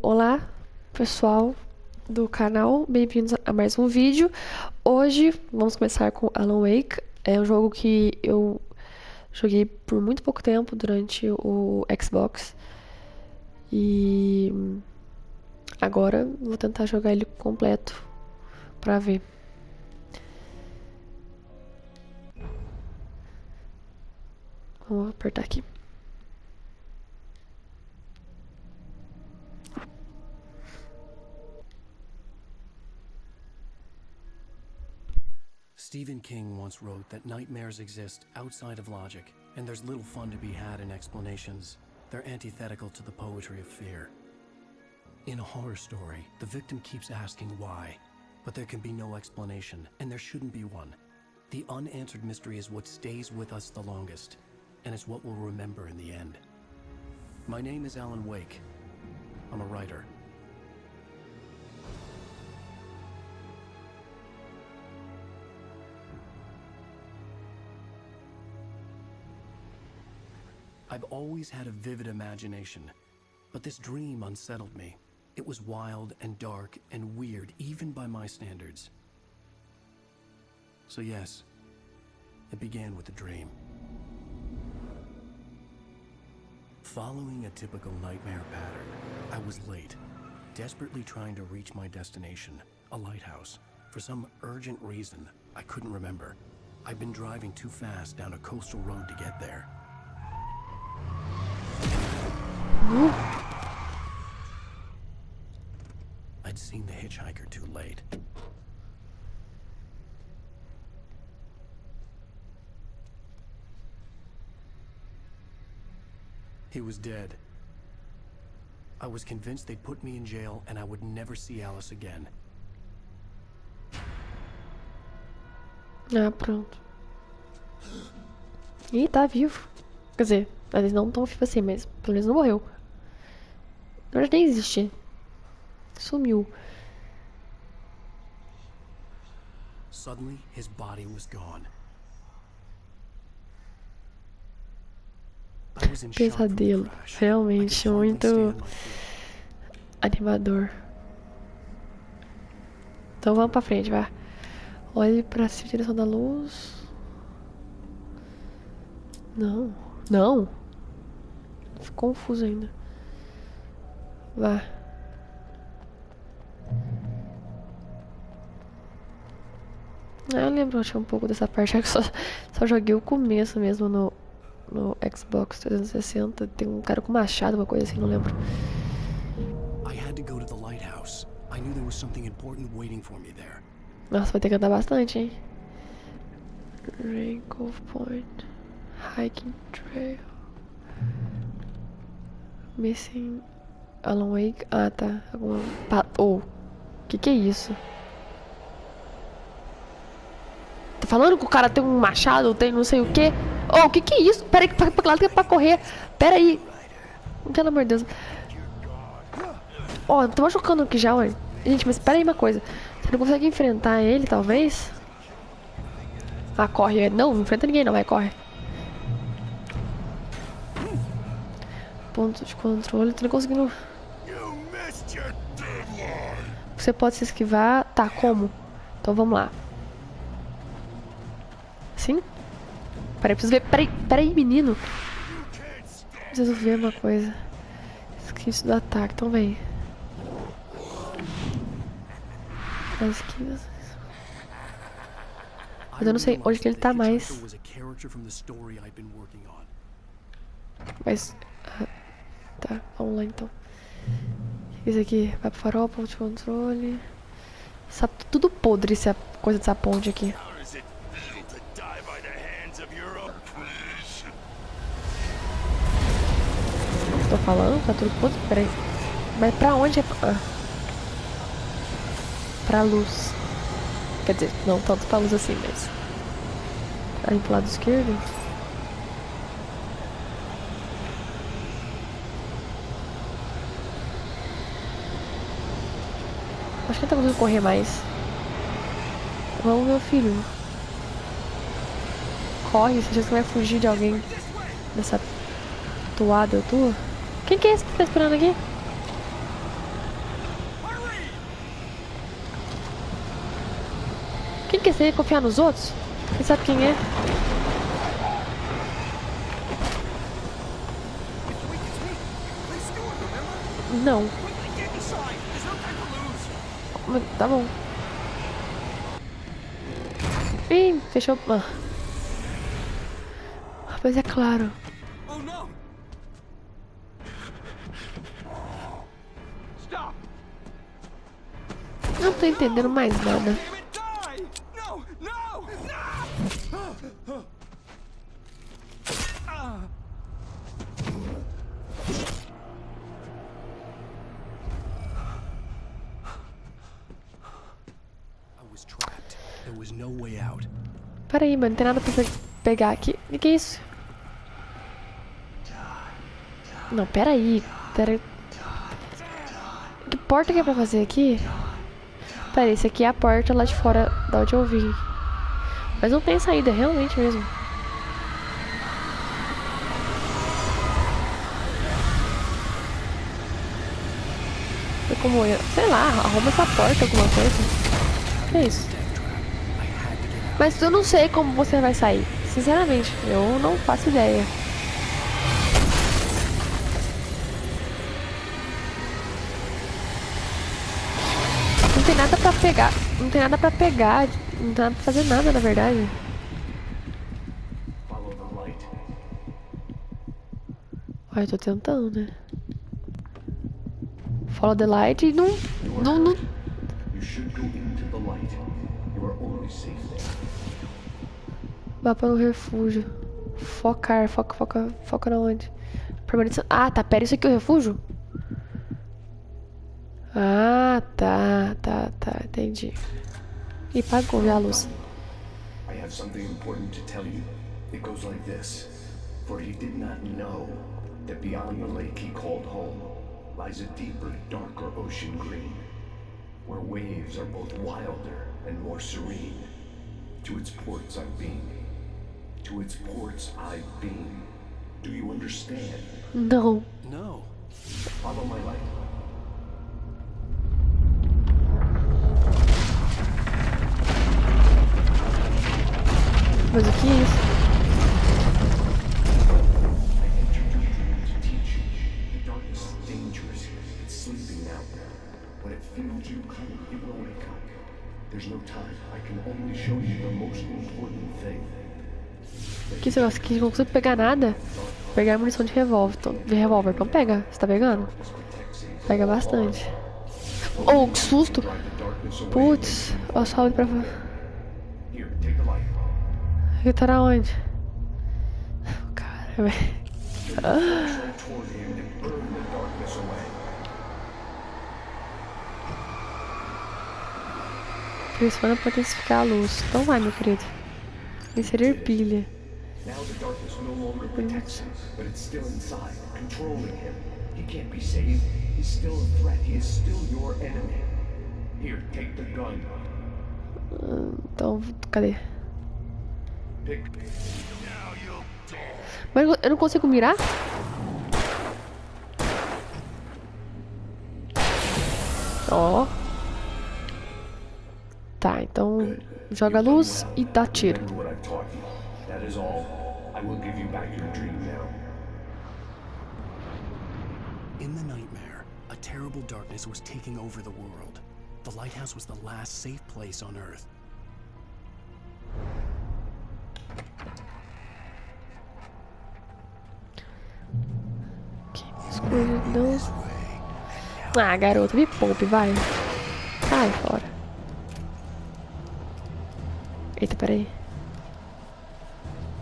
Olá, pessoal do canal, bem-vindos a mais um vídeo. Hoje vamos começar com Alan Wake. É um jogo que eu joguei por muito pouco tempo durante o Xbox e agora vou tentar jogar ele completo pra ver. Vou apertar aqui. Stephen King once wrote that nightmares exist outside of logic, and there's little fun to be had in explanations. They're antithetical to the poetry of fear. In a horror story, the victim keeps asking why, but there can be no explanation, and there shouldn't be one. The unanswered mystery is what stays with us the longest, and it's what we'll remember in the end. My name is Alan Wake. I'm a writer. I've always had a vivid imagination, but this dream unsettled me. It was wild and dark and weird, even by my standards. So yes, it began with a dream. Following a typical nightmare pattern, I was late, desperately trying to reach my destination, a lighthouse. For some urgent reason, I couldn't remember. I'd been driving too fast down a coastal road to get there. I'd seen the hitchhiker too late. He was dead. I was convinced they'd put me in jail and I would never see Alice again. Ah, pronto. Ih, tá vivo. Quer dizer, eles não tão vivos assim, mas pelo menos não morreu. Na verdade nem existe. Sumiu. Suddenly, his body was gone. I was in shock from the Pesadelo. crash. Realmente I could hardly muito stand my feet. animador. Então vamos pra frente, vai. Olhe pra cima, direção da luz. Não. Não. Ficou confuso ainda. Vá. Eu lembro, acho, um pouco dessa parte. Acho que só joguei o começo mesmo no Xbox 360. Tem um cara com machado, uma coisa assim, não lembro. I had to go to the lighthouse. I knew there was something important waiting for me there. Nossa, vai ter que andar bastante, hein? Rainbow Point. Hiking Trail. Missing Alan Wake. Ah, tá. Oh, que é isso? Tá falando que o cara tem um machado, tem não sei o que? Oh, que é isso? Pera aí, pra lá que é pra correr. Pera aí. Pelo amor de Deus. Ó, tô machucando aqui já, ué. Gente, mas pera aí uma coisa. Você não consegue enfrentar ele, talvez? Ah, corre. Não enfrenta ninguém não, vai, corre. Ponto de controle, tô não conseguindo. Você pode se esquivar. Tá, como? Então vamos lá. Sim? Peraí, preciso ver. Peraí, menino. Preciso ver uma coisa. Esquive do ataque, então vem. As esquivas. Mas eu não sei onde que ele tá mais. Mas. Tá, vamos lá então. Isso aqui vai pro farol, ponto de controle. Tudo podre essa coisa dessa ponte aqui. Tô falando, tá tudo podre. Peraí. Mas pra onde é? Ah. Pra luz. Quer dizer, não tanto pra luz assim, mas. Aí pro lado esquerdo. Acho que não tá conseguindo correr mais. Vamos, meu filho. Corre, você acha que vai fugir de alguém dessa toada tua? Quem que é esse que tá esperando aqui? que? Você ia confiar nos outros? Quem sabe quem é? Não. Tá bom. Ih, fechou. Ah. Mas é claro. Não tô entendendo mais nada. Peraí, mano, não tem nada pra pegar aqui. O que é isso? Não, peraí. Que porta que é pra fazer aqui? Peraí, esse aqui é a porta lá de fora da onde eu vim. Mas não tem saída, realmente mesmo. É como eu, sei lá, arruma essa porta, alguma coisa. Que é isso? Mas eu não sei como você vai sair. Sinceramente, eu não faço ideia. Não tem nada pra pegar. Não tem nada pra pegar. Não tem nada pra fazer nada, na verdade. Ai, eu tô tentando, né? Follow the light e não. Vá para o refúgio. Focar. Foca na onde? Permanecer. Ah, tá. Pera, isso aqui é o refúgio? Ah, tá. Entendi. E pagou já a luz. I have something important to tell you. It goes like this. For he did not know that beyond the lake he called home lies a deeper, darker ocean green, where waves are both wilder and more serene. To its ports I've been. To its ports I've been. Do you understand? Não. No. Follow my light. Mas o que é isso? I entered your dream to teach you. The darkness is dangerous. It's sleeping now. When it feels you coming, it will wake up. There's no time. I can only show you the most important thing. Que esse negócio aqui? Não consigo pegar nada. Pegar munição de revólver. Então pega. Você tá pegando? Pega bastante. Oh, que susto! Putz, ó, salve pra. Here, take the light. Ele tá na onde? Cara, velho. Toward him and burn the darkness away. Pressiona pra intensificar a luz. Então vai, meu querido. Inserir pilha. Now the darkness no longer protects him, but it's still inside, controlling him. He can't be saved. He's still a threat. He is still your enemy. Here, take the gun. Então, cadê? Pick. Mas eu não consigo mirar? Ó. Tá, então joga a luz e dá tiro. What I've taught you. That is all. I will give you back your dream now. In the nightmare, a terrible darkness was taking over the world. The lighthouse was the last safe place on Earth. Que escuridão. Ah, garoto, me poupe, vai. Sai fora. Eita, peraí.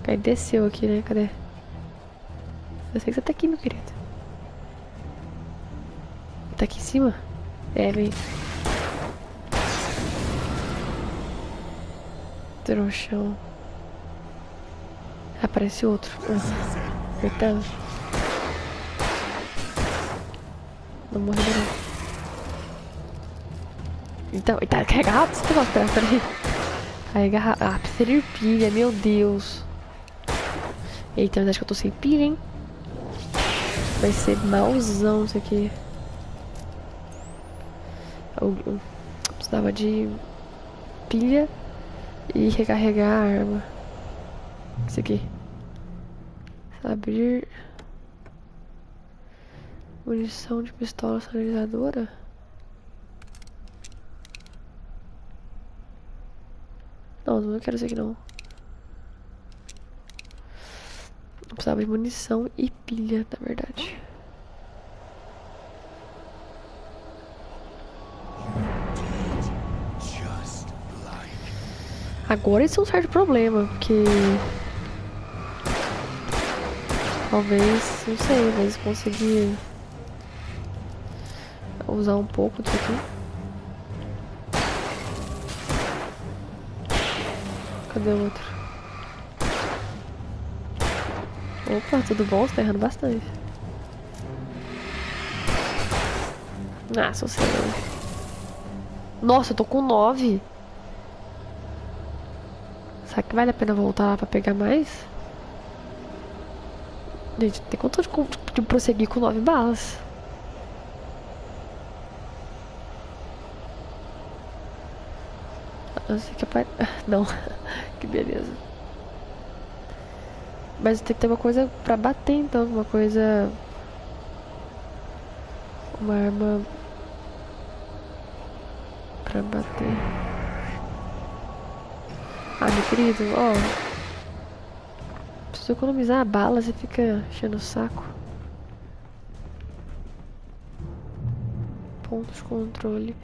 Ele desceu aqui, né? Cadê? Eu sei que você tá aqui, meu querido. Tá aqui em cima? É, vem. Trouxão. Aparece outro. Apertando. Não morreu não. Então, ele tá carregado rápido esse negócio, peraí. Carrega rápido. Ah, precisa de pilha, meu Deus. Eita, mas acho que eu tô sem pilha, hein? Vai ser mauzão isso aqui. Eu precisava de pilha E recarregar a arma. Isso aqui. Abrir. Munição de pistola sinalizadora. Não quero isso aqui não. Eu precisava de munição e pilha, na verdade. Agora isso é um certo problema, porque talvez, não sei, mas conseguir usar um pouco disso aqui. Cadê o outro? Opa, tudo bom? Você tá errando bastante. Ah, sou seu. Nossa, eu tô com 9. Será que vale a pena voltar lá pra pegar mais? Gente, tem conta de prosseguir com 9 balas. Não sei que não, que beleza. Mas tem que ter uma coisa pra bater então, uma coisa... Uma arma... Pra bater. Ah, meu querido, ó. Preciso economizar a bala, você fica enchendo o saco. Ponto de controle.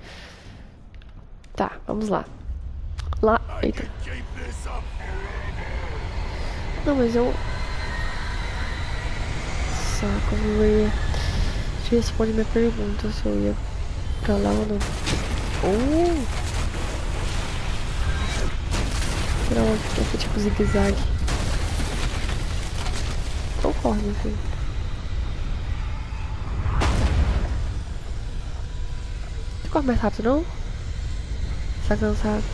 Tá, vamos lá. Lá, eita. Não, mas eu... Saco, não ia... Te responde minha pergunta se eu ia pra lá ou não. Não, esse tipo zigue-zague. Então corre, meu filho. Você corre mais rápido, não? Você tá cansado?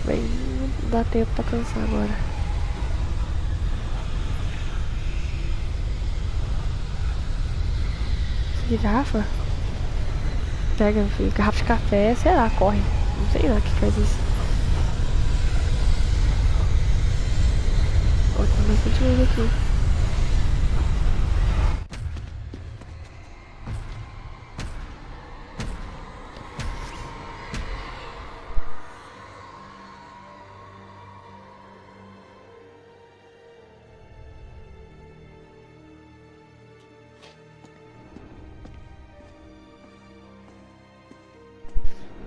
Bem, não dá tempo pra cansar agora. Que garrafa? Pega, meu filho. Garrafa de café, sei lá, corre. Não sei lá o que faz isso. Ó, tem bastante coisa aqui.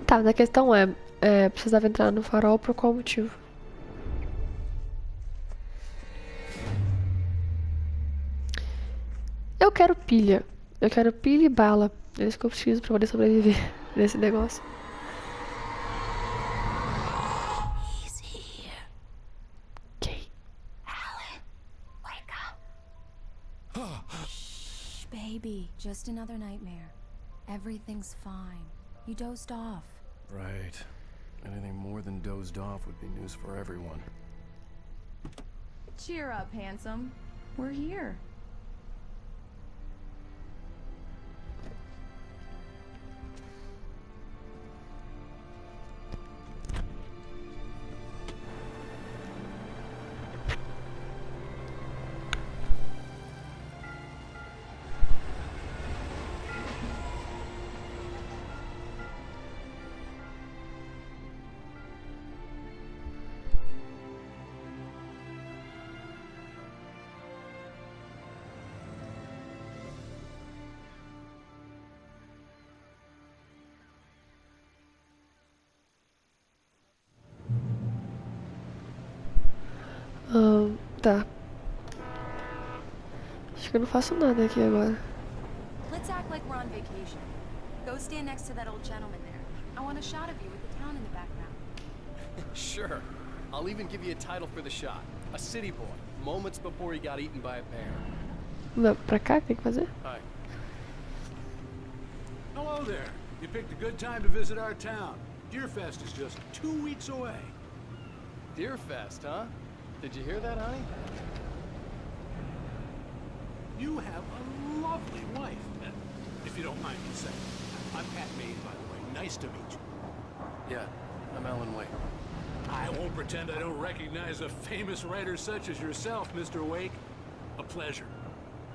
Tá, mas a questão precisava entrar no farol por qual motivo? Eu quero pilha. Eu quero pilha e bala. É isso que eu preciso pra poder sobreviver nesse negócio. He's here. Ok. Alan, wake up. Shh, baby. Just another nightmare. Everything's fine. You dozed off. Right. Anything more than dozed off would be news for everyone. Cheer up, handsome. We're here. Tá. Acho que eu não faço nada aqui agora. Let's act like we're on vacation. Go stand next to that old gentleman there. I want a shot of you with the town in the background. Sure. I'll even give you a title for the shot. A city boy, moments before he got eaten by a bear. Não, pra cá que tem que fazer? Hi. Hello there. You picked a good time to visit our town. Deerfest is just 2 weeks away. Deerfest, huh? Did you hear that, honey? You have a lovely wife, if you don't mind me saying. I'm Pat Maine, by the way. Nice to meet you. Yeah, I'm Alan Wake. I won't pretend I don't recognize a famous writer such as yourself, Mr. Wake. A pleasure.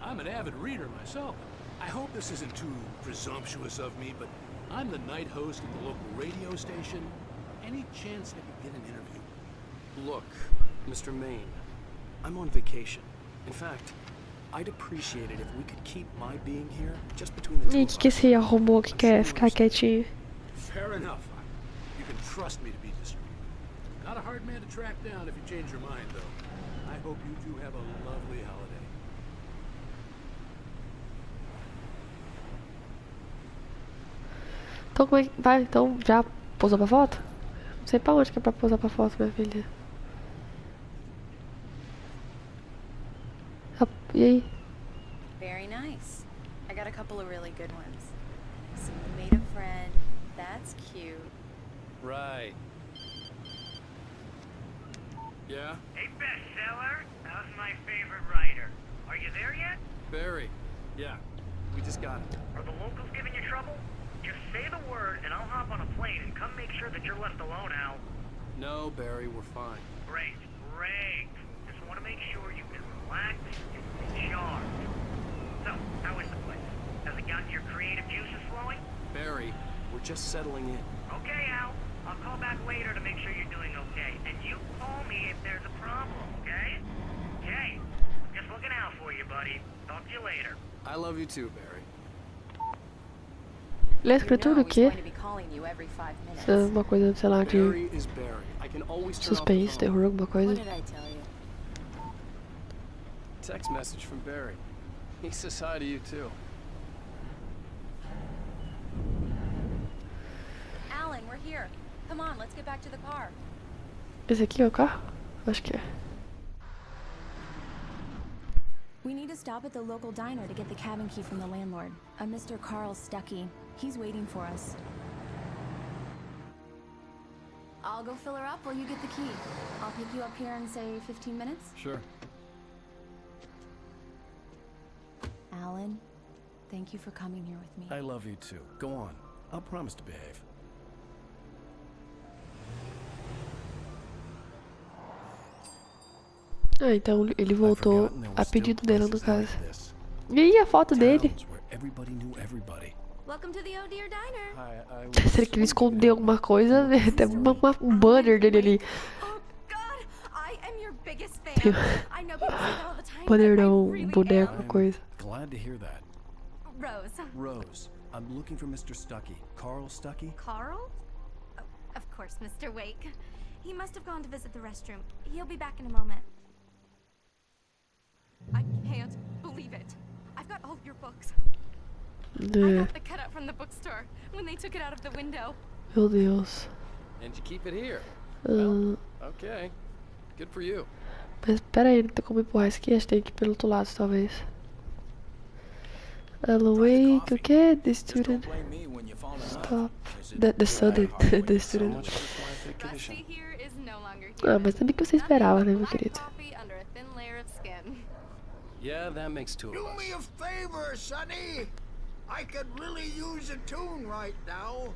I'm an avid reader myself. I hope this isn't too presumptuous of me, but I'm the night host at the local radio station. Any chance I could get an interview? Look, Mr. Maine, I'm on vacation. In fact, I'd appreciate it if we could keep my being here just between the two E of que us. esse robô que quer ficar quietinho? Fair enough. You can trust me to be discreet. Not a hard man to track down if you change your mind, though. I hope you two have a lovely holiday. Então como é que vai? Então já pousou pra foto? Não sei pra onde que é pra pousar pra foto, minha filha. E aí? Very nice. I got a couple of really good ones. So you made a friend. That's cute. Right. Yeah? Hey, bestseller. How's my favorite writer? Are you there yet? Barry. Yeah. We just got it. Are the locals giving you trouble? Just say the word and I'll hop on a plane and come make sure that you're left alone, Al. No, Barry, we're fine. Great, great. Just want to make sure you can relax and recharge. So, how is the place? Has it gotten your creative juices flowing? Barry, we're just settling in. Okay, Al. I'll call back later to make sure you're doing okay. And you call me if there's a problem, okay? Okay. Just looking out for you, buddy. Talk to you later. I love you too, Barry. Lê a You escritura know o he's quê? going to be calling you every 5 minutes. Isso é uma coisa, sei lá, de Barry is Barry. I can always turn off the suspense, phone. terror, alguma coisa. What did I tell you? Text message from Barry. He says hi to you too. Alan, we're here. Come on, let's get back to the car. Esse aqui é o carro? Acho que é. We need to stop at the local diner to get the cabin key from the landlord, a Mr. Carl Stuckey. He's waiting for us. I'll go fill her up while you get the key. I'll pick you up here in, say, 15 minutes. Sure. Alan, thank you for coming here with me. I love you too. Go on. I'll promise to behave. Ah, então ele I've voltou forgotten there a were still pedido dela, no places caso. like this. E aí a foto dele? Towns where everybody knew everybody. Welcome to the Oh Dear Diner. I Se ele queria esconder alguma coisa, tem um banner dele ali. Oh God, I am your biggest fan. Tem I know people say that all the time. banner but I não, really boneco, am. coisa. Glad to hear that. Rose. Rose, I'm looking for Mr. Stuckey. Carl Stuckey? Carl? Oh, of course, Mr. Wake. He must have gone to visit the restroom. He'll be back in a moment. I can't believe it. I've got all of your books. I É, got the cutout from the bookstore when they took it out of the window. meu Deus. And you keep it here. Ah, Okay. Good for you. mas pera aí, não tem como empurrar isso aqui. Acho que tem que ir pelo outro lado, talvez. Alan Wake, o que? The student. Stop. The student. The So student. much for fly condition. Rusty here is no longer Ah, here. mas também que você esperava, né, meu Black querido? coffee under a thin layer of skin. Yeah, that makes two of Do us. me a favor, Sonny. I could really use a tune right now.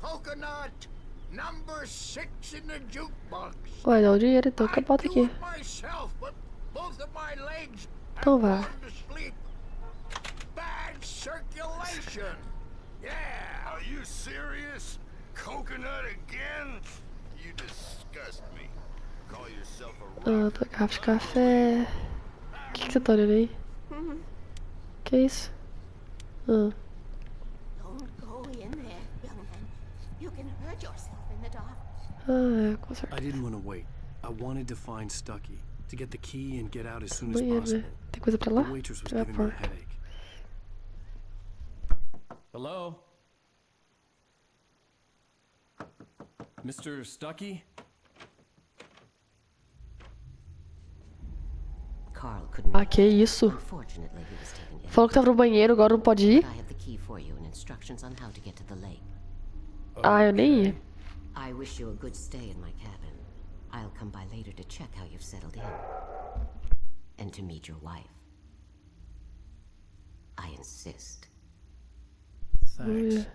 Coconut, number 6 in the jukebox. Ué, dá o dinheiro então que eu boto I'd aqui. do it myself, but both of my legs Então have vá. gone to sleep. Bad circulation. Yeah. Are you serious? Coconut again? You disgust me. Call yourself a Ah, tô garrafa de café. O que você tá olhando aí? Que isso? Ah, Don't go in there, young man. You can hurt yourself in the dark. é, com certeza. I didn't want to wait. I wanted to find Stuckey, to get the key and get out as soon as Banheiro, possible. né? Tem coisa pra lá? The waitress was Ah, giving me a porta. headache. Hello? Mr. Stuckey? Carl couldn't. Ah, que isso? Unfortunately, he was taken ill. Falou que tava no banheiro, agora não pode ir? But I have the key for you and instructions on how to get to the lake. Ah, eu nem ia. I wish you a good stay in my cabin. I'll come by later to check how you've settled in. And to meet your wife. I insist. Thanks.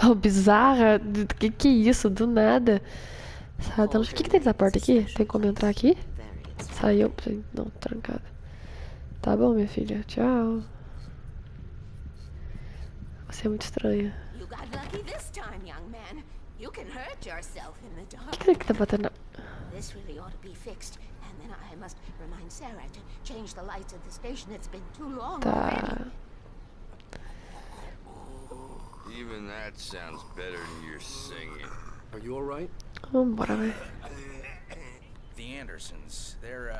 surreal, bizarra. Que é isso? Do nada. Sabe? O que tem nessa porta aqui? Tem como entrar aqui? Saiu. Não, trancada. Tá bom, minha filha. Tchau. Você é muito estranha. O que é que tá batendo? This really ought to be fixed, and then I must remind Sarah to change the lights at the station. It's been too long already. Even that sounds better than your singing. Are you all right? Vambora, velho. The Andersons, they're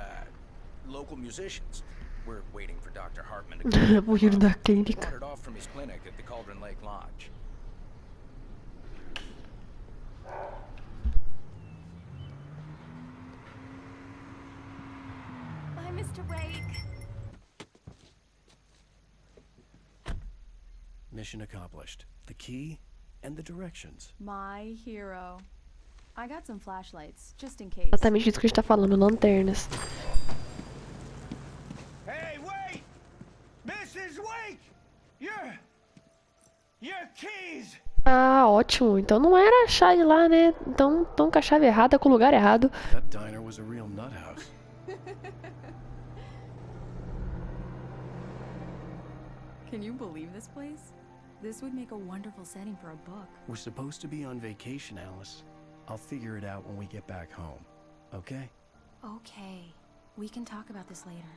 local musicians. We're waiting for Dr. Hartman to come. Morrer da clínica. Wandered off from his clinic at the Cauldron Lake Lodge. Bye, Mr. Wake. Mission accomplished. The key and the directions. My hero. I got some flashlights, just in case. Exatamente isso que a gente tá falando, lanternas. Hey, wait! Mrs. Wake! Your keys! Ah, ótimo. Então não era a chave lá, né? Então com a chave errada, com o lugar errado. That diner was a real nut house. Can you believe this place? This would make a wonderful setting for a book. We're supposed to be on vacation, Alice. I'll figure it out when we get back home. Okay? Okay. We can talk about this later.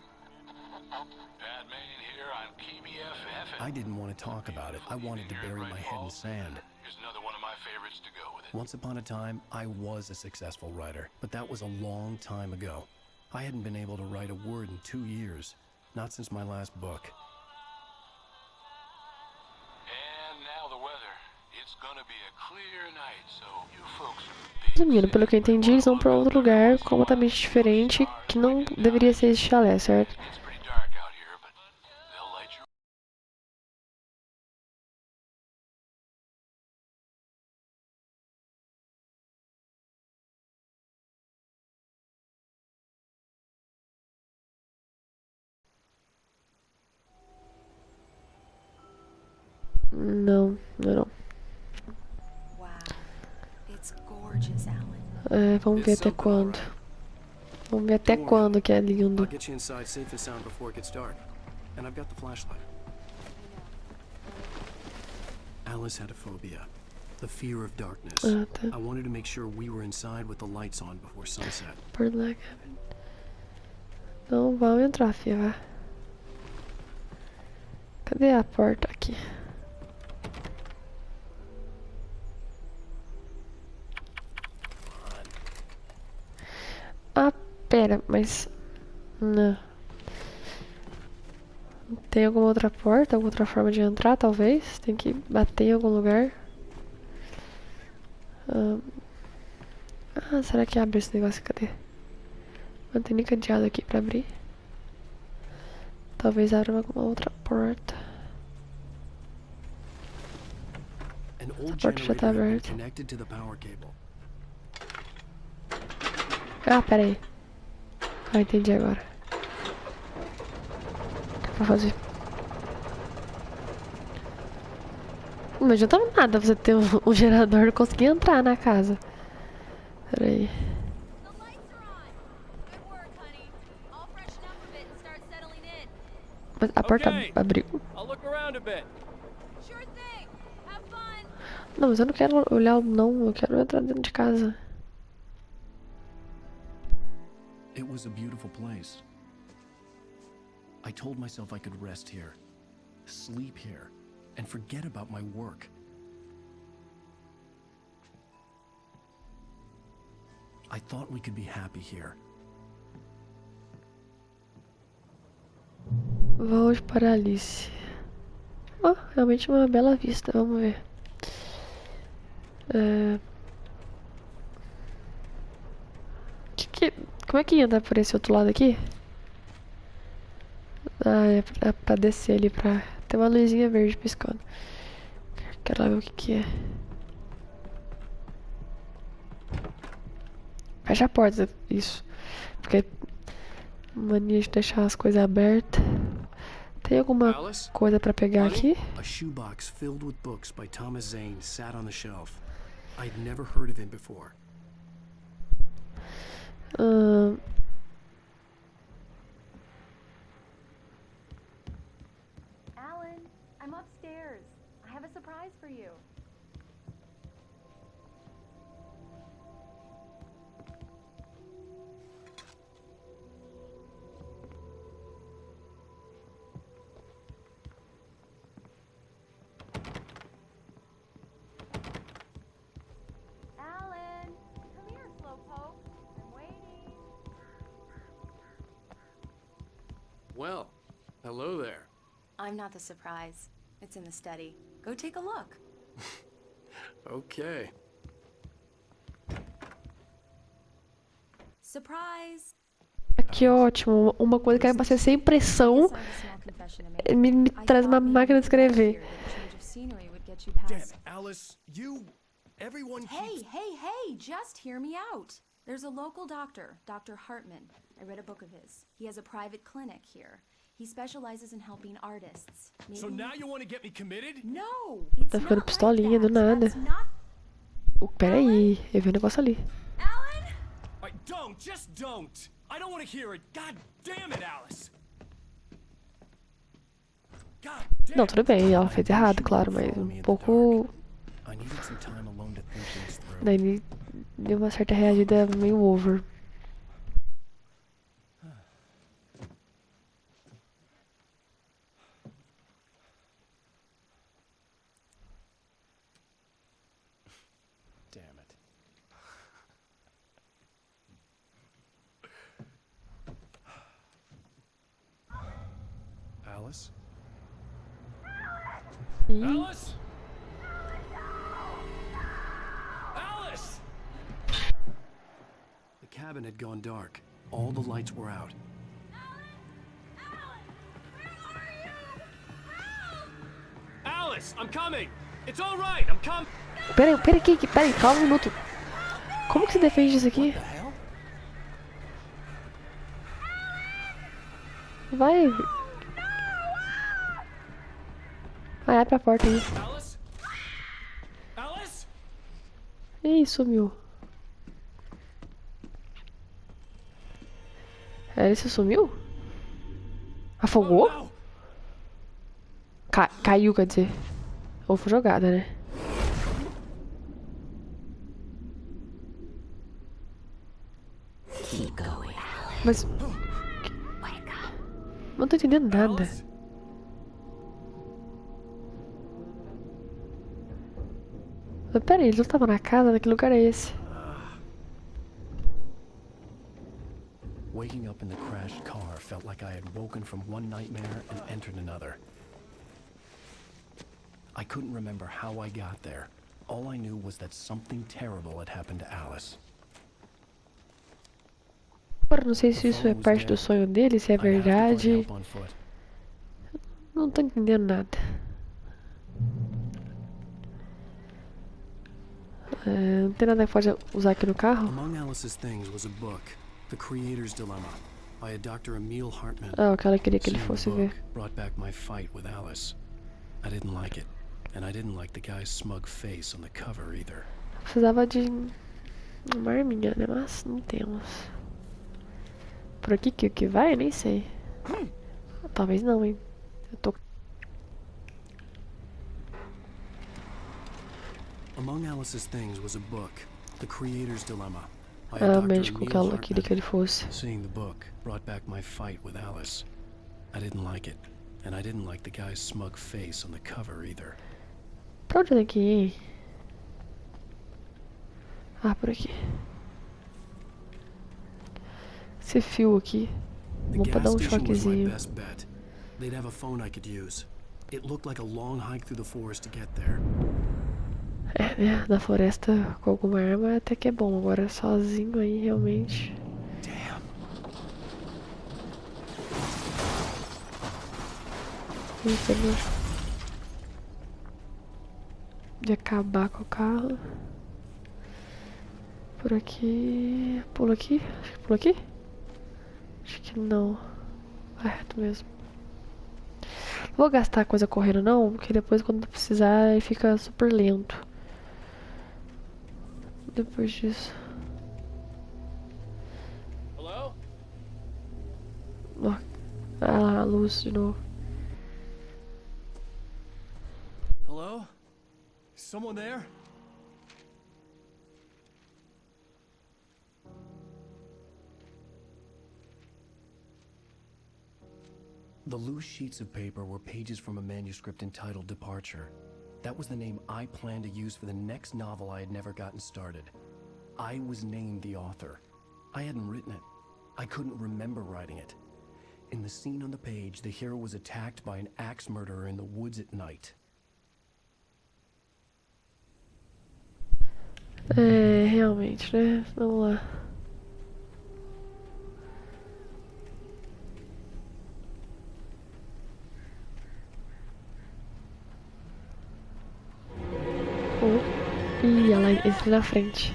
Bad Main here on KBFF. I didn't want to talk about it. I wanted to bury my head in sand. Here's another one of my favorites to go with it. Once upon a time, I was a successful writer, but that was a long time ago. I hadn't been able to write a word in 2 years, not since my last book. And now the weather. It's gonna be a clear night, so you folks Resumindo, pelo que eu entendi, eles vão pra outro lugar completamente diferente, que não deveria ser esse chalé, certo? It's pretty dark out here, but they'll light your Não, não. Wow. It's gorgeous, Alan. É, vamos ver até quando. Vamos ver até quando que é lindo. I'll get you inside safe and sound before it gets dark. And I've got the flashlight. Alice had a phobia, the fear of darkness. Ah, tá. I wanted to make sure we were inside with the lights on before sunset. Por lá. Então vamos entrar, filha. Vai. Cadê a porta aqui? Ah, pera, mas... Não. Tem alguma outra porta? Alguma outra forma de entrar, talvez? Tem que bater em algum lugar. Ah, será que abre esse negócio? Cadê? Não tem nem cadeado aqui pra abrir. Talvez abra alguma outra porta. An old porta já tá generator had been aberta. connected to the power cable. Ah, pera aí. Ah, entendi agora. O que eu vou fazer? Não adianta nada você ter um gerador e conseguir entrar na casa. Pera aí. Mas a porta abriu. Não, mas eu não quero olhar não, eu quero entrar dentro de casa. It was a beautiful place. I told myself I could rest here, sleep here, and forget about my work. I thought we could be happy here. Voo de paralise. Oh, realmente uma bela vista, vamos ver. Como é que entra por esse outro lado aqui? Ah, é pra descer ali pra... Tem uma luzinha verde piscando. Quero lá ver o que é. Fecha a porta, isso. Porque mania de deixar as coisas abertas. Tem alguma coisa pra pegar aqui? A shoebox filled with books by Thomas Zane sat on the shelf. I'd never heard of him before. Alan, I'm upstairs. I have a surprise for you. Alan, come here, Slowpoke. I'm waiting. Well, hello there. I'm not the surprise. It's in the study. Go take a look. Okay. Surprise! Que ótimo. Uma coisa que era pra ser sem pressão me traz uma máquina de escrever. Damn it, Alice, everyone Hey, just hear me out. There's a local doctor, Dr. Hartman. I read a book of his. He has a private clinic here. He specializes in helping artists. So now you want to get me committed? No! Tá ficando pistolinha do nada. Peraí, eu vi um negócio ali. Just don't. I don't want to hear it. God damn it, Alice. Não, tudo bem, ela fez errado, claro, mas um pouco... Daí deu uma certa reagida meio over. Damn it. Alice? Alice? Alice! The cabin had gone dark. All the lights were out. Alice, I'm coming. It's all right. I'm coming. Peraí, calma um minuto. Como que se defende disso aqui? Vai. Vai, abre a porta aí. Alice? Alice? Ih, sumiu. Alice sumiu? Afogou? Caiu, quer dizer. Ou foi jogada, né? Mas... Não tô entendendo nada. Mas peraí, ele não tava na casa? Que lugar é esse? Waking up in the crashed car felt like I had woken from one nightmare and entered another. I couldn't remember how I got there. All I knew was that something terrible had happened to Alice. Agora não sei se isso é parte do sonho dele, se é verdade. Não tô entendendo nada. Não tem nada que pode usar aqui no carro? Among Alice's things was a book, The Creator's Dilemma, by a Dr. Emil Hartman. Ah, o que ela queria que ele fosse ver. Brought back my fight with Alice. I didn't like it, and I didn't like the guy's smug face on the cover either. Precisava de uma arminha, né? Mas não temos. Por aqui que vai? Nem sei. Talvez não, hein? Eu tô... Among Alice's things was a book, The Creator's Dilemma, by Ah, a o Dr. médico que Emil ela queria que ele fosse. Seeing the book brought back my fight with Alice. I didn't like it, and I didn't like the guy's smug face on the cover either. Pra onde tem que ir? Ah, por aqui. Esse fio aqui. Vou pra dar um choquezinho. They'd have a phone I could use. It looked like a long hike through the forest to get there. É, né? Na floresta com alguma arma até que é bom. Agora sozinho aí, realmente. Damn. De acabar com o carro. Por aqui. Pulo aqui? Acho que pulo aqui? Acho que não. Vai reto mesmo. Vou gastar coisa correndo não, porque depois quando precisar aí fica super lento. Depois disso. Hello? Ó, ah lá, a luz de novo. Hello? Someone there? The loose sheets of paper were pages from a manuscript entitled Departure. That was the name I planned to use for the next novel I had never gotten started. I was named the author. I hadn't written it. I couldn't remember writing it. In the scene on the page, the hero was attacked by an axe murderer in the woods at night. É, realmente, né? Vamos lá. Ih, olha lá, esse na frente.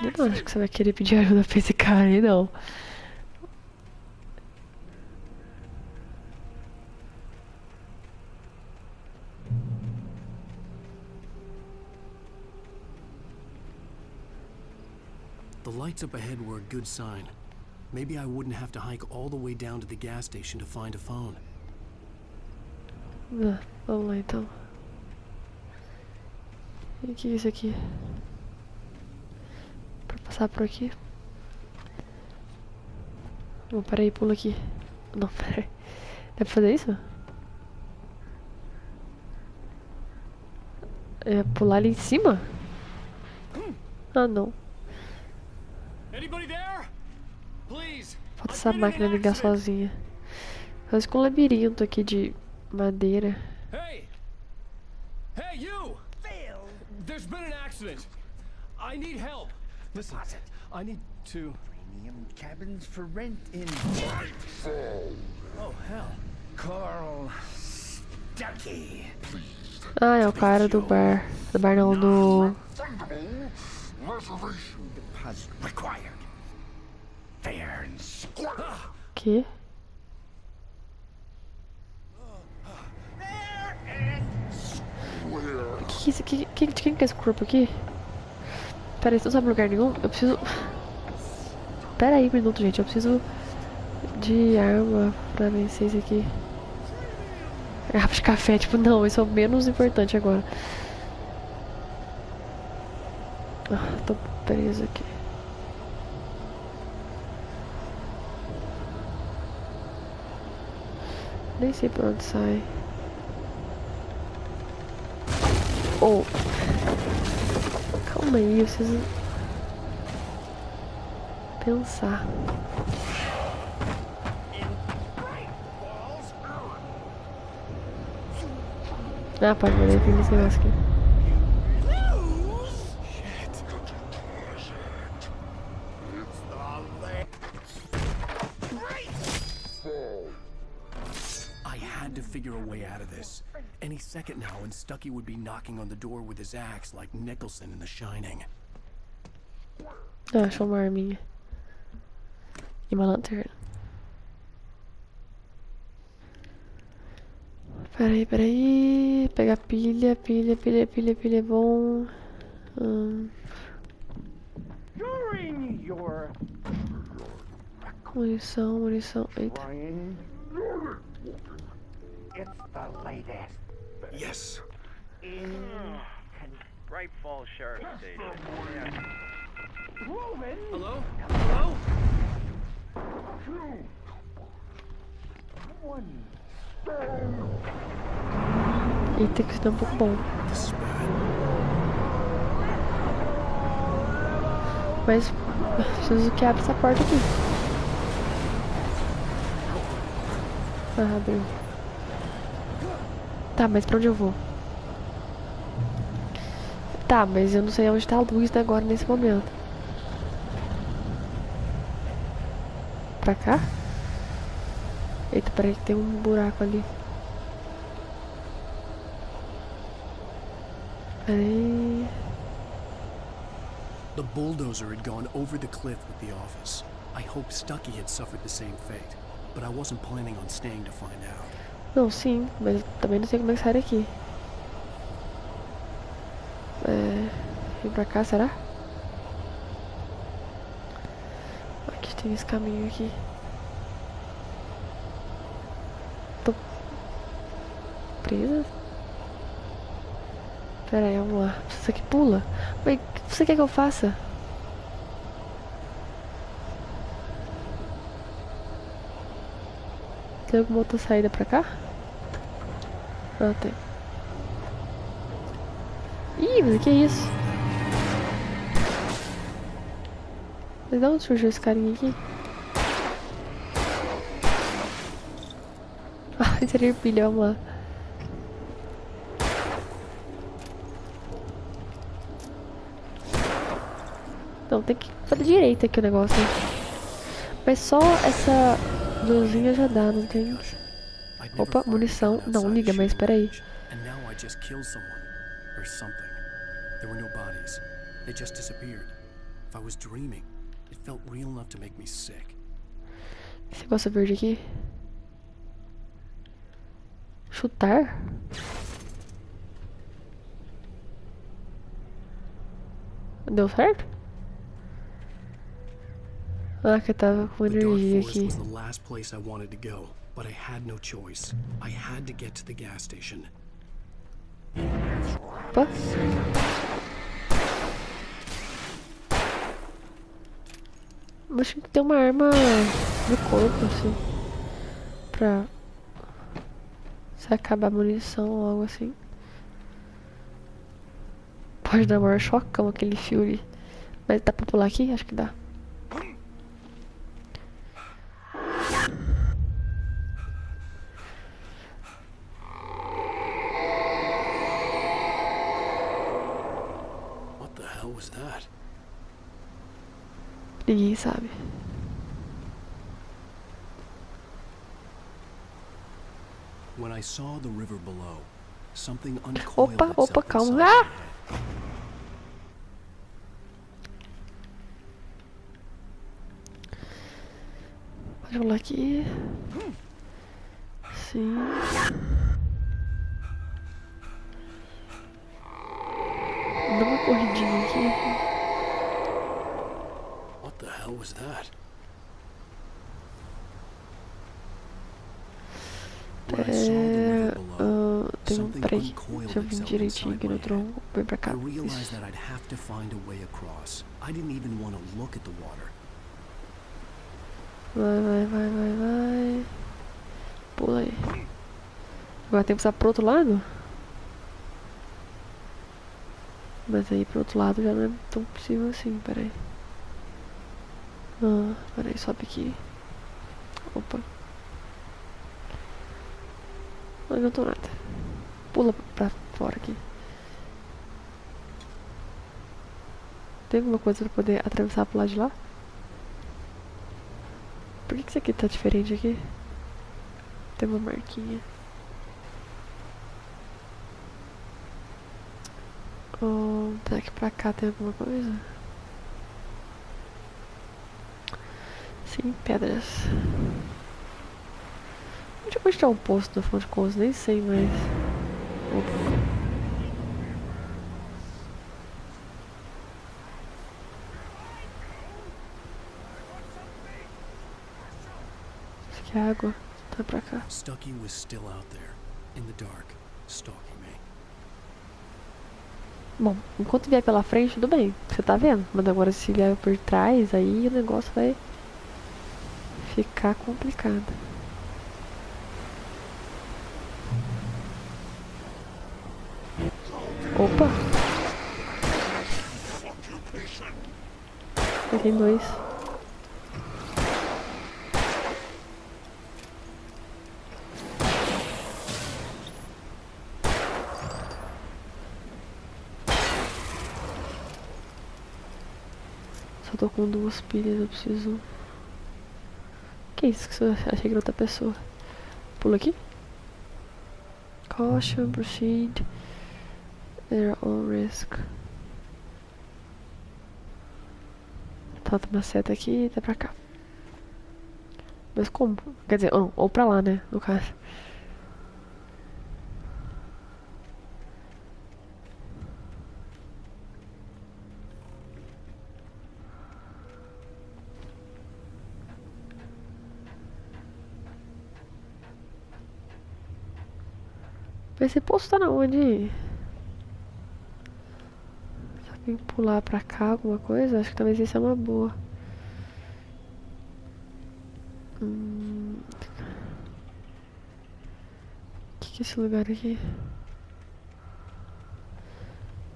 Eu não acho que você vai querer pedir ajuda pra esse cara aí, não. The lights up ahead were a good sign. Maybe I wouldn't have to hike all the way down to the gas station to find a phone. Vamos lá então. O que é isso aqui? Pra passar por aqui? Oh, peraí, pula aqui. Não, peraí. Dá pra fazer isso? É pular ali em cima? Ah, não. Falta essa máquina ligar sozinha. Faz com um labirinto aqui de madeira. Hey! Hey, you! There's been an accident. I need help. Listen, I need to... Premium cabins for rent in... Oh, hell. Carl Stucky. Ah, é o cara do bar. Do bar não, do... Reservation deposit required. Fair and square. Que? Que isso? De quem que é esse corpo aqui? Pera aí, você não sabe lugar nenhum? Eu preciso... Pera aí um minuto, gente. Eu preciso de arma pra vencer isso aqui. Garrafa de café, tipo, não, isso é o menos importante agora. Ah, tô preso aqui. Nem sei pra onde sai. Oh. Calma aí, eu preciso pensar. Ah, pode ver, tem esse negócio aqui. I had to figure a way out of this. Any second now, and Stucky would be knocking on the door with his axe like Nicholson in The Shining. Ah, achou uma arminha. E uma lanterna. Peraí. Pegar pilha é bom. Munição. Eita. It's the latest. Yes. Bright Falls Sheriff Station. Yeah. Hello? Eita, que isso tá um pouco bom. Mas preciso que abra essa porta aqui. Ah, abriu. Tá, mas pra onde eu vou? Tá, mas eu não sei onde tá a luz agora nesse momento. Pra cá? Eita, peraí que tem um buraco ali. Peraí. The bulldozer had gone over the cliff with the office. I hoped Stucky had suffered the same fate, but I wasn't planning on staying to find out. Não, sim, mas também não sei como é que sai daqui. Vem pra cá, será? Aqui tem esse caminho aqui. Tô presa? Pera aí, vamos lá. Isso aqui pula. Mas o que você quer que eu faça? Tem alguma outra saída pra cá? Ah, tem. Ih, mas o que é isso? Mas de onde surgiu esse carinha aqui? Ah, seria ervilha, vamos lá. Não, tem que fazer direito aqui o negócio. Mas só essa luzinha já dá, não tem... Opa, munição. Não, liga, mas espera aí. And now I just killed someone. Or something. There were no bodies. They just disappeared. If I was dreaming, it felt real enough to make me sick. Esse negócio verde aqui. Chutar? Deu certo? Ah, que eu tava com The dark energia forest aqui. was the last place I wanted to go, but I had no choice. I had to get to the gas station. Opa. Acho que tem uma arma no corpo, assim. Pra... se acabar a munição ou algo assim. Pode dar maior chocão aquele fio ali. Mas dá pra pular aqui? Acho que dá. What the hell was that? Ninguém sabe. When I saw the river below, something uncoiled Opa, itself opa, calma. inside Ah! me. Pode rolar aqui. Sim. Dá uma corridinha aqui. What the hell was that? Peraí. Deixa eu vir direitinho aqui no tronco. Vem pra cá. I realized Isso. that I'd have to find a way across. I didn't even want to look at the water. Vai. Pula aí. Agora tem que passar pro outro lado? Mas aí pro outro lado já não é tão possível assim, peraí. Ah, peraí, sobe aqui. Opa. Não adiantou nada. Pula pra fora aqui. Tem alguma coisa pra poder atravessar pro lado de lá? Por que isso aqui tá diferente aqui? Tem uma marquinha. Oh, será que pra cá tem alguma coisa? Sim, pedras. Onde tá um posto na fonte de contas? Nem sei mais. Opa. Isso aqui é água. Tá pra cá. Stucky was still out there, in the dark, stalking me. Bom, enquanto vier pela frente, tudo bem. Você tá vendo? Mas agora se vier por trás, aí o negócio vai ficar complicado. Opa! Tem dois. Só tô com duas pilhas, eu preciso... Que isso que eu achei que era outra pessoa. Pula aqui. Caution, proceed. They're all risk. Tá, tem uma seta aqui e tá pra cá. Mas como? Quer dizer, ou pra lá, né? No caso. Esse poço tá na onde? Se alguém pular pra cá, alguma coisa, acho que talvez isso é uma boa. O que é esse lugar aqui?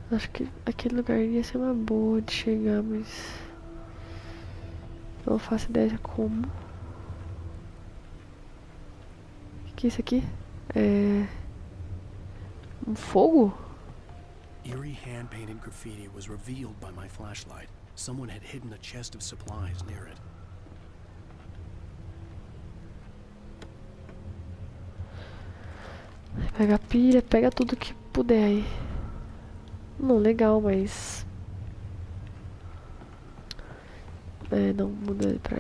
Acho que aquele lugar ia ser uma boa de chegar, mas não faço ideia de como. O que é isso aqui? É... um fogo? Eerie hand-painted graffiti was revealed by my flashlight. Someone had hidden a chest of supplies near it. Pega pilha, pega tudo que puder aí. Não, legal, mas... não muda ele pra...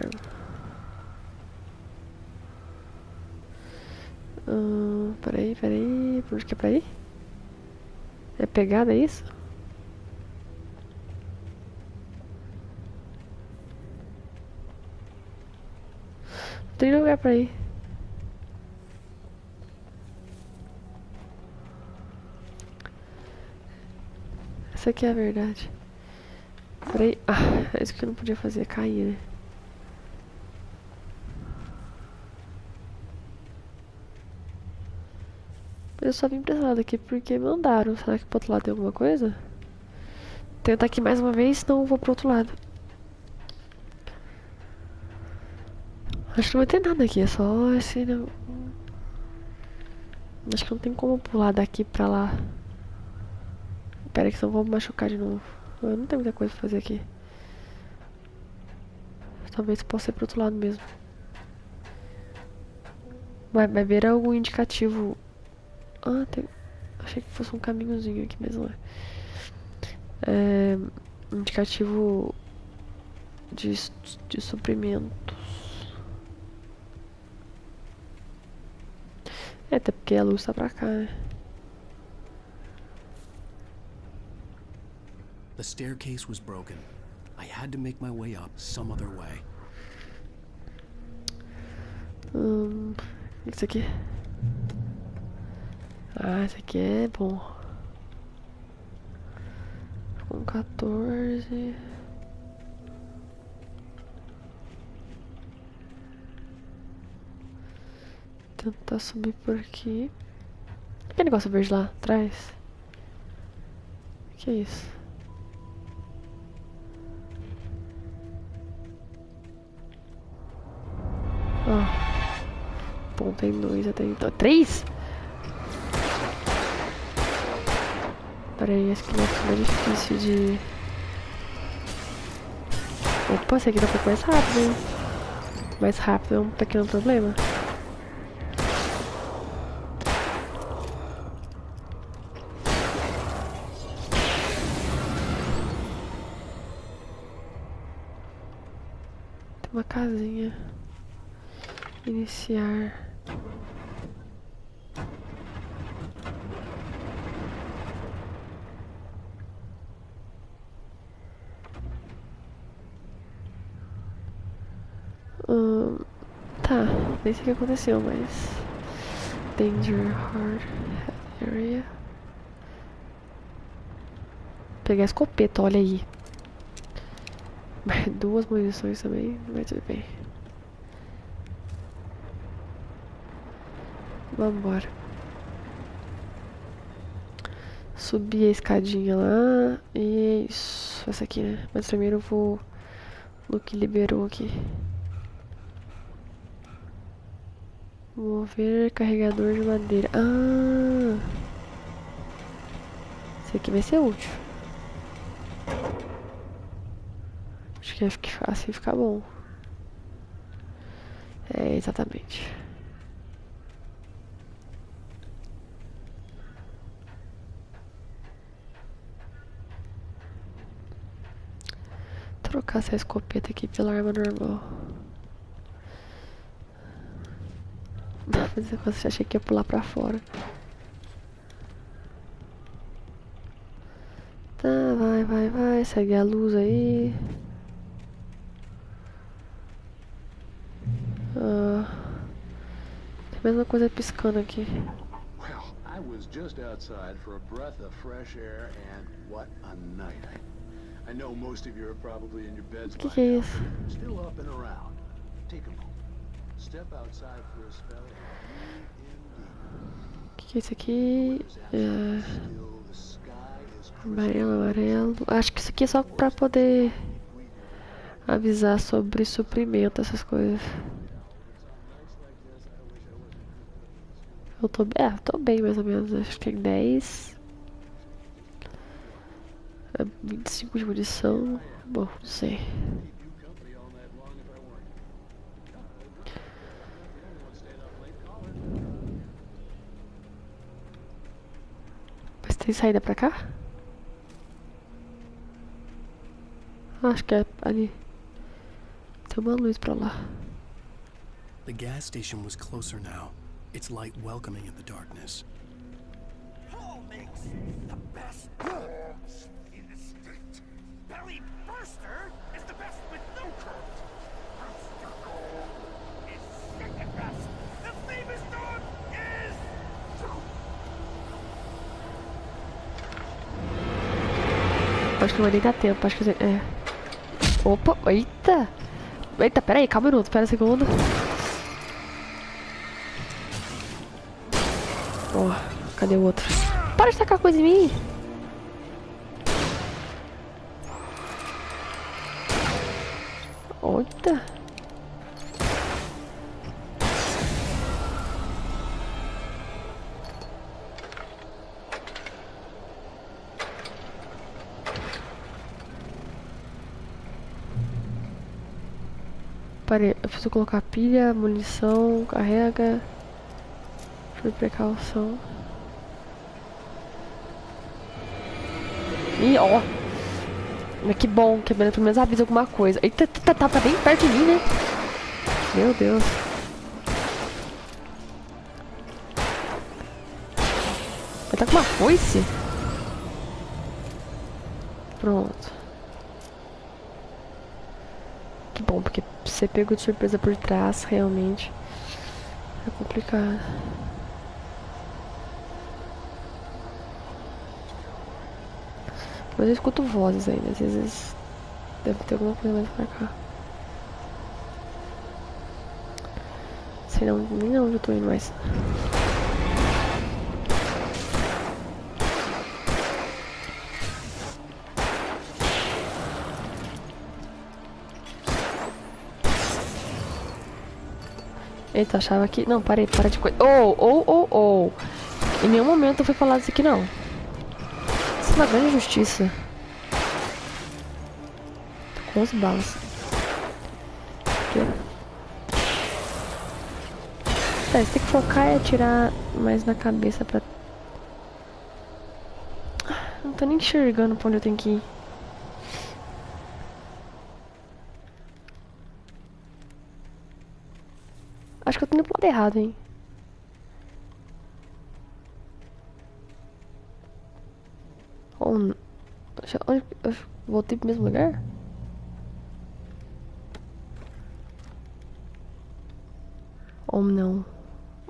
peraí. Por onde que é pra ir? É pegada, é isso? Não tem lugar pra ir. Essa aqui é a verdade. Peraí. É isso que eu não podia fazer, cair, né? Eu só vim pra esse lado aqui porque mandaram. Será que pro outro lado tem alguma coisa? Tentar aqui mais uma vez, senão eu vou pro outro lado. Acho que não vai ter nada aqui, é só esse... Acho que não tem como pular daqui pra lá. Pera aí que senão eu vou me machucar de novo. Eu não tenho muita coisa pra fazer aqui. Talvez possa ir pro outro lado mesmo. Vai ver algum indicativo. Tem... Achei que fosse um caminhozinho aqui, mas não é. Indicativo de suprimentos. Até porque a luz tá pra cá, né? The staircase was broken. I had to make my way up some other way. Isso aqui. Esse aqui é bom. Com 14. Tentar subir por aqui. Que negócio verde lá atrás? O que é isso? Bom, tem 2 até então. 3? Peraí, acho que vai ficar mais difícil de... Opa, esse aqui dá um pouco mais rápido, hein? Mais rápido é um pequeno problema. Tem uma casinha. Iniciar. Tá, nem sei o que aconteceu, mas... Danger Hard Area. Pegar a escopeta, olha aí. 2 munições também, mas tudo bem. Vambora. Subir a escadinha lá. Isso, essa aqui, né? Mas primeiro eu vou no que liberou aqui. Mover carregador de madeira. Esse aqui vai ser útil. Acho que assim fica bom. Exatamente. Trocar essa escopeta aqui pela arma normal. Mas eu achei que ia pular pra fora. Tá, vai. Segue a luz aí. Tem a mesma coisa piscando aqui. Well, I was just outside for a breath of fresh air, and what a night. I know most of you are probably in your beds by Que é now, isso? but still up and around. Take a moment. Step outside for a spell and Que é isso aqui? Amarelo, amarelo. Acho que isso aqui é só pra poder avisar sobre suprimento, essas coisas. Eu tô bem mais ou menos. Acho que tem 10. 25 de munição. Bom, não sei. Mas tem saída pra cá? Acho que é ali. Tem uma luz pra lá. The gas station was closer now, its light welcoming in the darkness. Paul makes the best curves in the state. Belly Burster is the best with no curves. Rooster Gold is second best. The famous dog is... Acho que não vai nem dar tempo, acho que é. Opa, eita! Eita, pera aí, calma um minuto, pera um segundo. Ó, cadê o outro? Para de tacar coisa em mim! Eita! Parei, eu preciso colocar pilha, munição, carrega. Por precaução. Ih, ó. Mas que bom, que pelo menos avisa alguma coisa. Eita, tá bem perto de mim, né? Meu Deus. Vai tá com uma foice? Pronto. Que bom, porque você pegou de surpresa por trás, realmente. É complicado. Mas eu escuto vozes ainda, às vezes deve ter alguma coisa mais pra cá. Sei não, nem onde eu tô indo mais. Eita, achava que... Não, para de coisa. Oh. Em nenhum momento eu fui falar isso aqui, não. Isso é uma grande injustiça. Tô com 11 balas. Aqui. Tá, você tem que focar e atirar mais na cabeça pra... Não tô nem enxergando pra onde eu tenho que ir. Acho que eu tô indo pro lado errado, hein? Onde eu voltei pro mesmo lugar? Ou não?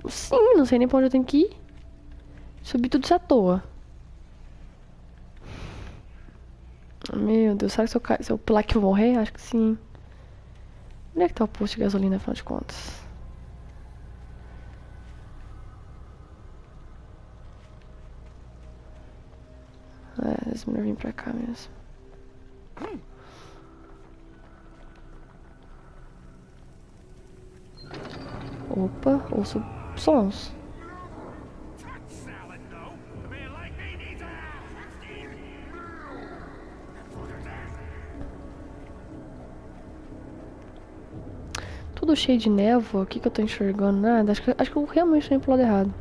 Sim, não sei nem pra onde eu tenho que ir. Subi tudo isso à toa. Meu Deus, será que se eu pular aqui eu vou morrer? Acho que sim. Onde é que tá o posto de gasolina, afinal de contas? É, é melhor vir pra cá mesmo. Opa, ouço sons. Tudo cheio de névoa, o que eu tô enxergando? Nada, acho que eu realmente tô indo pro lado errado.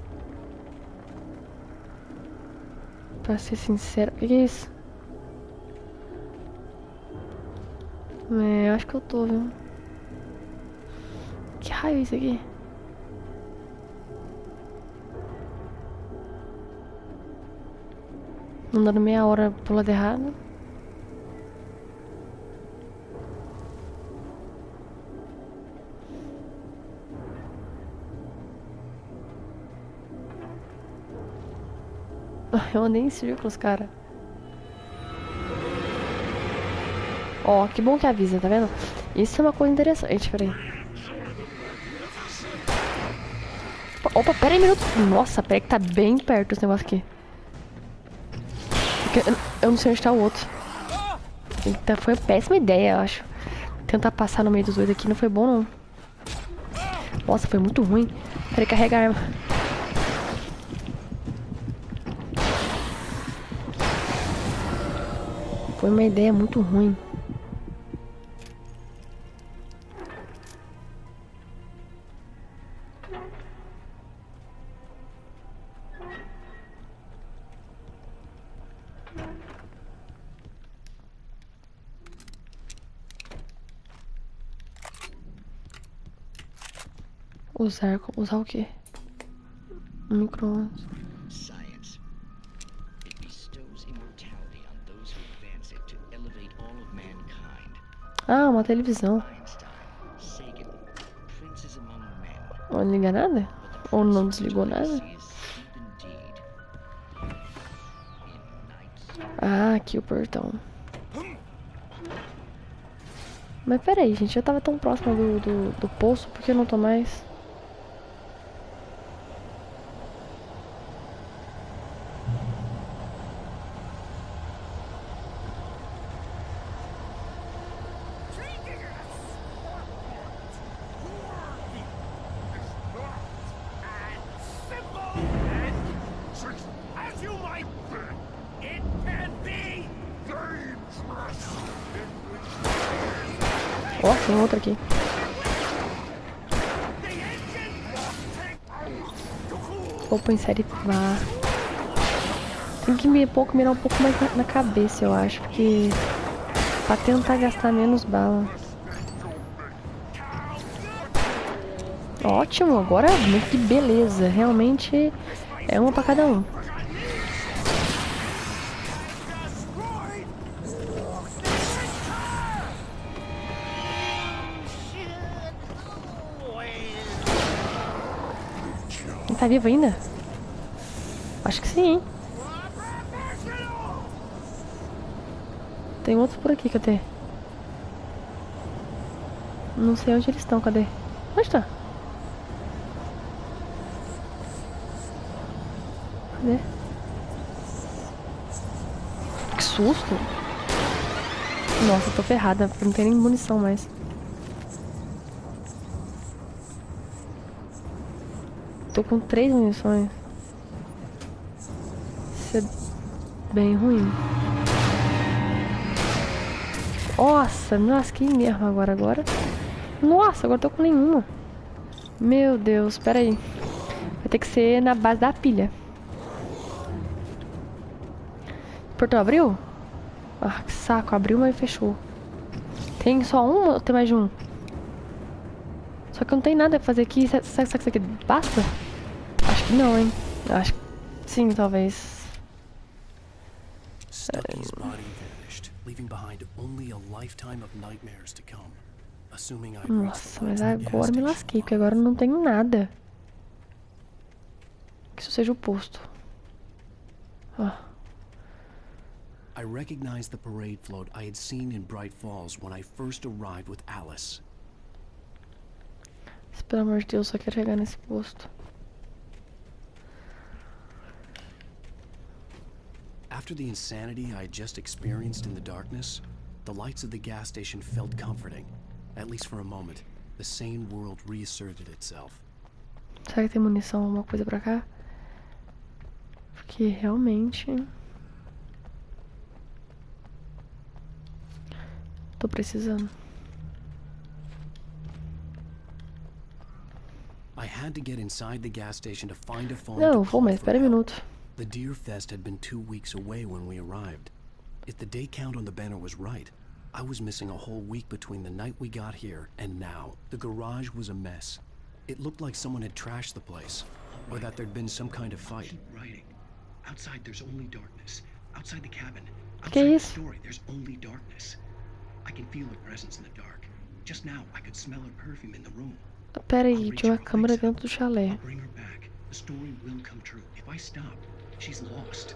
Pra ser sincero, o que é isso? É, acho que eu tô, viu? Que raio é isso aqui? Não dando meia hora pro lado errado. Eu andei em círculos, cara. Ó, que bom que avisa, tá vendo? Isso é uma coisa interessante, peraí. Opa, pera aí um minuto. Nossa, pera aí que tá bem perto esse negócio aqui. Eu não sei onde tá o outro. Então, foi uma péssima ideia, eu acho. Tentar passar no meio dos dois aqui não foi bom, não. Nossa, foi muito ruim. Peraí, carregar a arma. Foi uma ideia muito ruim. Usar o quê? Micro-ondas. Science. It bestows immortality on those who advance it to elevate all of mankind. Ah, uma televisão. Einstein, Sagan, princes among men. Ou não liga nada? Ou não desligou nada? Ah, aqui o portão. Mas peraí, gente, eu tava tão próximo do poço, por que eu não tô mais? Ó, tem outro aqui. Opa, em série vá. Tem que mirar um pouco mais na cabeça, eu acho, porque pra tentar gastar menos bala. Ótimo, agora que beleza. Realmente é uma pra cada um. Ele tá vivo ainda? Acho que sim, hein? Tem outros por aqui, cadê? Não sei onde eles estão, cadê? Onde tá? Cadê? Que susto! Nossa, eu tô ferrada, não tem nem munição mais. Tô com 3 munições. Isso é bem ruim. Nossa, me lasquei mesmo agora. Nossa, agora tô com nenhuma. Meu Deus, pera aí. Vai ter que ser na base da pilha. O portão abriu? Ah, que saco, abriu, mas fechou. Tem só um ou tem mais de um? Só que não tem nada pra fazer aqui. Será que isso aqui basta? Acho que não, hein? Acho que sim, talvez. Stucky's body vanished, leaving behind only a lifetime of nightmares to come. Assuming I'd reached Nossa, the mas lights of the gas agora me station lasquei, porque agora eu não tenho nada. Que isso seja o posto. Ah. I recognized the parade float I had seen in Bright Falls when I first arrived with Alice. Pelo amor de Deus, só quero chegar nesse posto. After the insanity I had just experienced in the darkness, the lights of the gas station felt comforting. At least for a moment, the sane world reasserted itself. Será que tem munição, alguma coisa pra cá? Porque realmente... tô precisando. I had to get inside the gas station to find a phone. Não, vou, mas espera um minuto. The Deer Fest had been 2 weeks away when we arrived. If the day count on the banner was right, I was missing a whole week between the night we got here and now. The garage was a mess. It looked like someone had trashed the place, or that there'd been some kind of fight. Keep writing. Outside there's only darkness. Outside the cabin. Que Outside the isso? story there's only darkness. I can feel her presence in the dark. Just now I could smell her perfume in the room. Pera aí, tinha uma câmera dentro do chalé. I'll bring her back. The story will come true. If I stop, She's lost.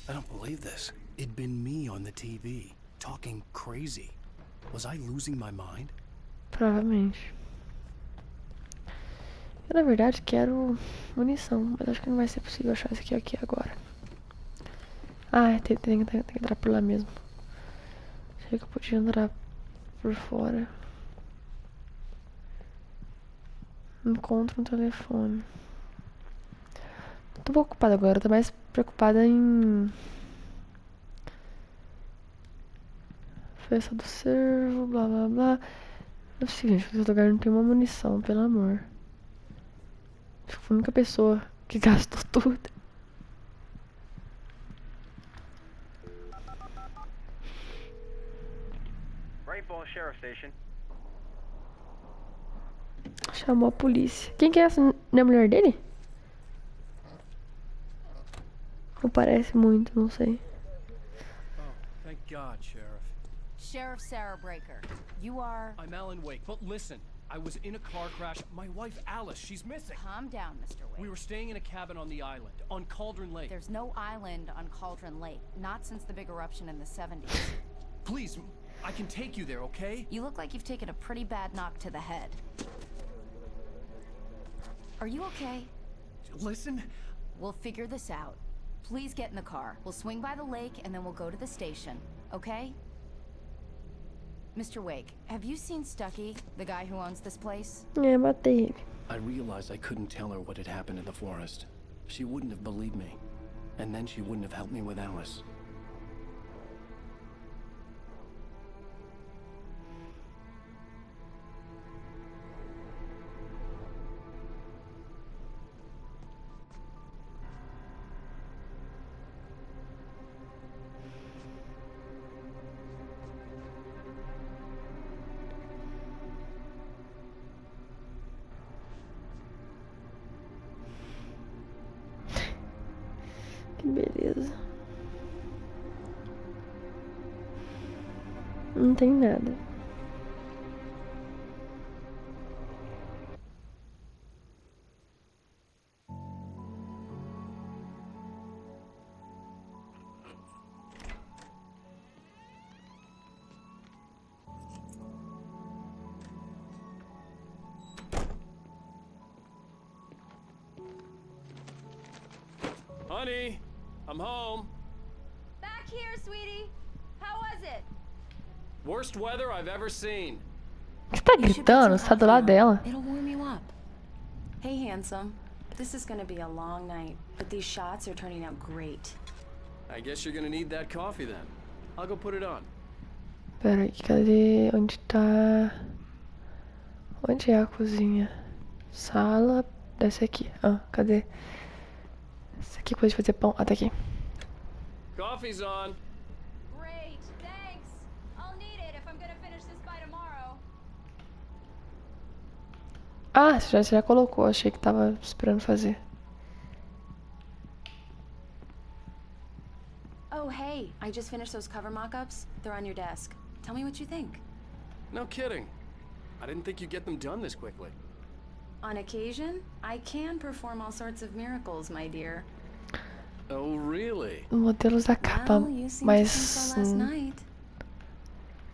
I don't believe this. It'd been me on the TV, talking crazy. Was I losing my mind? Provavelmente. Eu, na verdade, quero munição, mas acho que não vai ser possível achar isso aqui agora. Ah, tem que entrar por lá mesmo. Achei que eu podia entrar por fora. Encontro um telefone. Tô um pouco ocupada agora, tô mais preocupada em... Festa do servo, blá blá blá. Não é possível, gente, nesse lugar não tem uma munição, pelo amor. Acho que foi a única pessoa que gastou tudo. Rainfall Sheriff Station. Chamou a polícia. Quem que é essa? Não é a mulher dele? Não parece muito, não sei. Oh, thank God, Sheriff. Sheriff Sarah Breaker, you are... I'm Alan Wake, but listen. I was in a car crash. My wife, Alice, she's missing. Calm down, Mr. Wake. We were staying in a cabin on the island, on Cauldron Lake. There's no island on Cauldron Lake, not since the big eruption in the 70s. Please, I can take you there, okay? You look like you've taken a pretty bad knock to the head. Are you okay? Listen. We'll figure this out. Please get in the car. We'll swing by the lake and then we'll go to the station, okay? Mr. Wake, have you seen Stucky, the guy who owns this place? É, matei ele. I realized I couldn't tell her what had happened in the forest. She wouldn't have believed me. And then she wouldn't have helped me with Alice. Que beleza. Não tem nada. Honey, I'm home. Back here, sweetie. How was it? Worst weather I've ever seen. Você tá gritando? Você tá do lado dela? It'll warm you up. Hey, handsome. This is gonna be a long night, but these shots are turning out great. I guess you're gonna need that coffee then. I'll go put it on. Pera aí, cadê? Onde tá? Onde é a cozinha? Sala. Desce aqui. Ah, cadê? Essa aqui é coisa de fazer pão. Ah, tá aqui. Coffee's on. Great, thanks. I'll need it if I'm gonna finish this by tomorrow. Ah, você já colocou. Achei que tava esperando fazer. Oh, hey, I just finished those cover mock-ups. They're on your desk. Tell me what you think. No kidding. I didn't think you'd get them done this quickly. On occasion, I can perform all sorts of miracles, my dear. Oh, really? Modelos da capa, Well, you seemed to mas think so last night.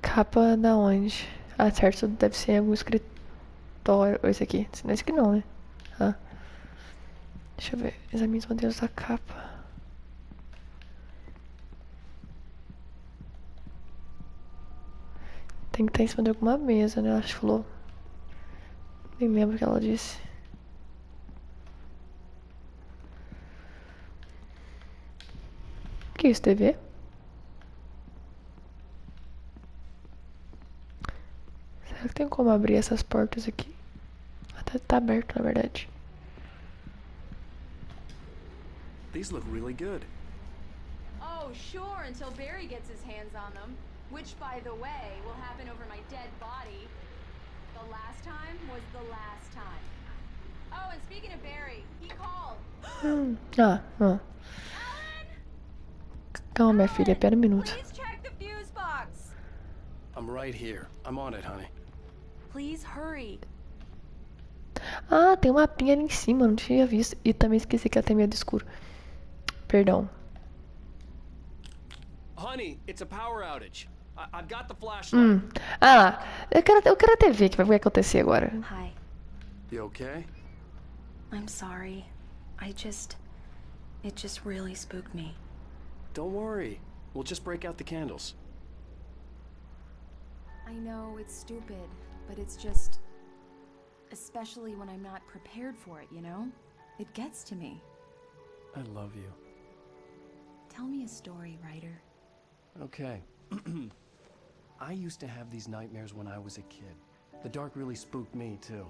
capa da onde? Ah, certo, deve ser algum escritório. Esse aqui. Esse aqui não, né? Ah. Deixa eu ver. Examine os modelos da capa. Tem que estar em cima de alguma mesa, né? Acho que falou. Nem lembro o que ela disse. O que é isso, TV? Será que tem como abrir essas portas aqui? Até tá aberto, na verdade. These look really good. Oh, sure, until Barry gets his hands on them. Which, by the way, will happen over my dead body. The last time was the last time. Oh, and speaking of Barry, he called. Ah. Calma, minha filha, espera um minuto. Please check the fuse box. I'm right here. I'm on it, honey. Please hurry. Ah, tem uma mapinha ali em cima, não tinha visto. E também esqueci que ela tem medo escuro. Perdão. Honey, it's a power outage. I've got the flashlight. Ah, eu quero até ver o que vai acontecer agora. Hi. You okay? I'm sorry. It just really spooked me. Don't worry. We'll just break out the candles. I know it's stupid, but it's just... Especially when I'm not prepared for it, you know? It gets to me. I love you. Tell me a story, writer. Okay. I used to have these nightmares when I was a kid. The dark really spooked me, too.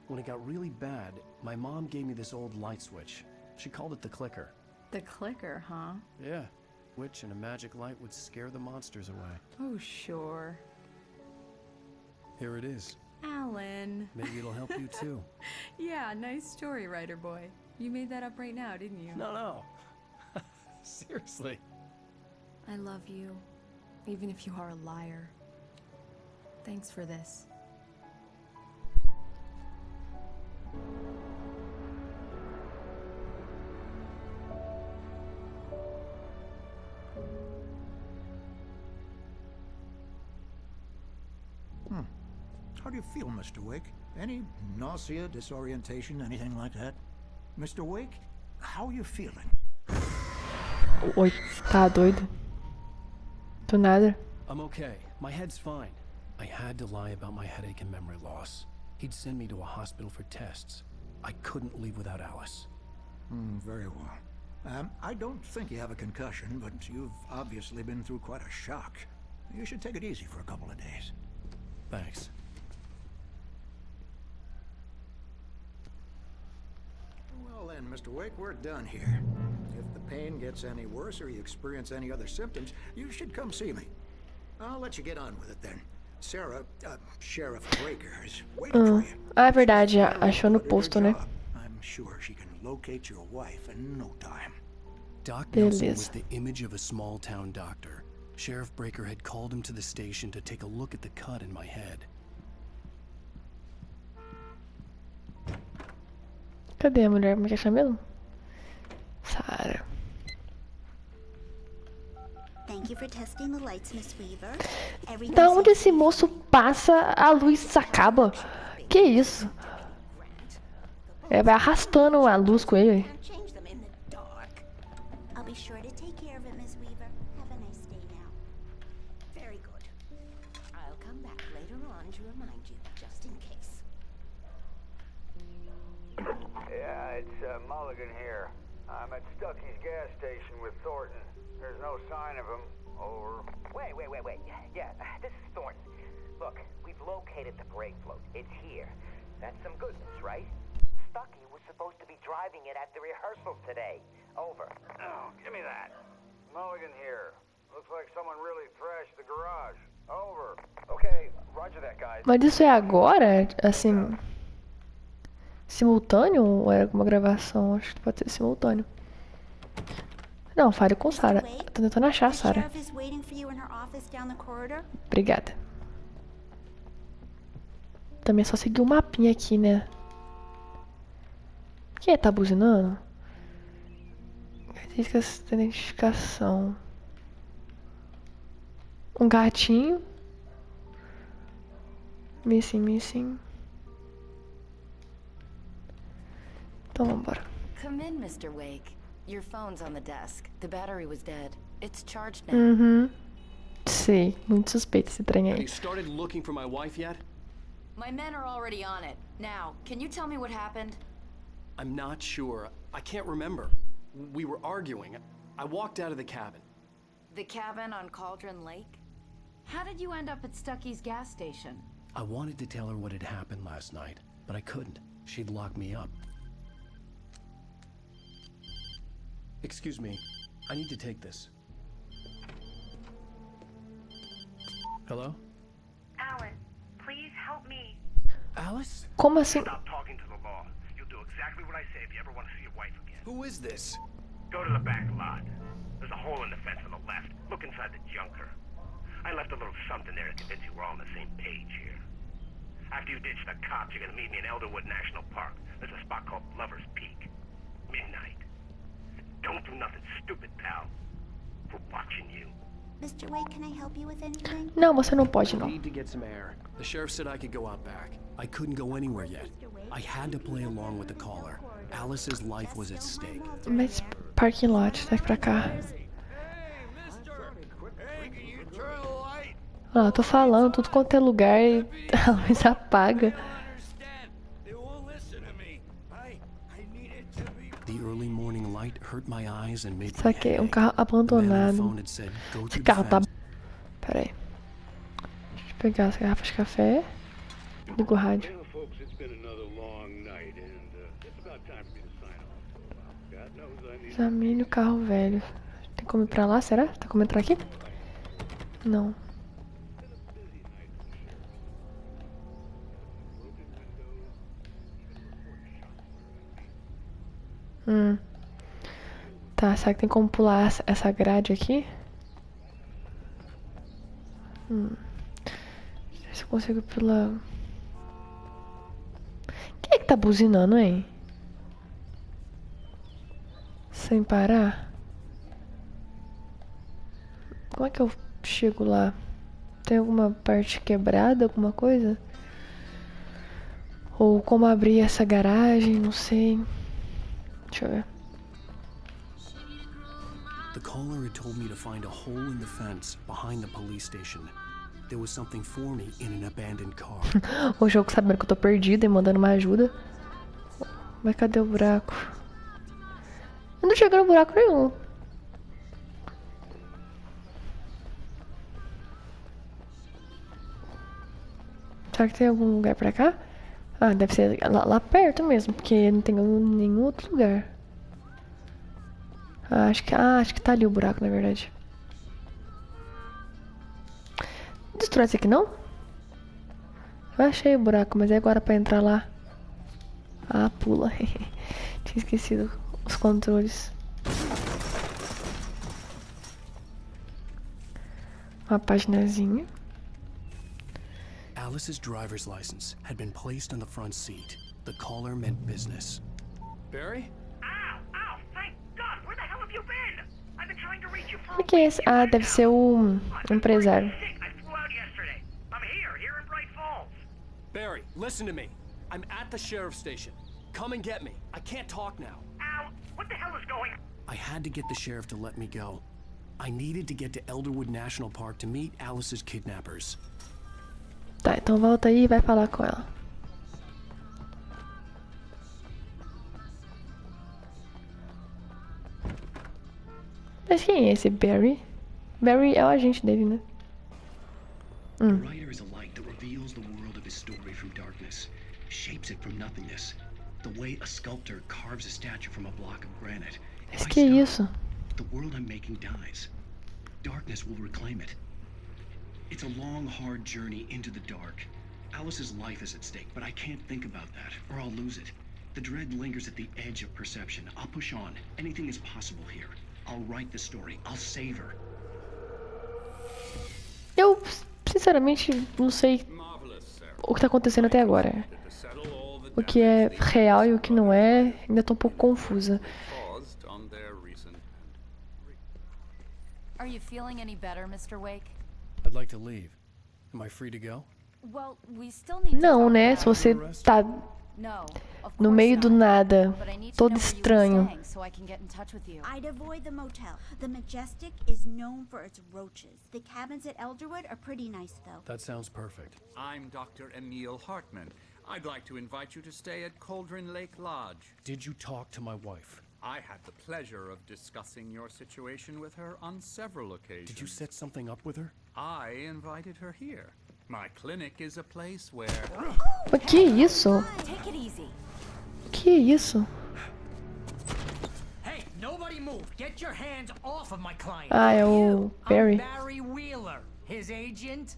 When it got really bad, my mom gave me this old light switch. She called it the clicker. The clicker, huh? Yeah. Which and a magic light would scare the monsters away. Oh, sure. Here it is. Alan. Maybe it'll help you, too. Yeah, nice story, writer boy. You made that up right now, didn't you? No. Seriously. I love you, even if you are a liar. Thanks for this. How do you feel, Mr. Wake? Any nausea, disorientation, anything like that? Mr. Wake, how are you feeling? Oi, tá doido? Do nada. I'm okay. My head's fine. I had to lie about my headache and memory loss. He'd send me to a hospital for tests. I couldn't leave without Alice. Very well. I don't think you have a concussion, but you've obviously been through quite a shock. You should take it easy for a couple of days. Thanks. Well then, Mr. Wake, we're done here. If the pain gets any worse or you experience any other symptoms, you should come see me. I'll let you get on with it then. Sarah, Sheriff Breaker is waiting for you. Ah, é verdade, achou no posto, né? I'm sure she can locate your wife in no time. Doc Nelson was the image of a small-town doctor. Sheriff Breaker had called him to the station to take a look at the cut in my head. Cadê a mulher? Como é que chama mesmo? Sarah. Thank you for testing the lights, Miss Weaver. Da onde esse moço passa, a luz acaba? Que isso? Ele vai arrastando a luz com ele. I'll be sure to take care of it, Miss Weaver. Have a nice day now. Very good. I'll come back later on to remind you, just in case. Yeah, it's Mulligan here. I'm at Stucky's gas station with Thornton. There's no sign of him. Over. Wait. Yeah, this is Thornton. Look, we've located the brake float. It's here. That's some good news, right? Stucky was supposed to be driving it at the rehearsals today. Over. Oh, give me that. Mulligan here. Looks like someone really thrashed the garage. Over. Okay, roger that, guys. Mas isso é agora? Assim... Simultâneo ou era alguma gravação? Acho que pode ser simultâneo. Não, fale com Sarah. Tô tentando achar a Sarah. Obrigada. Também só seguir o mapinha aqui, né? Quem é? Tá buzinando? Características de identificação. Um gatinho. Missing. Então vambora. Come in, Mr. Wake. Your phone's on the desk. The battery was dead. It's charged now. Sei, muito suspeito esse trem Have aí. you started looking for my wife yet? My men are already on it. Now, can you tell me what happened? I'm not sure. I can't remember. We were arguing. I walked out of the cabin. The cabin on Cauldron Lake? How did you end up at Stucky's gas station? I wanted to tell her what had happened last night, but I couldn't. She'd lock me up. Excuse me. I need to take this. Hello? Alan, please help me. Alice? Como assim? Stop talking to the law. You'll do exactly what I say if you ever want to see your wife again. Who is this? Go to the back lot. There's a hole in the fence on the left. Look inside the junker. I left a little something there to convince you we're all on the same page here. After you ditch the cops, you're gonna meet me in Elderwood National Park. There's a spot called Lover's Peak. Midnight. Don't do nothing stupid, pal. We're watching you. Mr. Wake, can I help you with anything? Não, você não pode, não. Need to get some air. The sheriff said I could go out back. I couldn't go anywhere yet. I had to play along with the caller. Alice's life was at stake. Mas parking lot, daqui pra cá. Ah, eu tô falando, tudo quanto é lugar e a luz apaga. The early morning light hurt my eyes and made Isso aqui é um carro abandonado. Esse carro tá... Pera aí. Deixa eu pegar as garrafas de café. Ligo o rádio. Examine o carro velho. Tem como ir pra lá, será? Tem como entrar aqui? Não. Tá, será que tem como pular essa grade aqui? Deixa eu ver se eu consigo pular. Quem é que tá buzinando, hein? Sem parar? Como é que eu chego lá? Tem alguma parte quebrada, alguma coisa? Ou como abrir essa garagem, não sei. Deixa eu ver. The caller had told me to find a hole in the fence behind the police station. There was something for me in an abandoned car. O jogo sabendo que eu tô perdida e mandando uma ajuda. Mas cadê o buraco? Eu não cheguei no buraco nenhum. Será que tem algum lugar pra cá? Ah, deve ser lá perto mesmo, porque não tem nenhum outro lugar. Acho que tá ali o buraco, na verdade. Destrói esse aqui, não? Eu achei o buraco, mas é agora pra entrar lá. Ah, pula. Tinha esquecido os controles. Uma paginazinha. Alice's driver's license had been placed on the front seat. The caller meant business. Barry? Ow! Thank God! Where the hell have you been? I've been trying to reach you for O que é esse? Ah, deve ser o empresário. I flew out yesterday. I'm here in Bright Falls. Barry, listen to me. I'm at the sheriff's station. Come and get me. I can't talk now. Ow! What the hell is going on? I had to get the sheriff to let me go. I needed to get to Elderwood National Park to meet Alice's kidnappers. Tá, então volta aí e vai falar com ela. Mas quem é esse Barry? Barry é o agente dele, né? The writer is a light that reveals the world of his story from darkness, shapes it from nothingness, the way a sculptor carves a statue from a block of granite. Mas que é isso? The world I'm making dies. Darkness will reclaim it. It's a long, hard journey into the dark. Alice's life is at stake, but I can't think about that, or I'll lose it. The dread lingers at the edge of perception. I'll push on. Anything is possible here. I'll write the story. I'll save her. Eu, sinceramente, não sei o que tá acontecendo até agora. O que é real e o que não é, ainda tô um pouco confusa. Are you feeling any better, Mr. Wake? I'd like to leave. Am I free to go? Well, we still need to Não, talk né? about Se você tá No, of no course meio do not. nada, But I need to todo know where you were estranho. staying so I can get in touch with you. I'd avoid the motel. The Majestic is known for its roaches. The cabins at Elderwood are pretty nice, though. That sounds perfect. I'm Dr. Emil Hartman. I'd like to invite you to stay at Cauldron Lake Lodge. Did you talk to my wife? I had the pleasure of discussing your situation with her on several occasions. Did you set something up with her? I invited her here. My clinic is a place where... O que é isso? Take it easy. O que é isso? Hey, nobody move. Get your hands off of my client. Ah, é o Barry. I'm Barry Wheeler, his agent.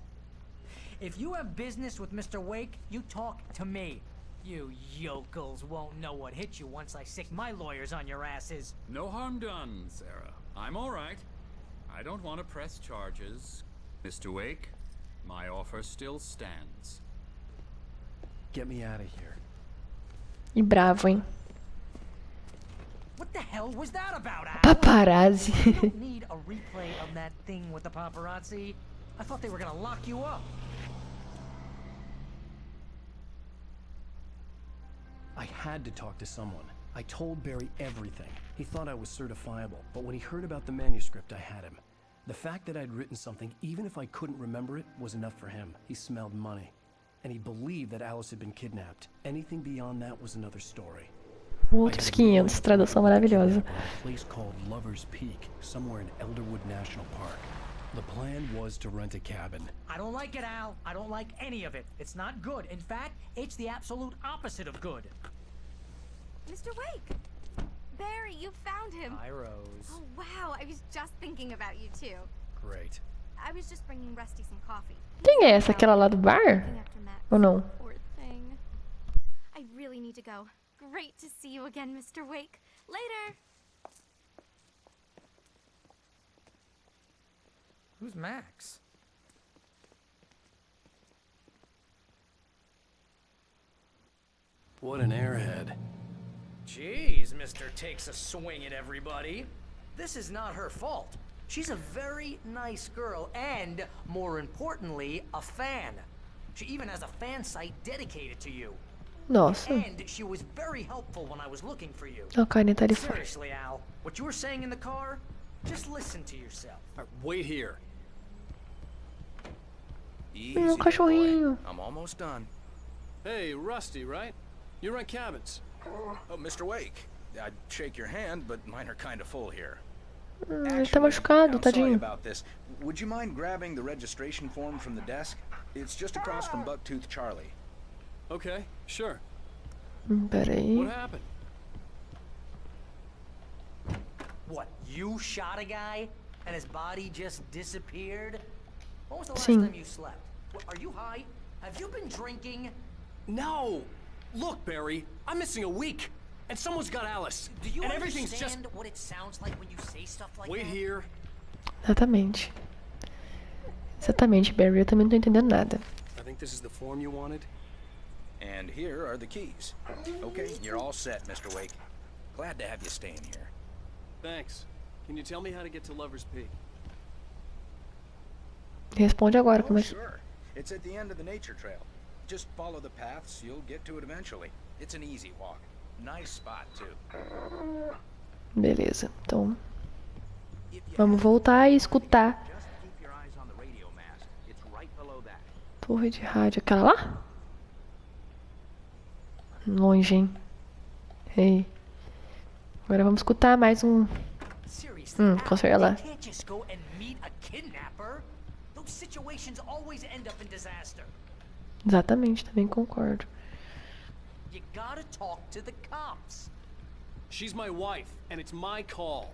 If you have business with Mr. Wake, you talk to me. You yokels won't know what hit you once I sick my lawyers on your asses. No harm done, Sarah. I'm all right. I don't want to press charges. Mr. Wake, my offer still stands. Get me out of here. E bravo, hein? What the hell was that about, Al? Paparazzi. You don't need a replay of that thing with the paparazzi. I thought they were gonna lock you up. I had to talk to someone. I told Barry everything. He thought I was certifiable, but when he heard about the manuscript, I had him. The fact that I'd written something, even if I couldn't remember it, was enough for him. He smelled money. And he believed that Alice had been kidnapped. Anything beyond that was another story. Outros 500, tradução maravilhosa. A place called Lover's Peak, somewhere in Elderwood National Park. The plan was to rent a cabin. I don't like it, Al. I don't like any of it. It's not good. In fact, it's the absolute opposite of good. Mr. Wake! Barry, you found him! Hi, Rose. Oh, wow. I was just thinking about you, too. Great. I was just bringing Rusty some coffee. Quem é essa? Aquela lá do bar? Ou não? Poor thing. I really need to go. Great to see you again, Mr. Wake. Later! Who's Max? What an airhead. Jeez, Mr. Takes a swing at everybody. This is not her fault. She's a very nice girl and, more importantly, a fan. She even has a fan site dedicated to you. Nossa. And she was very helpful when I was looking for you. A caneta ali fora. Seriously, Al, what you were saying in the car, just listen to yourself. Wait here. Easy, Um there, cachorrinho. boy. I'm almost done. Hey, Rusty, right? You rent cabins. Oh, Mr. Wake. I'd shake your hand, but mine are kind of full here. Ele tá machucado, I'm sorry tadinho. about this. Would you mind grabbing the registration form from the desk? It's just across from Bucktooth Charlie. Okay, sure. Peraí. What happened? What, you shot a guy and his body just disappeared? When was the last Sim. time you slept? Are you high? Have you been drinking? No! Look, Barry, I'm missing a week. And someone's got Alice. Do you and everything's just... understand what it sounds like when you say stuff like Wait that? here. Exatamente. Exatamente, Barry. Eu também não tô entendendo nada. I think this is the form you wanted. And here are the keys. Okay, you're all set, Mr. Wake. Glad to have you staying here. Thanks. Can you tell me how to get to Lover's Peak? Responde agora, Oh, como é. sure. It's at the end of the nature trail. Just follow the paths, you'll get to it eventually. It's an easy walk. Nice spot, too. Beleza, então vamos voltar e escutar. Just keep your eyes on the radio mast. It's right below that. Torre de rádio, aquela lá? Longe, hein? Ei. Agora vamos escutar mais um. Conserta lá. You can't just go and meet a kidnapper. Those situations always end up in disaster. Exatamente, também concordo. You gotta talk to the cops. She's my wife, and it's my call.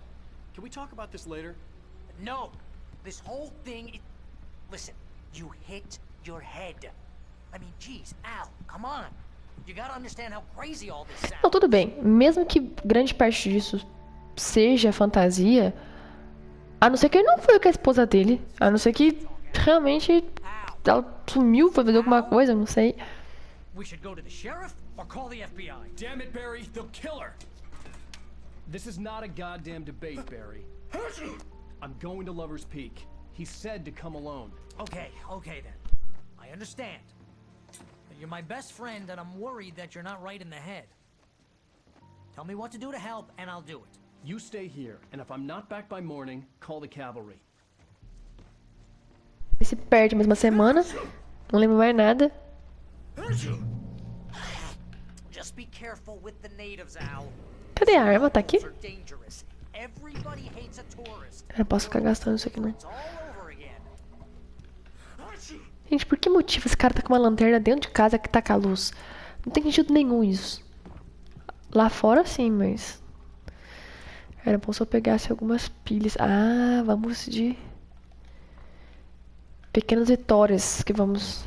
Can we talk about this later? No, this whole thing. Listen, you hit your head. I mean, geez, Al, come on. You gotta understand how crazy all this sounds. Não, tudo bem. Mesmo que grande parte disso seja fantasia, a não ser que ele não foi com a esposa dele, a não ser que realmente ela sumiu, foi fazer alguma coisa, não sei. We should go to the sheriff or call the FBI. Damn it, Barry, they'll kill her. This is not a goddamn debate, Barry. I'm going to Lover's Peak. He said to come alone. Okay then. I understand. But you're my best friend and I'm worried that you're not right in the head. Tell me what to do to help and I'll do it. You stay here, and if I'm not back by morning, call the cavalry. Ele se perde mais uma semana, não lembro mais nada. Just be careful with the natives, Al. Cadê a arma? Tá aqui? They're dangerous. Everybody hates a tourist. Eu não posso ficar gastando isso aqui não. It's all over again. Gente, por que motivo esse cara tá com uma lanterna dentro de casa que taca a luz? Não tem sentido nenhum isso. Lá fora sim, mas... Era bom se eu pegasse algumas pilhas. Ah, vamos de... Pequenas vitórias que vamos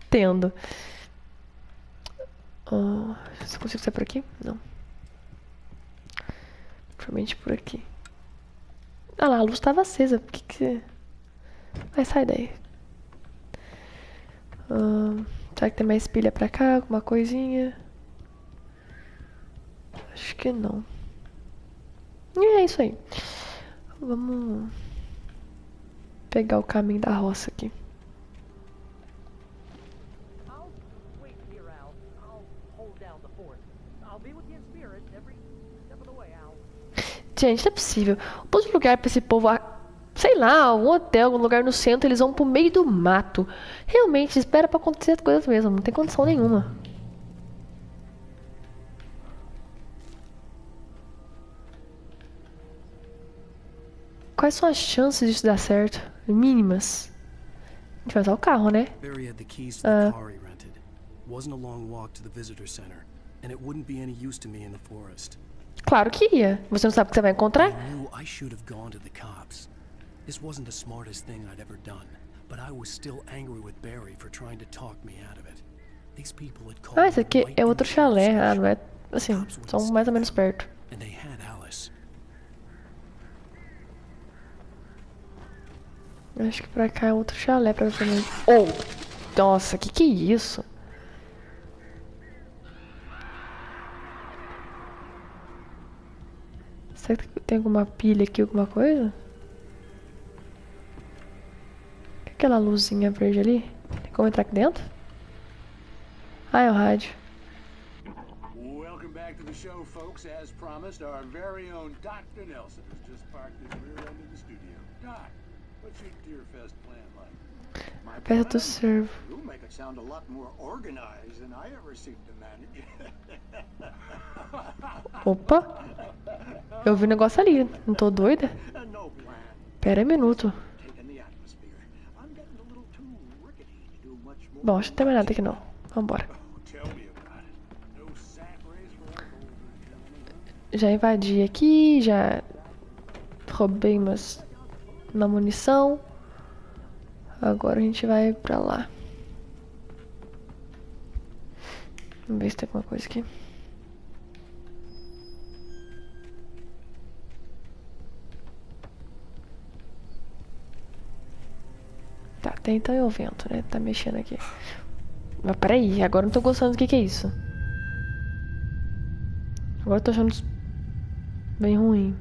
tendo. Se eu consigo sair por aqui? Não. Provavelmente por aqui. Ah lá, a luz estava acesa. Por que que... Vai, sai daí. Será que tem mais pilha pra cá? Alguma coisinha? Acho que não. E é isso aí. Vamos pegar o caminho da roça aqui. Gente, não é possível. Outro lugar pra esse povo, sei lá, um hotel, algum lugar no centro, eles vão pro meio do mato. Realmente, espera pra acontecer as coisas mesmo. Não tem condição nenhuma. Quais são as chances disso dar certo? Mínimas. A gente vai usar o carro, né? Barry had the keys to the car he rented. Wasn't a long walk to the visitor center, and it wouldn't be any use to me in the forest. Claro que ia. Você não sabe o que você vai encontrar? I knew I should have gone to the cops. This wasn't the smartest thing I'd ever done, but I was still angry with Barry for trying to talk me out of it. These people had called Esse aqui é outro chalé. Não é assim, são mais ou menos perto. And they had Alice. Acho que pra cá é outro chalé, provavelmente. Oh! Nossa, que é isso? Será que tem alguma pilha aqui, alguma coisa? O que é aquela luzinha verde ali? Tem como entrar aqui dentro? Ah, é o rádio. Welcome back to the show, folks. As promised, our very own Dr. Nelson has just parked his rear end in the studio. Doc, what's your Deerfest plan like? Perto do servo. You make it sound a lot more organized than I ever seem to manage. Opa! Eu vi um negócio ali, não tô doida? Pera aí um minuto. Bom, acho que não tem mais nada aqui não. Vambora. Já invadi aqui, já roubei uma munição. Agora a gente vai pra lá. Vamos ver se tem alguma coisa aqui. Tá, até então é o vento, né? Tá mexendo aqui. Mas peraí, agora eu não tô gostando do que é isso. Agora eu tô achando isso bem ruim.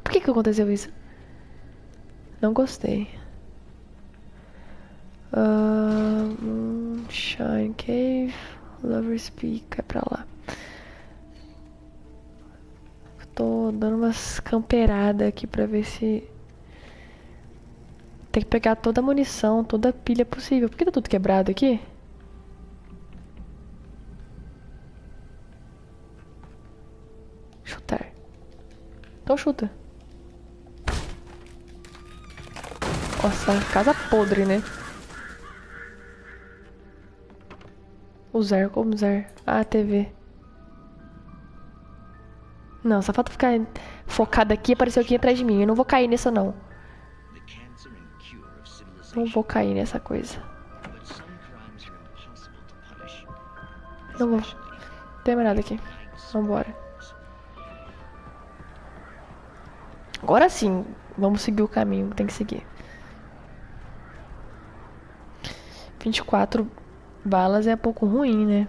Por que aconteceu isso? Não gostei. Shine Cave, Lover's Peak, é pra lá. Tô dando umas camperadas aqui pra ver se... Tem que pegar toda a munição, toda a pilha possível. Por que tá tudo quebrado aqui? Chutar. Então chuta. Nossa, casa podre, né? Usar, como usar? Ah, TV. Não, só falta ficar focada aqui e apareceu aqui atrás de mim. Eu não vou cair nessa, não. Não vou cair nessa coisa. Não vou. Não tem mais nada aqui. Vambora. Agora sim. Vamos seguir o caminho que tem que seguir. 24 balas é pouco ruim, né?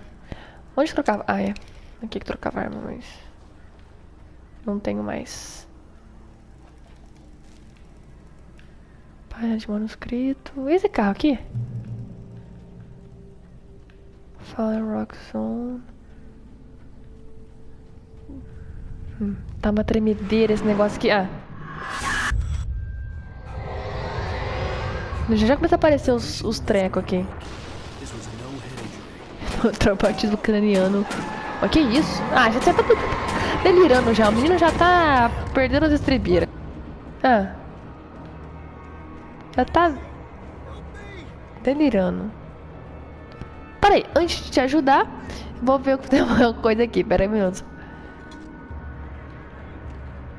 Onde trocava? Ah, é. Aqui que trocava arma, mas... Não tenho mais. Página de manuscrito. E esse carro aqui? Fallen Rock Zone. Tá uma tremedeira esse negócio aqui. Ah. Já começa a aparecer os trecos aqui. Traumatismo craniano. O que é isso? Ah, já tá delirando já. O menino já tá perdendo as estribeiras. Ah. Já tá delirando. Peraí, antes de te ajudar, vou ver o que tem uma coisa aqui. Peraí um minuto.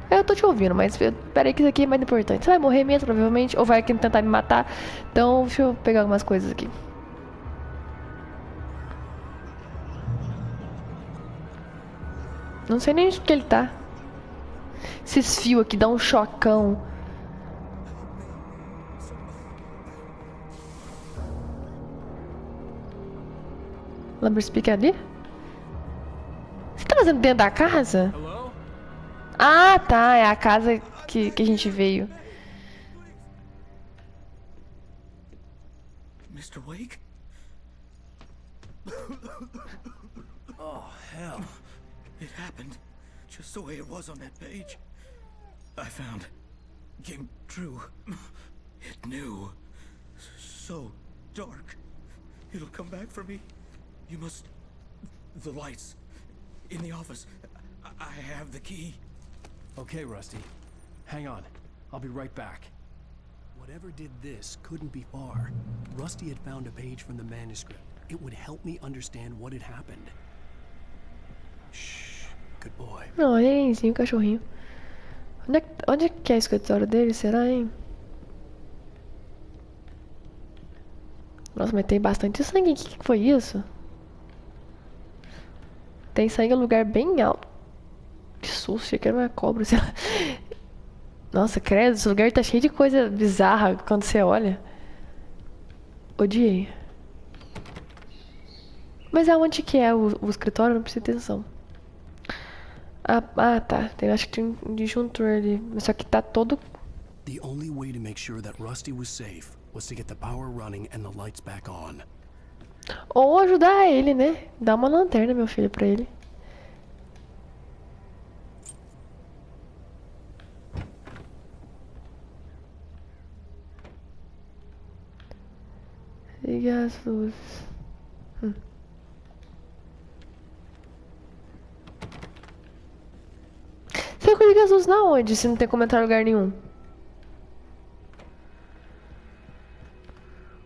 Eu tô te ouvindo, mas peraí que isso aqui é mais importante. Você vai morrer mesmo, provavelmente, ou vai tentar me matar. Então, deixa eu pegar algumas coisas aqui. Não sei nem onde que ele tá. Esses fios aqui dão um chocão. Lambert Speak ali? Você tá fazendo dentro da casa? Ah, tá. É a casa que a gente veio. Mr. Wake? Oh, hell. It happened just the way it was on that page. I found. Came true. It knew. So dark. It'll come back for me. You must... The lights. In the office. I have the key. Okay, Rusty. Hang on. I'll be right back. Whatever did this couldn't be far. Rusty had found a page from the manuscript. It would help me understand what had happened. Shh. Good boy. Não, é o cachorrinho. Onde é que é o escritório dele, será, hein? Nossa, mas tem bastante sangue aqui. O que foi isso? Tem sangue em um lugar bem alto. Que susto, achei que era uma cobra, sei lá. Nossa, credo, esse lugar tá cheio de coisa bizarra quando você olha. Odiei. Mas aonde que é o escritório? Não prestei atenção. Ah, tá. Acho que tem um disjuntor ali. Mas só que tá todo... The only way to make sure that Rusty was safe was to get the power running and the lights back on. Ou ajudar ele, né? Dá uma lanterna, meu filho, pra ele. Liga as luzes. Você liga as luzes na onde? Se não tem como entrar em lugar nenhum.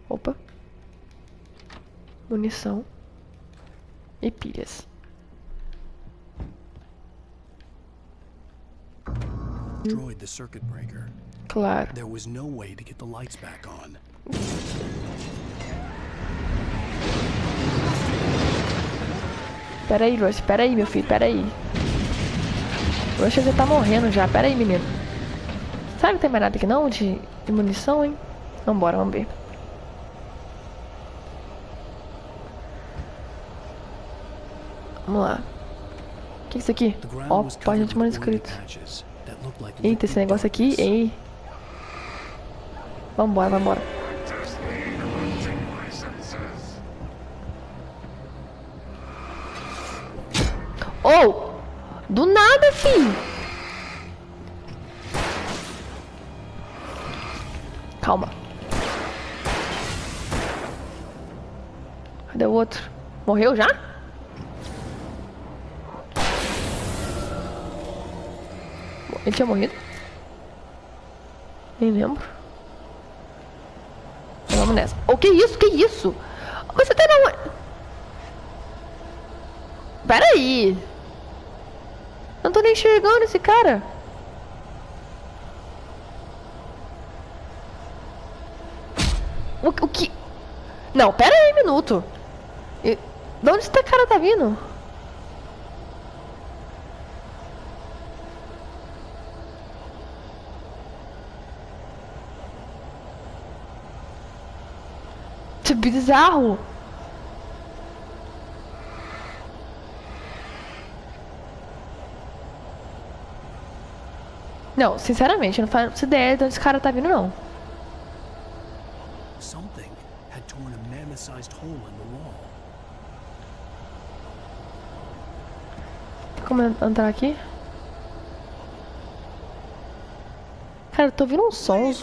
Opa. Munição. E pilhas. Destroyed the circuit breaker. Claro. There was no way to get the lights back on. Pera aí, Rush. Pera aí, meu filho. Pera aí. Rush já tá morrendo já. Pera aí, menino. Sabe que não tem mais nada aqui não? De munição, hein? Vambora, vamos ver. Vamos lá. O que é isso aqui? Ó, página de manuscrito. Eita, esse negócio aqui, ei. Vambora, vambora. Oh! Do nada, filho! Calma. Cadê o outro? Morreu já? Ele tinha morrido? Nem lembro. Vamos nessa. Oh, que isso? Que isso? Você tá na... Pera aí. Não tô nem enxergando esse cara. O que? Não, pera aí um minuto. De onde esse cara tá vindo? Que bizarro. Não, sinceramente, eu não faço ideia de onde esse cara tá vindo, não. Something had torn a mammoth-sized hole in the wall. Como entrar aqui? Cara, eu tô ouvindo uns sons.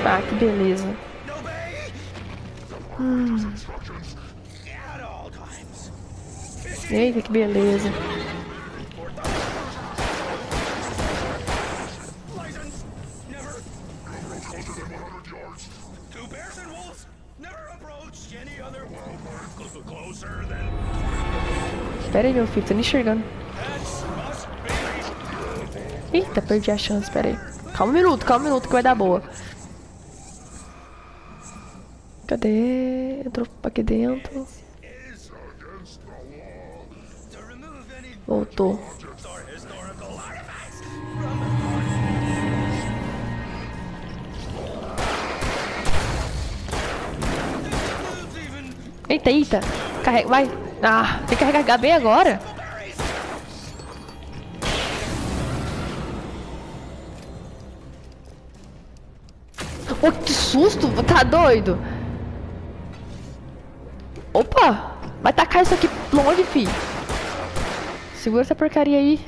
Ah, que beleza. Eita, que beleza. Espera aí, meu filho, tô nem enxergando. Eita, perdi a chance, espera aí. Calma um minuto que vai dar boa. Cadê? Entrou aqui dentro. Voltou. Eita, eita. Carrega, vai. Ah, tem que carregar bem agora. Oh, que susto. Tá doido? Opa. Vai tacar isso aqui longe, fi. Segura essa porcaria aí.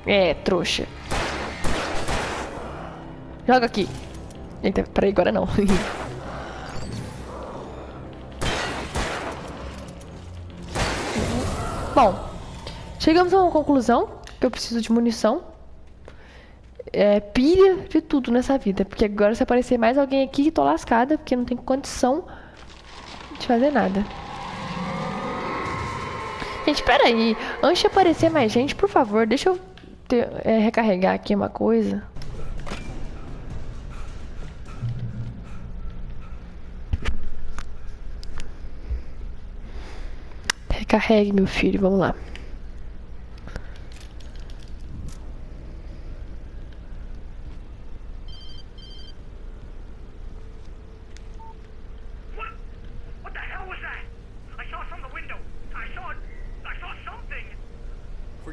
É, trouxa. Joga aqui. Eita, peraí, agora não. Bom, chegamos a uma conclusão que eu preciso de munição. Pilha de tudo nessa vida. Porque agora se aparecer mais alguém aqui, tô lascada. Porque não tenho condição de fazer nada. Gente, peraí. Antes de aparecer mais gente, por favor, deixa eu recarregar aqui uma coisa. Recarregue, meu filho. Vamos lá.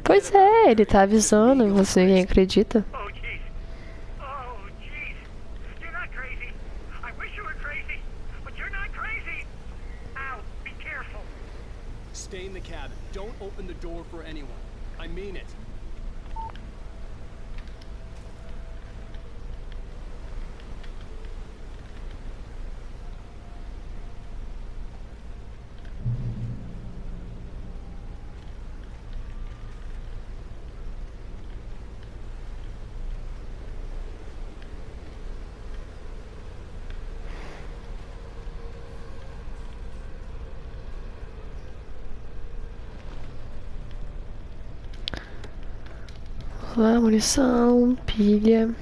Pois é, ele tá avisando, você ninguém acredita. Stay in the cabin. Don't open the door for anyone. I mean it. Lá, munição, pilha.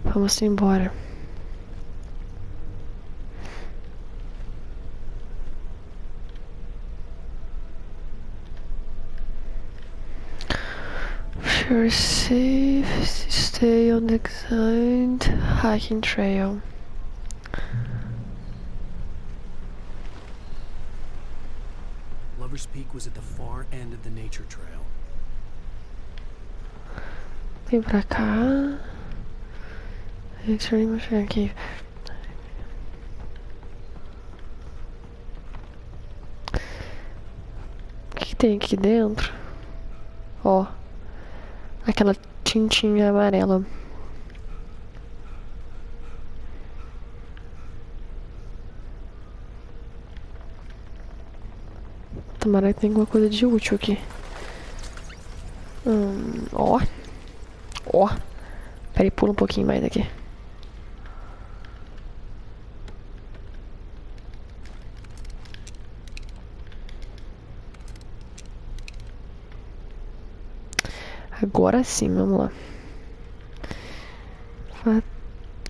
Vamos embora. Sure safe, stay on the designed hiking trail. Lover's Peak was at the far end of the nature trail. Vem pra cá. Deixa eu mostrar aqui. O que tem aqui dentro? Ó. Aquela tintinha amarela. Tomara que tenha alguma coisa de útil aqui. Ó. Ó. Peraí, pula um pouquinho mais aqui. Agora sim, vamos lá. O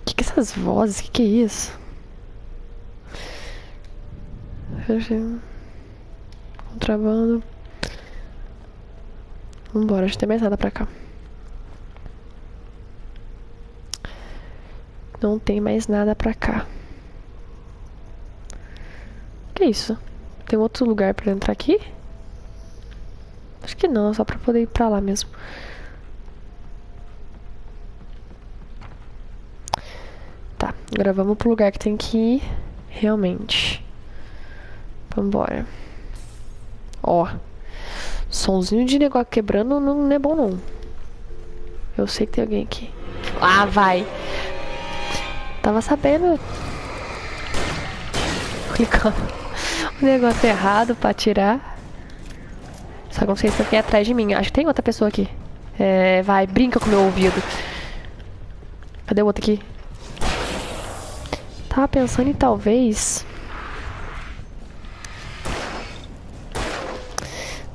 que é essas vozes? O que é isso? Contrabando. Vambora, não tem mais nada pra cá. Não tem mais nada pra cá. Que isso? Tem outro lugar pra entrar aqui? Acho que não, só pra poder ir pra lá mesmo. Tá, agora vamos pro lugar que tem que ir realmente. Vambora. Ó. Sonzinho de negócio quebrando não é bom não. Eu sei que tem alguém aqui. Ah, vai. Tava sabendo. Clicando o negócio errado pra tirar. Só que não sei se tem atrás de mim. Acho que tem outra pessoa aqui. Vai, brinca com o meu ouvido. Cadê o outro aqui? Tava pensando em talvez...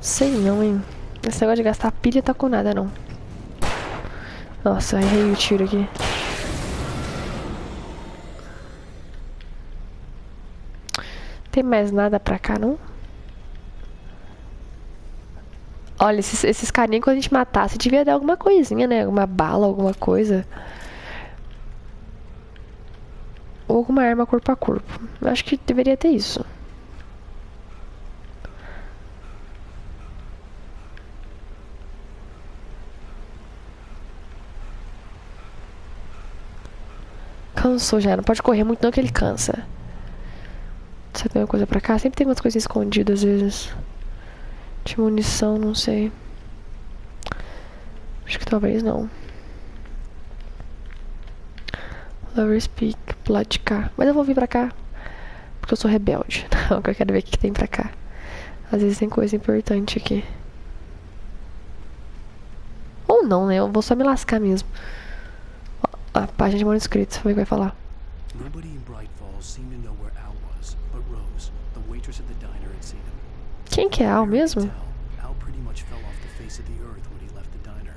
Sei não, hein. Esse negócio de gastar pilha tá com nada, não. Nossa, errei o tiro aqui. Tem mais nada pra cá, não? Olha, esses carinhas, quando a gente matasse, devia dar alguma coisinha, né? Alguma bala, alguma coisa. Ou alguma arma corpo a corpo. Eu acho que deveria ter isso. Cansou já, não pode correr muito não que ele cansa. Você tem uma coisa pra cá? Sempre tem umas coisas escondidas às vezes. De munição, não sei. Acho que talvez não. Lover speak, pular de cá. Mas eu vou vir pra cá. Porque eu sou rebelde. Não, eu quero ver o que tem pra cá. Às vezes tem coisa importante aqui. Ou não, né? Eu vou só me lascar mesmo. A página de manuscrito, vamos ver o que vai falar. Nobody in Bright Falls seemed to know where Al was, but Rose, the waitress at the diner, had seen him. Quem que é Al mesmo? Al pretty much fell off the face of the earth when he left the diner.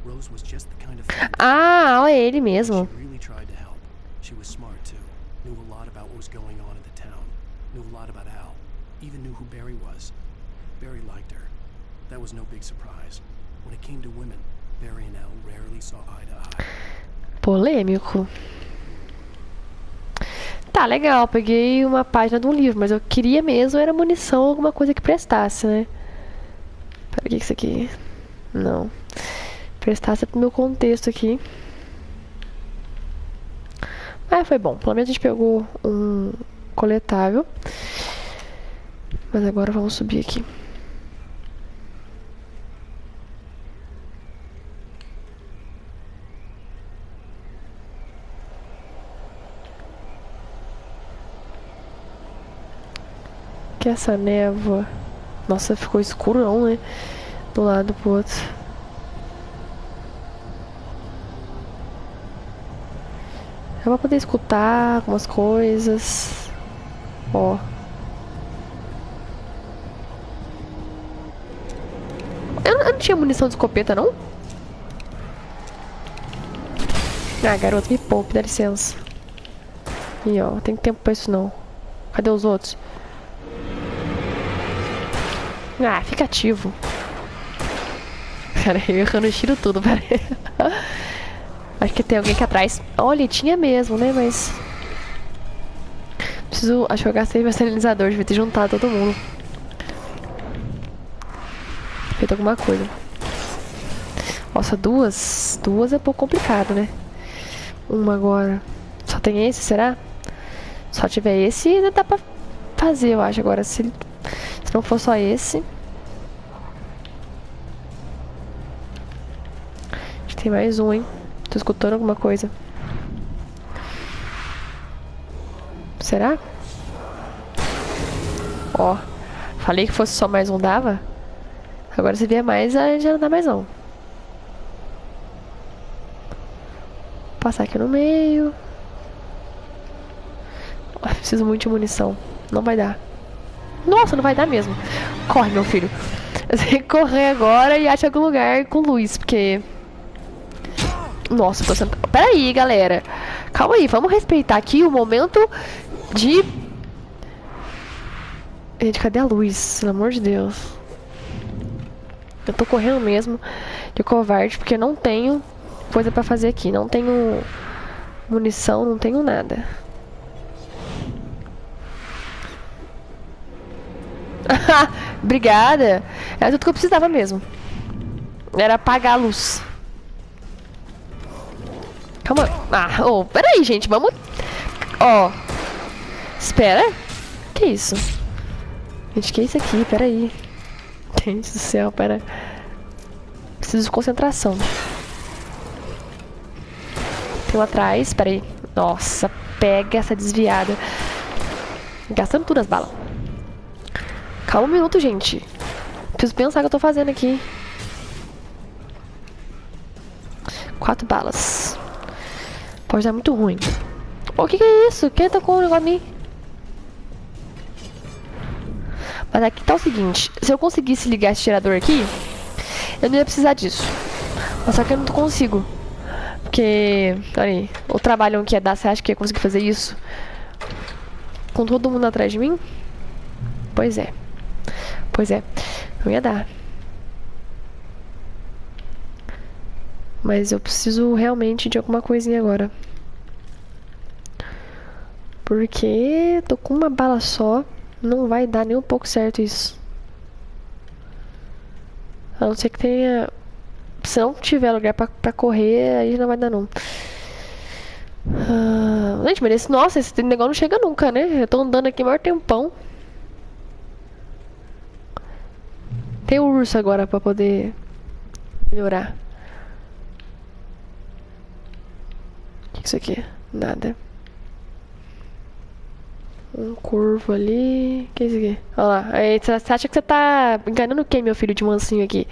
Rose was just the kind of Ah, Al é ele mesmo. She really tried to help. She was smart too. Knew a lot about what was going on in the town. Knew a lot about Al. Even knew who Barry was. Barry liked her. That was no big surprise. When it came to women, Barry and Al rarely saw eye to eye. Polêmico. Tá, legal, peguei uma página de um livro, mas eu queria mesmo era munição, alguma coisa que prestasse, né? Pera, o que é isso aqui? Não. Prestasse pro meu contexto aqui. Mas foi bom, pelo menos a gente pegou um coletável. Mas agora vamos subir aqui. Que essa névoa. Nossa, ficou escuro não, né? Do lado pro outro. É pra poder escutar algumas coisas. Ó. Eu não tinha munição de escopeta, não? Ah, garoto, me poupe, dá licença. Ih, ó, não tem tempo pra isso não. Cadê os outros? Ah, fica ativo. Cara, eu errando o tiro tudo, peraí. Acho que tem alguém aqui atrás. Olha, tinha mesmo, né? Mas... preciso... acho que eu gastei meu sinalizador. Devia ter juntado todo mundo. Feito alguma coisa. Nossa, duas. Duas é um pouco complicado, né? Uma agora. Só tem esse, será? Só tiver esse, ainda dá pra fazer, eu acho. Agora, se não for só esse... acho que tem mais um, hein? Tô escutando alguma coisa. Será? Ó. Falei que fosse só mais um, dava? Agora se vier mais, aí já não dá mais não. Vou passar aqui no meio. Preciso muito de munição. Não vai dar. Nossa, não vai dar mesmo. Corre, meu filho. Eu tenho que correr agora e acha algum lugar com luz, porque... nossa, eu tô sentado... pera aí, galera. Calma aí, vamos respeitar aqui o momento de... gente, cadê a luz? Pelo amor de Deus. Eu tô correndo mesmo de covarde, porque não tenho coisa pra fazer aqui. Não tenho munição, não tenho nada. Obrigada. Era tudo que eu precisava mesmo. Era apagar a luz. Calma. Ah, oh, peraí, gente. Vamos... ó. Espera. Que isso? Gente, que é isso aqui? Peraí. Gente do céu, pera. Preciso de concentração. Tem um atrás, peraí. Nossa, pega essa desviada. Gastando tudo as balas. Calma um minuto, gente. Preciso pensar o que eu tô fazendo aqui. 4 balas. Pode dar muito ruim. O que é isso? Quem tá com o negócio ali? Mas aqui tá o seguinte. Se eu conseguisse ligar esse gerador aqui, eu não ia precisar disso. Mas só que eu não consigo. Porque... aí, o trabalho que ia dar, você acha que ia conseguir fazer isso? Com todo mundo atrás de mim? Pois é. Pois é. Não ia dar. Mas eu preciso realmente de alguma coisinha agora. Porque tô com uma bala só. Não vai dar nem um pouco certo isso. A não ser que tenha... Se não tiver lugar pra correr, aí não vai dar não. Gente, mas nossa, esse negócio não chega nunca, né? Eu tô andando aqui o maior tempão. Tem o urso agora pra poder melhorar. O que é isso aqui? Nada. Um corvo ali. O que é isso aqui? Olha lá. Aí, você acha que você tá enganando quem, meu filho de mansinho aqui?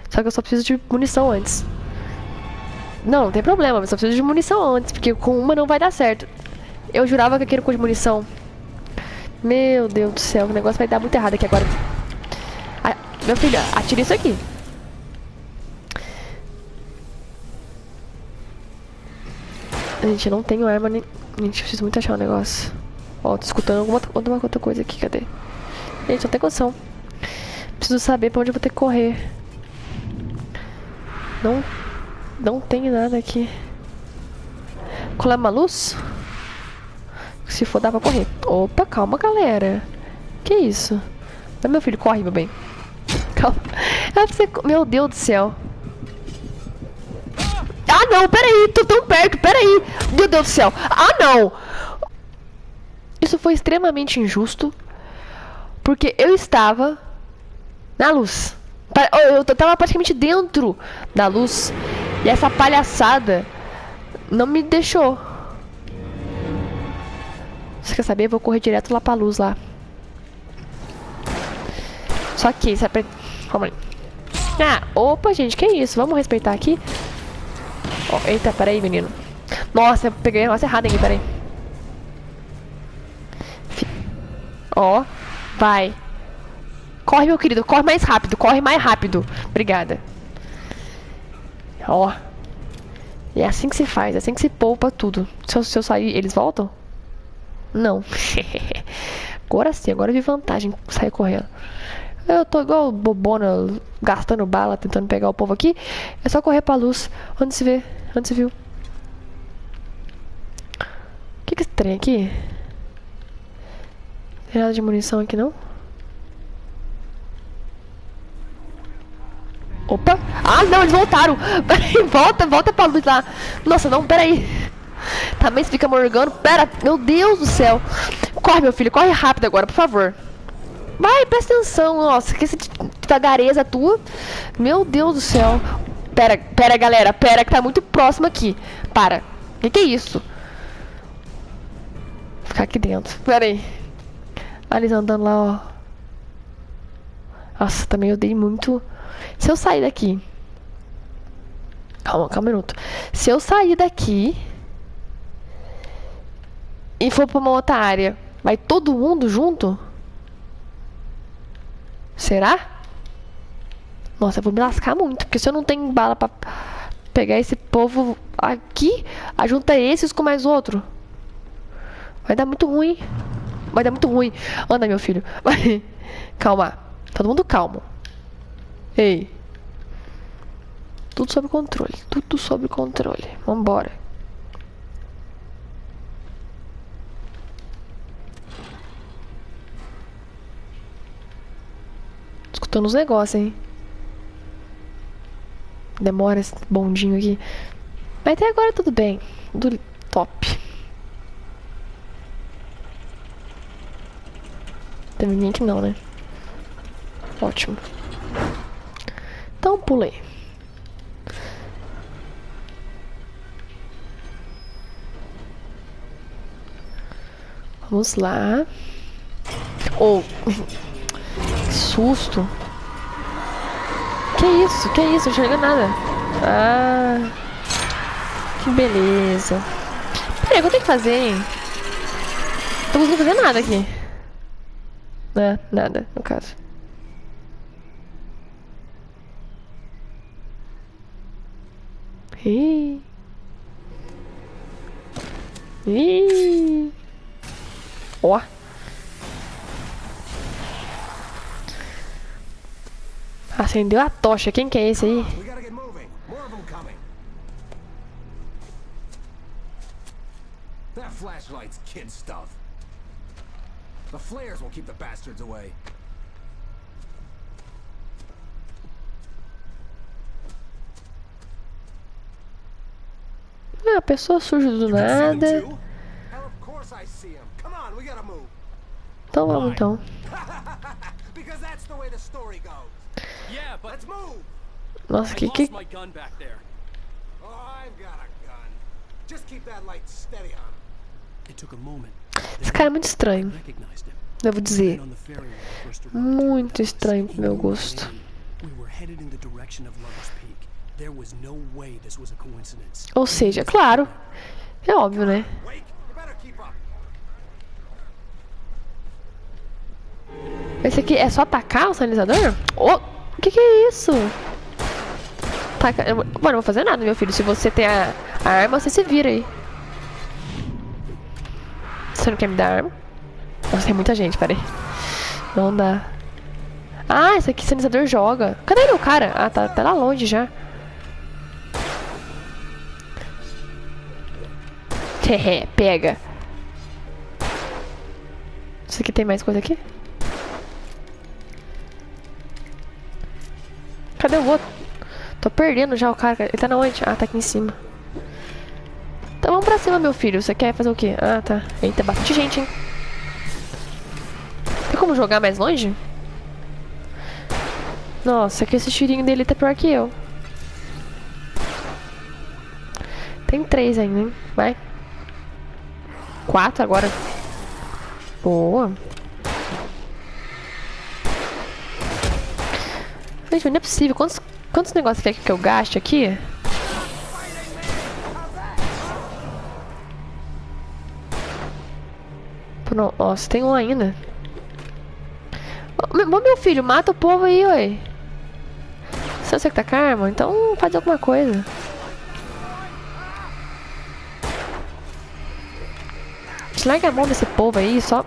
Só que eu só preciso de munição antes. Não tem problema, mas só preciso de munição antes, porque com uma não vai dar certo. Eu jurava que aquele com de munição. Meu Deus do céu, o negócio vai dar muito errado aqui agora. Ah, meu filho, atira isso aqui. Gente, eu não tenho arma nem... Gente, eu preciso muito achar um negócio. Ó, tô escutando alguma outra coisa aqui, cadê? Gente, não tem condição. Preciso saber pra onde eu vou ter que correr. Não tem nada aqui. Colar uma luz? Se for, dá pra correr. Opa, calma, galera. Que isso? Vai, meu filho, corre, meu bem. Calma. Meu Deus do céu. Ah, não, peraí. Tô tão perto, peraí. Meu Deus do céu. Ah, não. Isso foi extremamente injusto. Porque eu estava na luz. Eu tava praticamente dentro da luz. E essa palhaçada não me deixou. Você quer saber? Eu vou correr direto lá pra luz lá. Só que... Calma aí. Ah, opa, gente, que isso? Vamos respeitar aqui. Oh, eita, peraí, menino. Nossa, eu peguei o negócio errado aqui, peraí. Ó, vai. Corre, meu querido, corre mais rápido, corre mais rápido. Obrigada. Ó. É assim que se faz, é assim que se poupa tudo. Se eu sair, eles voltam? Não. Agora sim, agora eu vi vantagem sair correndo. Eu tô igual bobona, gastando bala, tentando pegar o povo aqui. É só correr pra luz. Onde se vê? Onde se viu? O que é esse trem aqui? Tem nada de munição aqui, não? Opa! Ah, não, eles voltaram! Peraí, volta pra luz lá. Nossa, não, peraí. Também se fica morgando. Pera, meu Deus do céu. Corre, meu filho, corre rápido agora, por favor. Vai, presta atenção. Nossa, que essa vagareza tua. Meu Deus do céu. Pera, galera, pera, que tá muito próximo aqui. Para. Que é isso? Vou ficar aqui dentro. Pera aí. Ah, eles andando lá, ó. Nossa, também eu dei muito... Se eu sair daqui... Calma um minuto. Se eu sair daqui... E for pra uma outra área... Vai todo mundo junto? Será? Nossa, eu vou me lascar muito. Porque se eu não tenho bala pra pegar esse povo aqui... Ajunta esses com mais outro. Vai dar muito ruim. Vai dar muito ruim. Anda, meu filho. Calma. Todo mundo calmo. Ei. Tudo sob controle. Tudo sob controle. Vambora. Escutando os negócios, hein? Demora esse bondinho aqui. Mas até agora tudo bem. Tudo top. Tem ninguém aqui não, né? Ótimo. Então pulei. Vamos lá. Oh, que susto. Que isso? Que isso? Não enxerga nada. Ah, que beleza. Peraí, o que eu tenho que fazer, hein? Não tô conseguindo fazer nada aqui. Nada, no caso. Ih. Ó. Acendeu a tocha. Quem que é esse aí? flashlights, kid stuff. The flares will keep the bastards away. Ah, a pessoa surge do nada. Hell, of course I see him. Come on, we gotta move. Então vamos então. Because that's the way the story goes. Yeah, but let's move. Nossa, que Oh, I've got a gun. Just keep that light steady on him. It took a moment. Esse cara é muito estranho. Devo dizer. Muito estranho pro meu gosto. We were headed in the direction of Lover's Peak. There was no way this was a coincidence. Ou seja, claro. É óbvio, né? Esse aqui é só atacar o sinalizador? Oh, o que é isso? Bom, não vou fazer nada, meu filho. Se você tem a arma, você se vira aí. Você não quer me dar arma? Nossa, tem muita gente, peraí. Não dá. Ah, esse aqui o sinalizador joga. Cadê ele, o cara? Ah, tá lá longe já. Pega. Isso aqui tem mais coisa aqui? Cadê o outro? Tô perdendo já o cara. Ele tá na onde? Ah, tá aqui em cima. Então vamos pra cima, meu filho. Você quer fazer o quê? Ah, tá. Eita, bastante gente, hein? Tem como jogar mais longe? Nossa, que esse tirinho dele tá pior que eu. Tem 3 ainda, hein? Vai. 4 agora. Boa. Gente, não é possível. Quantos negócios quer que eu gaste aqui? Nossa, tem um ainda. Meu filho, mata o povo aí, ué. Se você que tá com a arma, então faz alguma coisa. Larga a mão desse povo aí, só.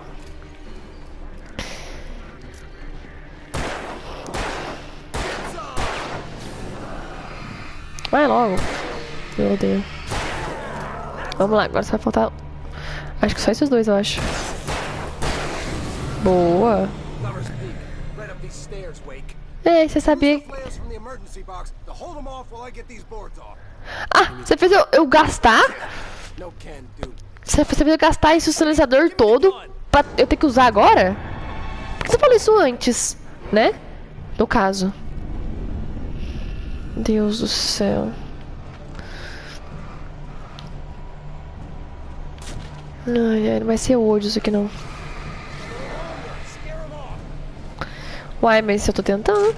Vai logo. Meu Deus. Vamos lá, agora só vai faltar. Acho que só esses dois, eu acho. Boa. É, você sabia. Ah, você fez eu gastar? Você fez eu gastar esse sinalizador todo pra eu ter que usar agora? Por que você falou isso antes, né? No caso. Deus do céu. Ai, não vai ser hoje isso aqui não. Uai, mas eu tô tentando.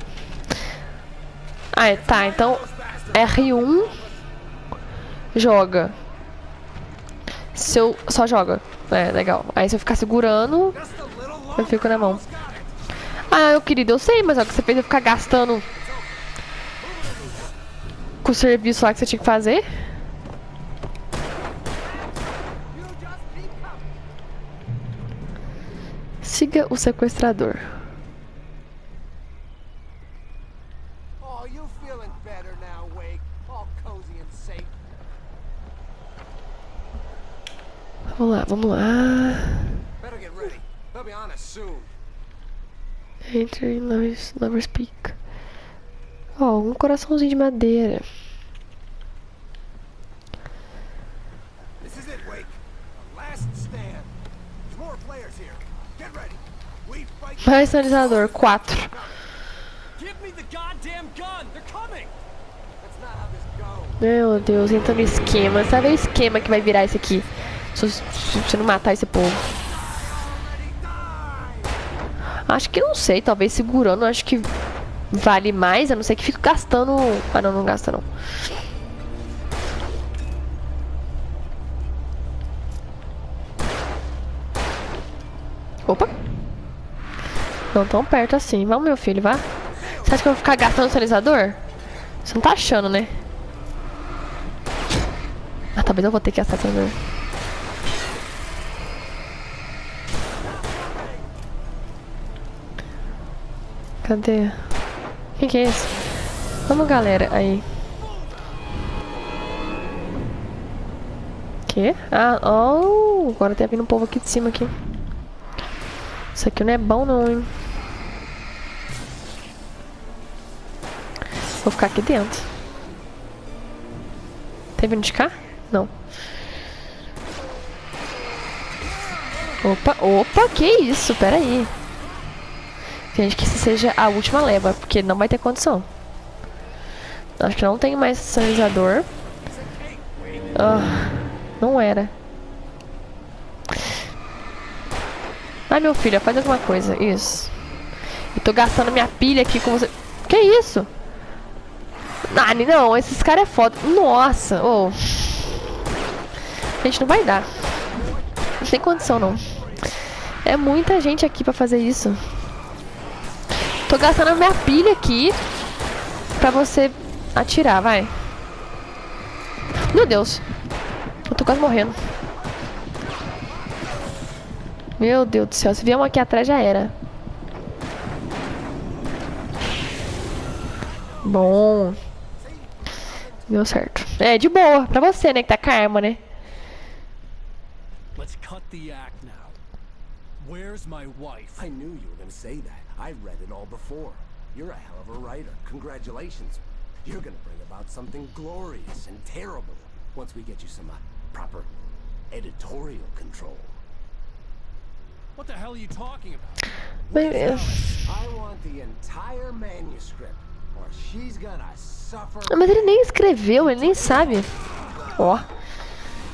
Ah, tá, então R1 joga. Se eu só joga. É, legal. Aí se eu ficar segurando, eu fico na mão. Ah, eu querido, eu sei, mas é o que você fez eu ficar gastando com o serviço lá que você tinha que fazer. Siga o sequestrador. Vamos lá, vamos lá. Entre em Lover's Peak. Ó, um coraçãozinho de madeira. Mais sinalizador, 4. Meu Deus, entrando no esquema. Sabe o esquema que vai virar esse aqui? Se você não matar esse povo. Acho que não sei, talvez segurando, acho que vale mais, a não ser que fique gastando. Ah, não, não gasta não. Opa! Não tão perto assim. Vamos, meu filho, vá. Você acha que eu vou ficar gastando o sinalizador? Você não tá achando, né? Ah, talvez eu vou ter que gastar o sinalizador. Cadê? Quem que é esse? Vamos, galera, aí. Que? Ah, oh, agora tá vindo um povo aqui de cima aqui. Isso aqui não é bom não, hein? Vou ficar aqui dentro. Tá vindo de cá? Não. Opa, que isso? Pera aí. Gente, que isso seja a última leva, porque não vai ter condição. Acho que não tem mais sinalizador. Não era. Ai, meu filho, faz alguma coisa. Isso. Eu tô gastando minha pilha aqui com você. Que isso? Ah, não, esses caras é foda. Nossa, Gente, não vai dar. Não tem condição, não. É muita gente aqui pra fazer isso. Tô gastando a minha pilha aqui pra você atirar, vai. Meu Deus. Eu tô quase morrendo. Meu Deus do céu. Se vier um aqui atrás, já era. Bom. Deu certo. É, de boa. Pra você, né? Que tá com a arma, né? Let's cut the act now. Where's my wife? I knew you were going to say that. I read it all before. You're a hell of a writer. Congratulations. You're going to bring about something glorious and terrible once we get you some proper editorial control. What the hell are you talking about? I want the entire manuscript, or she's gonna suffer. Mas ele nem escreveu, ele nem sabe. Ó.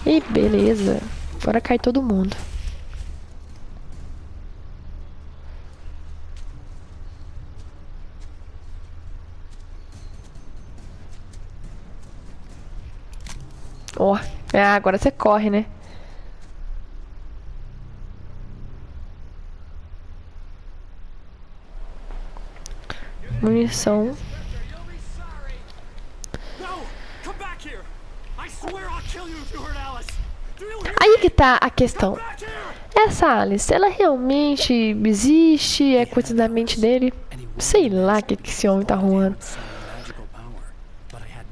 E beleza. Agora cai todo mundo. Ó. Ah, agora você corre, né? Munição. Aí que tá a questão. Essa Alice, ela realmente existe? É coisa da mente dele? Sei lá o que esse homem tá arrumando.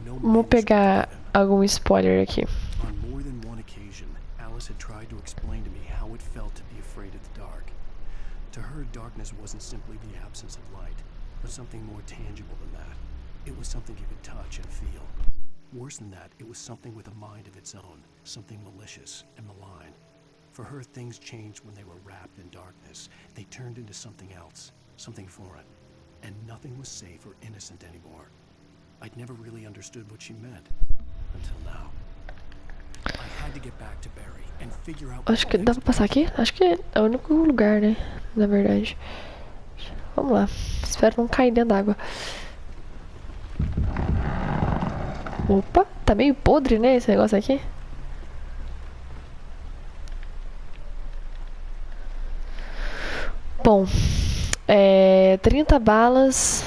Vou pegar algum spoiler aqui. Darkness wasn't simply the absence of light, but something more tangible than that. It was something you could touch and feel. Worse than that, it was something with a mind of its own, something malicious and malign. For her, things changed when they were wrapped in darkness. They turned into something else, something foreign, and nothing was safe or innocent anymore. I'd never really understood what she meant, until now. I had to get back to Barry and figure out. Acho que dá pra passar aqui? Acho que é o único lugar, né? Na verdade. Vamos lá. Espero não cair dentro d'água. Opa, tá meio podre, né? Esse negócio aqui. Bom, 30 balas,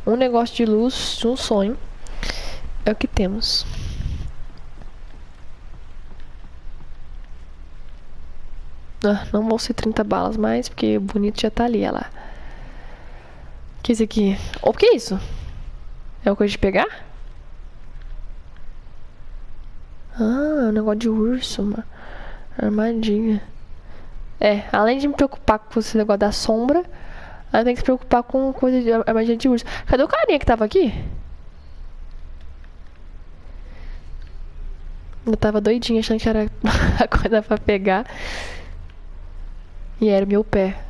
um negócio de luz de um sonho. É o que temos. Não vão ser 30 balas mais, porque o bonito já tá ali, olha lá. O que é isso aqui? O que é isso? É uma coisa de pegar? Ah, é um negócio de urso, uma armadilha. Além de me preocupar com esse negócio da sombra, eu tenho que se preocupar com coisa de armadilha de urso. Cadê o carinha que tava aqui? Eu tava doidinha achando que era a coisa pra pegar. E era meu pé.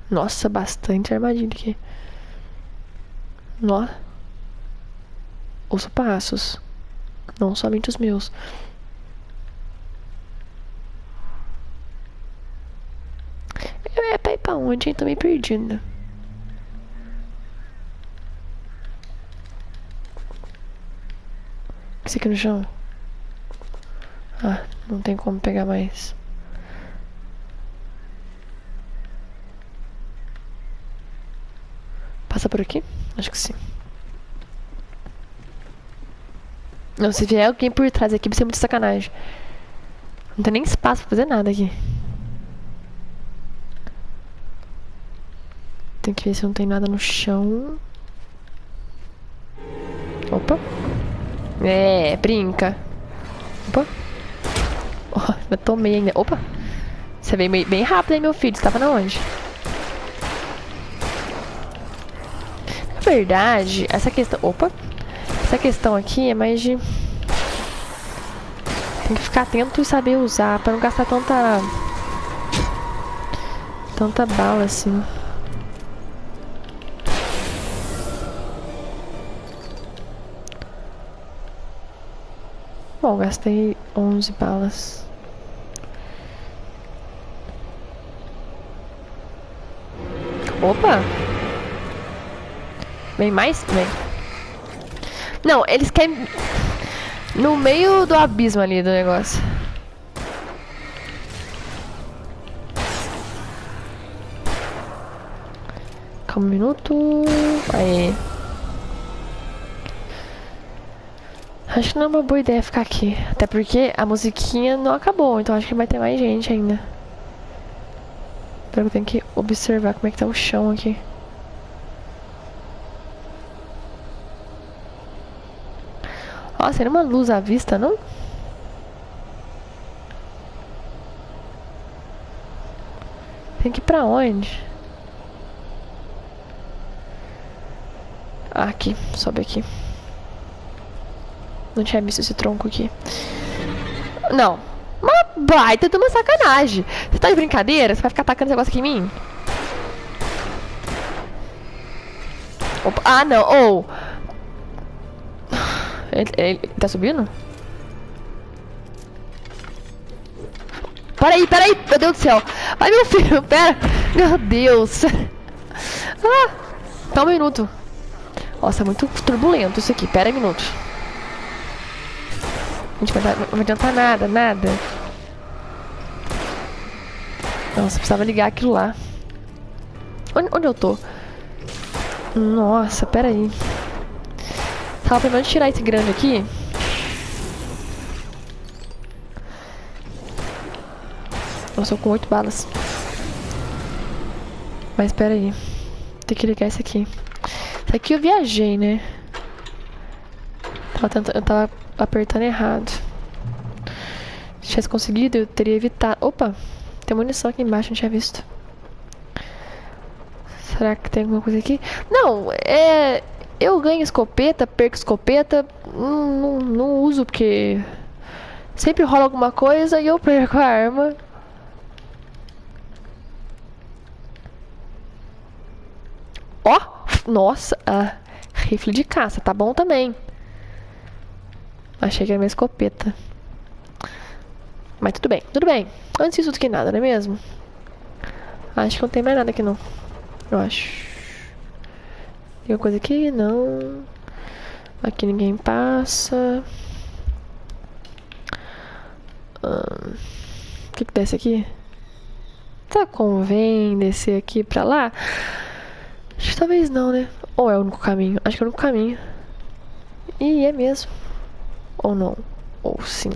Nossa, bastante armadilha aqui. Nossa. Ouço passos. Não somente os meus. É pra ir pra onde, hein? Tô meio perdida. Isso aqui no chão. Ah, não tem como pegar mais. Passa por aqui? Acho que sim. Não, se vier alguém por trás aqui, vai ser muito sacanagem. Não tem nem espaço pra fazer nada aqui. Tem que ver se não tem nada no chão. Opa. É, brinca. Opa. Oh, eu tomei ainda. Opa. Você veio bem rápido aí, meu filho. Você tava na onde? Na verdade, essa questão... Opa. Essa questão aqui é mais de... Tem que ficar atento e saber usar pra não gastar tanta bala assim. Bom, gastei 11 balas. Opa! Vem mais? Vem. Não, eles querem... No meio do abismo ali do negócio. Calma um minuto. Aí. Acho que não é uma boa ideia ficar aqui. Até porque a musiquinha não acabou. Então acho que vai ter mais gente ainda. Eu tenho que observar como é que tá o chão aqui. Nossa, tem uma luz à vista, não? Tem que ir pra onde? Ah, aqui. Sobe aqui. Não tinha visto esse tronco aqui. Não. Uma baita de uma sacanagem. Você tá de brincadeira? Você vai ficar atacando esse negócio aqui em mim? Opa. Ah, não. Oh. Ele tá subindo? Peraí. Meu Deus do céu. Ai, meu filho. Pera. Meu Deus. Ah. Tá um minuto. Nossa, é muito turbulento isso aqui. Pera aí um minuto. Gente, não vai adiantar nada. Nossa, precisava ligar aquilo lá. Onde eu tô? Nossa, pera aí. Tava primeiro de tirar esse grande aqui. Nossa, eu com 8 balas. Mas pera aí. Tem que ligar esse aqui. Esse aqui eu viajei, né? Eu tava apertando errado. Se tivesse conseguido, eu teria evitado. Opa! Tem munição aqui embaixo, não tinha visto. Será que tem alguma coisa aqui? Não, eu ganho escopeta, perco escopeta. Não uso porque sempre rola alguma coisa e eu perco a arma. Ó! Nossa! Ah, rifle de caça, tá bom também. Achei que era minha escopeta. Mas tudo bem. Antes disso do que nada, não é mesmo? Acho que não tem mais nada aqui não. Eu acho. Tem alguma coisa aqui? Não. Aqui ninguém passa. O que desce aqui? Tá, convém descer aqui pra lá? Acho que talvez não, né? Ou é o único caminho? Acho que é o único caminho. E é mesmo. Ou não. Ou sim.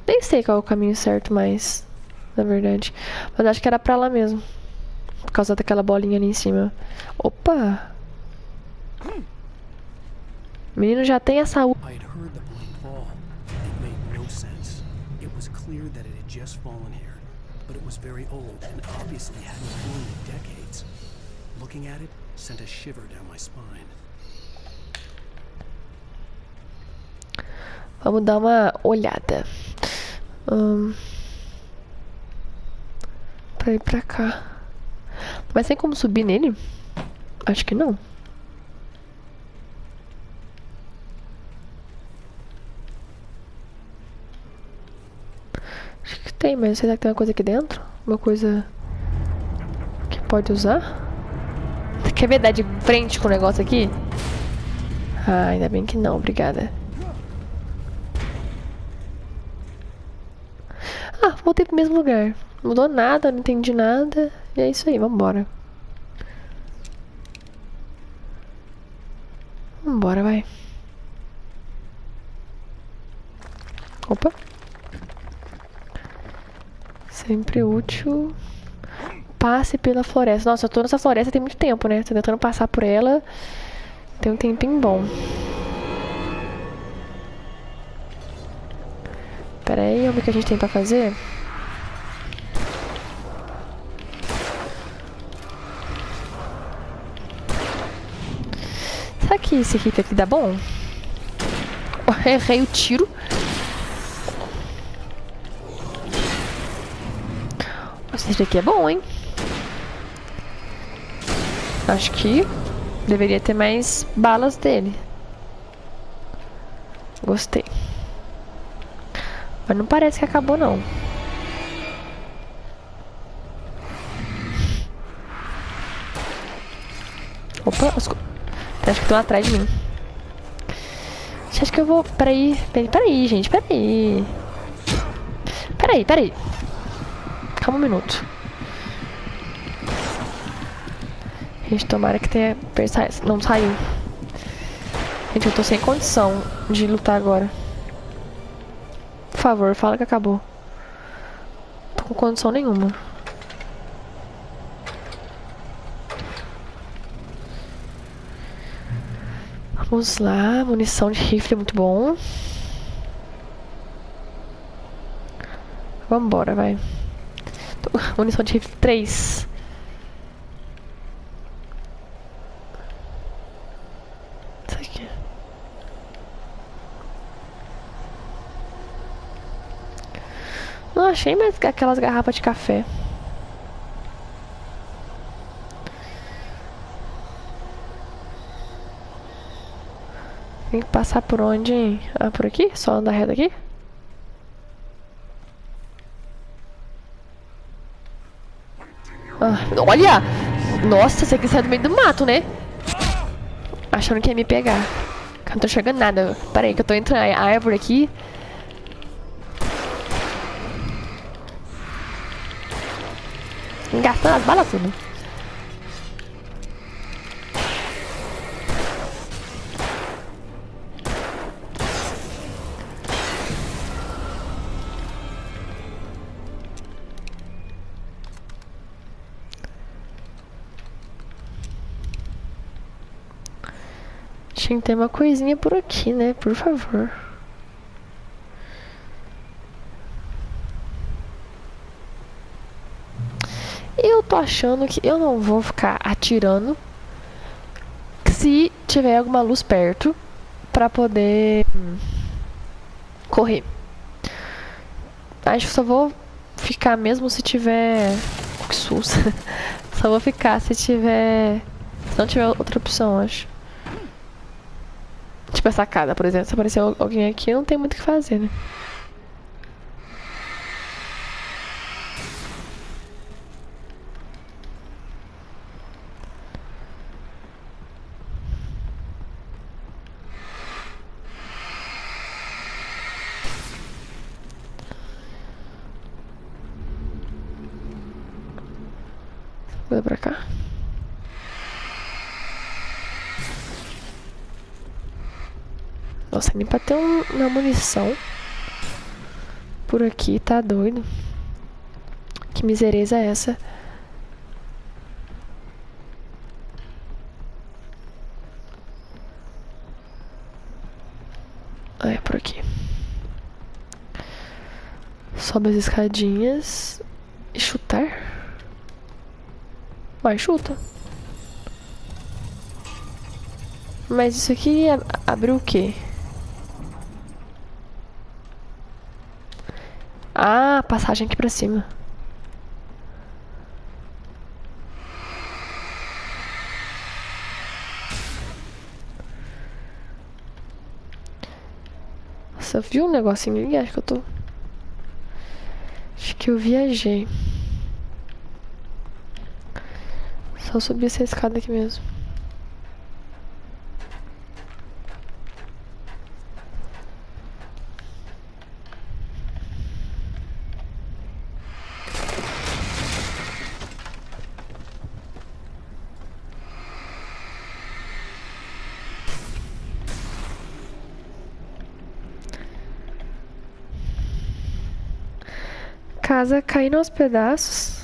Nem sei qual é o caminho certo, mas... Na verdade. Mas acho que era pra lá mesmo. Por causa daquela bolinha ali em cima. Opa! O menino já tem a saúde. I'd heard the plane fall. It made no sense. It was clear that it had just fallen here, but it was very old and obviously hadn't flown in decades. Looking at it sent a shiver down my spine. Vamos dar uma olhada. Pra ir pra cá. Mas tem como subir nele? Acho que não. Acho que tem, mas será que tem uma coisa aqui dentro? Uma coisa que pode usar? Quer ver dar de frente com o negócio aqui? Ah, ainda bem que não, obrigada. Ah, voltei pro mesmo lugar. Não mudou nada, não entendi nada. E é isso aí, vambora. Vambora, vai. Opa. Sempre útil. Passe pela floresta. Nossa, eu tô nessa floresta tem muito tempo, né? Tô tentando passar por ela. Tem um tempinho bom. Pera aí, vamos ver o que a gente tem pra fazer. Será que esse rifle aqui dá bom? Oh, errei o tiro. Esse daqui é bom, hein? Acho que deveria ter mais balas dele. Gostei. Mas não parece que acabou, não. Opa, acho que estão atrás de mim. Acho que eu vou... Peraí, gente, peraí. Peraí. Calma um minuto. Gente, tomara que tenha... Não saiu. Gente, eu tô sem condição de lutar agora. Por favor, fala que acabou. Não tô com condição nenhuma. Vamos lá, munição de rifle é muito bom. Vambora, vai. Munição de rifle 3. Isso aqui. Não achei mais aquelas garrafas de café. Tem que passar por onde, hein? Ah, por aqui? Só andar reto aqui? Ah, olha! Nossa, você aqui saiu do meio do mato, né? Achando que ia me pegar. Eu não tô enxergando nada. Pera aí, que eu tô entrando a árvore aqui. Gastando as balas tudo. Tinha que ter uma coisinha por aqui, né? Por favor. Eu tô achando que eu não vou ficar atirando se tiver alguma luz perto pra poder correr. Acho que só vou ficar mesmo se tiver... Que susto. Só vou ficar se tiver... Se não tiver outra opção, acho. Tipo essa casa, por exemplo. Se aparecer alguém aqui, não tem muito o que fazer, né? Vou pra cá. Nossa, nem pra ter uma munição por aqui, tá doido? Que misereza é essa? Ah, é por aqui. Sobe as escadinhas e chutar. Vai, chuta. Mas isso aqui abriu o quê? Ah, passagem aqui pra cima. Nossa, eu vi um negocinho ali, acho que eu tô... Acho que eu viajei. Só subir essa escada aqui mesmo. Casa caindo aos pedaços.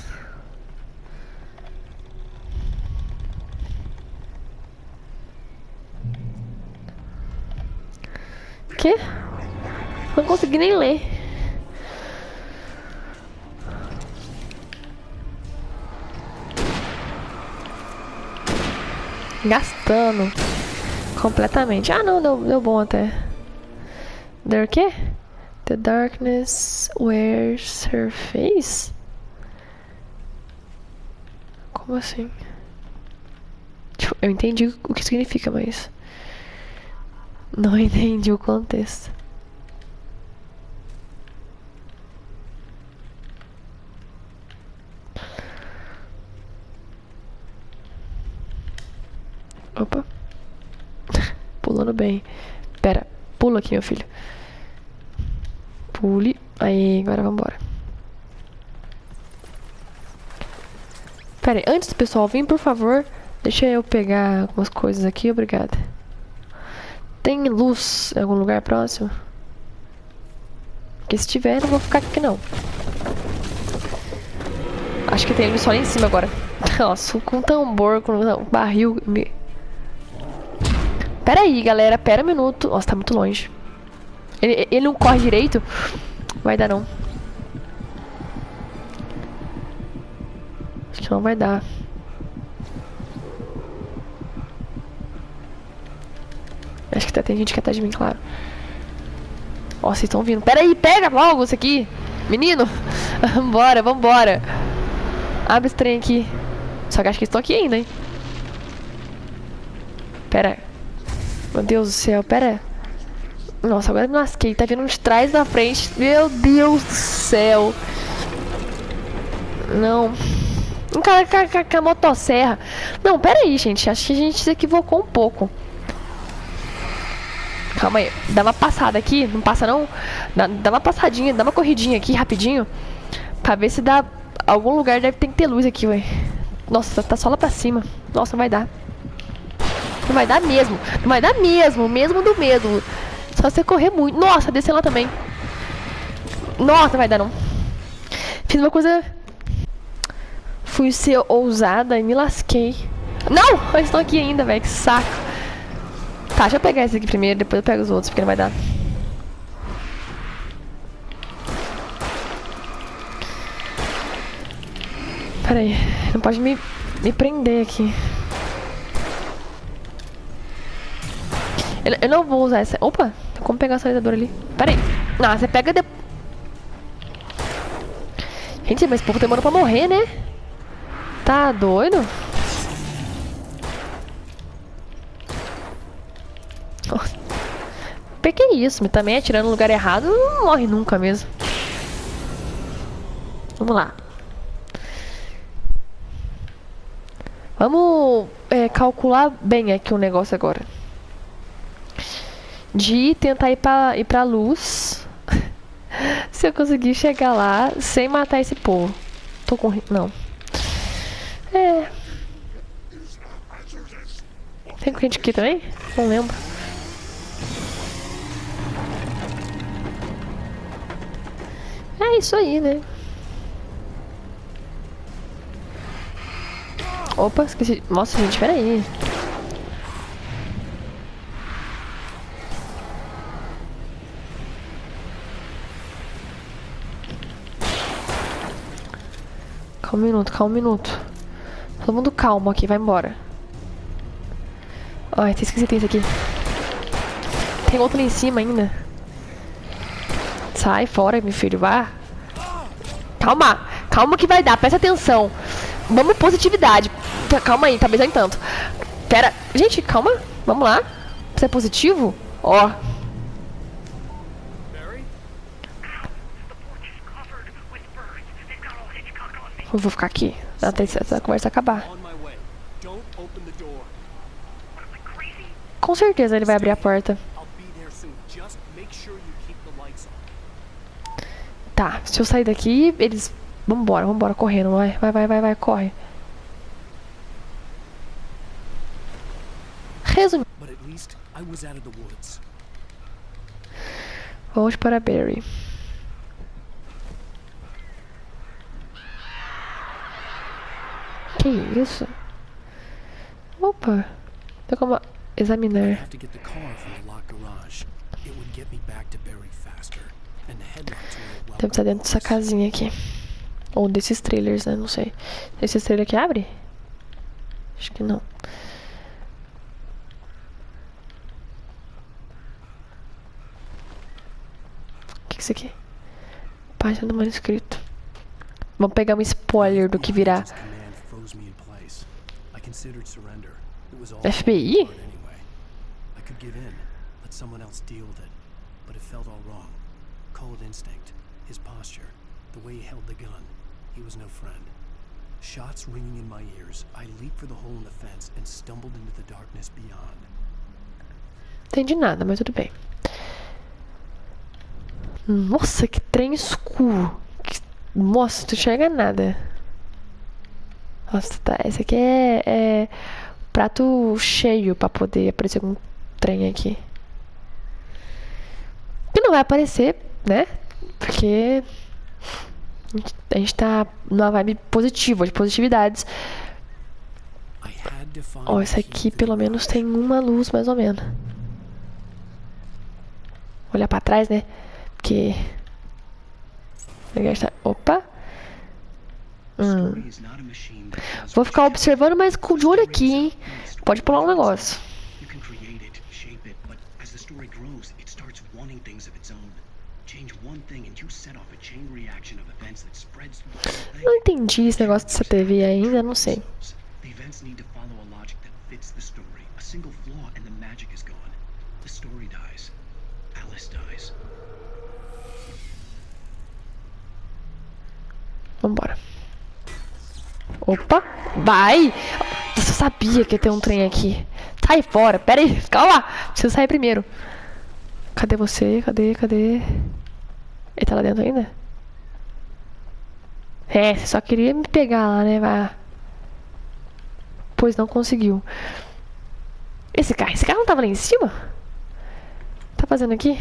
Que? Não consegui nem ler. Gastando. Completamente. Ah, não, deu bom até. There o quê? The darkness wears her face? Como assim? Tipo, eu entendi o que significa, mas não entendi o contexto. Opa. Pulando bem. Pera, pula aqui, meu filho. Pule. Aí, agora vambora. Pera aí, antes do pessoal vir, por favor, deixa eu pegar algumas coisas aqui, obrigada. Tem luz em algum lugar próximo? Porque se tiver, não vou ficar aqui não. Acho que tem luz só lá em cima agora. Nossa, com tambor, com barril. Pera aí, galera, pera um minuto. Nossa, tá muito longe. Ele não corre direito? Vai dar não. Acho que não vai dar. Acho que tem gente que atrás de mim, claro. Ó, vocês estão vindo. Pera aí, pega logo isso aqui. Menino. Vambora, vambora. Abre esse trem aqui. Só que acho que eles estão aqui ainda, hein. Pera. Meu Deus do céu, pera. Nossa, agora eu me lasquei. Tá vindo de trás da frente. Meu Deus do céu. Não. Um cara com a motosserra. Não, pera aí, gente. Acho que a gente se equivocou um pouco. Calma aí. Dá uma passada aqui. Não passa não? Dá uma passadinha. Dá uma corridinha aqui rapidinho. Pra ver se dá... Algum lugar deve ter que ter luz aqui, ué. Nossa, tá só lá pra cima. Nossa, não vai dar. Não vai dar mesmo. Não vai dar mesmo. Mesmo do mesmo. Só você correr muito. Nossa, descer lá também. Nossa, não vai dar não. Fiz uma coisa... Fui ser ousada e me lasquei. Não! Eles estão aqui ainda, velho. Que saco. Tá, deixa eu pegar esse aqui primeiro. Depois eu pego os outros, porque não vai dar. Pera aí. Não pode me prender aqui. Eu não vou usar essa... Opa! Tem como pegar a sinalizadora ali. Pera aí. Não, você pega depois... Gente, mas esse povo demora pra morrer, né? Tá doido? Nossa. Que é isso? Mas também atirando no lugar errado não morre nunca mesmo. Vamos lá. Vamos calcular bem aqui o negócio agora. De tentar ir pra luz. Se eu conseguir chegar lá sem matar esse povo. Tô com... Não. Tem gente aqui também? Não lembro. É isso aí, né? Opa, esqueci. Nossa, gente, peraí. Calma um minuto. Todo mundo calmo aqui, vai embora. Ai, até esqueci, tem isso aqui. Tem outro lá em cima ainda. Sai fora, meu filho, vá. Calma que vai dar, presta atenção. Vamos positividade. Calma aí, tá beijando tanto. Pera, gente, calma. Vamos lá. Você é positivo? Ó. Eu vou ficar aqui até essa conversa acabar. Com certeza ele vai abrir a porta. Tá, se eu sair daqui, eles... Vambora, correndo, vai, corre. Resumindo. Volte para Barry. Que isso? Opa. Tem como examinar. It would get me back to Barry faster, and the headlights were Deve estar dentro dessa casinha aqui. Ou desses trailers, né? Não sei. Esse trailer aqui abre? Acho que não. O que é isso aqui? Página do manuscrito. Vamos pegar um spoiler do que virá. FBI? I could give in, let someone else deal with it, but it felt all wrong. Call it instinct, his posture, the way he held the gun. He was no friend. Shots ringing in my ears, I leaped for the hole in the fence and stumbled into the darkness beyond. Entendi nada, mas tudo bem. Nossa, que trem escuro. Nossa, tu enxerga nada. Nossa, tá. Esse aqui é prato cheio pra poder aparecer algum trem aqui. Que não vai aparecer, né? Porque a gente tá numa vibe positiva, de positividades. Ó, esse aqui pelo menos tem uma luz, mais ou menos. Olhar pra trás, né? Porque... Opa! Vou ficar observando, mas com de olho aqui, hein? Pode pular um negócio. Não entendi esse negócio dessa TV ainda, não sei. Vambora. Opa, vai! Eu só sabia que ia ter um trem aqui. Sai fora, pera aí, calma! Preciso sair primeiro. Cadê você? Cadê? Ele tá lá dentro ainda? É, você só queria me pegar lá, né? Vai. Pois não conseguiu. Esse carro não tava lá em cima? Tá fazendo aqui?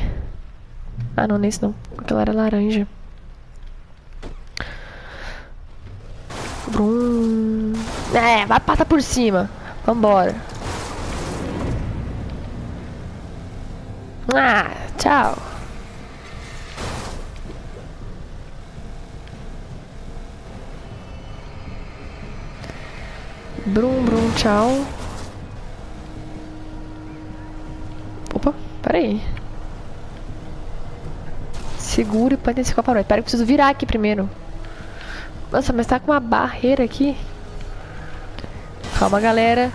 Ah, não, nesse não. Aquela era laranja. Brum. É, vai passar por cima. Vambora. Ah, tchau. Brum, brum, tchau. Opa, peraí. Segura e pode intensificar o farol. Pera, eu preciso virar aqui primeiro. Nossa, mas tá com uma barreira aqui. Calma, galera.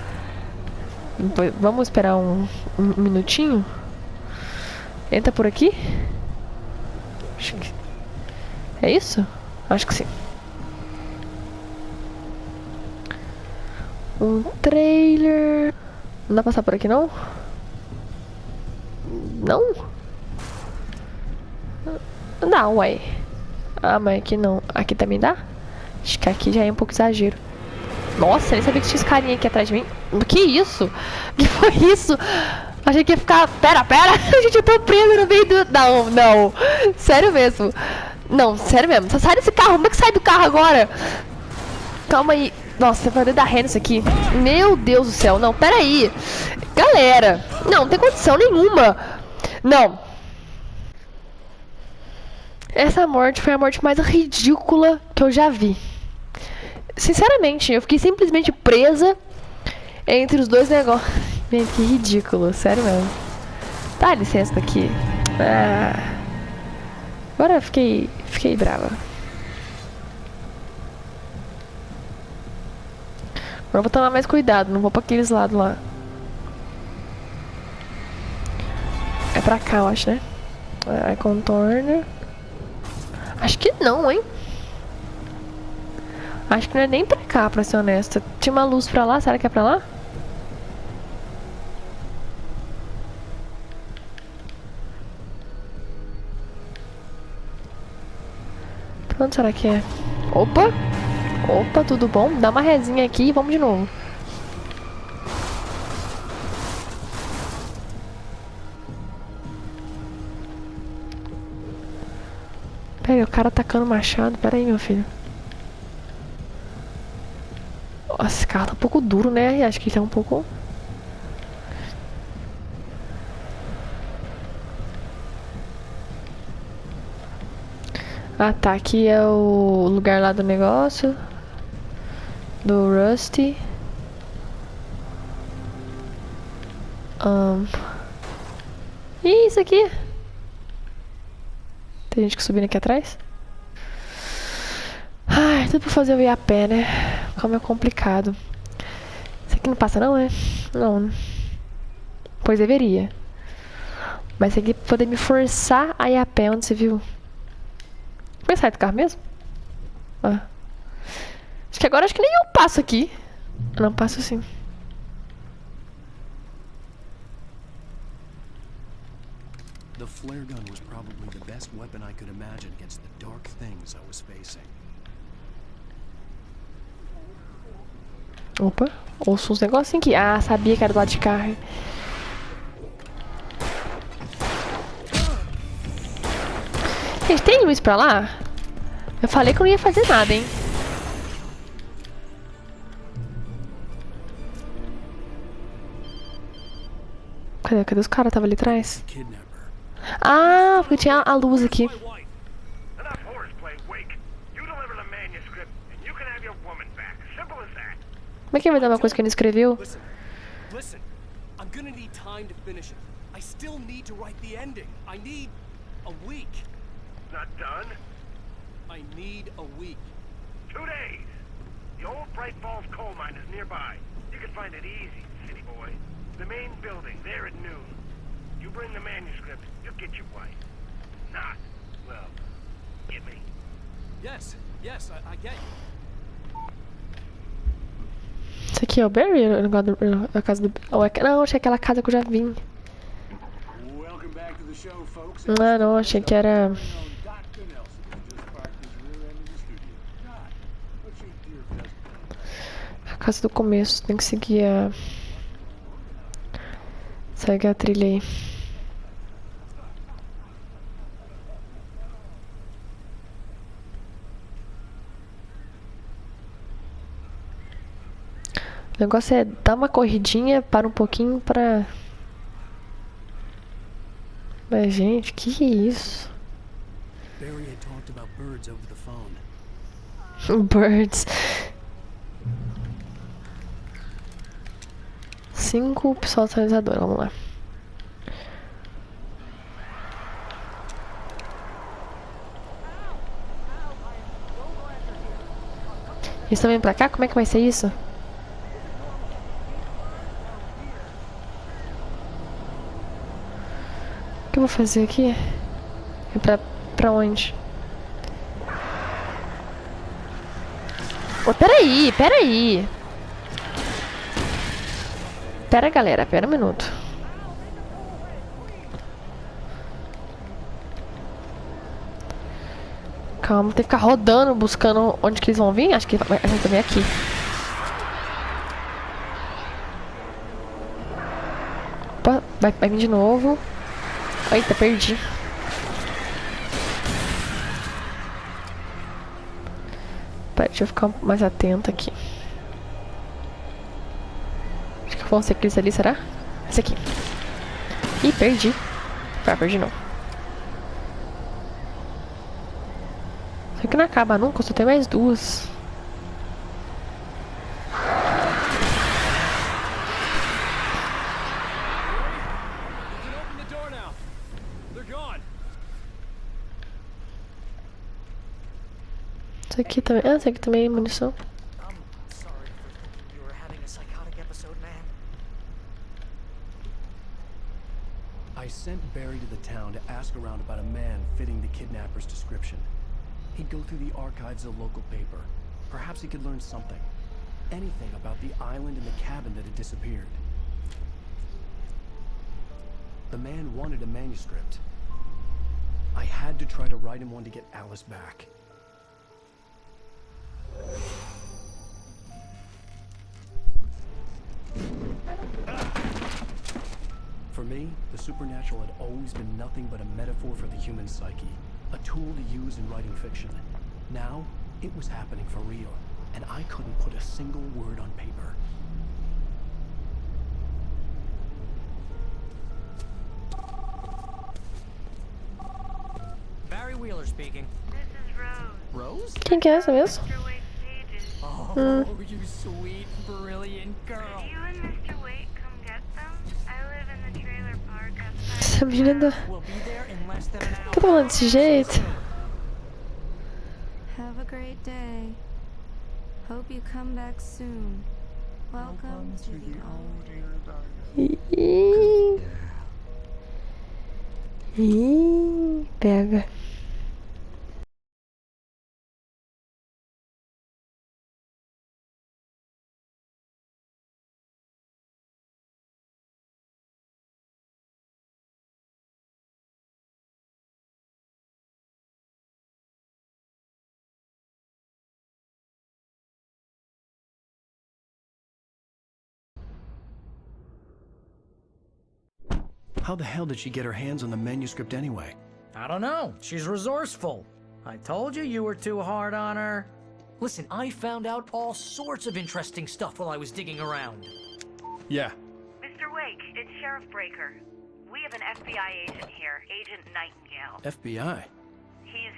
Vamos esperar um minutinho. Entra por aqui. Acho que... É isso? Acho que sim. Um trailer. Não dá pra passar por aqui, não? Não? Não, ué. Ah, mas aqui não. Aqui também dá? Acho que aqui já é um pouco exagero. Nossa, nem sabia que tinha esse carinha aqui atrás de mim. Que isso? Que foi isso? Achei que ia ficar... Pera! Gente, eu tô preso no meio do... Não. Sério mesmo. Não, sério mesmo. Só sai desse carro. Como é que sai do carro agora? Calma aí. Nossa, vai dar ré nisso aqui. Meu Deus do céu. Não, pera aí. Galera. Não tem condição nenhuma. Não. Essa morte foi a morte mais ridícula que eu já vi. Sinceramente, eu fiquei simplesmente presa entre os dois negócios. Gente, que ridículo, sério mesmo. Dá licença daqui. Ah. Agora eu fiquei brava. Agora eu vou tomar mais cuidado, não vou pra aqueles lados lá. É pra cá, eu acho, né? Aí contorna. Acho que não, hein? Acho que não é nem pra cá, pra ser honesta. Tinha uma luz pra lá, será que é pra lá? Pra onde será que é? Opa! Opa, tudo bom? Dá uma resinha aqui e vamos de novo. Pera aí, o cara tacando machado. Pera aí, meu filho. Nossa, esse carro tá um pouco duro, né? Acho que ele tá um pouco... Ah, tá. Aqui é o lugar lá do negócio. Do Rusty. E isso aqui? Tem gente que subindo aqui atrás? Ai, tudo pra fazer eu ir a pé, né? Como é complicado. Isso aqui não passa não, né? Não. Pois deveria. Mas isso aqui poder me forçar a ir a pé, onde você viu? Como é que sai do carro mesmo? Ah. Acho que agora nem eu passo aqui. Não, passo sim. The flare gun was probably the best weapon I could imagine against the dark things I was facing. Opa, ouço uns negocinhos aqui. Ah, sabia que era do lado de cá. Gente, tem luz pra lá? Eu falei que eu não ia fazer nada, hein? Cadê os caras? Tava ali atrás. Ah, porque tinha a luz aqui. Como é que vai dar uma coisa que ele escreveu? Listen, I'm gonna need time to finish it. I still need to write the ending. I need a week. Not done? I need a week. 2 days. The old Bright Falls coal mine is nearby. You can find it easy, city boy. The main building, there at noon. You bring the manuscript, you'll get your wife. Not, well, get me? Yes, I get you. Isso aqui é o Barry? A casa do... Não, achei aquela casa que eu já vim. Ah, não, achei que era... A casa do começo, tem que seguir a... Segue a trilha aí. O negócio é dar uma corridinha, para um pouquinho pra... Mas, gente, que é isso? Barry had talked about birds over the phone. Birds. 5 pessoal atualizador, vamos lá. Eles estão vindo pra cá? Como é que vai ser isso? O que eu vou fazer aqui? É pra onde? Oh, peraí. Pera, galera, pera um minuto. Calma, tem que ficar rodando, buscando onde que eles vão vir. Acho que vai vir aqui. Opa, vai vir de novo. Eita, perdi. Pera, deixa eu ficar mais atento aqui. Acho que vão ser aqueles ali, será? Esse aqui. Ih, perdi. Perdi não. Isso aqui não acaba nunca, só tem mais 2. Isso aqui também. Ah, isso aqui também é munição. I sent Barry to the town to ask around about a man fitting the kidnapper's description. He'd go through the archives of the local paper. Perhaps he could learn something. Anything about the island and the cabin that had disappeared. The man wanted a manuscript. I had to try to write him one to get Alice back. For me, the supernatural had always been nothing but a metaphor for the human psyche, a tool to use in writing fiction. Now, it was happening for real, and I couldn't put a single word on paper. Barry Wheeler speaking. This is Rose? Quem que é essa mesmo? Oh, you sweet, brilliant girl. Could you and Mr. Wake come get them? I live in the trailer park outside. Essa menina We'll be there in less than an hour. tá falando desse jeito? Have a great day. Hope you come back soon. Welcome to the old Ih, pega. How the hell did she get her hands on the manuscript anyway? I don't know. She's resourceful. I told you were too hard on her. Listen, I found out all sorts of interesting stuff while I was digging around. Yeah. Mr. Wake, it's Sheriff Breaker. We have an FBI agent here, Agent Nightingale. FBI? He's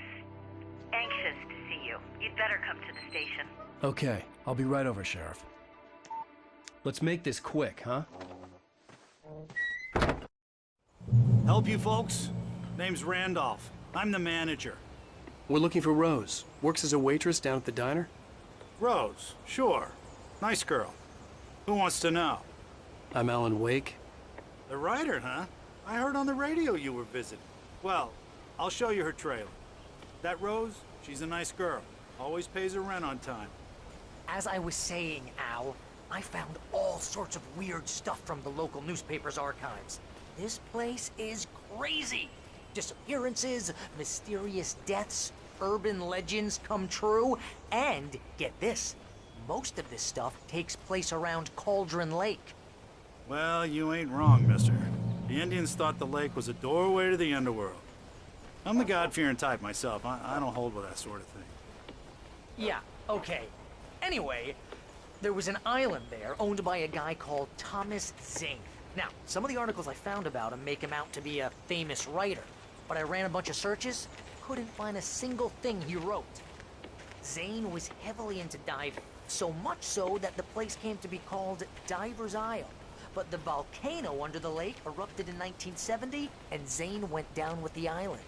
anxious to see you. You'd better come to the station. Okay, I'll be right over, Sheriff. Let's make this quick, huh? Help you folks? Name's Randolph. I'm the manager. We're looking for Rose. Works as a waitress down at the diner? Rose, sure. Nice girl. Who wants to know? I'm Alan Wake. The writer, huh? I heard on the radio you were visiting. Well, I'll show you her trailer. That Rose, she's a nice girl. Always pays her rent on time. As I was saying, Al, I found all sorts of weird stuff from the local newspaper's archives. This place is crazy. Disappearances, mysterious deaths, urban legends come true, and get this, most of this stuff takes place around Cauldron Lake. Well, you ain't wrong, mister. The Indians thought the lake was a doorway to the underworld. I'm the God-fearing type myself. I don't hold with that sort of thing. Yeah, okay. Anyway, there was an island there owned by a guy called Thomas Zane. Now, some of the articles I found about him make him out to be a famous writer, but I ran a bunch of searches, couldn't find a single thing he wrote. Zane was heavily into diving, so much so that the place came to be called Diver's Isle. But the volcano under the lake erupted in 1970, and Zane went down with the island.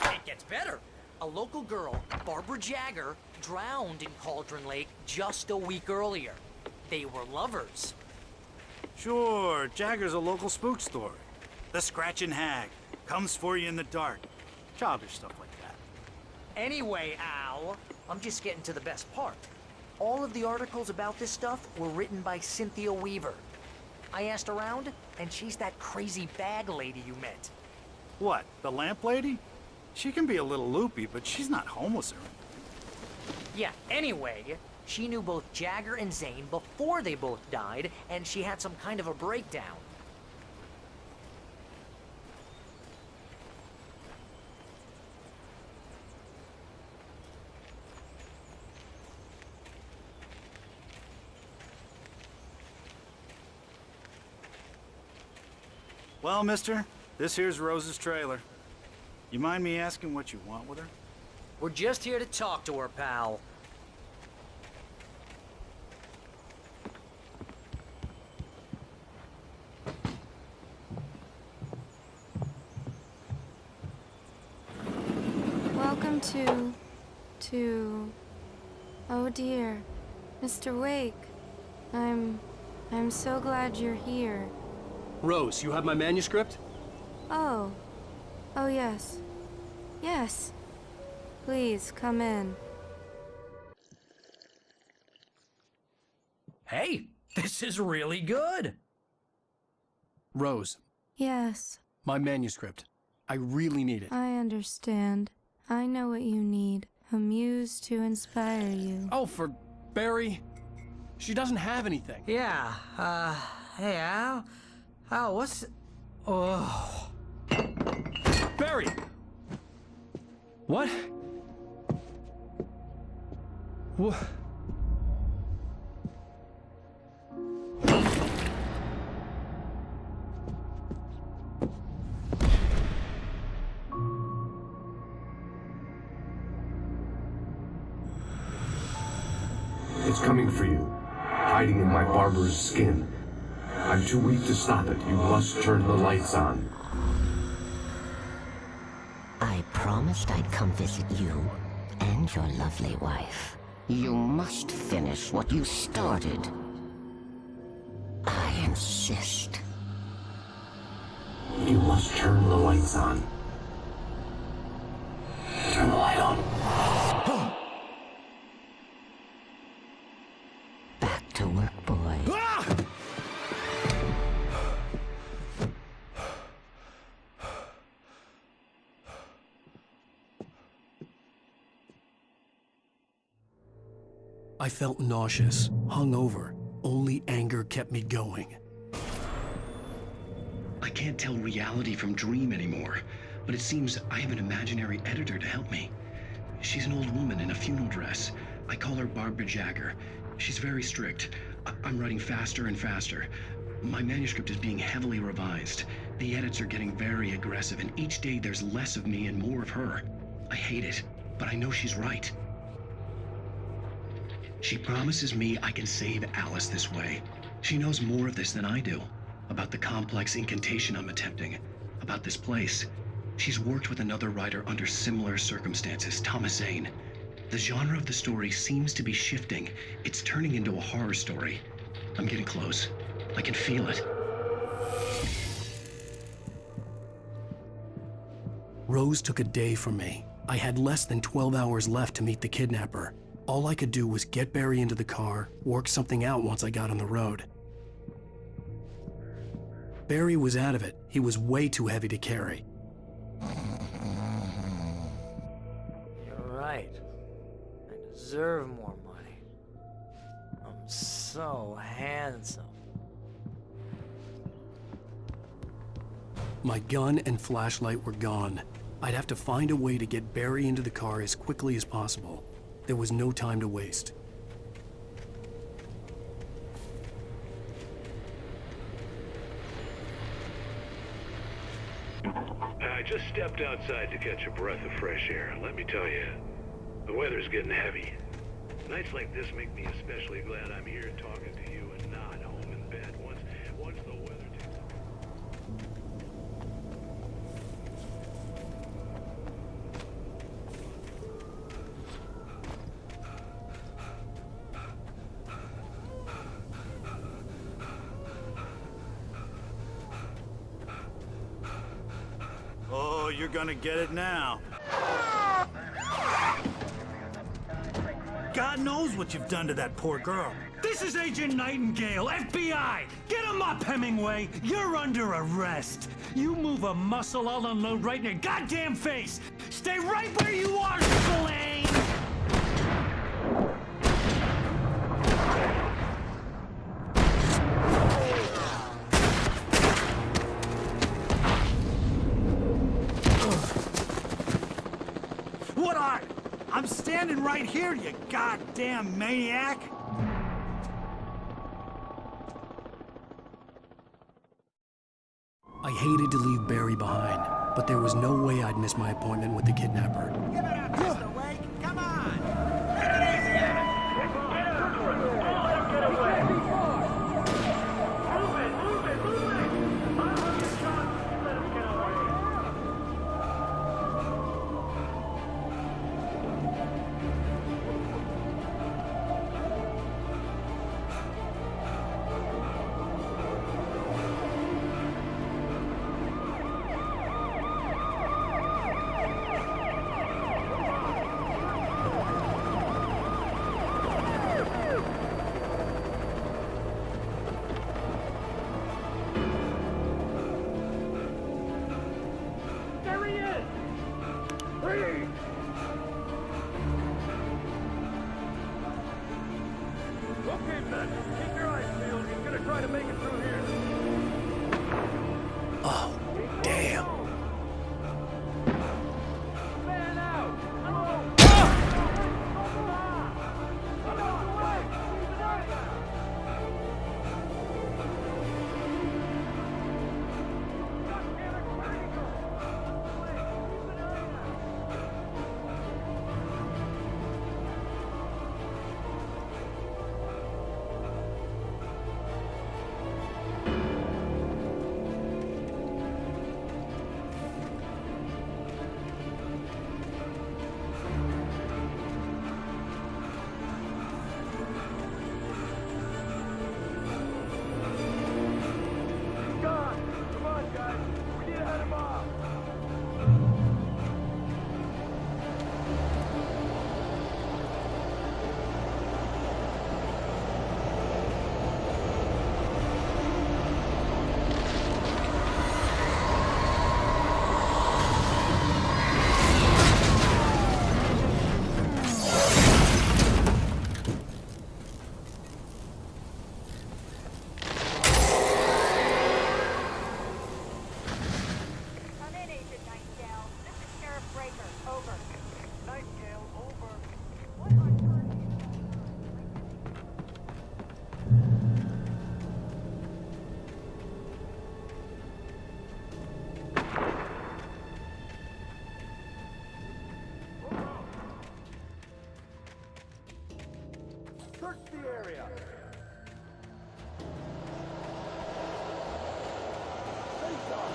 It gets better. A local girl, Barbara Jagger, drowned in Cauldron Lake just a week earlier. They were lovers. Sure, Jagger's a local spook story. The Scratching Hag. Comes for you in the dark. Childish stuff like that. Anyway, Al, I'm just getting to the best part. All of the articles about this stuff were written by Cynthia Weaver. I asked around, and she's that crazy bag lady you met. What, the lamp lady? She can be a little loopy, but she's not homeless or anything. Yeah, anyway, she knew both Jagger and Zane before they both died, and she had some kind of a breakdown. Well, mister, this here's Rose's trailer. You mind me asking what you want with her? We're just here to talk to her, pal. Welcome to... Oh dear. Mr. Wake. I'm so glad you're here. Rose, you have my manuscript? Oh. Oh, yes. Yes. Please, come in. Hey, this is really good. Rose, Yes, my manuscript. I really need it. I understand. I know what you need. A muse to inspire you. Oh, for Barry? She doesn't have anything. Yeah, hey, Al? Al, what's... Oh... Barry! What? What? It's coming for you, hiding in my barber's skin. I'm too weak to stop it. You must turn the lights on. I promised I'd come visit you and your lovely wife. You must finish what you started. I insist. You must turn the lights on. Turn the light on. Back to work, boy. I felt nauseous, hungover. Only anger kept me going. I can't tell reality from dream anymore, but it seems I have an imaginary editor to help me. She's an old woman in a funeral dress. I call her Barbara Jagger. She's very strict. I'm writing faster and faster. My manuscript is being heavily revised. The edits are getting very aggressive, and each day there's less of me and more of her. I hate it, but I know she's right. She promises me I can save Alice this way. She knows more of this than I do. About the complex incantation I'm attempting. About this place. She's worked with another writer under similar circumstances, Thomas Zane. The genre of the story seems to be shifting. It's turning into a horror story. I'm getting close. I can feel it. Rose took a day from me. I had less than 12 hours left to meet the kidnapper. All I could do was get Barry into the car, work something out once I got on the road. Barry was out of it. He was way too heavy to carry. You're right. I deserve more money. I'm so handsome. My gun and flashlight were gone. I'd have to find a way to get Barry into the car as quickly as possible. There was no time to waste. I just stepped outside to catch a breath of fresh air. Let me tell you, the weather's getting heavy. Nights like this make me especially glad I'm here talking to you and not home in bed. Once the weather takes off. Oh, you're gonna get it now. God knows what you've done to that poor girl. This is Agent Nightingale, FBI! Get him up, Hemingway! You're under arrest! You move a muscle, I'll unload right in your goddamn face! Stay right where you are, Spillane! What are? I'm standing right here, you goddamn maniac! I hated to leave Barry behind, but there was no way I'd miss my appointment with the kidnapper. Give it up, Mr. Wake! Come on! Take it easy on him! Oh, damn. Search the area. Face off.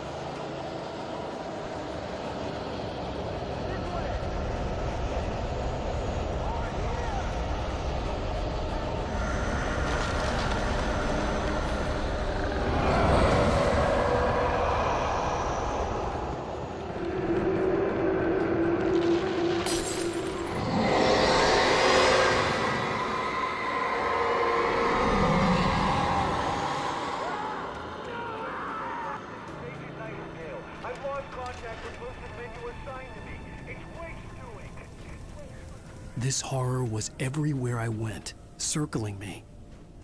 This horror was everywhere I went, circling me.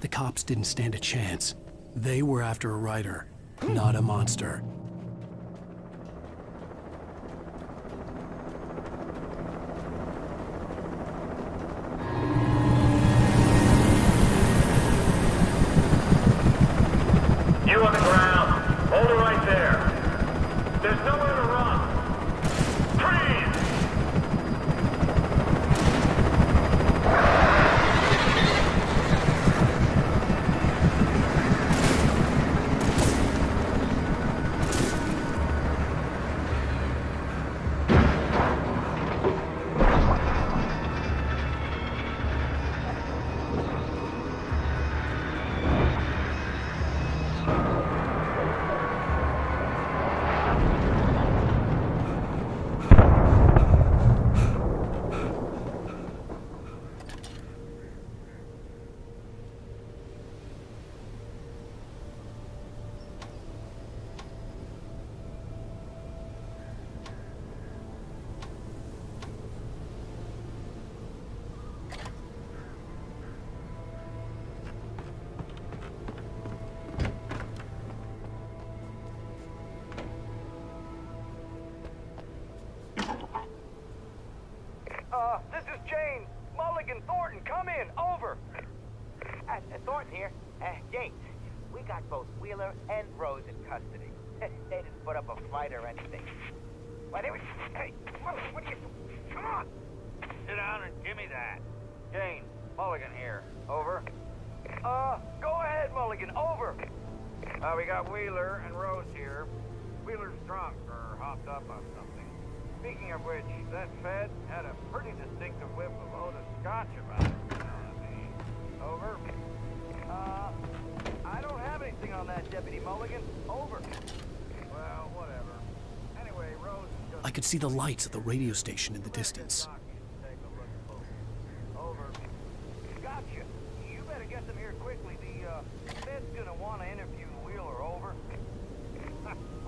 The cops didn't stand a chance. They were after a writer, not a monster. You on the ground. Hold it right there. There's nowhere to run. Freeze! This is Jane. Mulligan, Thornton, come in. Over. Thornton here. Jane, we got both Wheeler and Rose in custody. They didn't put up a fight or anything. Why, they were... Hey, what are you... Come on! Sit down and give me that. Jane, Mulligan here. Over. Go ahead, Mulligan. Over. We got Wheeler and Rose here. Wheeler's drunk or hopped up on something. Speaking of which, that Fed had a pretty distinctive whiff of Otis Scotch about it. You know what I mean? Over. I don't have anything on that, Deputy Mulligan. Over. Well, whatever. Anyway, Rose is just... I could see the lights of the radio station in the distance. Over. Gotcha. You better get them here quickly. The Fed's gonna want to interview Wheeler. Over.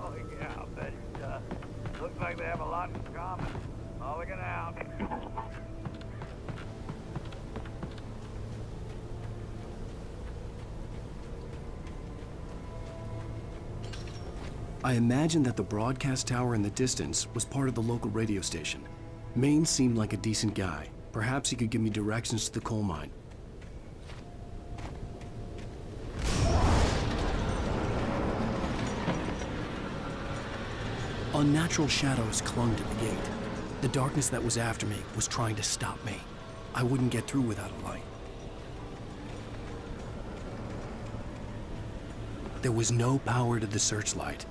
Oh, yeah, I'll bet it does. Looks like they have a lot in common. Mulligan out. I imagined that the broadcast tower in the distance was part of the local radio station. Maine seemed like a decent guy. Perhaps he could give me directions to the coal mine. Unnatural shadows clung to the gate. The darkness that was after me was trying to stop me. I wouldn't get through without a light. There was no power to the searchlight.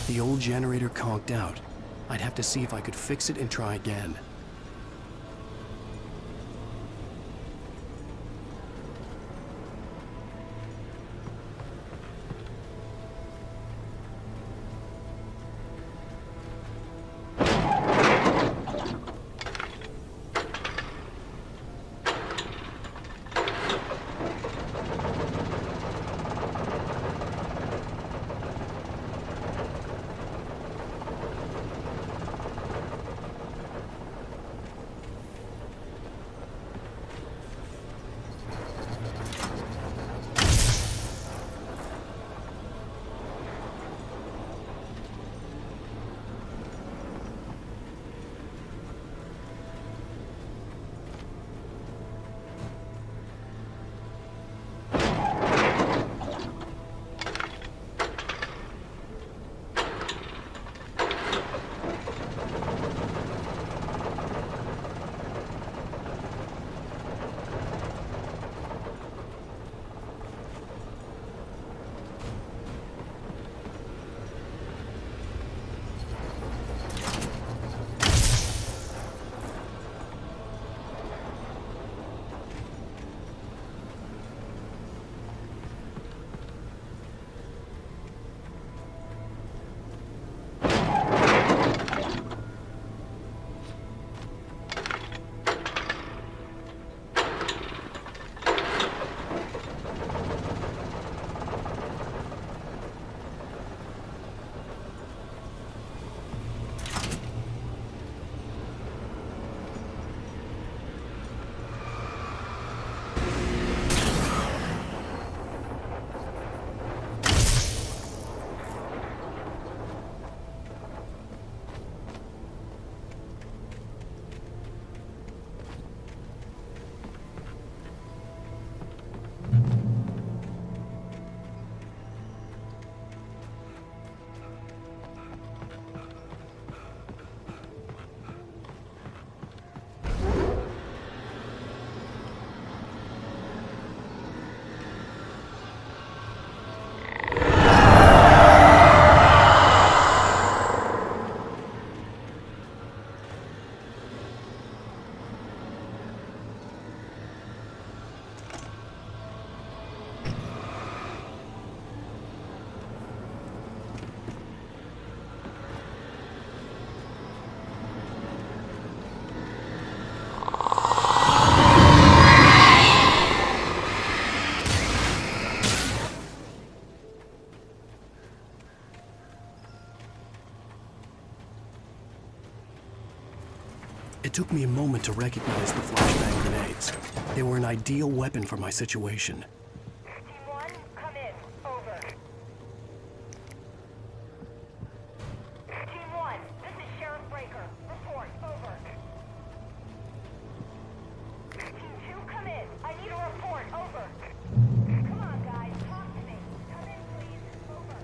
The old generator conked out. I'd have to see if I could fix it and try again. It took me a moment to recognize the flashbang grenades. They were an ideal weapon for my situation. Team 1, come in. Over. Team 1, this is Sheriff Breaker. Report. Over. Team 2, come in. I need a report. Over. Come on, guys. Talk to me. Come in, please. Over.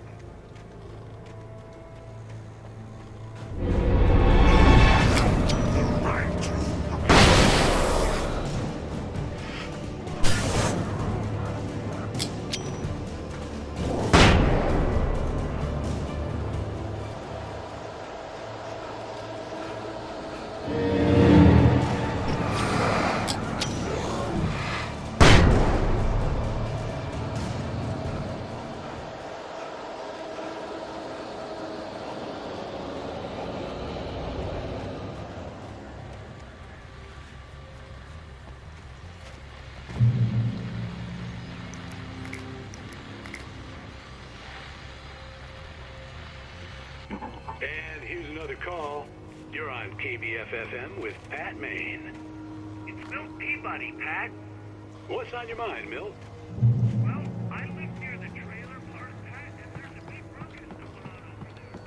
And here's another call. You're on KBF-FM with Pat Maine. It's Milt Peabody, Pat. What's on your mind, Milt? Well, I live near the trailer park, Pat, and there's a big ruckus going on over there.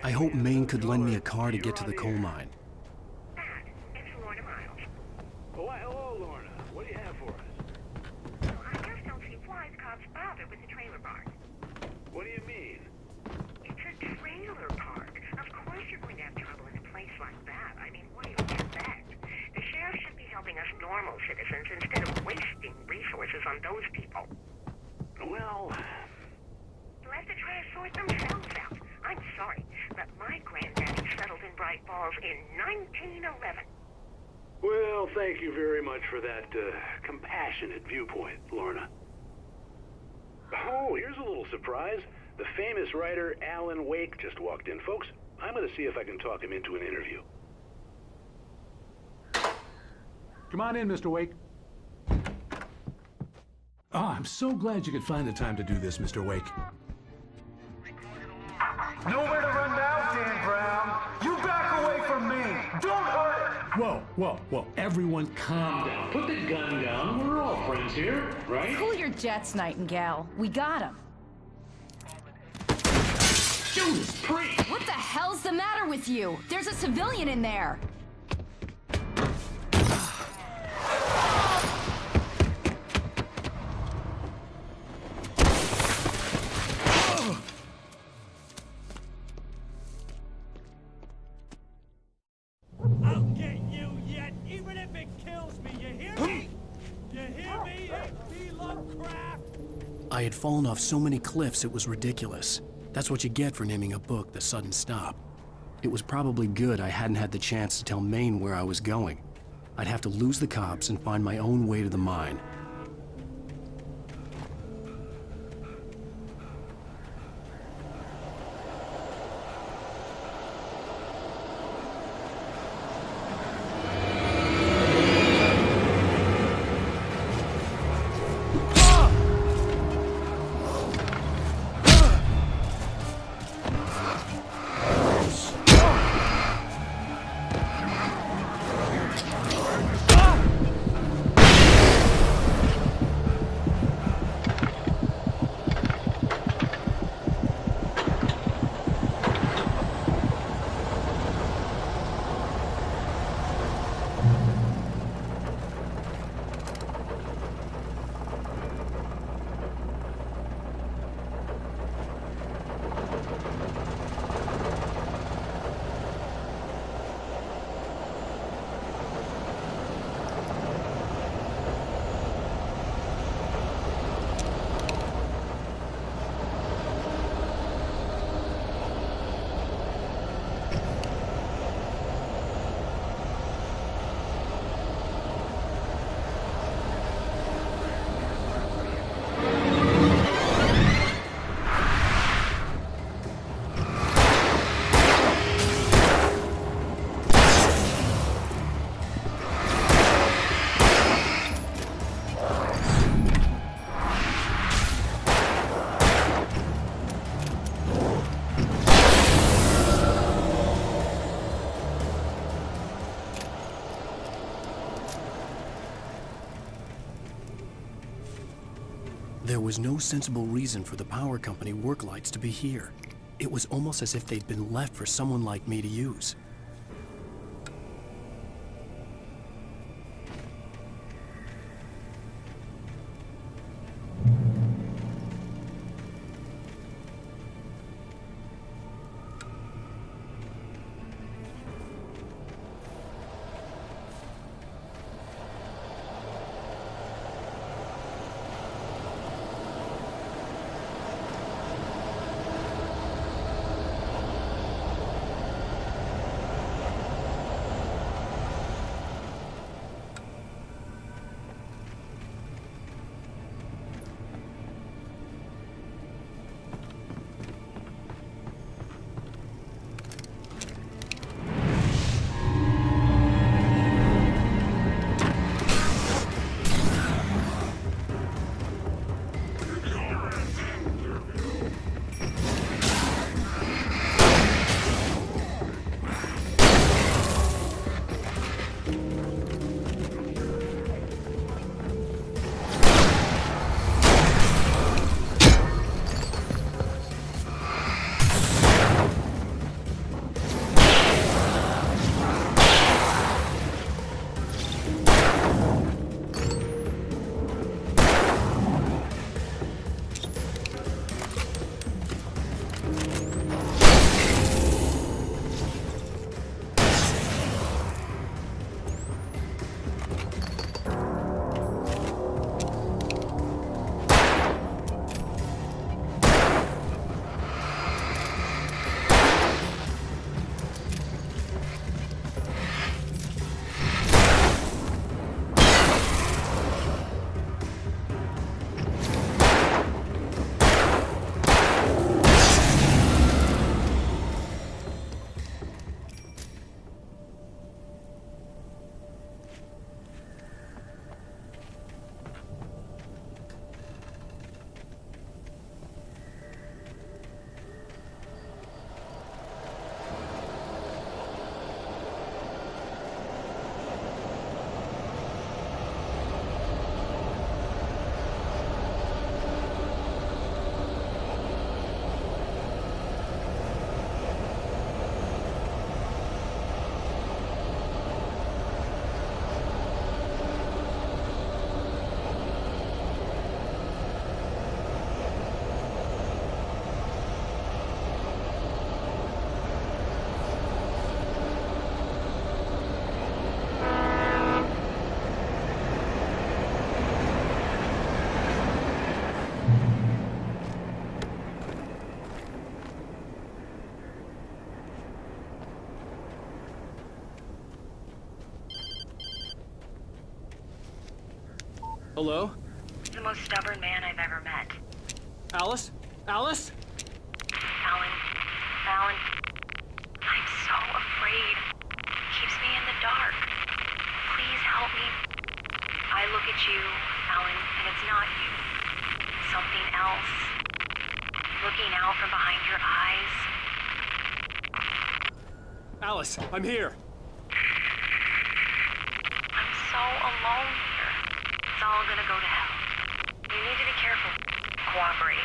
I hope Maine could lend me a car to get to the coal mine. Oh, hello, Lorna. What do you have for us? Well, I just don't see why the cops bother with the trailer park. What do you mean? It's a trailer park. Of course you're going to have trouble in a place like that. I mean, what do you expect? The sheriff should be helping us normal citizens instead of wasting resources on those people. Well... Let the trash sort themselves out. I'm sorry, but my granddaddy settled in Bright Falls in 1911. Well, thank you very much for that, compassionate viewpoint, Lorna. Oh, here's a little surprise. The famous writer Alan Wake just walked in. Folks, I'm gonna see if I can talk him into an interview. Come on in, Mr. Wake. Oh, I'm so glad you could find the time to do this, Mr. Wake. Nowhere to run now, Dan Brown. You back away from me. Don't hurt it. Whoa, whoa, whoa. Everyone calm down. Put the gun down. We're all friends here, right? Cool your jets, Nightingale. We got him. Judas Priest! What the hell's the matter with you? There's a civilian in there. I'll get you yet, even if it kills me, you hear me? You hear me, H.P. Lovecraft? I had fallen off so many cliffs it was ridiculous. That's what you get for naming a book The Sudden Stop. It was probably good I hadn't had the chance to tell Maine where I was going. I'd have to lose the cops and find my own way to the mine. There was no sensible reason for the power company work lights to be here. It was almost as if they'd been left for someone like me to use. Hello? The most stubborn man I've ever met. Alice? Alice? Alan. Alan. I'm so afraid. Keeps me in the dark. Please help me. I look at you, Alan, and it's not you. Something else. Looking out from behind your eyes. Alice, I'm here. I'm so alone here. It's all gonna go to hell. You need to be careful. Cooperate.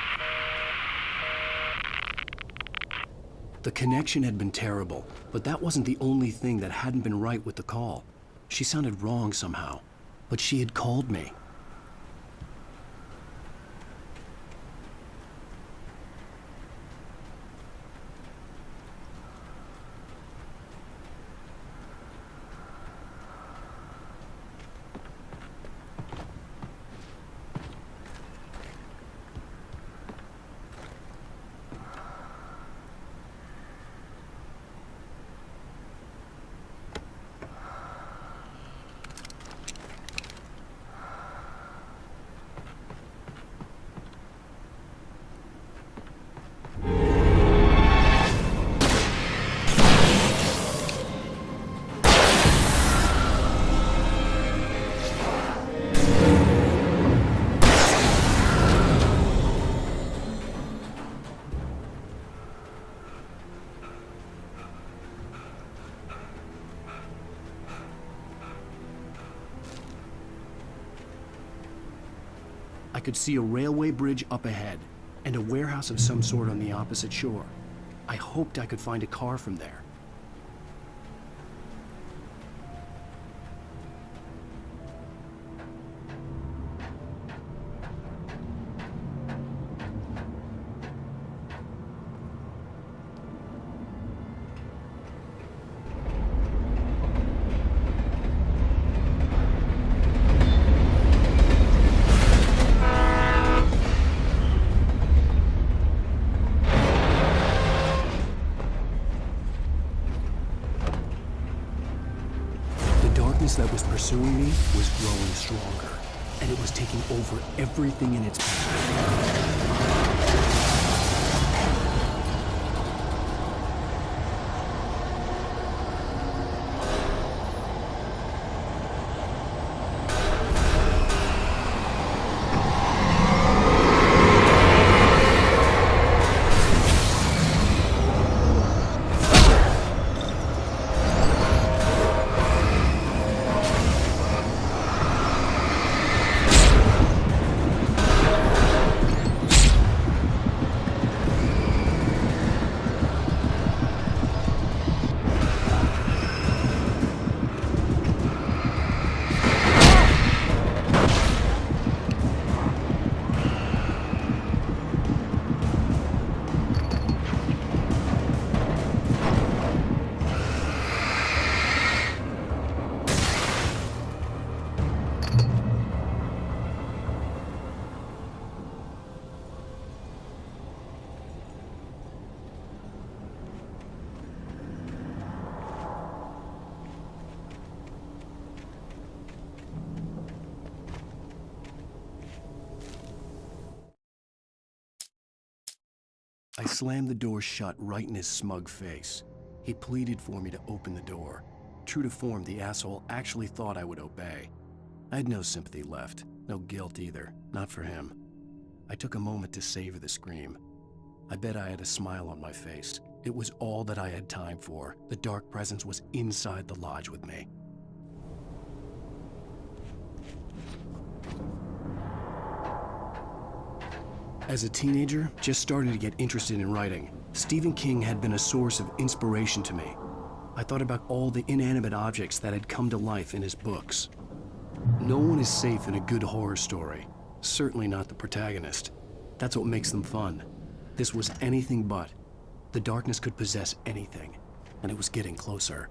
The connection had been terrible, but that wasn't the only thing that hadn't been right with the call. She sounded wrong somehow, but she had called me. I could see a railway bridge up ahead, and a warehouse of some sort on the opposite shore. I hoped I could find a car from there. That was pursuing me was growing stronger, and it was taking over everything in its path. I slammed the door shut right in his smug face. He pleaded for me to open the door. True to form, the asshole actually thought I would obey. I had no sympathy left, no guilt either, not for him. I took a moment to savor the scream. I bet I had a smile on my face. It was all that I had time for. The dark presence was inside the lodge with me. As a teenager, just starting to get interested in writing, Stephen King had been a source of inspiration to me. I thought about all the inanimate objects that had come to life in his books. No one is safe in a good horror story, certainly not the protagonist. That's what makes them fun. This was anything but. The darkness could possess anything, and it was getting closer.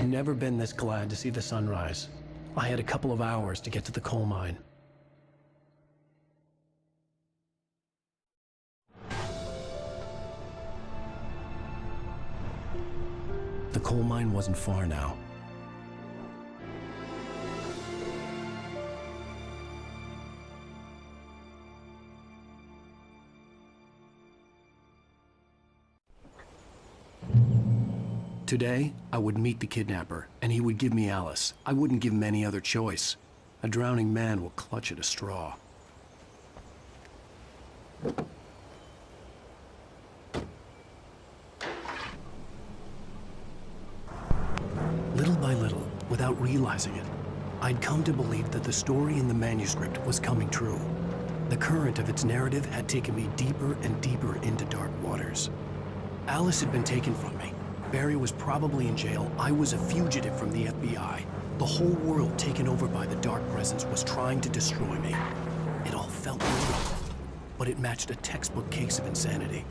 I'd never been this glad to see the sunrise. I had a couple of hours to get to the coal mine. The coal mine wasn't far now. Today, I would meet the kidnapper, and he would give me Alice. I wouldn't give him any other choice. A drowning man will clutch at a straw. Little by little, without realizing it, I'd come to believe that the story in the manuscript was coming true. The current of its narrative had taken me deeper and deeper into dark waters. Alice had been taken from me. Barry was probably in jail. I was a fugitive from the FBI. The whole world taken over by the dark presence was trying to destroy me. It all felt real, but it matched a textbook case of insanity.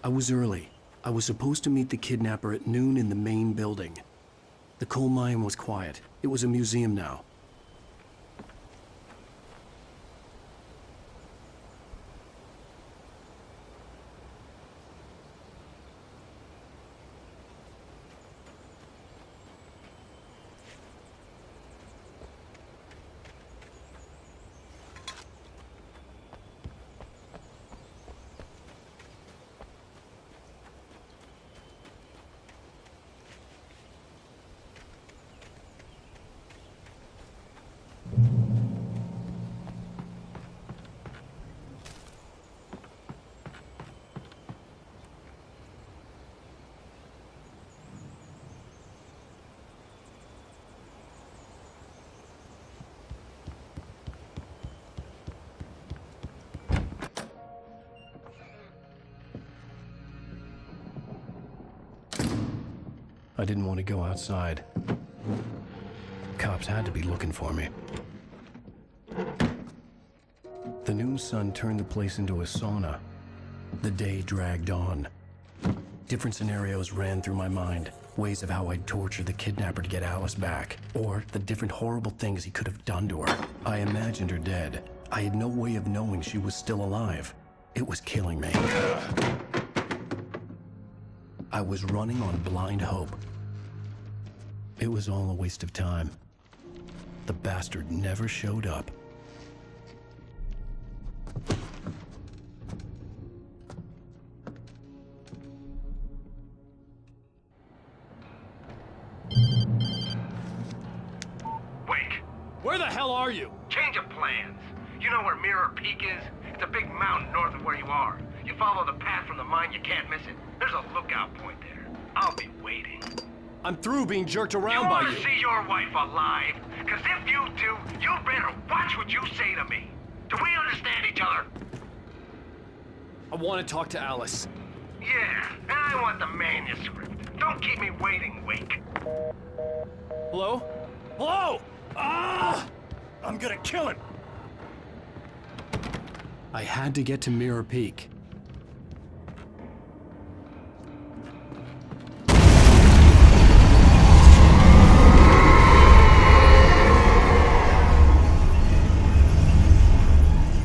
I was early. I was supposed to meet the kidnapper at noon in the main building. The coal mine was quiet. It was a museum now. I didn't want to go outside. Cops had to be looking for me. The noon sun turned the place into a sauna. The day dragged on. Different scenarios ran through my mind. Ways of how I'd torture the kidnapper to get Alice back. Or the different horrible things he could have done to her. I imagined her dead. I had no way of knowing she was still alive. It was killing me. I was running on blind hope. It was all a waste of time. The bastard never showed up. Wake! Where the hell are you? Change of plans. You know where Mirror Peak is? It's a big mountain north of where you are. You follow the path from the mine, you can't miss it. There's a lookout point there. I'll be waiting. I'm through being jerked around by You you. want to see your wife alive? Because if you do, you better watch what you say to me. Do we understand each other? I want to talk to Alice. Yeah, and I want the manuscript. Don't keep me waiting, Wake. Hello? Hello? Ah! I'm gonna kill him. I had to get to Mirror Peak.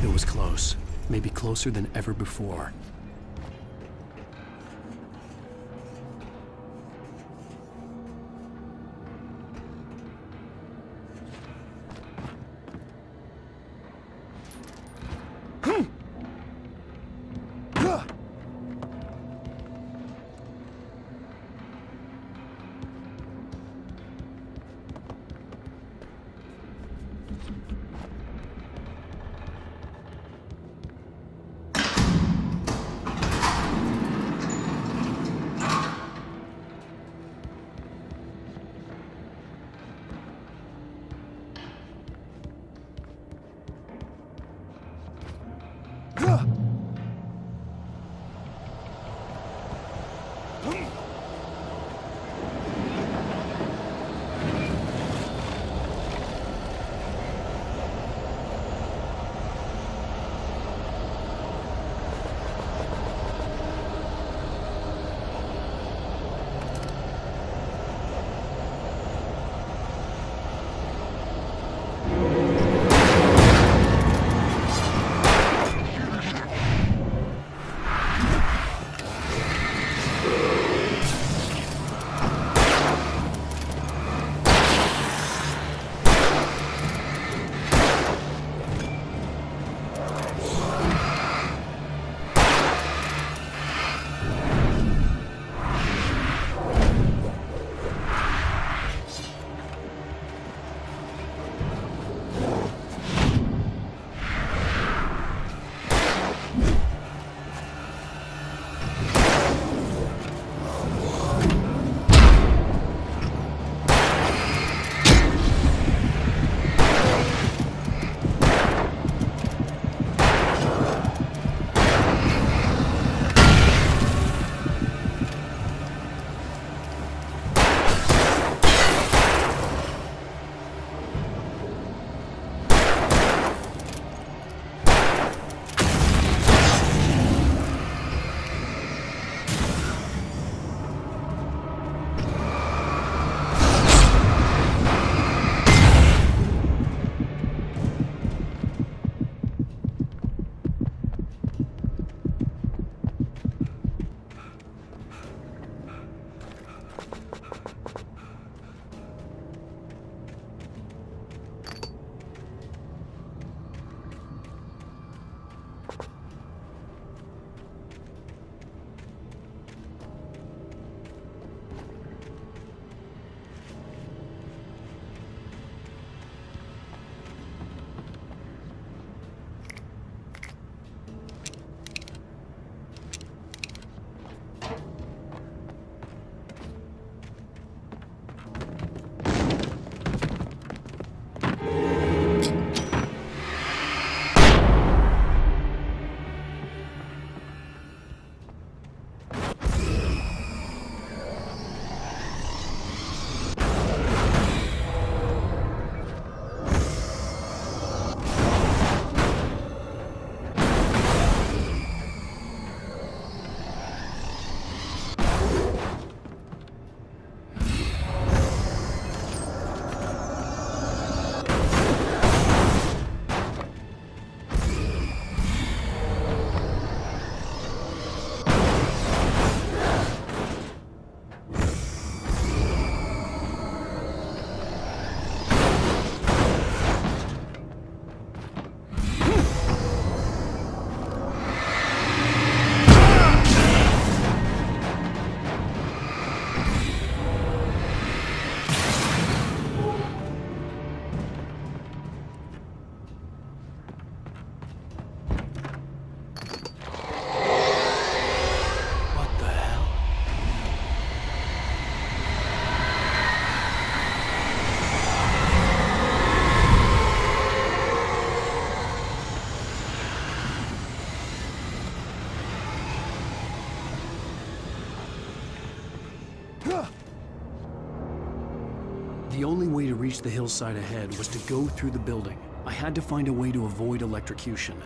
It was close. Maybe closer than ever before. The only way to reach the hillside ahead was to go through the building. I had to find a way to avoid electrocution.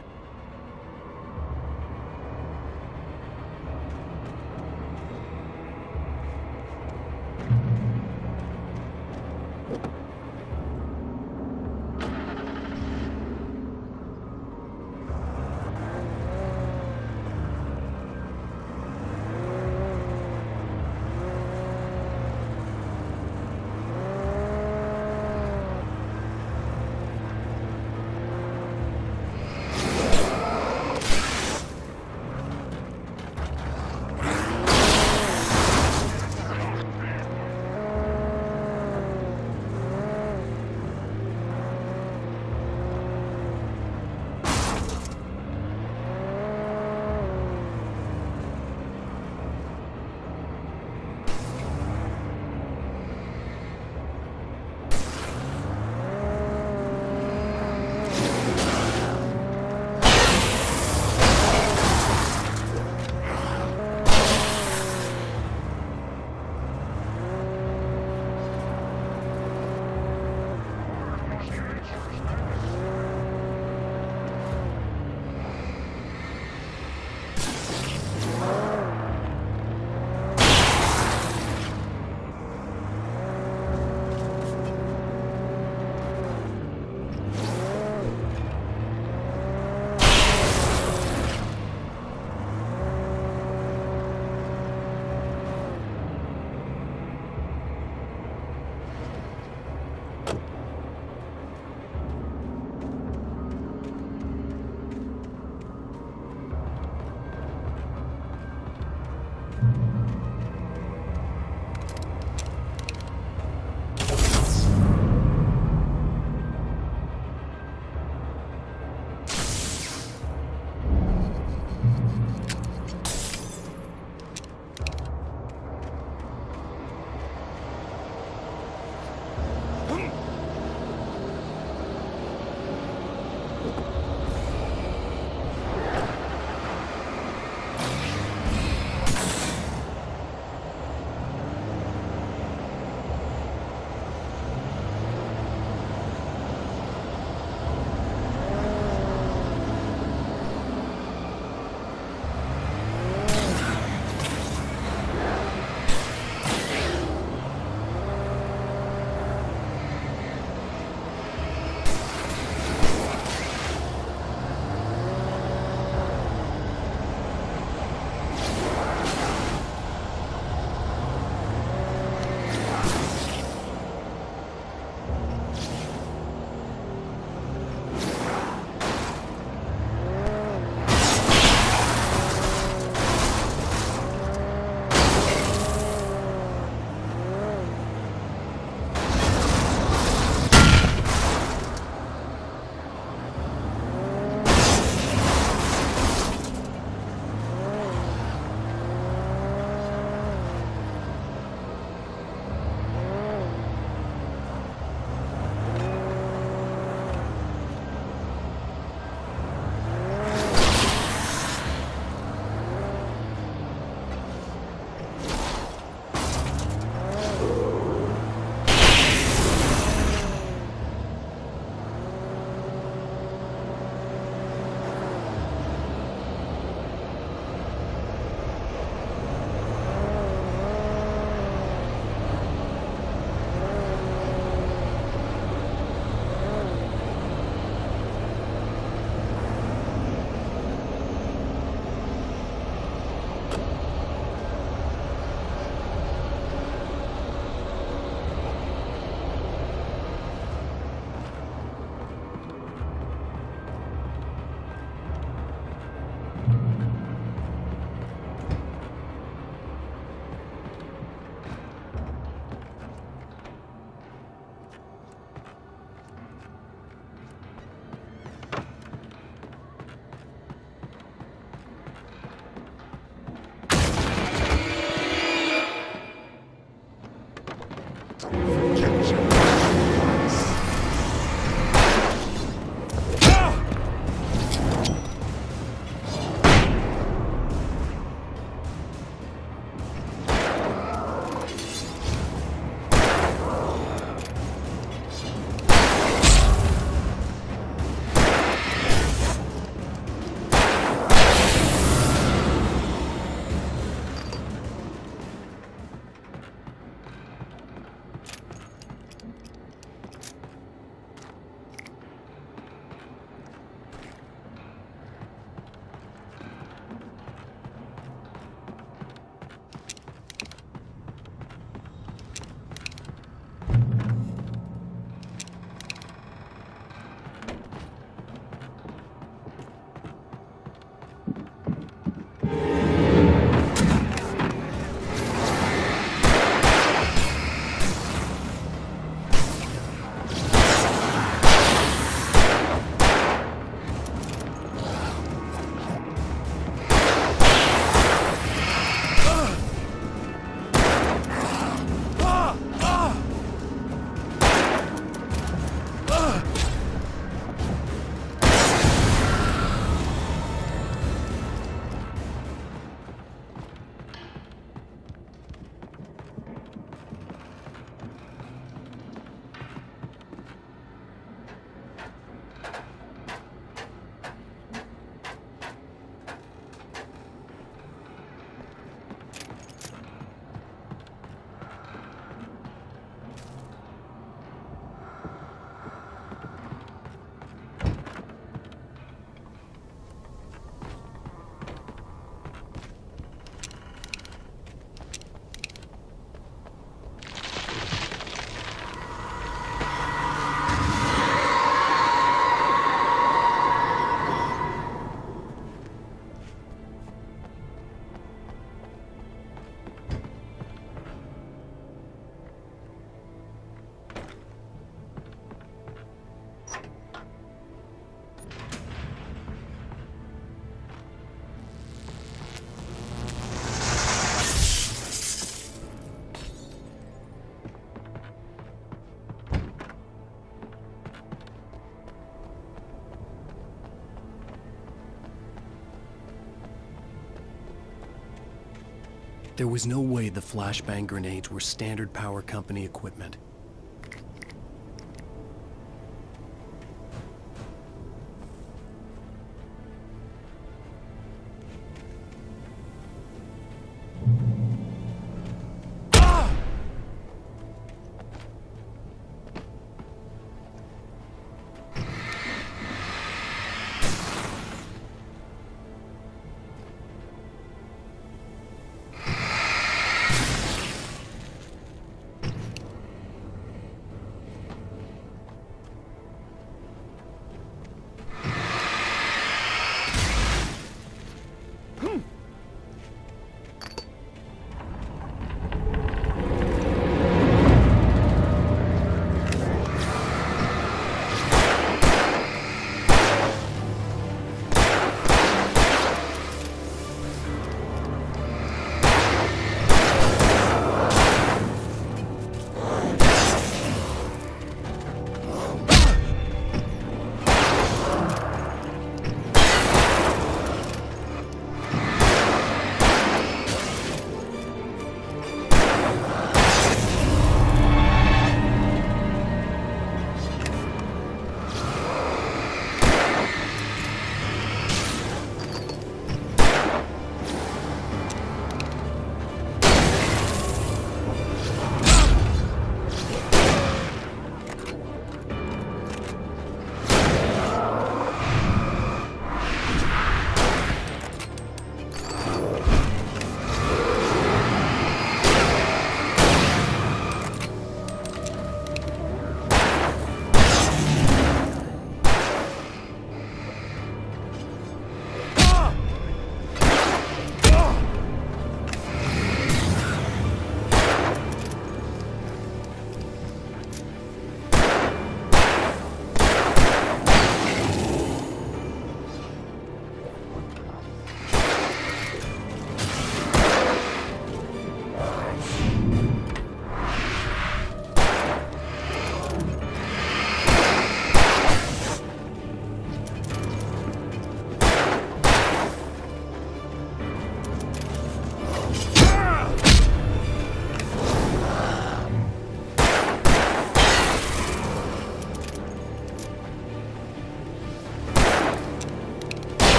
There was no way the flashbang grenades were standard power company equipment.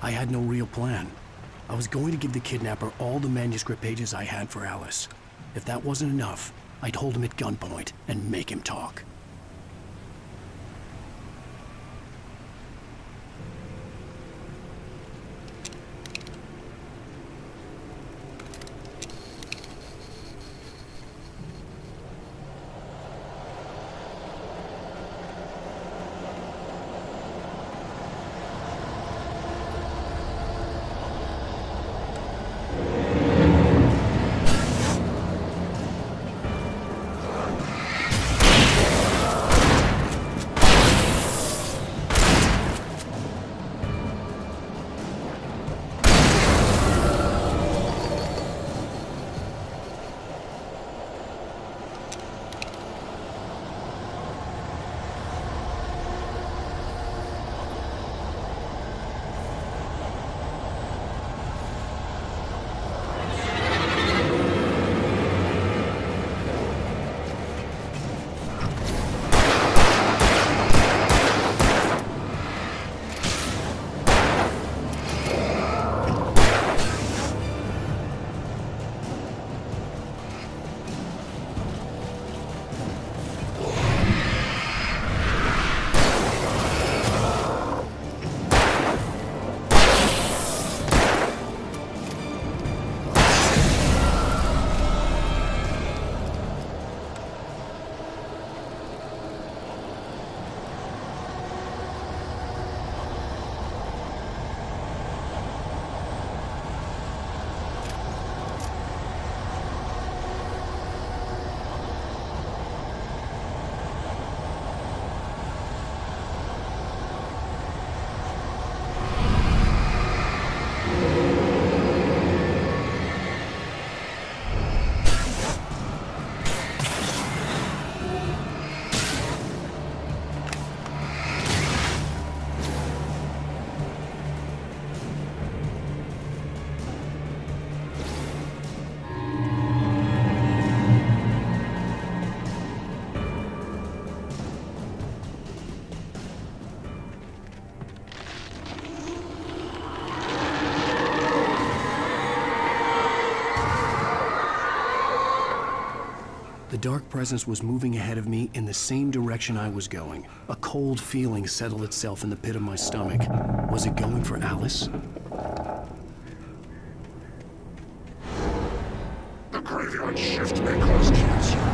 I had no real plan. I was going to give the kidnapper all the manuscript pages I had for Alice. If that wasn't enough, I'd hold him at gunpoint and make him talk. The dark presence was moving ahead of me in the same direction I was going. A cold feeling settled itself in the pit of my stomach. Was it going for Alice? The graveyard shift may cause cancer.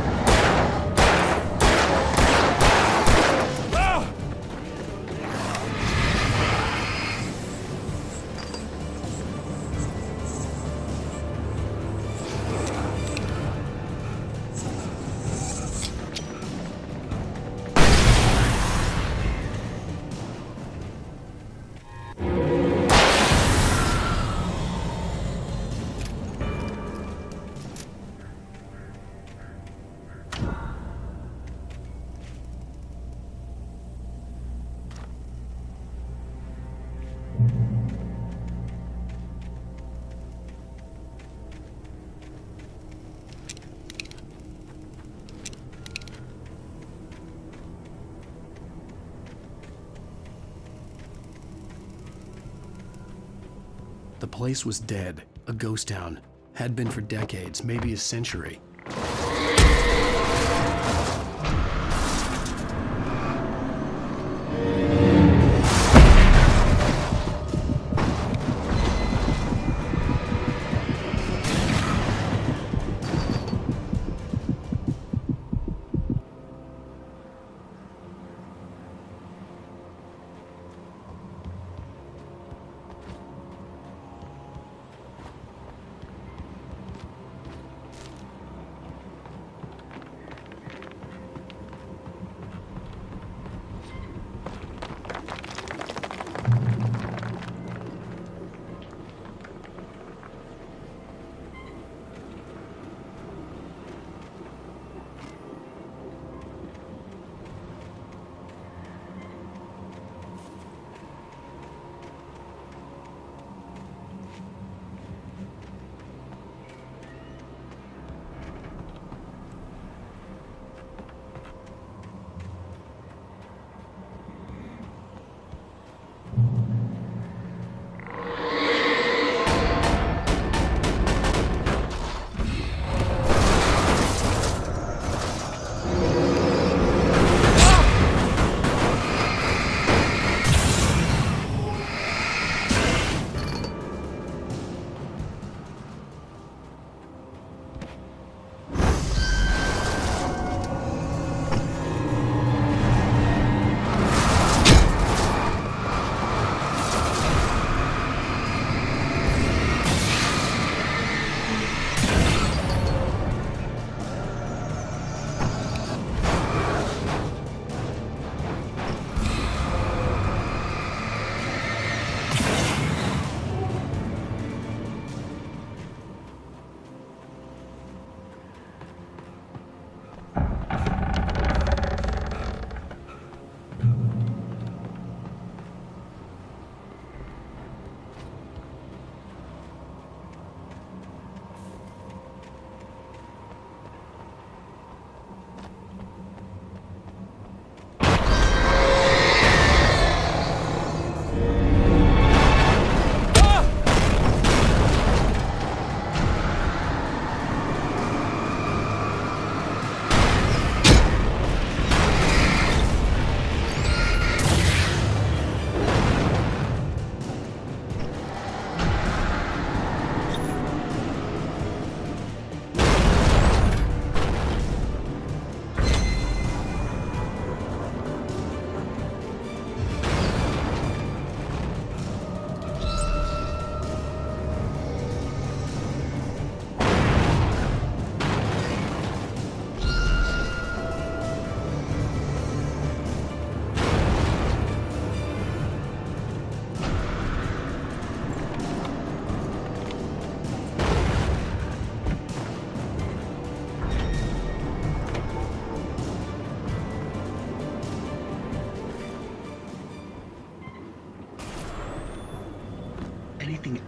The place was dead, a ghost town. Had been for decades, maybe a century.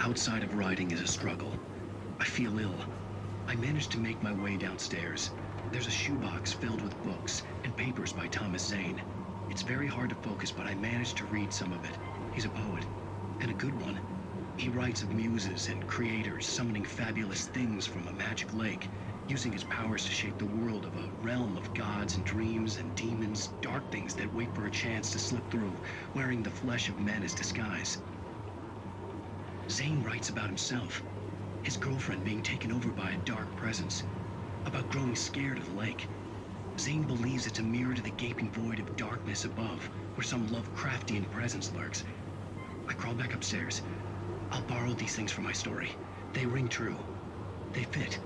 outside of writing is a struggle. I feel ill. I managed to make my way downstairs. There's a shoebox filled with books and papers by Thomas Zane. It's very hard to focus, but I managed to read some of it. He's a poet, and a good one. He writes of muses and creators summoning fabulous things from a magic lake, using his powers to shape the world of a realm of gods and dreams and demons, dark things that wait for a chance to slip through, wearing the flesh of men as disguise. Zane writes about himself, his girlfriend being taken over by a dark presence, about growing scared of the lake. Zane believes it's a mirror to the gaping void of darkness above, where some Lovecraftian presence lurks. I crawl back upstairs. I'll borrow these things for my story. They ring true. They fit.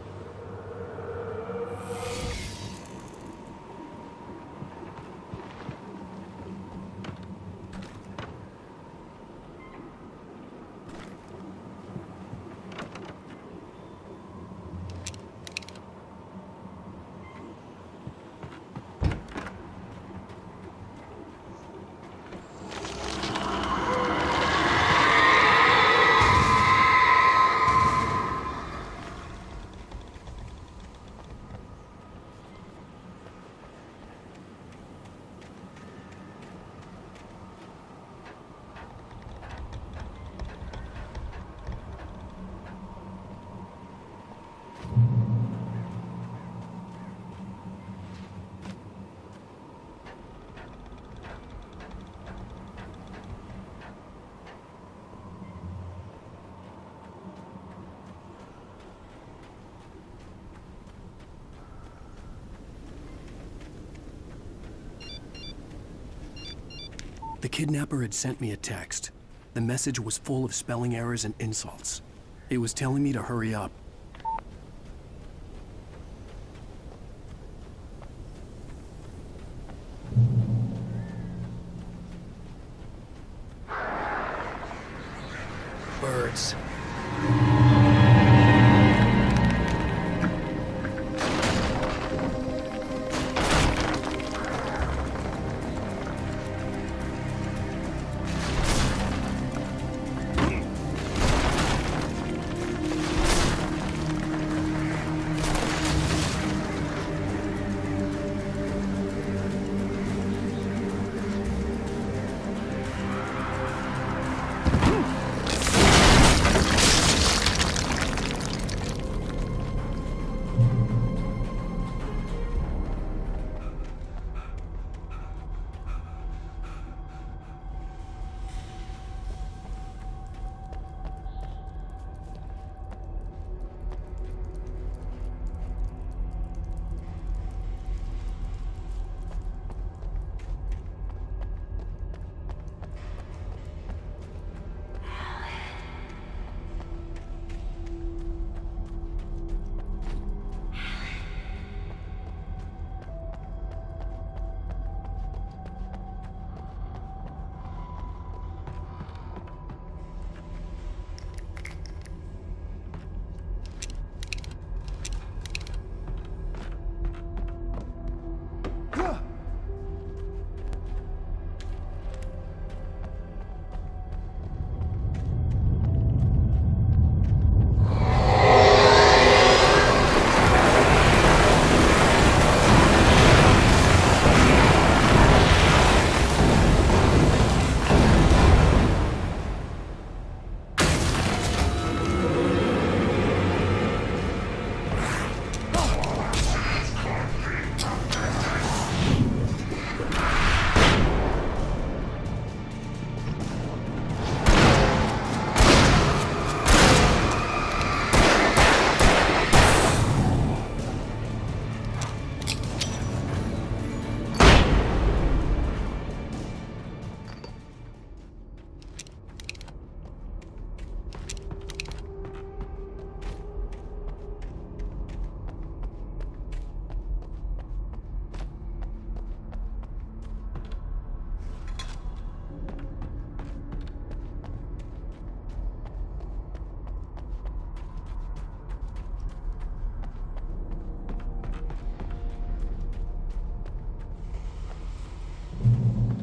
The kidnapper had sent me a text. The message was full of spelling errors and insults. It was telling me to hurry up. Birds.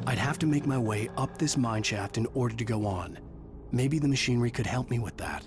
I'd have to make my way up this mine shaft in order to go on. Maybe the machinery could help me with that.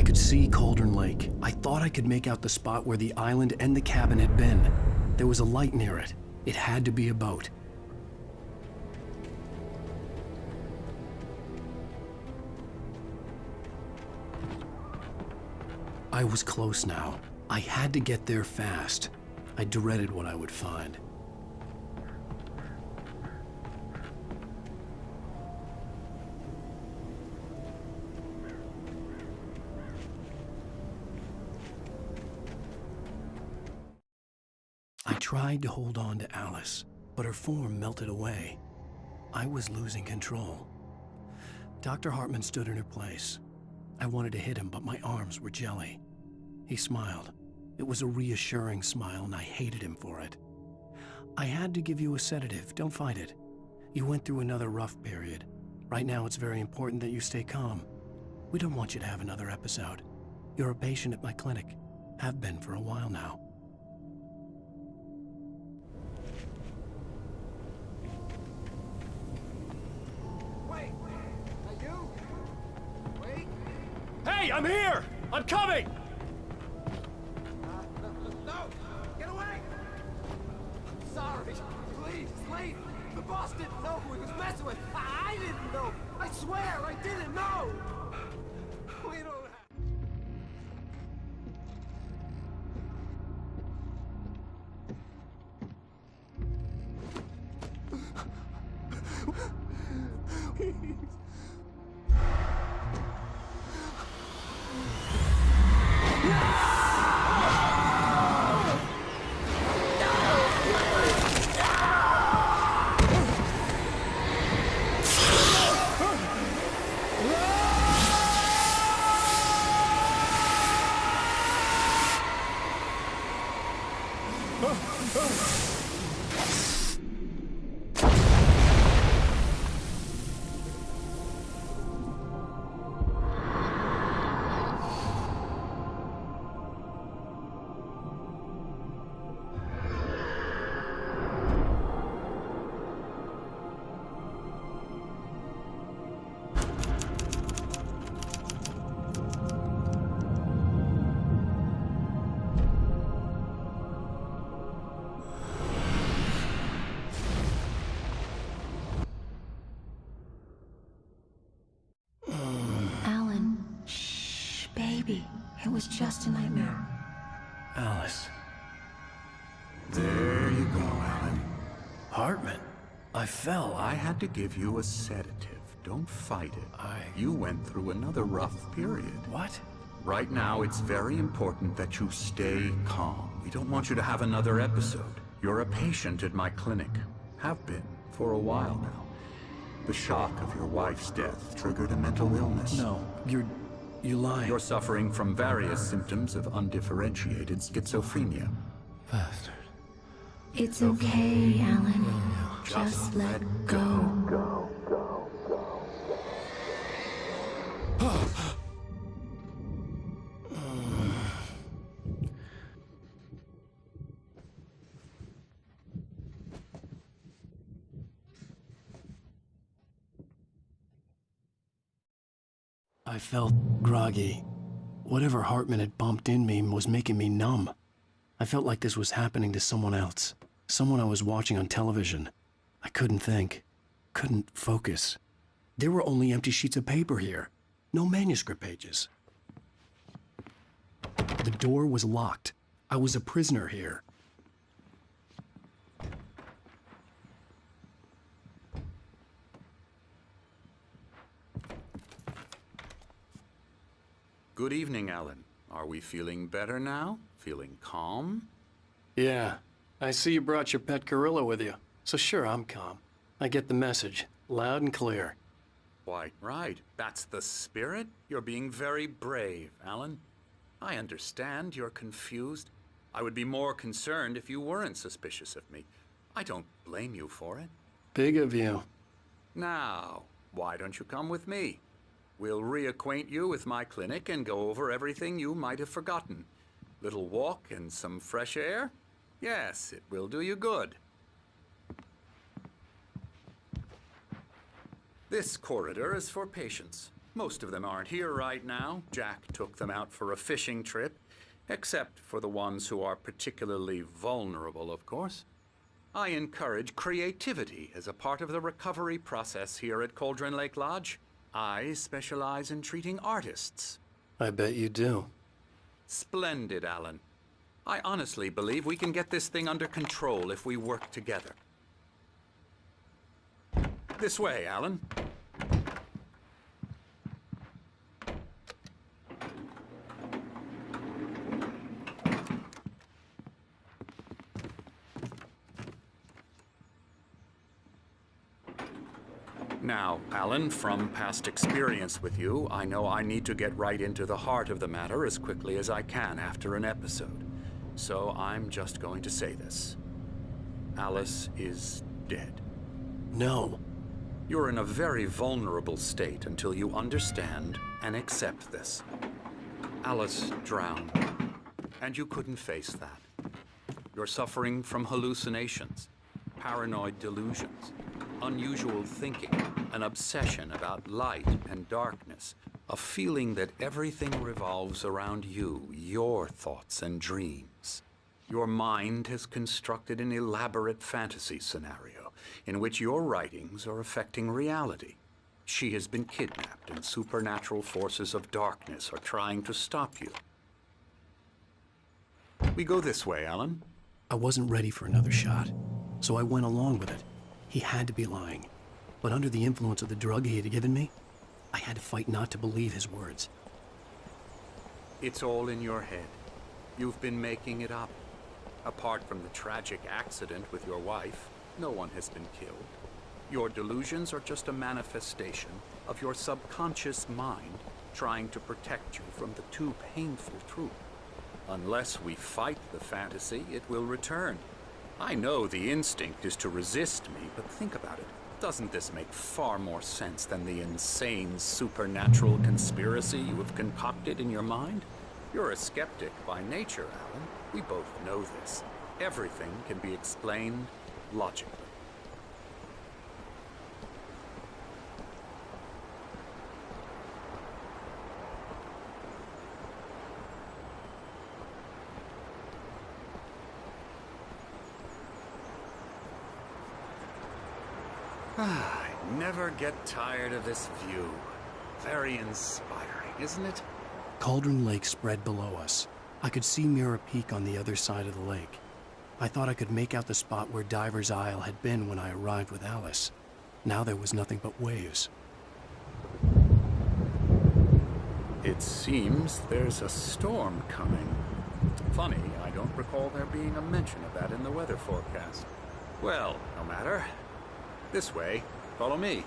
could see Cauldron Lake. I thought I could make out the spot where the island and the cabin had been. There was a light near it. It had to be a boat. I was close now. I had to get there fast. I dreaded what I would find. I tried to hold on to Alice, but her form melted away. I was losing control. Dr. Hartman stood in her place. I wanted to hit him, but my arms were jelly. He smiled. It was a reassuring smile, and I hated him for it. I had to give you a sedative. Don't fight it. You went through another rough period. Right now, it's very important that you stay calm. We don't want you to have another episode. You're a patient at my clinic. Have been for a while now. Wait! Are you? Wait! Hey, I'm here! I'm coming! No! Get away! Sorry. Please, leave. The boss didn't know who he was messing with. I didn't know. I swear I didn't know. We don't have... It was just a nightmare. Alice. There you go, Alan. Hartman, I fell. I had to give you a sedative. Don't fight it. You went through another rough period. What? Right now, it's very important that you stay calm. We don't want you to have another episode. You're a patient at my clinic. Have been for a while now. The shock of your wife's death triggered a mental illness. No, you lie. You're suffering from various symptoms of undifferentiated schizophrenia. Bastard. It's okay, Alan. Just let go. I felt groggy. Whatever Hartman had bumped in me was making me numb. I felt like this was happening to someone else. Someone I was watching on television. I couldn't think. Couldn't focus. There were only empty sheets of paper here. No manuscript pages. The door was locked. I was a prisoner here. Good evening, Alan. Are we feeling better now? Feeling calm? Yeah. I see you brought your pet gorilla with you. So sure, I'm calm. I get the message. Loud and clear. Quite right. That's the spirit. You're being very brave, Alan. I understand you're confused. I would be more concerned if you weren't suspicious of me. I don't blame you for it. Big of you. Now, why don't you come with me? We'll reacquaint you with my clinic and go over everything you might have forgotten. Little walk and some fresh air? Yes, it will do you good. This corridor is for patients. Most of them aren't here right now. Jack took them out for a fishing trip, except for the ones who are particularly vulnerable, of course. I encourage creativity as a part of the recovery process here at Cauldron Lake Lodge. I specialize in treating artists. I bet you do. Splendid, Alan. I honestly believe we can get this thing under control if we work together. This way, Alan. Now, Alan, from past experience with you, I know I need to get right into the heart of the matter as quickly as I can after an episode. So I'm just going to say this. Alice is dead. No. You're in a very vulnerable state until you understand and accept this. Alice drowned, and you couldn't face that. You're suffering from hallucinations, paranoid delusions, unusual thinking, an obsession about light and darkness, a feeling that everything revolves around you, your thoughts and dreams. Your mind has constructed an elaborate fantasy scenario in which your writings are affecting reality. She has been kidnapped and supernatural forces of darkness are trying to stop you. We go this way, Alan. I wasn't ready for another shot, so I went along with it. He had to be lying. But under the influence of the drug he had given me, I had to fight not to believe his words. It's all in your head. You've been making it up. Apart from the tragic accident with your wife, no one has been killed. Your delusions are just a manifestation of your subconscious mind trying to protect you from the too painful truth. Unless we fight the fantasy, it will return. I know the instinct is to resist me, but think about it. Doesn't this make far more sense than the insane supernatural conspiracy you have concocted in your mind? You're a skeptic by nature, Alan. We both know this. Everything can be explained logically. I never get tired of this view. Very inspiring, isn't it? Cauldron Lake spread below us. I could see Mirror Peak on the other side of the lake. I thought I could make out the spot where Diver's Isle had been when I arrived with Alice. Now there was nothing but waves. It seems there's a storm coming. Funny, I don't recall there being a mention of that in the weather forecast. Well, no matter. This way. Follow me.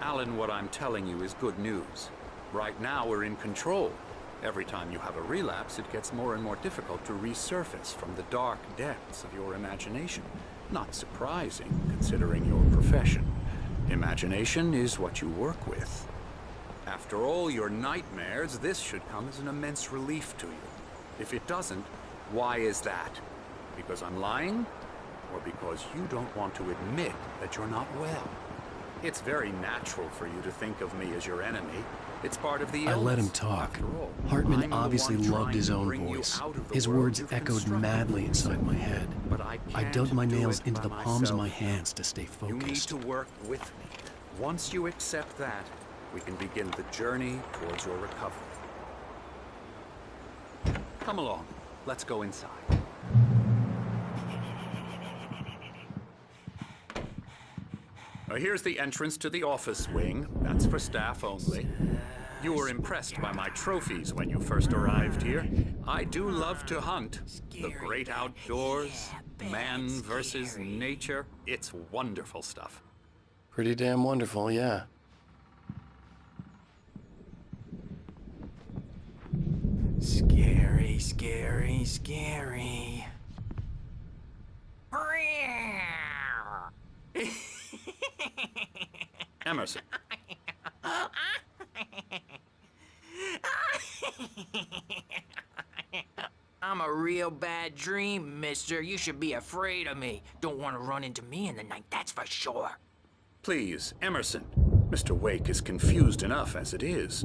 Alan, what I'm telling you is good news. Right now, we're in control. Every time you have a relapse, it gets more and more difficult to resurface from the dark depths of your imagination. Not surprising, considering your profession. Imagination is what you work with. After all your nightmares, this should come as an immense relief to you. If it doesn't, why is that? Because I'm lying? Or because you don't want to admit that you're not well? It's very natural for you to think of me as your enemy. It's part of the illness. I let him talk. Hartman obviously loved his own voice. His words echoed madly inside my head. I dug my nails into the palms of my hands to stay focused. You need to work with me. Once you accept that, we can begin the journey towards your recovery. Come along. Let's go inside. Here's the entrance to the office wing. That's for staff only. You were impressed by my trophies when you first arrived here. I do love to hunt. The great outdoors, man versus nature. It's wonderful stuff. Pretty damn wonderful, yeah. Scary, scary, scary. Emerson. I'm a real bad dream, mister. You should be afraid of me. Don't want to run into me in the night, that's for sure. Please, Emerson. Mr. Wake is confused enough as it is.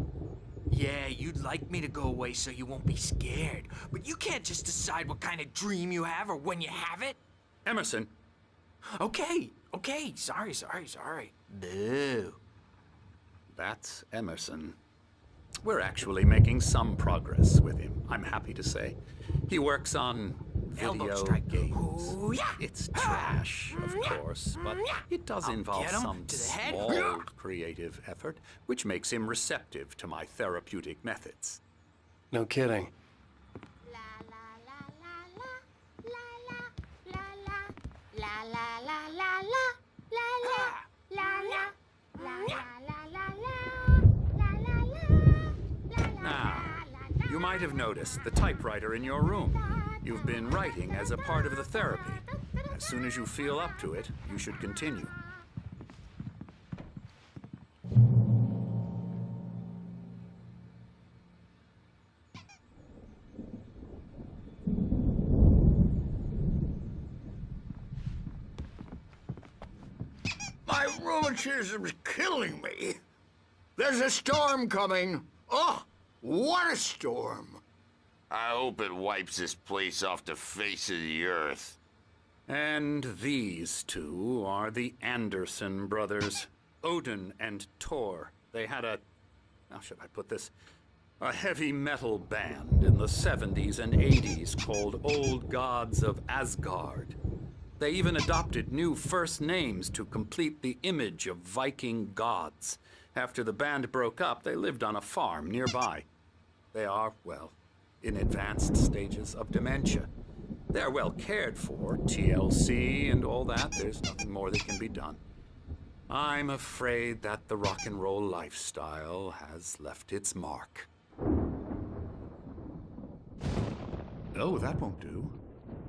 Yeah, you'd like me to go away so you won't be scared. But you can't just decide what kind of dream you have or when you have it. Emerson. Okay. Sorry. Boo. That's Emerson. We're actually making some progress with him, I'm happy to say. He works on video games. Ooh, yeah. It's trash, of course, but it does involve some small creative effort, which makes him receptive to my therapeutic methods. No kidding. Now, you might have noticed the typewriter in your room. You've been writing as a part of the therapy. As soon as you feel up to it, you should continue. My rheumatism's killing me. There's a storm coming. Oh, what a storm. I hope it wipes this place off the face of the earth. And these two are the Anderson brothers, Odin and Tor. They had how should I put this? A heavy metal band in the 70s and 80s called Old Gods of Asgard. They even adopted new first names to complete the image of Viking gods. After the band broke up, they lived on a farm nearby. They are, well, in advanced stages of dementia. They're well cared for, TLC and all that. There's nothing more that can be done. I'm afraid that the rock and roll lifestyle has left its mark. Oh, that won't do.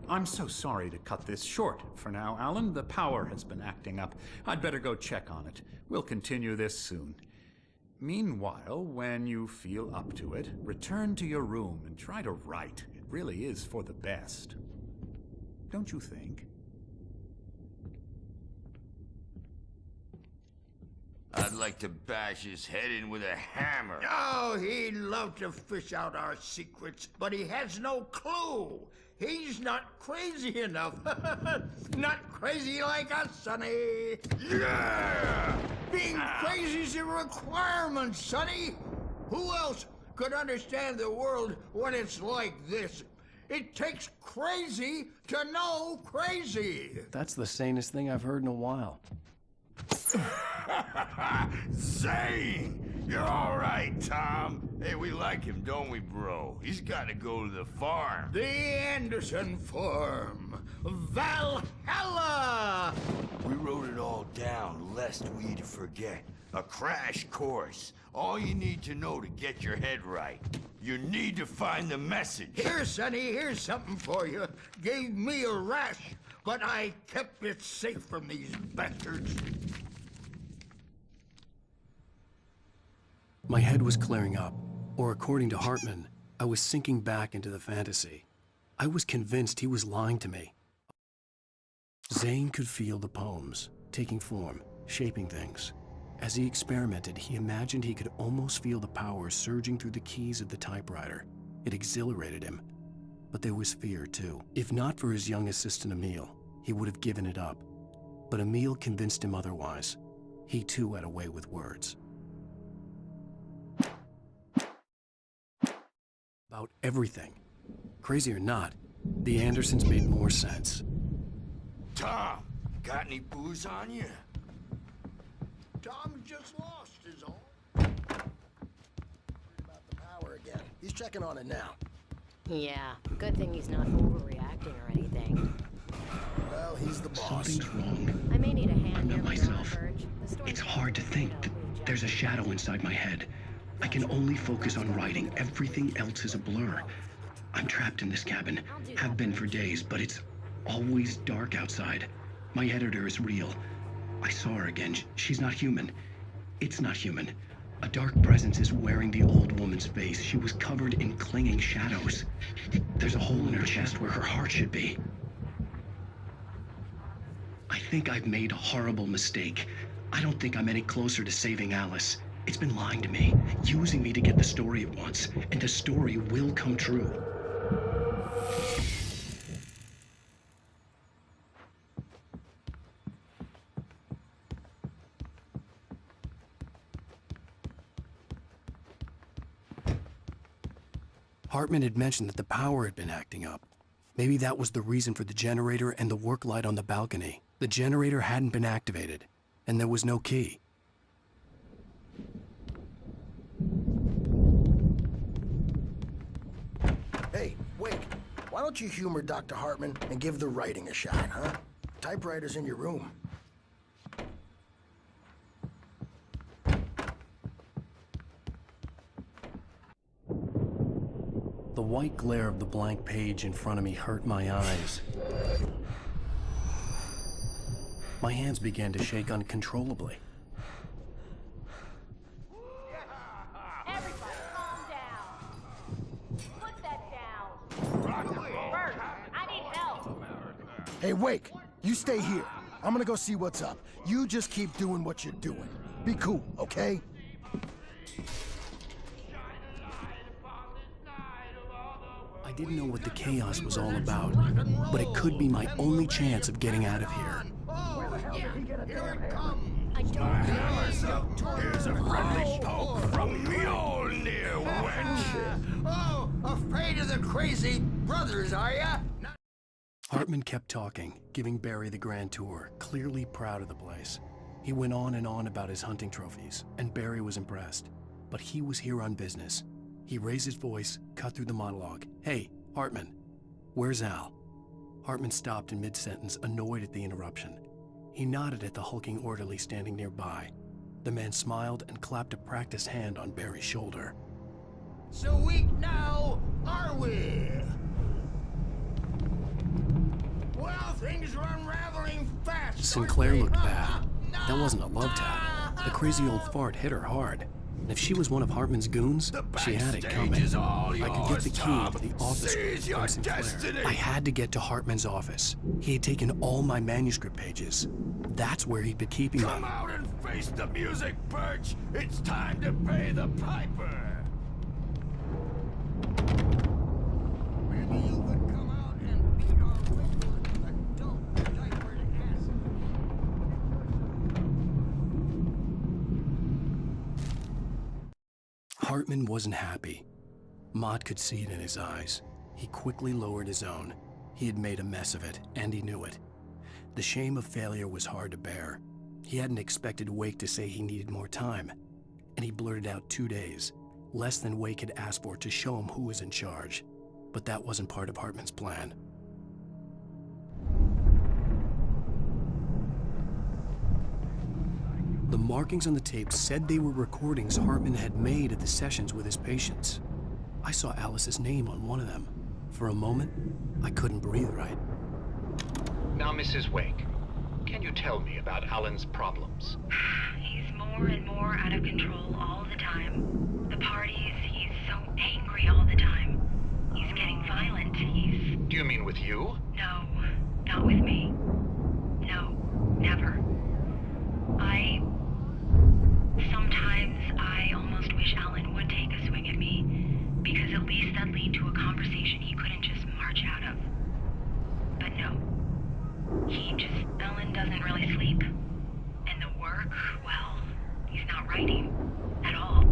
I'm so sorry to cut this short for now, Alan. The power has been acting up. I'd better go check on it. We'll continue this soon. Meanwhile, when you feel up to it, return to your room and try to write. It really is for the best. Don't you think? I'd like to bash his head in with a hammer. Oh, he'd love to fish out our secrets, but he has no clue. He's not crazy enough. Not crazy like us, Sonny. Yeah! Being crazy's a requirement, Sonny. Who else could understand the world when it's like this? It takes crazy to know crazy. That's the sanest thing I've heard in a while. Zane! You're all right, Tom. Hey, we like him, don't we, bro? He's got to go to the farm. The Anderson farm. Valhalla! We wrote it all down, lest we forget. A crash course. All you need to know to get your head right. You need to find the message. Here, Sonny, here's something for you. Gave me a rash, but I kept it safe from these bastards. My head was clearing up, or according to Hartman, I was sinking back into the fantasy. I was convinced he was lying to me. Zane could feel the poems, taking form, shaping things. As he experimented, he imagined he could almost feel the power surging through the keys of the typewriter. It exhilarated him. But there was fear, too. If not for his young assistant Emil, he would have given it up. But Emil convinced him otherwise. He, too, had a way with words. About everything. Crazy or not, the Andersons made more sense. Tom, got any booze on you? Tom just lost his own. About the power again. He's checking on it now. Yeah, good thing he's not overreacting or anything. Well, he's the boss. Something's wrong. I may need a hand I'm here, not myself. It's hard to think that there's a shadow inside my head. I can only focus on writing. Everything else is a blur. I'm trapped in this cabin. Have been for days, but it's always dark outside. My editor is real. I saw her again. She's not human. It's not human. A dark presence is wearing the old woman's face. She was covered in clinging shadows. There's a hole in her chest where her heart should be. I think I've made a horrible mistake. I don't think I'm any closer to saving Alice. It's been lying to me, using me to get the story it wants, and the story will come true. Hartman had mentioned that the power had been acting up. Maybe that was the reason for the generator and the work light on the balcony. The generator hadn't been activated, and there was no key. Hey, Wake, why don't you humor Dr. Hartman and give the writing a shot, huh? Typewriter's in your room. The white glare of the blank page in front of me hurt my eyes. My hands began to shake uncontrollably. Everybody, calm down. Put that down. Bert, I need help. Hey, Wake, you stay here. I'm gonna go see what's up. You just keep doing what you're doing. Be cool, okay? I didn't know what the chaos was all about, but it could be my only chance of getting out of here. Here it comes. I don't Here's a friendly poke from Mjolnir, wench. Oh, afraid of the crazy brothers, are ya? Hartman kept talking, giving Barry the grand tour, clearly proud of the place. He went on and on about his hunting trophies, and Barry was impressed. But he was here on business. He raised his voice, cut through the monologue. Hey, Hartman, where's Al? Hartman stopped in mid-sentence, annoyed at the interruption. He nodded at the hulking orderly standing nearby. The man smiled and clapped a practiced hand on Barry's shoulder. So weak now, are we? Well, things are unraveling fast. Sinclair looked bad. That wasn't a love tap. The crazy old fart hit her hard. And if she was one of Hartman's goons, she had it coming. I could get the key to the office from Sinclair. I had to get to Hartman's office. He had taken all my manuscript pages. That's where he'd been keeping them. Come out and face the music, Birch. It's time to pay the piper. Maybe you could come out and beat our regular adult diapered ass. Hartman wasn't happy. Maude could see it in his eyes. He quickly lowered his own. He had made a mess of it, and he knew it. The shame of failure was hard to bear. He hadn't expected Wake to say he needed more time, and he blurted out 2 days, less than Wake had asked for to show him who was in charge. But that wasn't part of Hartman's plan. The markings on the tape said they were recordings Hartman had made at the sessions with his patients. I saw Alice's name on one of them. For a moment, I couldn't breathe right. Now, Mrs. Wake, can you tell me about Alan's problems? He's more and more out of control all the time. The parties, he's so angry all the time. He's getting violent. Do you mean with you? No, not with me. No, never. Sometimes I almost wish Alan would take a swing at me, because at least that'd lead to a conversation he couldn't just march out of. But no. Alan doesn't really sleep. And the work, well, he's not writing at all.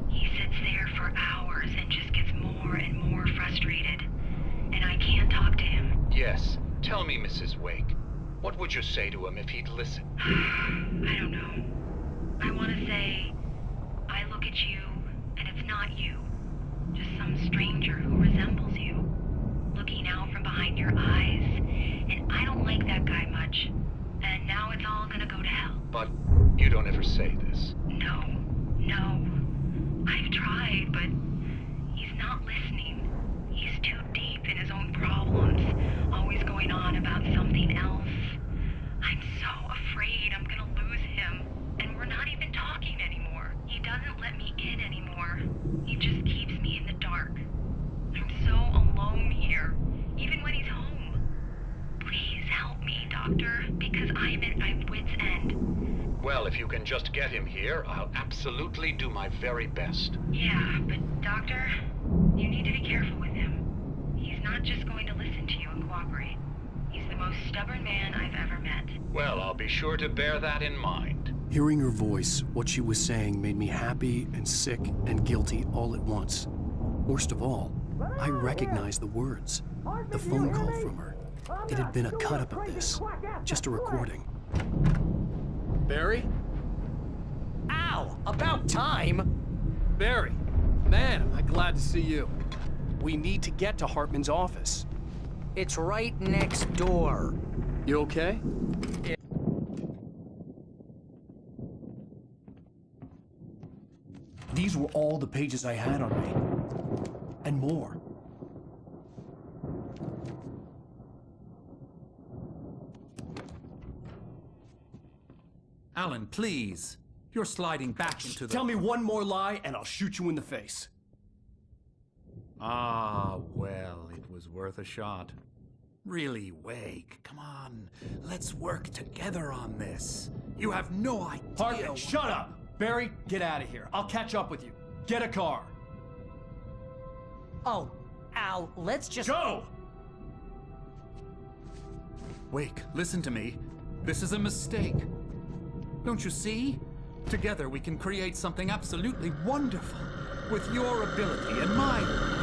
He sits there for hours and just gets more and more frustrated. And I can't talk to him. Yes. Tell me, Mrs. Wake. What would you say to him if he'd listen? I don't know. I want to say, I look at you, and it's not you. Just some stranger who resembles you. Looking out from behind your eyes. And I don't like that guy much. And now it's all gonna go to hell. But you don't ever say this. No. I've tried, but he's not listening. He's too deep in his own problems, always going on about something else. I'm so afraid I'm gonna lose him, and we're not even talking anymore. He doesn't let me in just get him here, I'll absolutely do my very best. Yeah, but Doctor, you need to be careful with him. He's not just going to listen to you and cooperate. He's the most stubborn man I've ever met. Well, I'll be sure to bear that in mind. Hearing her voice, what she was saying made me happy and sick and guilty all at once. Worst of all, I recognized the words. The phone call from her. It had been a cut-up of this. Just a recording. Barry? Ow! About time! Barry! Man, am I glad to see you. We need to get to Hartman's office. It's right next door. You okay? These were all the pages I had on me. And more. Alan, please. You're sliding back into the... Tell me one more lie and I'll shoot you in the face. Ah, well, it was worth a shot. Really, Wake, come on. Let's work together on this. You have no idea... Hartman, shut up! Barry, get out of here. I'll catch up with you. Get a car. Oh, Al, let's just... Go! Wake, listen to me. This is a mistake. Don't you see? Together we can create something absolutely wonderful. With your ability and mine.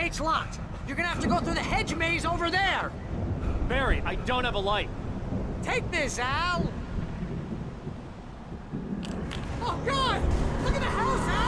gate's locked. You're gonna have to go through the hedge maze over there. Barry, I don't have a light. Take this, Al. Oh, God! Look at the house, Al!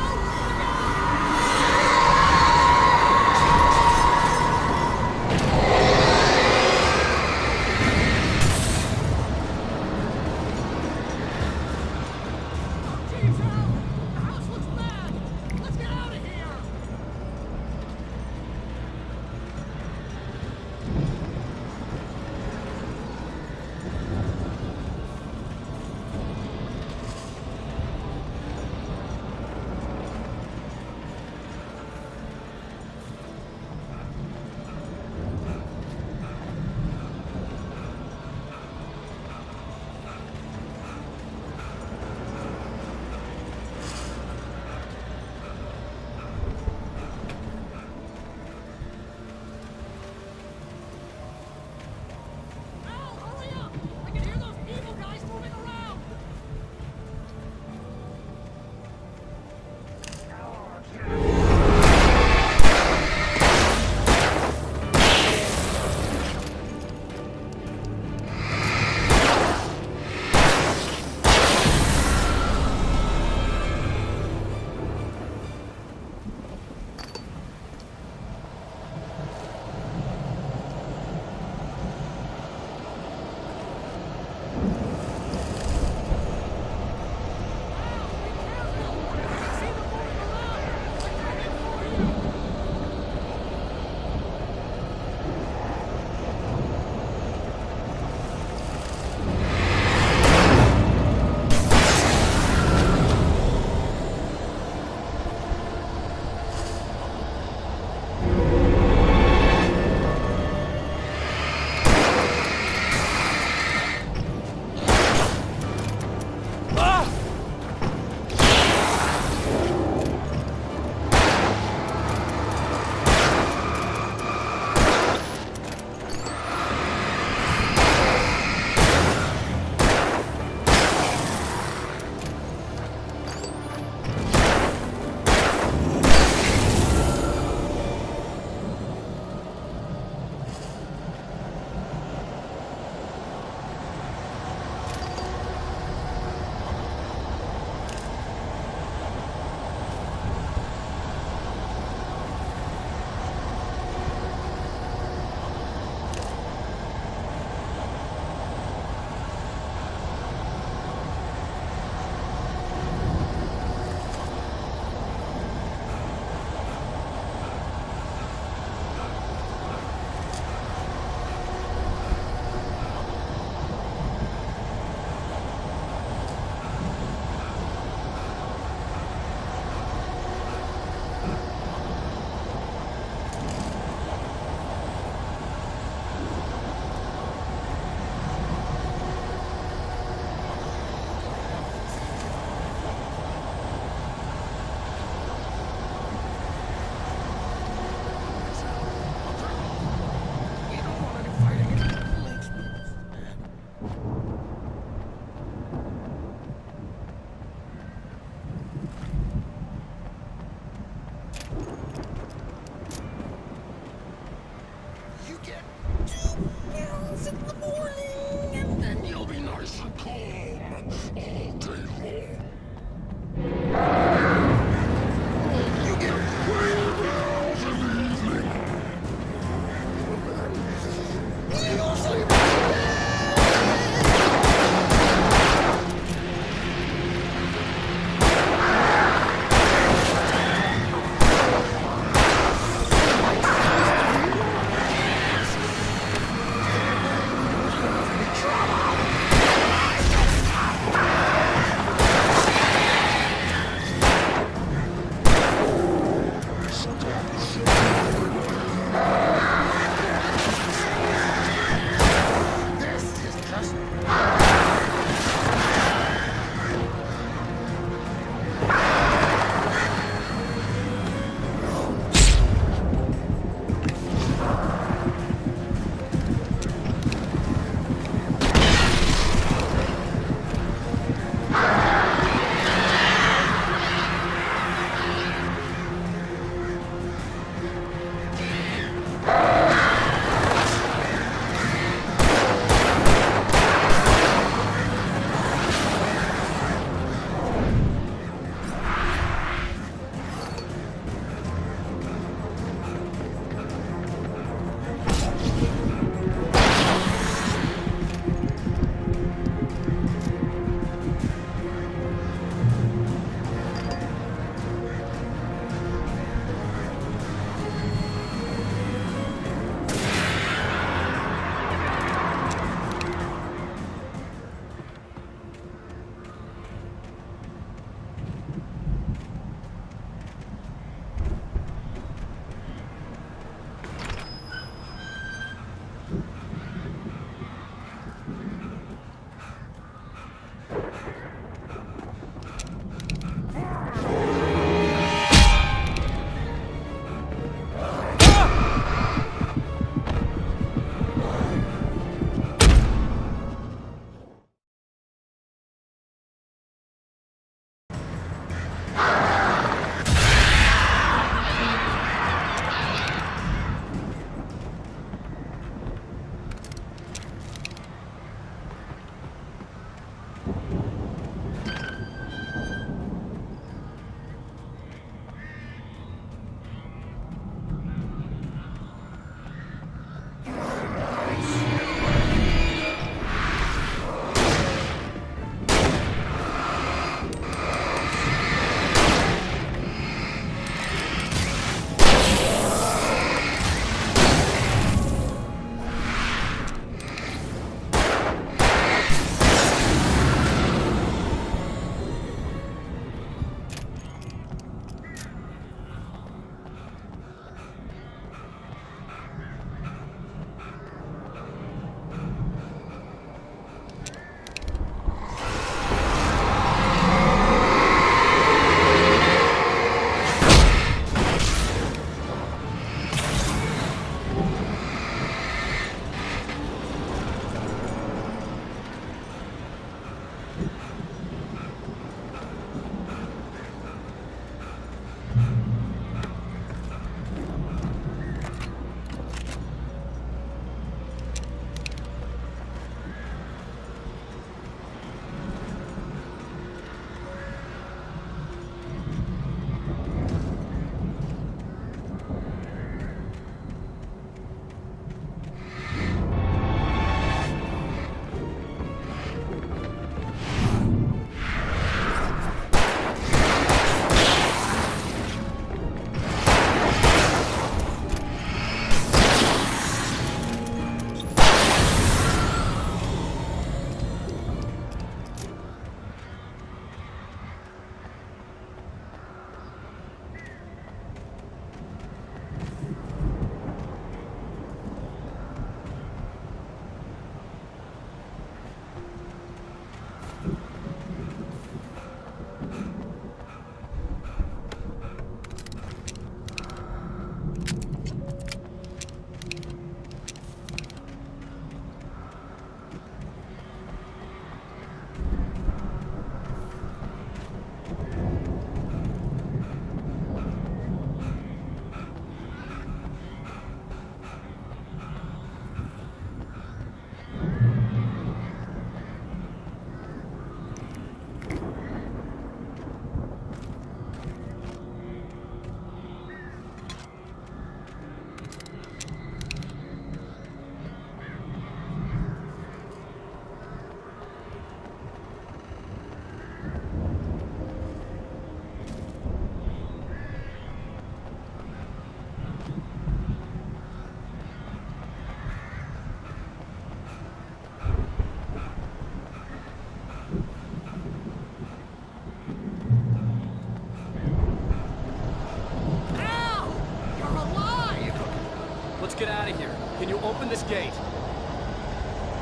Get out of here. Can you open this gate?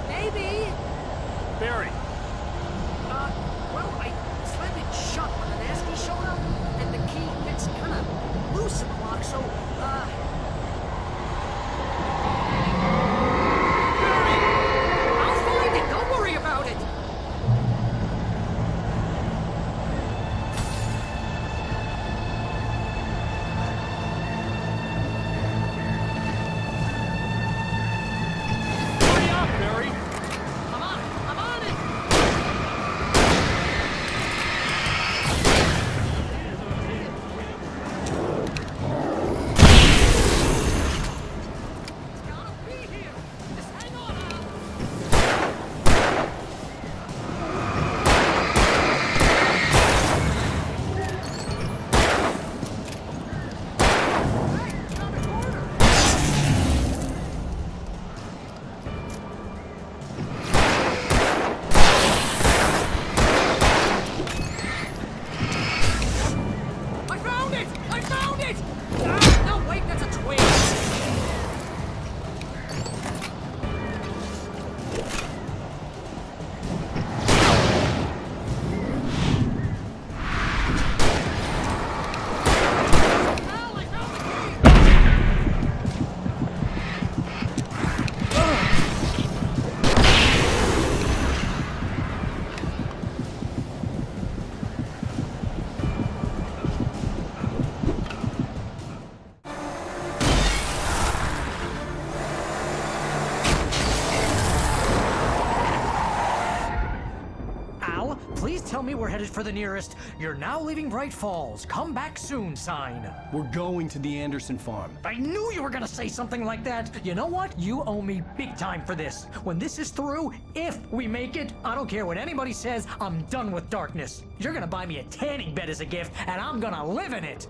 Maybe. Barry. Well, I slammed it shut when the nasty showed up, and the key gets kind of loose in the lock, so, Barry! I'll find it, don't worry about it! Tell me we're headed for the nearest "You're now leaving Bright Falls. Come back soon" sign. We're going to the Anderson farm. I knew you were gonna say something like that. You know what? You owe me big time for this. When this is through, if we make it, I don't care what anybody says, I'm done with darkness. You're gonna buy me a tanning bed as a gift, and I'm gonna live in it.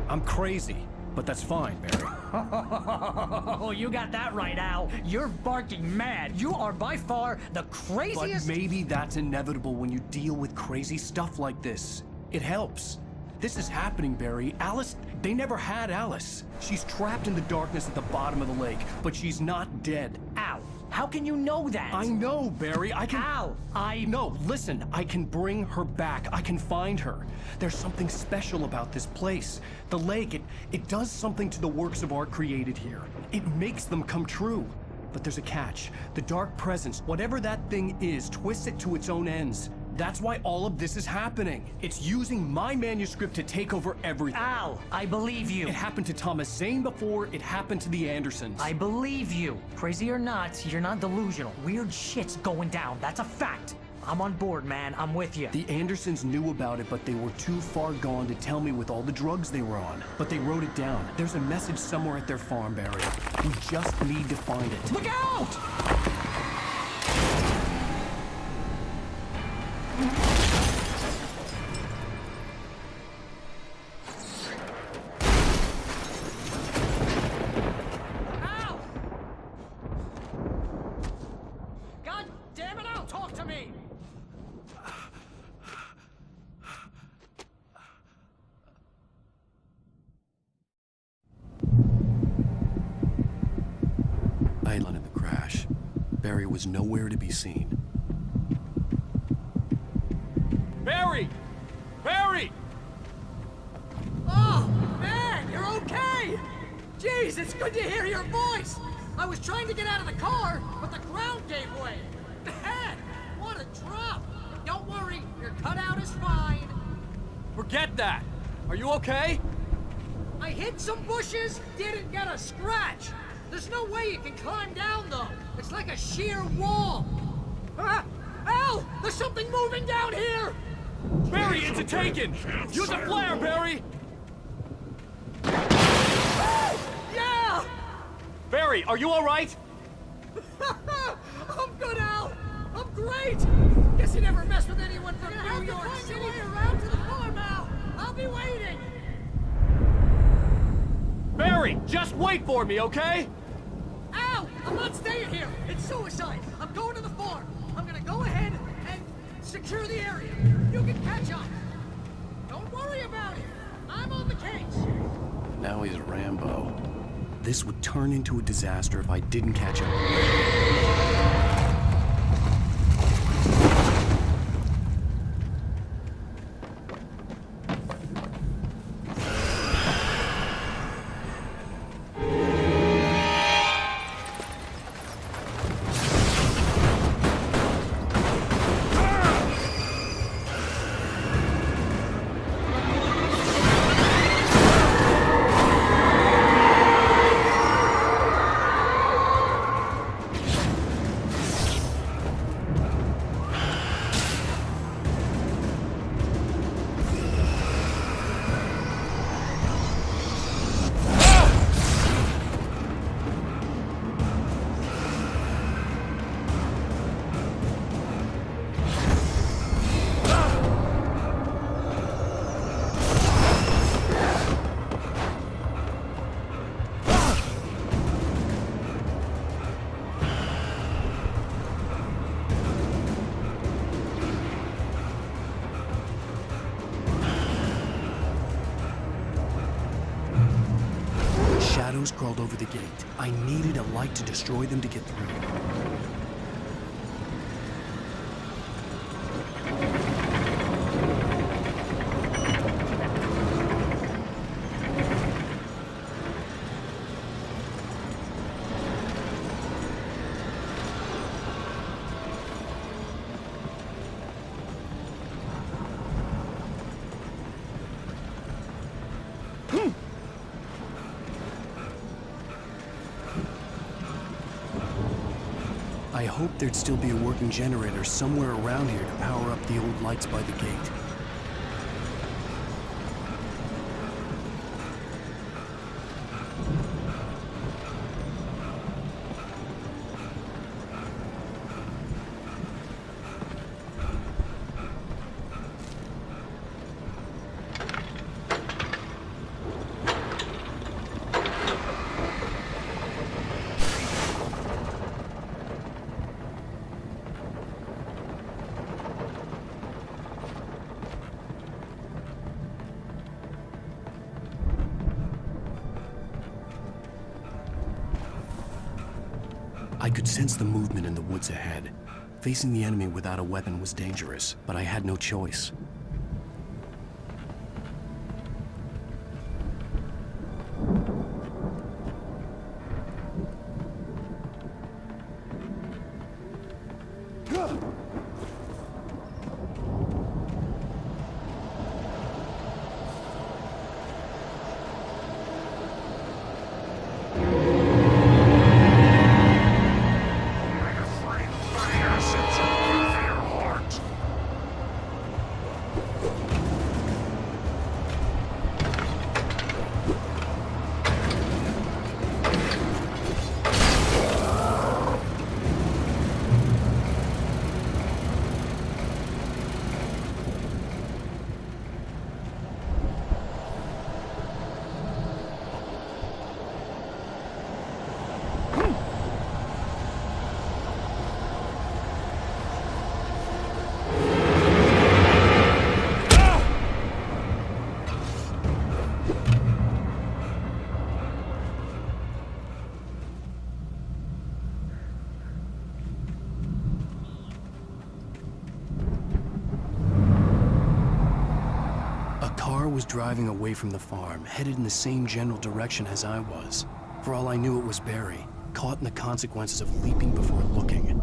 I'm crazy, but that's fine, Barry. Oh, you got that right, Al. You're barking mad. You are by far the craziest... But maybe that's inevitable when you deal with crazy stuff like this. It helps. This is happening, Barry. Alice, they never had Alice. She's trapped in the darkness at the bottom of the lake, but she's not dead. Al, how can you know that? I know, Barry. I can... Al, No, listen. I can bring her back. I can find her. There's something special about this place. The lake, it does something to the works of art created here. It makes them come true. But there's a catch. The dark presence, whatever that thing is, twists it to its own ends. That's why all of this is happening. It's using my manuscript to take over everything. Al, I believe you. It happened to Thomas Zane before, it happened to the Andersons. I believe you. Crazy or not, you're not delusional. Weird shit's going down. That's a fact. I'm on board, man. I'm with you. The Andersons knew about it, but they were too far gone to tell me with all the drugs they were on. But they wrote it down. There's a message somewhere at their farm, Barry. We just need to find it. Look out! God damn it, Al, talk to me! Island in the crash. Barry was nowhere to be seen. Barry! Barry! Oh, man, you're okay! Jeez, it's good to hear your voice! I was trying to get out of the car, but the ground gave way. Man, what a drop! Don't worry, your cutout is fine. Forget that! Are you okay? I hit some bushes, didn't get a scratch. There's no way you can climb down, though. It's like a sheer wall. Al, there's something moving down here! Barry, it's a taken! Use a flare, Barry! Yeah! Barry, are you alright? I'm good, Al! I'm great! Guess you never messed with anyone from New York City. Find your way around to the farm, Al! I'll be waiting! Barry, just wait for me, okay? Al! I'm not staying here! It's suicide! I'm going to the farm! I'm gonna go ahead and secure the area. You can catch up. Don't worry about it. I'm on the case. Now he's Rambo. This would turn into a disaster if I didn't catch up. Shadows crawled over the gate. I needed a light to destroy them to get through. I hoped there'd still be a working generator somewhere around here to power up the old lights by the gate. I could sense the movement in the woods ahead. Facing the enemy without a weapon was dangerous, but I had no choice. Was driving away from the farm, headed in the same general direction as I was. For all I knew, it was Barry, caught in the consequences of leaping before looking.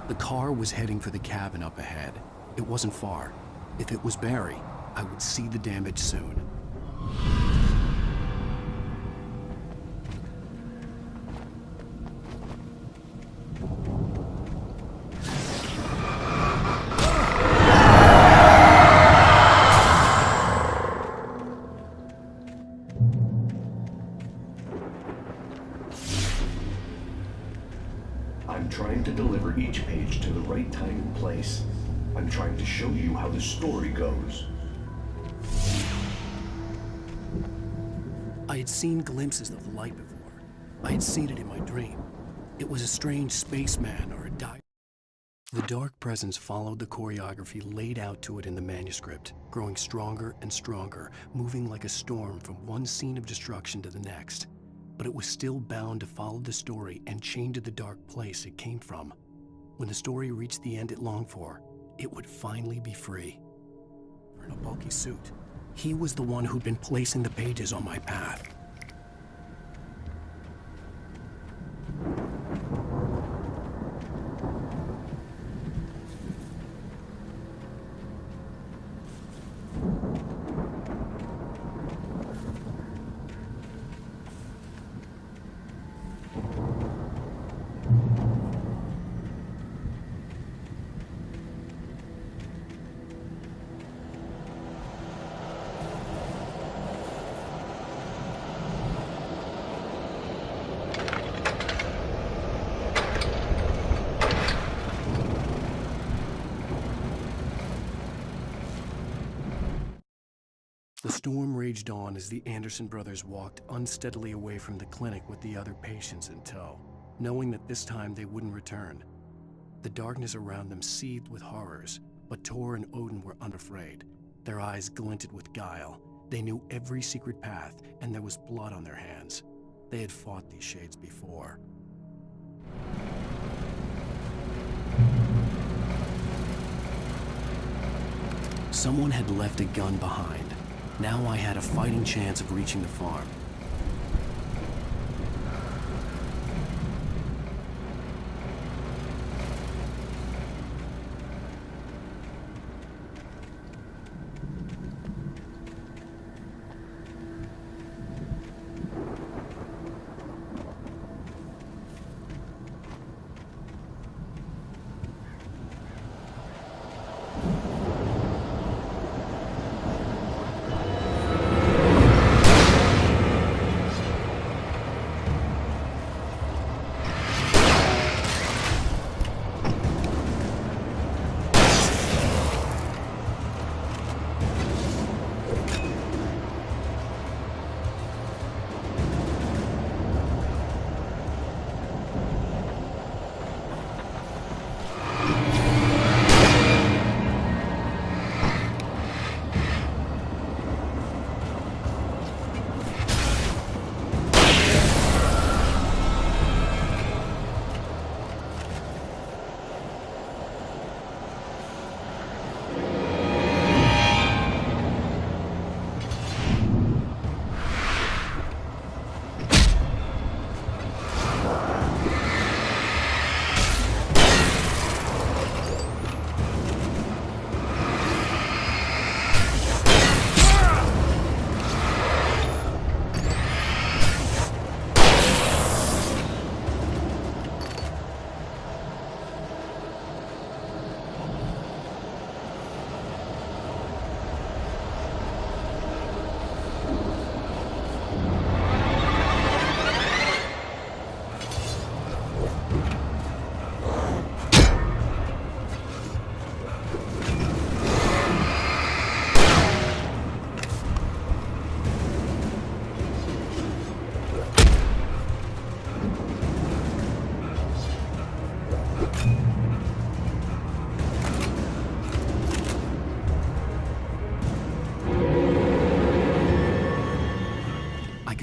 The car was heading for the cabin up ahead. It wasn't far. If it was Barry, I would see the damage soon. I'm trying to deliver each page to the right time and place. I'm trying to show you how the story goes. I had seen glimpses of the light before. I had seen it in my dream. It was a strange spaceman or a dive. The dark presence followed the choreography laid out to it in the manuscript, growing stronger and stronger, moving like a storm from one scene of destruction to the next. But it was still bound to follow the story and chain to the dark place it came from. When the story reached the end it longed for, it would finally be free. In a bulky suit, he was the one who'd been placing the pages on my path. The storm raged on as the Anderson brothers walked unsteadily away from the clinic with the other patients in tow, knowing that this time they wouldn't return. The darkness around them seethed with horrors, but Tor and Odin were unafraid. Their eyes glinted with guile. They knew every secret path, and there was blood on their hands. They had fought these shades before. Someone had left a gun behind. Now I had a fighting chance of reaching the farm.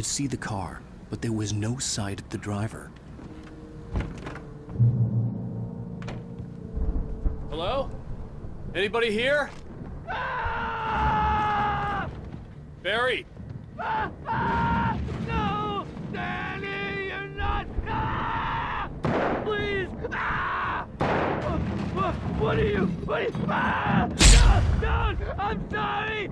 could see the car, but there was no sight of the driver. Hello? Anybody here? Barry! No! Danny, you're not... Please! What are you... Don't! I'm sorry!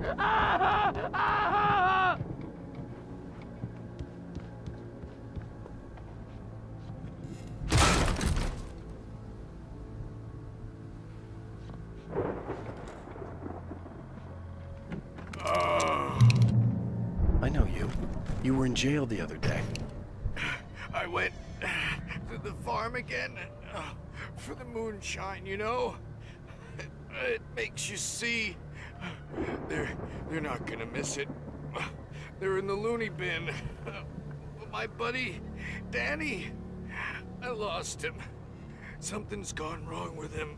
I know you. You were in jail the other day. I went to the farm again for the moonshine, you know? It makes you see. They're not gonna miss it. They're in the loony bin. My buddy, Danny, I lost him. Something's gone wrong with him.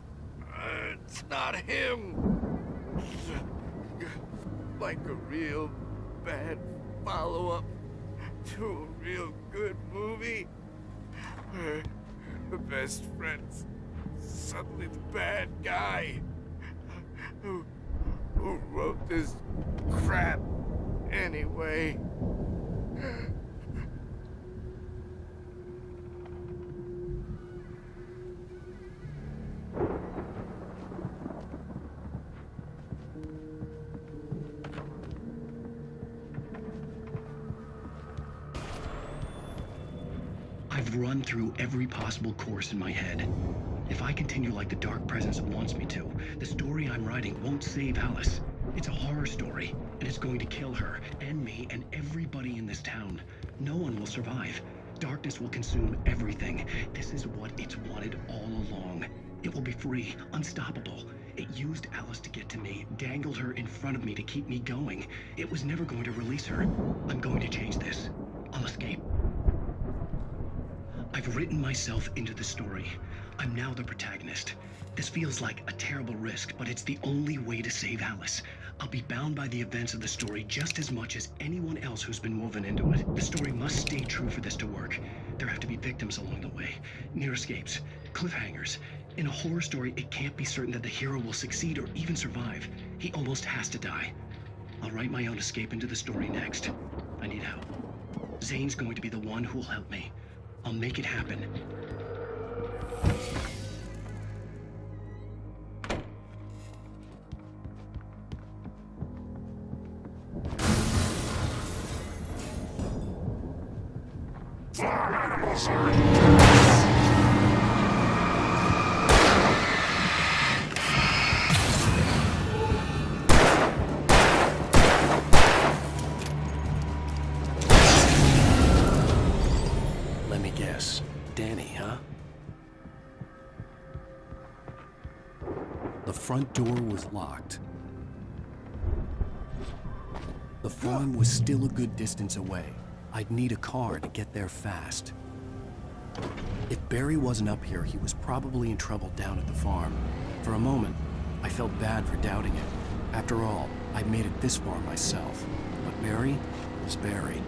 It's not him. Like a real bad follow-up to a real good movie. Where the best friend's suddenly the bad guy. Who wrote this crap anyway? I've run through every possible course in my head. If I continue like the Dark Presence wants me to, the story I'm writing won't save Alice. It's a horror story, and it's going to kill her, and me, and everybody in this town. No one will survive. Darkness will consume everything. This is what it's wanted all along. It will be free, unstoppable. It used Alice to get to me, dangled her in front of me to keep me going. It was never going to release her. I'm going to change this. I'll escape. I've written myself into the story. I'm now the protagonist. This feels like a terrible risk, but it's the only way to save Alice. I'll be bound by the events of the story just as much as anyone else who's been woven into it. The story must stay true for this to work. There have to be victims along the way, near escapes, cliffhangers. In a horror story, it can't be certain that the hero will succeed or even survive. He almost has to die. I'll write my own escape into the story next. I need help. Zane's going to be the one who'll help me. I'll make it happen. Let me guess. Danny, huh? The front door was locked. The farm was still a good distance away. I'd need a car to get there fast. If Barry wasn't up here, he was probably in trouble down at the farm. For a moment, I felt bad for doubting it. After all, I'd made it this far myself. But Barry was Barry.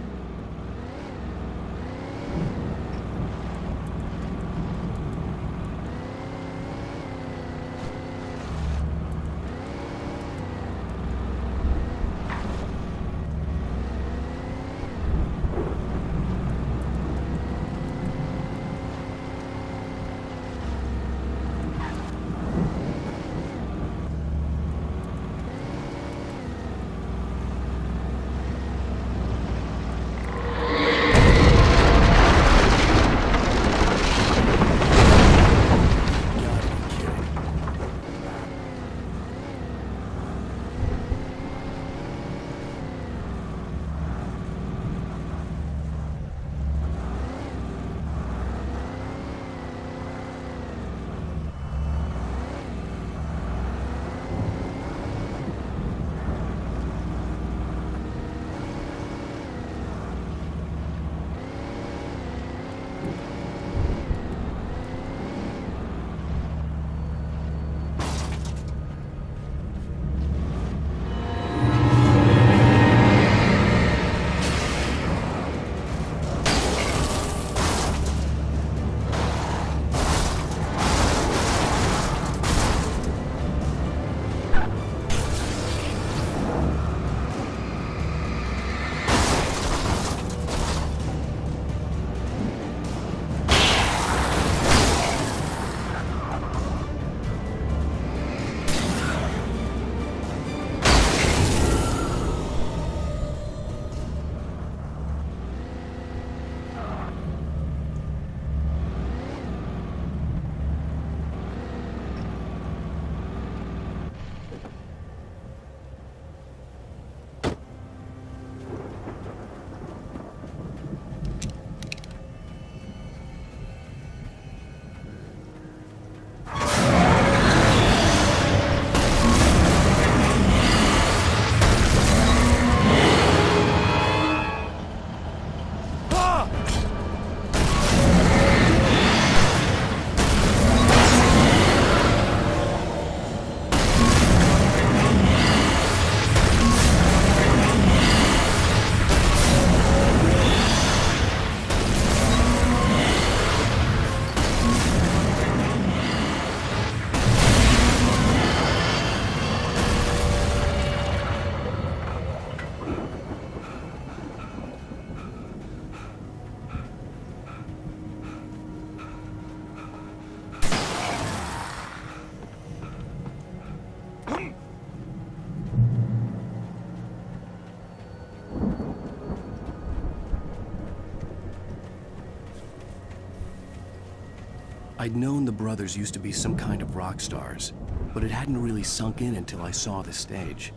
I'd known the brothers used to be some kind of rock stars, but it hadn't really sunk in until I saw the stage.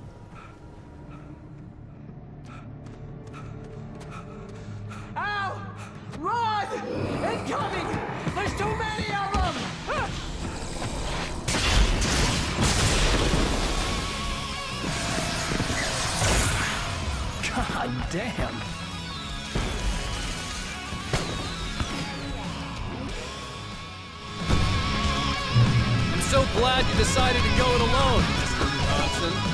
Al! Run! Incoming! There's too many of them! God damn. I'm so glad you decided to go it alone, Mr. Johnson.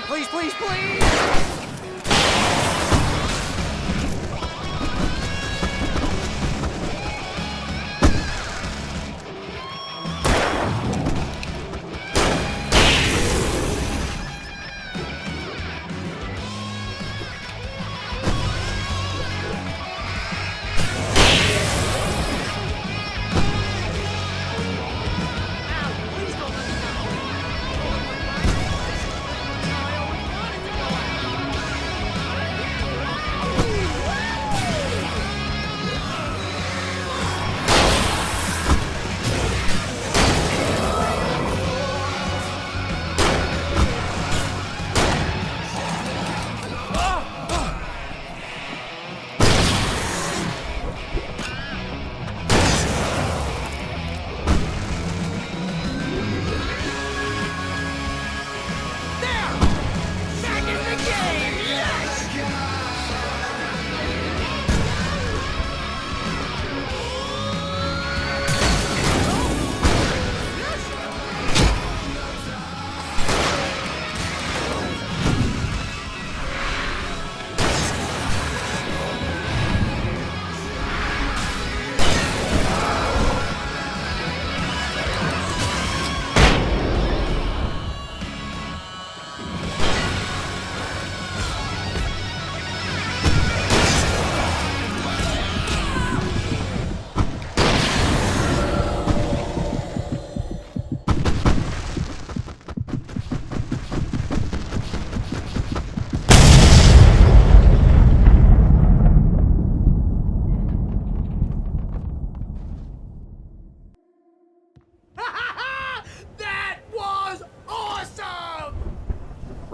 Please, please, please!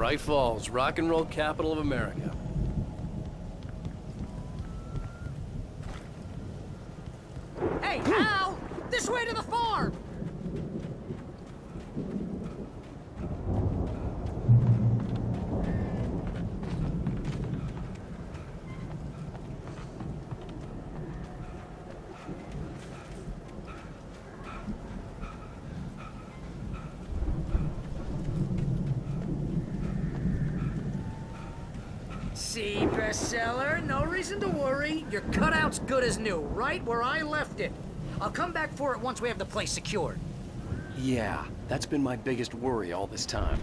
Bright Falls, rock and roll capital of America. Hey, Al! This way to the farm! See, bestseller. No reason to worry. Your cutout's good as new, right where I left it. I'll come back for it once we have the place secured. Yeah, that's been my biggest worry all this time.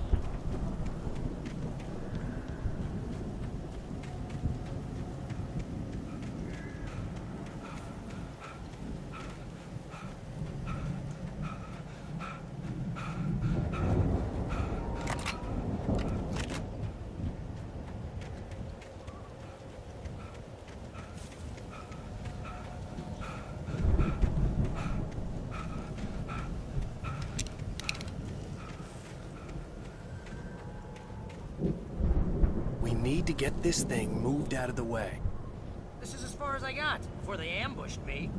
Need to get this thing moved out of the way. This is as far as I got before they ambushed me.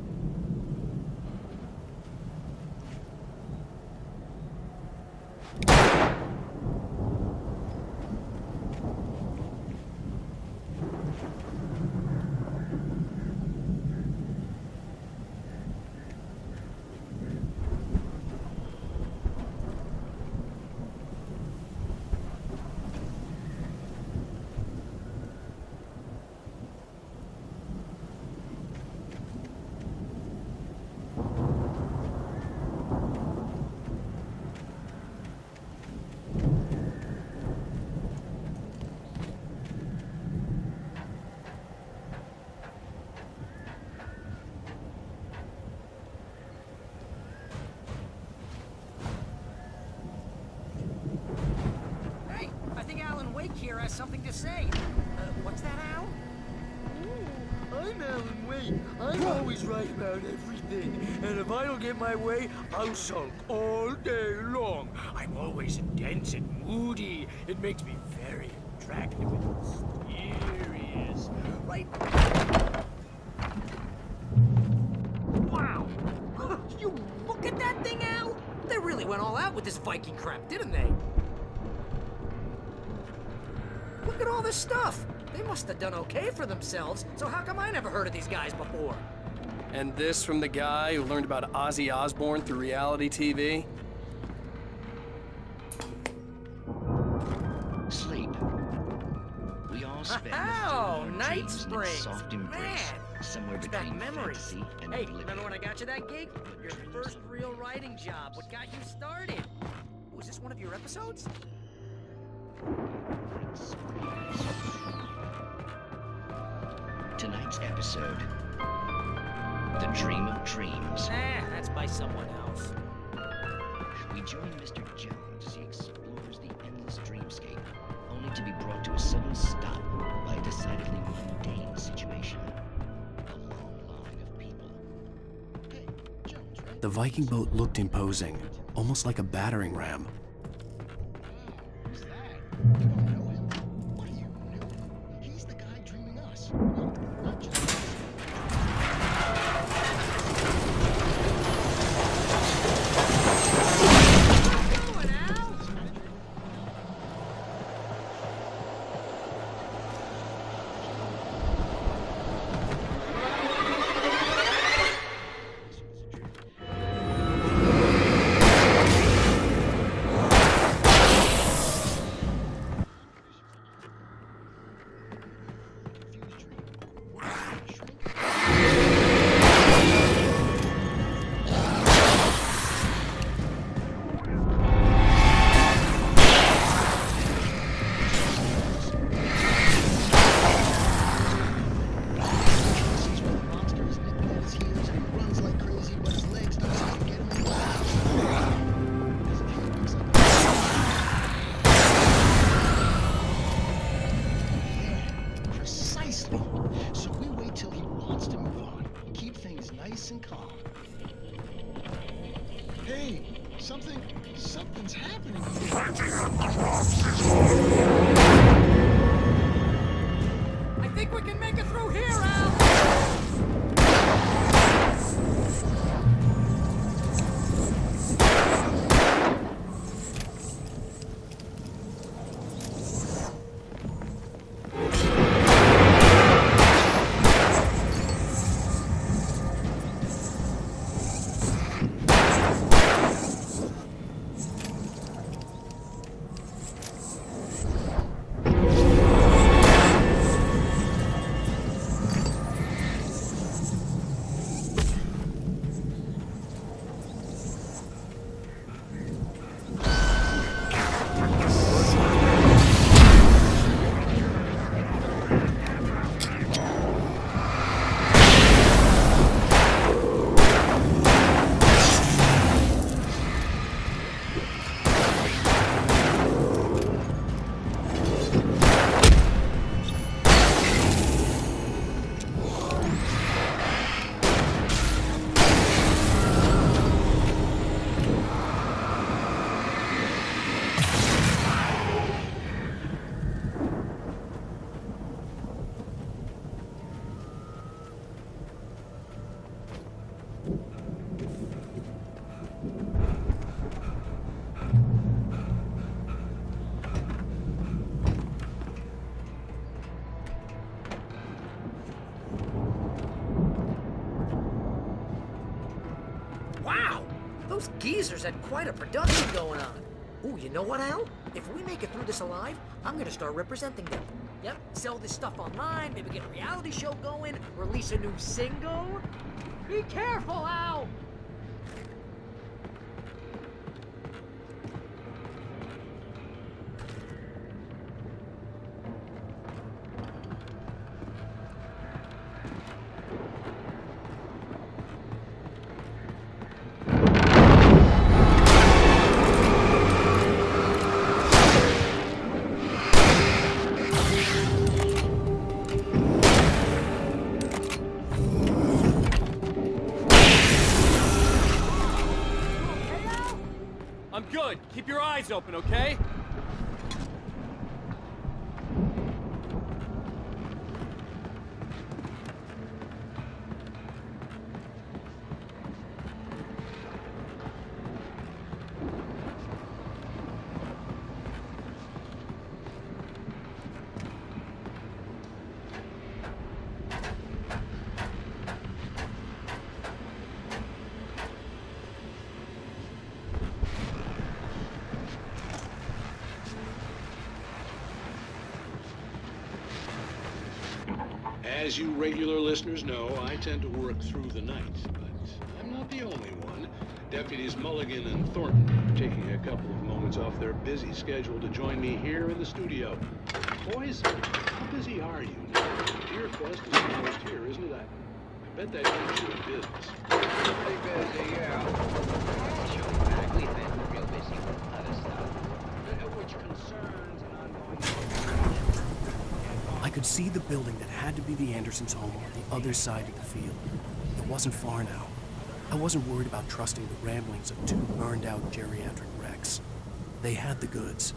Here has something to say. What's that, Al? I'm Alan Wake. I'm always right about everything. And if I don't get my way, I'll sulk all day long. I'm always intense and moody. It makes me very attractive and mysterious. Right? Wow! You look at that thing, Al! They really went all out with this Viking crap, didn't they? Look at all this stuff. They must have done okay for themselves, so how come I never heard of these guys before? And this from the guy who learned about Ozzy Osbourne through reality TV? Sleep. We all spend Night Spring. Soft embrace, somewhere between memories. fantasy and Hey, oblivion. remember when I got you that gig? Your first real writing job. What got you started? Was this one of your episodes? Tonight's episode, The Dream of Dreams. That's by someone else. We join Mr. Jones as he explores the endless dreamscape, only to be brought to a sudden stop by a decidedly mundane situation. A long line of people. Hey, Jones, right? The Viking boat looked imposing, almost like a battering ram. Who's that? You don't know him. What do you know? He's the guy dreaming us. No, not just us. Something's happening. I think we can make it through here, Al! Those geezers had quite a production going on. Ooh, you know what, Al? If we make it through this alive, I'm gonna start representing them. Yep, sell this stuff online, maybe get a reality show going, release a new single. Be careful, Al! Good. Keep your eyes open, okay? As you regular listeners know, I tend to work through the night, but I'm not the only one. Deputies Mulligan and Thornton are taking a couple of moments off their busy schedule to join me here in the studio. Boys, how busy are you now? Deer Quest is almost here, isn't it? I bet that keeps you in business. Pretty busy, yeah. We've been real busy with other stuff, which concerns an ongoing... I could see the building that had to be the Andersons' home on the other side of the field. It wasn't far now. I wasn't worried about trusting the ramblings of two burned-out geriatric wrecks. They had the goods.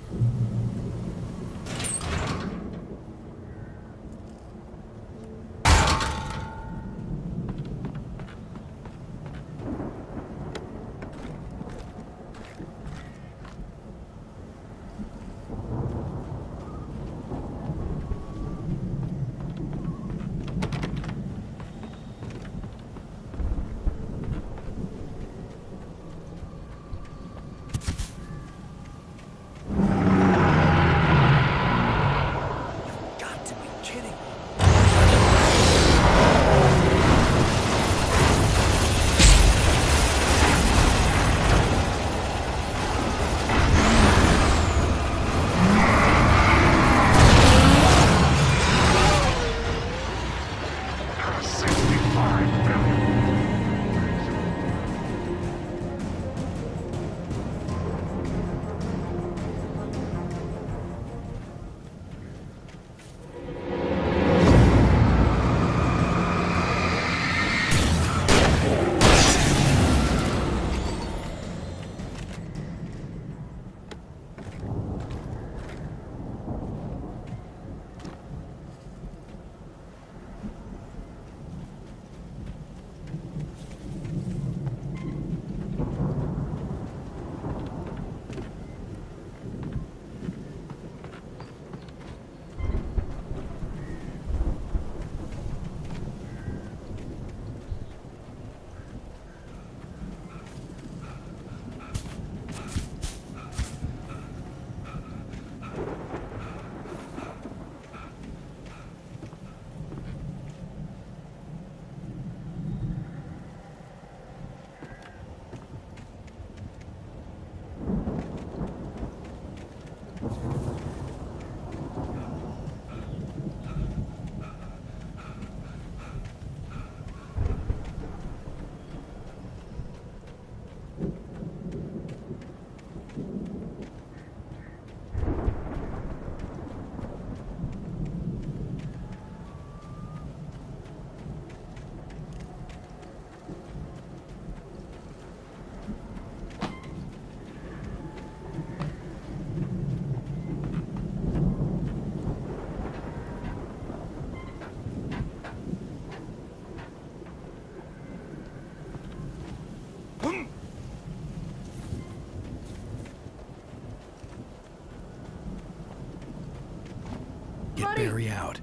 Get Barry out.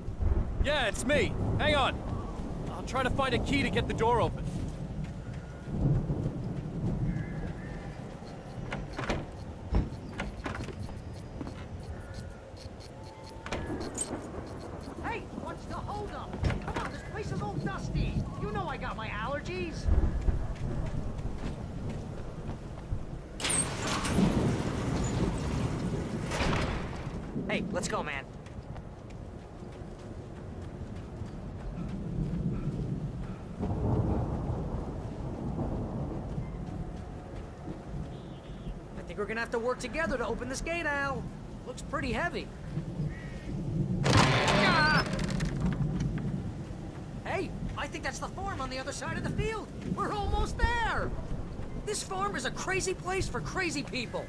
Yeah, it's me. Hang on. I'll try to find a key to get the door open. dusty. You know I got my allergies. Hey, let's go, man. I think we're gonna have to work together to open this gate, Al. Looks pretty heavy. Ah! Hey, I think that's the farm on the other side of the field. We're almost there. This farm is a crazy place for crazy people.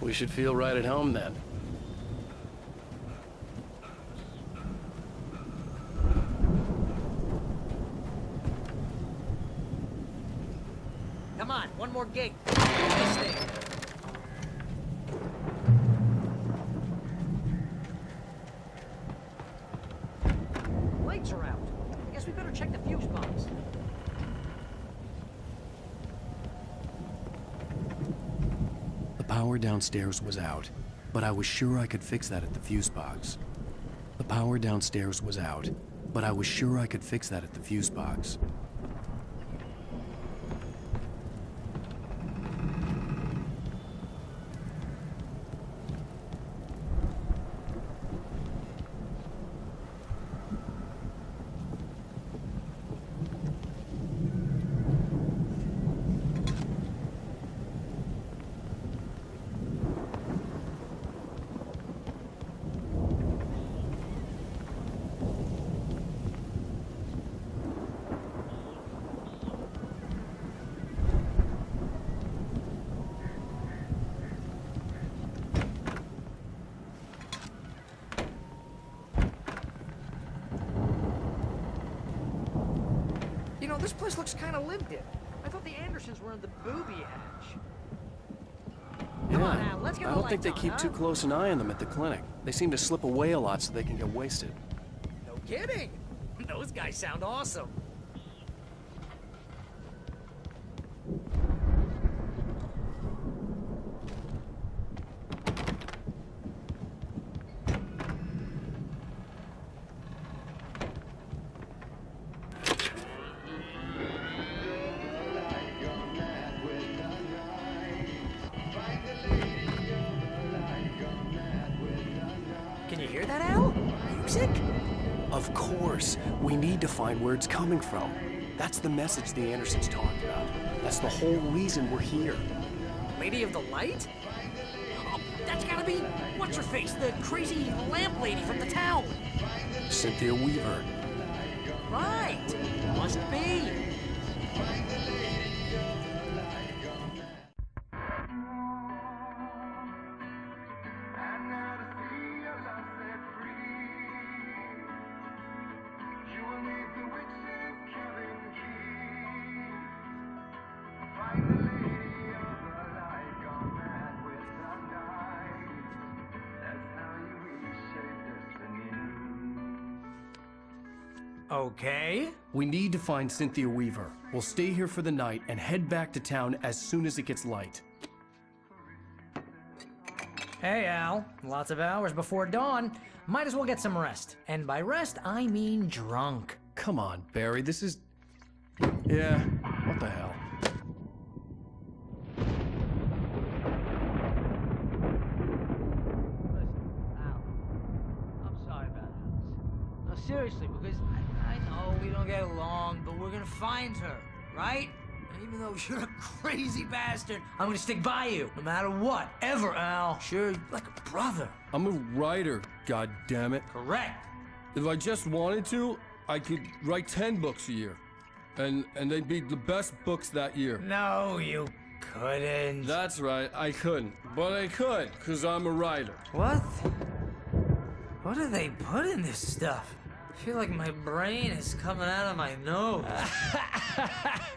We should feel right at home then. Come on, one more gate. This thing. Lights are out. I guess we better check the fuse box. The power downstairs was out, but I was sure I could fix that at the fuse box. The power downstairs was out, but I was sure I could fix that at the fuse box. You know, this place looks kind of lived in. I thought the Andersons were in the booby hatch. Come on, Al, let's get I the don't think they lights on, keep huh? too close an eye on them at the clinic. They seem to slip away a lot so they can get wasted. No kidding. Those guys sound awesome. Can you hear that, Al? Music? Of course. We need to find where it's coming from. That's the message the Andersons talked about. That's the whole reason we're here. Lady of the Light? Oh, that's gotta be... What's-her-face? The crazy lamp lady from the town. Cynthia Weaver. Right. Must be. Okay. We need to find Cynthia Weaver. We'll stay here for the night and head back to town as soon as it gets light. Hey, Al. Lots of hours before dawn. Might as well get some rest. And by rest, I mean drunk. Come on, Barry, this is... Yeah, what the hell? I'm sorry about Alice. No, seriously, because I know we don't get along, but we're gonna find her, right? And even though you're a crazy bastard, I'm gonna stick by you, no matter what, ever, Al. Sure, like a brother. I'm a writer, goddammit. Correct. If I just wanted to, I could write 10 books a year. And they'd be the best books that year. No, you couldn't. That's right, I couldn't. But I could, because I'm a writer. What? What do they put in this stuff? I feel like my brain is coming out of my nose.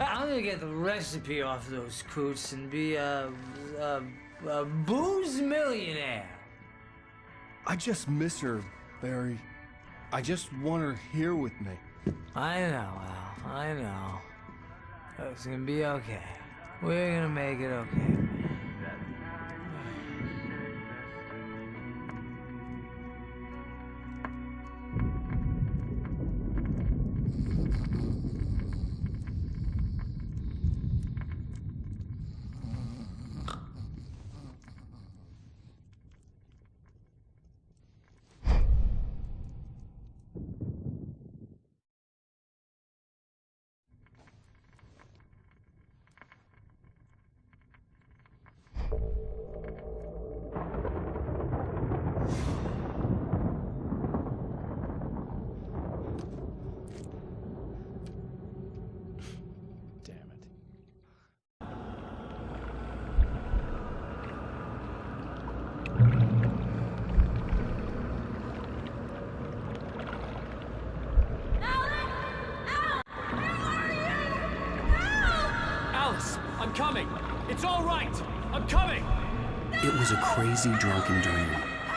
I'm gonna get the recipe off those coots and be a booze millionaire. I just miss her, Barry. I just want her here with me. I know, Al. I know. It's gonna be okay. We're gonna make it okay. coming. It's all right. I'm coming. It was a crazy drunken dream,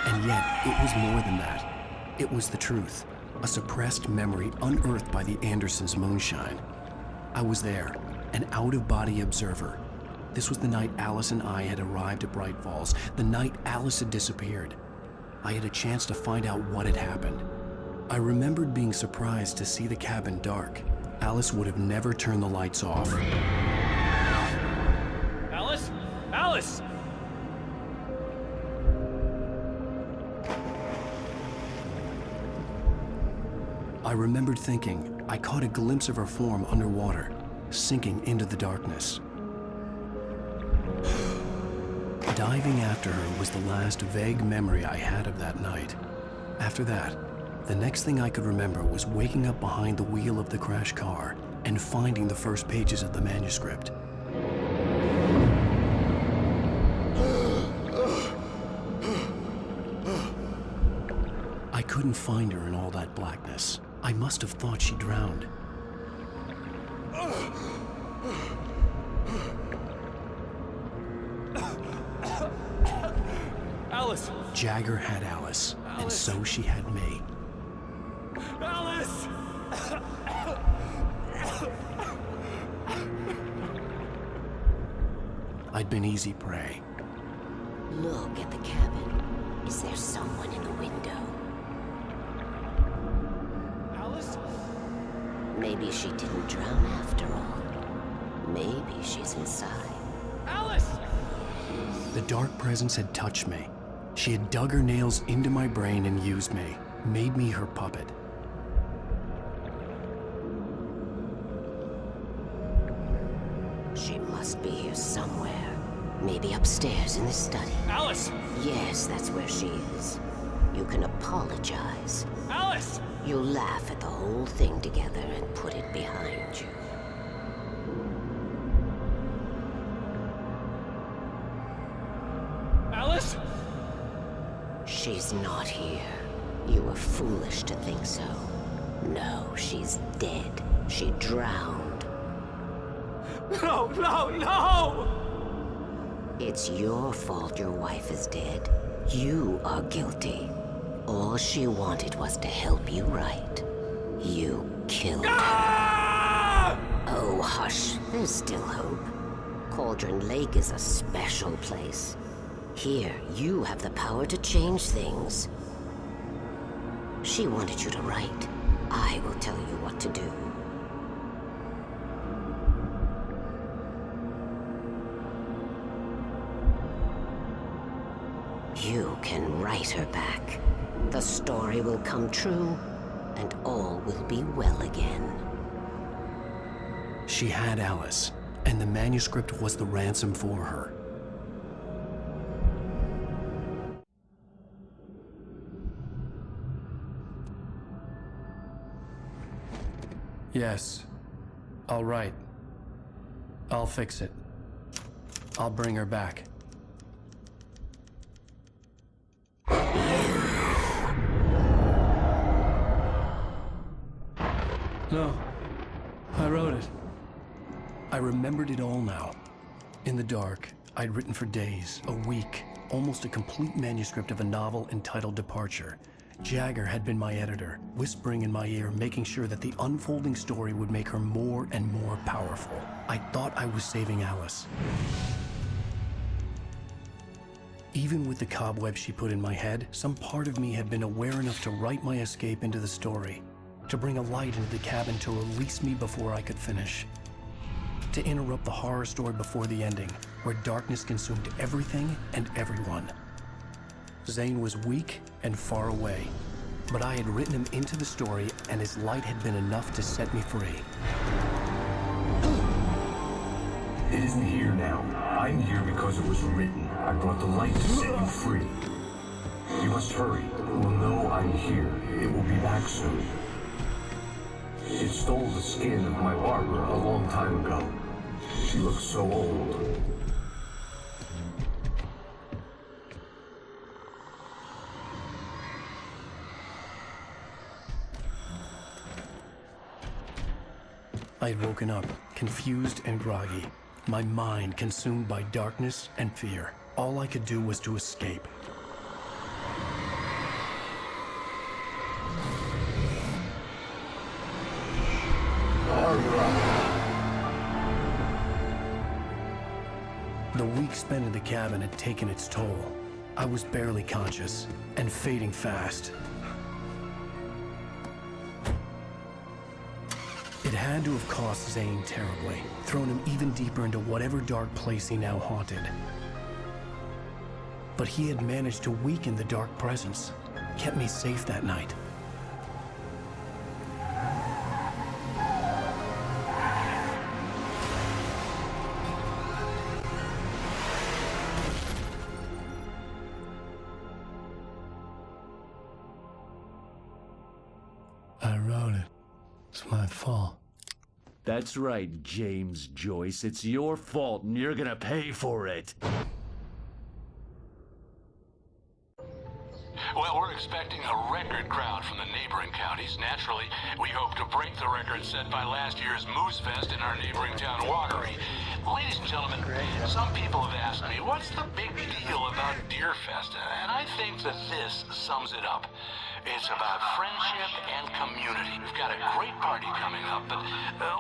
and yet it was more than that. It was the truth, a suppressed memory unearthed by the Andersons' moonshine. I was there, an out-of-body observer. This was the night Alice and I had arrived at Bright Falls, the night Alice had disappeared. I had a chance to find out what had happened. I remembered being surprised to see the cabin dark. Alice would have never turned the lights off. Alice? Alice! I remembered thinking I caught a glimpse of her form underwater, sinking into the darkness. Diving after her was the last vague memory I had of that night. After that, the next thing I could remember was waking up behind the wheel of the crashed car and finding the first pages of the manuscript. I couldn't find her in all that blackness. I must have thought she drowned. Alice! Jagger had Alice, and so she had me. Alice! I'd been easy prey. Look at the cabin. Is there someone in the window? Alice? Maybe she didn't drown after all. Maybe she's inside. Alice! The dark presence had touched me. She had dug her nails into my brain and used me, made me her puppet. She must be here somewhere. Maybe upstairs in the study. Alice! Yes, that's where she is. You can apologize. Alice! You'll laugh at the whole thing together and put it behind you. Alice? She's not here. You were foolish to think so. No, she's dead. She drowned. No, no, no! It's your fault your wife is dead. You are guilty. All she wanted was to help you right. You killed her. Oh, hush. There's still hope. Cauldron Lake is a special place. Here, you have the power to change things. She wanted you to write. I will tell you what to do. You can write her back. The story will come true, and all will be well again. She had Alice, and the manuscript was the ransom for her. Yes. I'll write. I'll fix it. I'll bring her back. No. I wrote it. I remembered it all now. In the dark, I'd written for days, a week, almost a complete manuscript of a novel entitled Departure. Jagger had been my editor, whispering in my ear, making sure that the unfolding story would make her more and more powerful. I thought I was saving Alice. Even with the cobwebs she put in my head, some part of me had been aware enough to write my escape into the story, to bring a light into the cabin to release me before I could finish, to interrupt the horror story before the ending, where darkness consumed everything and everyone. Zane was weak and far away, but I had written him into the story, and his light had been enough to set me free. It isn't here now. I'm here because it was written. I brought the light to set you free. You must hurry. It will know I'm here. It will be back soon. It stole the skin of my Barbara a long time ago. She looks so old. I had woken up, confused and groggy. My mind consumed by darkness and fear. All I could do was to escape. The week spent in the cabin had taken its toll. I was barely conscious and fading fast. It had to have cost Zane terribly, thrown him even deeper into whatever dark place he now haunted. But he had managed to weaken the dark presence, kept me safe that night. I wrote it. It's my fault. That's right, James Joyce. It's your fault, and you're gonna pay for it. Well, we're expecting a record crowd from the neighboring counties. Naturally, we hope to break the record set by last year's Moose Fest in our neighboring town, Watery. Ladies and gentlemen, some people have asked me, what's the big deal about Deer Fest? And I think that this sums it up. It's about friendship and community. We've got a great party coming up, but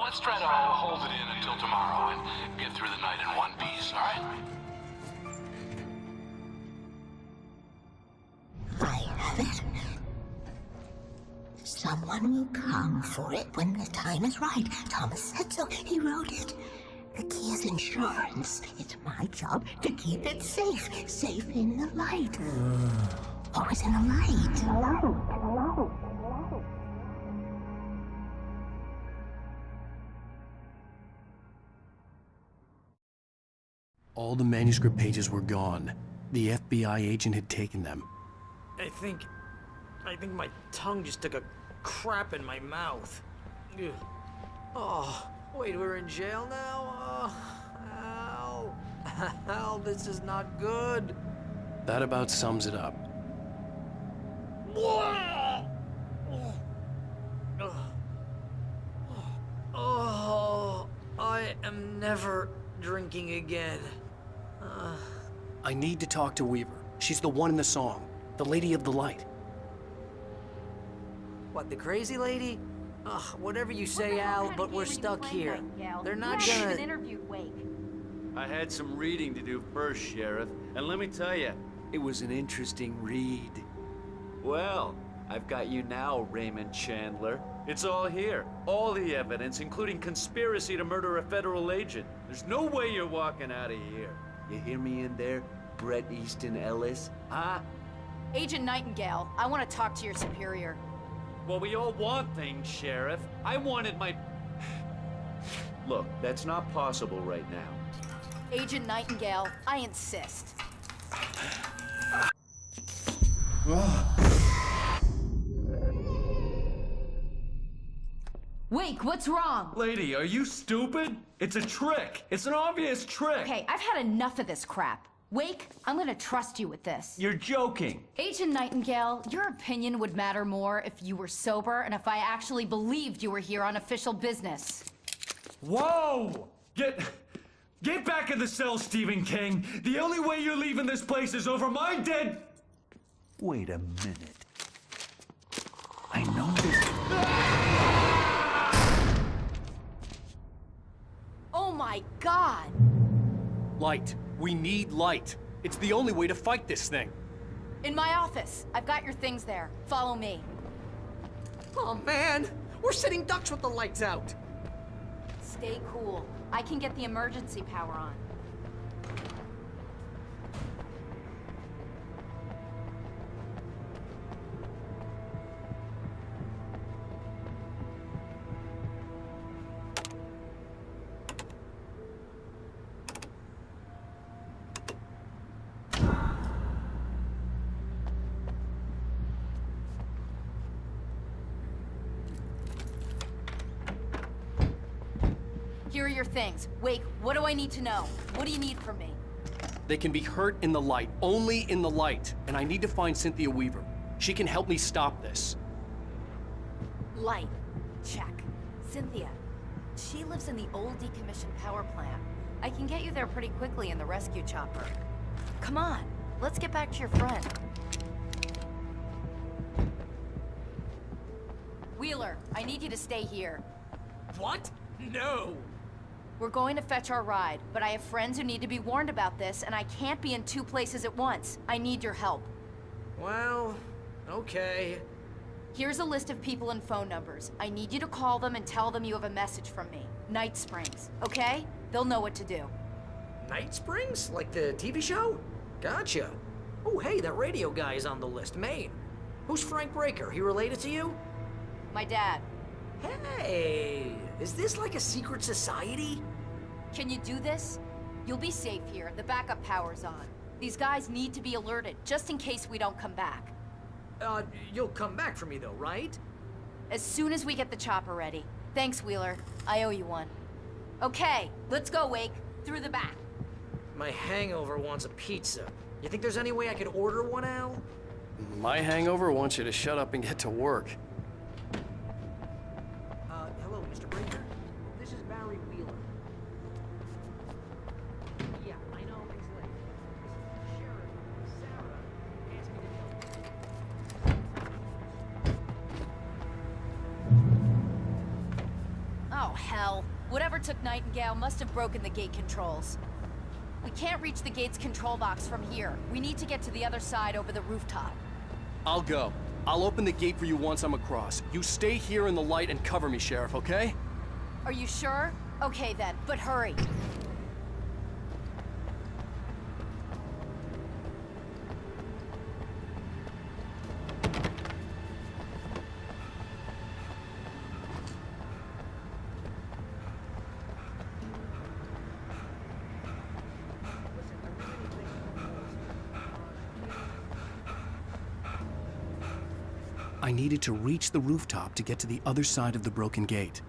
let's try to hold it in until tomorrow and get through the night in one piece, all right? I have it. Someone will come for it when the time is right. Thomas said so. He wrote it. The key is insurance. It's my job to keep it safe. Safe in the light. Always in the light. All the manuscript pages were gone. The FBI agent had taken them. I think my tongue just took a crap in my mouth. Ugh. Oh, wait, we're in jail now? Oh, Al. Al, this is not good. That about sums it up. Oh, I am never drinking again. I need to talk to Weaver. She's the one in the song. The Lady of the Light. What, the crazy lady? Ugh, whatever you say, Al, but we're stuck here. They're not gonna... interviewed Wake. I had some reading to do first, Sheriff, and let me tell you, it was an interesting read. Well, I've got you now, Raymond Chandler. It's all here. All the evidence, including conspiracy to murder a federal agent. There's no way you're walking out of here. You hear me in there, Bret Easton Ellis? Huh? Agent Nightingale, I want to talk to your superior. Well, we all want things, Sheriff. I wanted my... Look, that's not possible right now. Agent Nightingale, I insist. Wake, what's wrong? Lady, are you stupid? It's a trick. It's an obvious trick. Okay, I've had enough of this crap. Wake, I'm gonna trust you with this. You're joking. Agent Nightingale, your opinion would matter more if you were sober and if I actually believed you were here on official business. Whoa! Get back in the cell, Stephen King. The only way you're leaving this place is over my dead... Wait a minute. I know this... Oh my God! Light. We need light. It's the only way to fight this thing. In my office. I've got your things there. Follow me. Oh man, we're sitting ducks with the lights out. Stay cool. I can get the emergency power on. Here are your things. Wake, what do I need to know? What do you need from me? They can be hurt in the light, only in the light. And I need to find Cynthia Weaver. She can help me stop this. Light. Check. Cynthia. She lives in the old decommissioned power plant. I can get you there pretty quickly in the rescue chopper. Come on, let's get back to your friend. Wheeler, I need you to stay here. What? No! We're going to fetch our ride, but I have friends who need to be warned about this, and I can't be in 2 places at once. I need your help. Well, okay. Here's a list of people and phone numbers. I need you to call them and tell them you have a message from me. Night Springs, okay? They'll know what to do. Night Springs? Like the TV show? Gotcha. Oh, hey, that radio guy is on the list, Maine. Who's Frank Breaker? He related to you? My dad. Hey, is this like a secret society? Can you do this? You'll be safe here. The backup power's on. These guys need to be alerted, just in case we don't come back. You'll come back for me though, right? As soon as we get the chopper ready. Thanks, Wheeler. I owe you one. Okay, let's go, Wake. Through the back. My hangover wants a pizza. You think there's any way I could order one, Al? My hangover wants you to shut up and get to work. Hello, Mr. Breaker. This is Barry Wheeler. Yeah, I know he's late. Sheriff Sarah asked me to Oh, hell. Whatever took Nightingale must have broken the gate controls. We can't reach the gate's control box from here. We need to get to the other side over the rooftop. I'll go. I'll open the gate for you once I'm across. You stay here in the light and cover me, Sheriff, okay? Are you sure? Okay then, but hurry. I needed to reach the rooftop to get to the other side of the broken gate.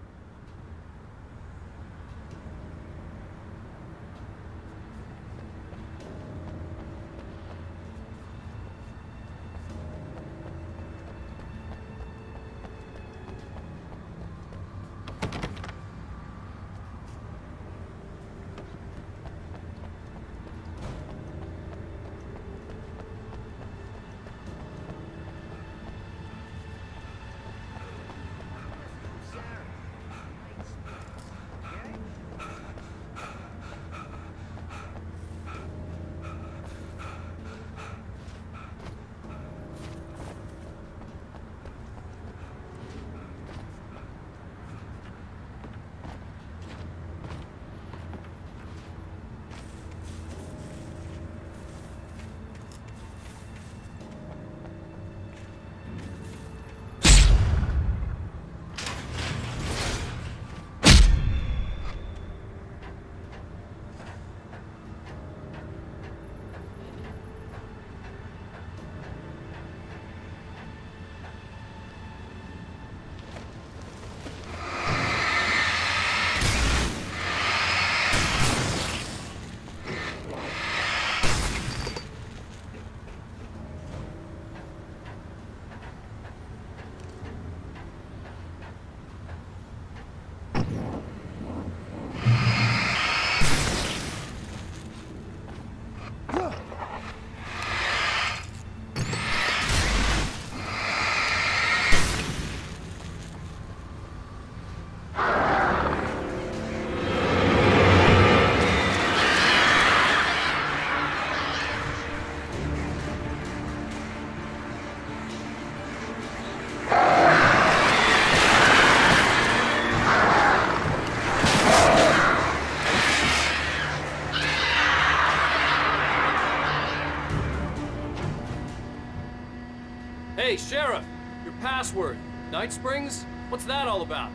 Hey, Sheriff! Your password. Night Springs? What's that all about?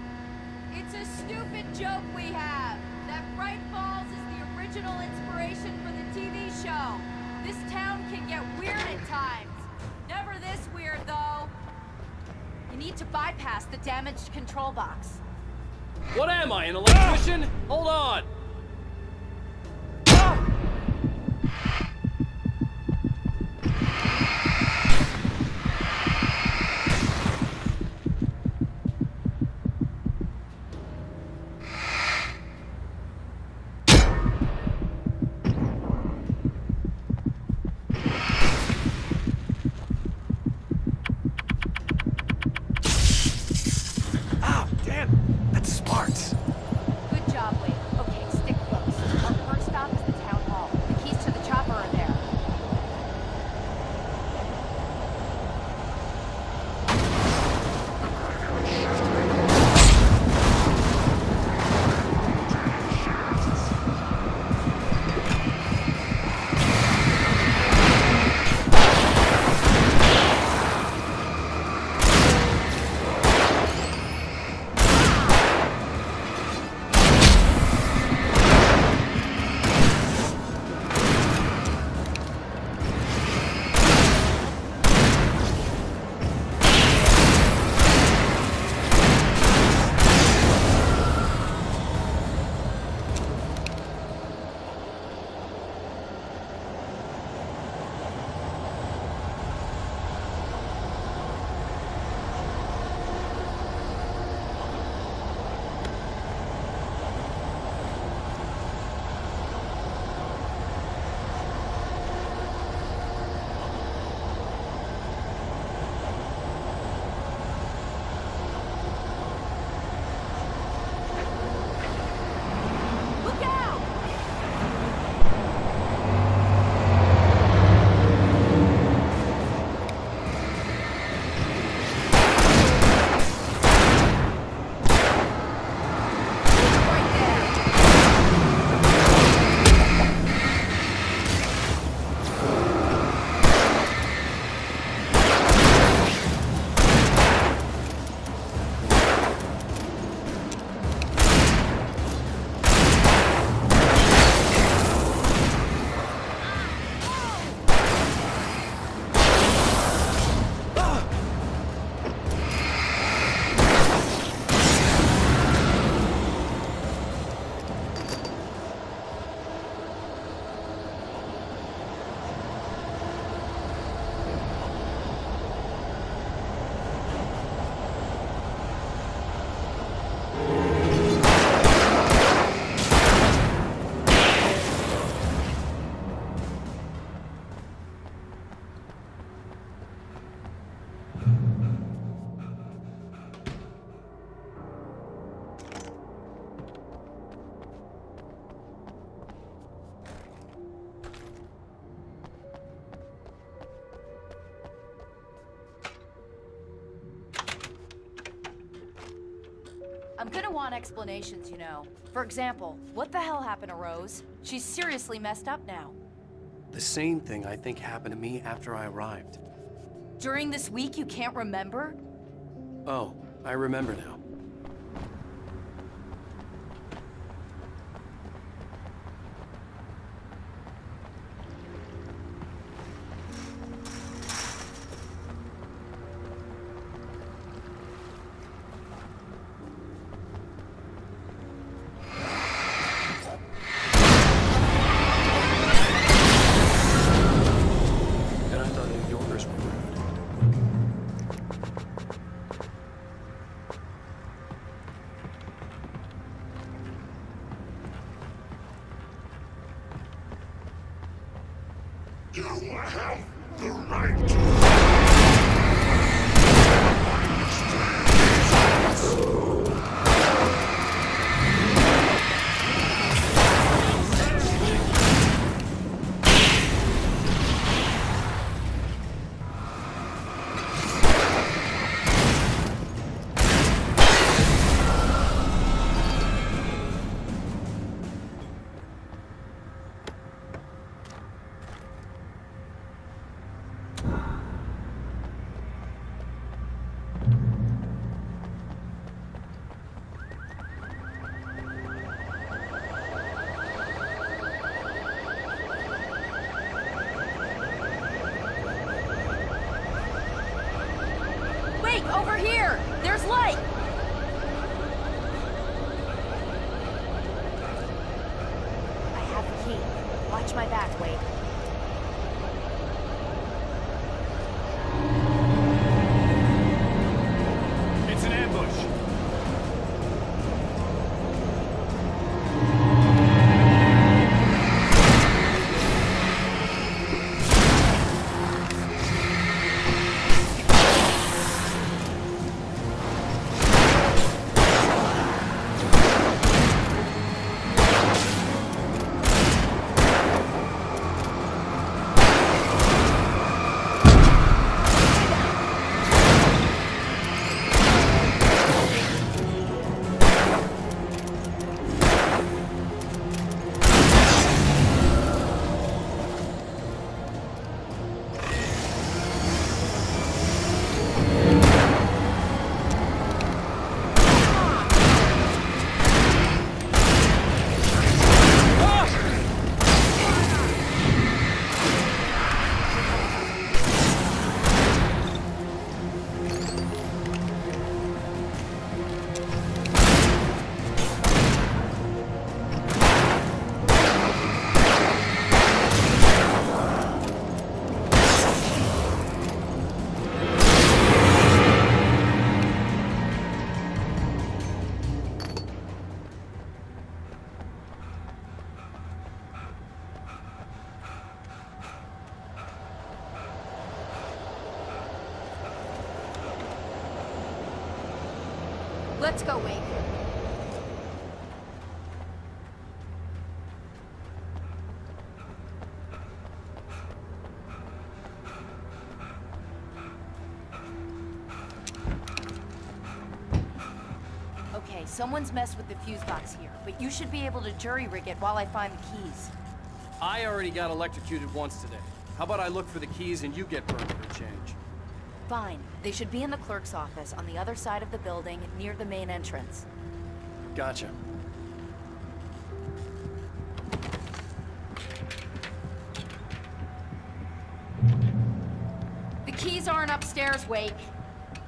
It's a stupid joke we have. That Bright Falls is the original inspiration for the TV show. This town can get weird at times. Never this weird, though. You need to bypass the damaged control box. What am I, an electrician? Hold on! I'm gonna want explanations, you know. For example, what the hell happened to Rose? She's seriously messed up now. The same thing I think happened to me after I arrived. During this week, you can't remember? Oh, I remember now. You have the right. Over here! There's light! I have a key. Watch my back, Wade. It's an ambush. Let's go, Wade. Okay, someone's messed with the fuse box here, but you should be able to jury-rig it while I find the keys. I already got electrocuted once today. How about I look for the keys and you get burned for a change? Fine. They should be in the clerk's office on the other side of the building, near the main entrance. Gotcha. The keys aren't upstairs, Wake.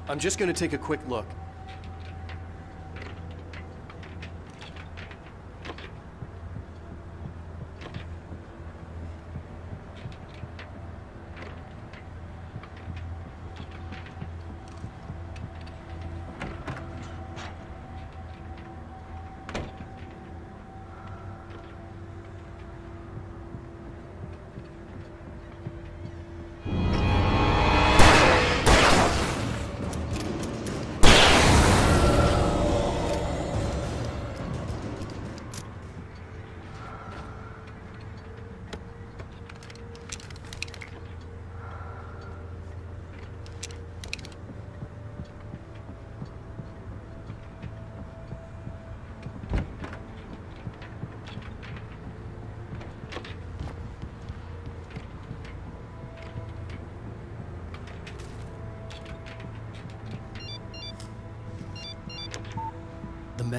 I'm just gonna take a quick look.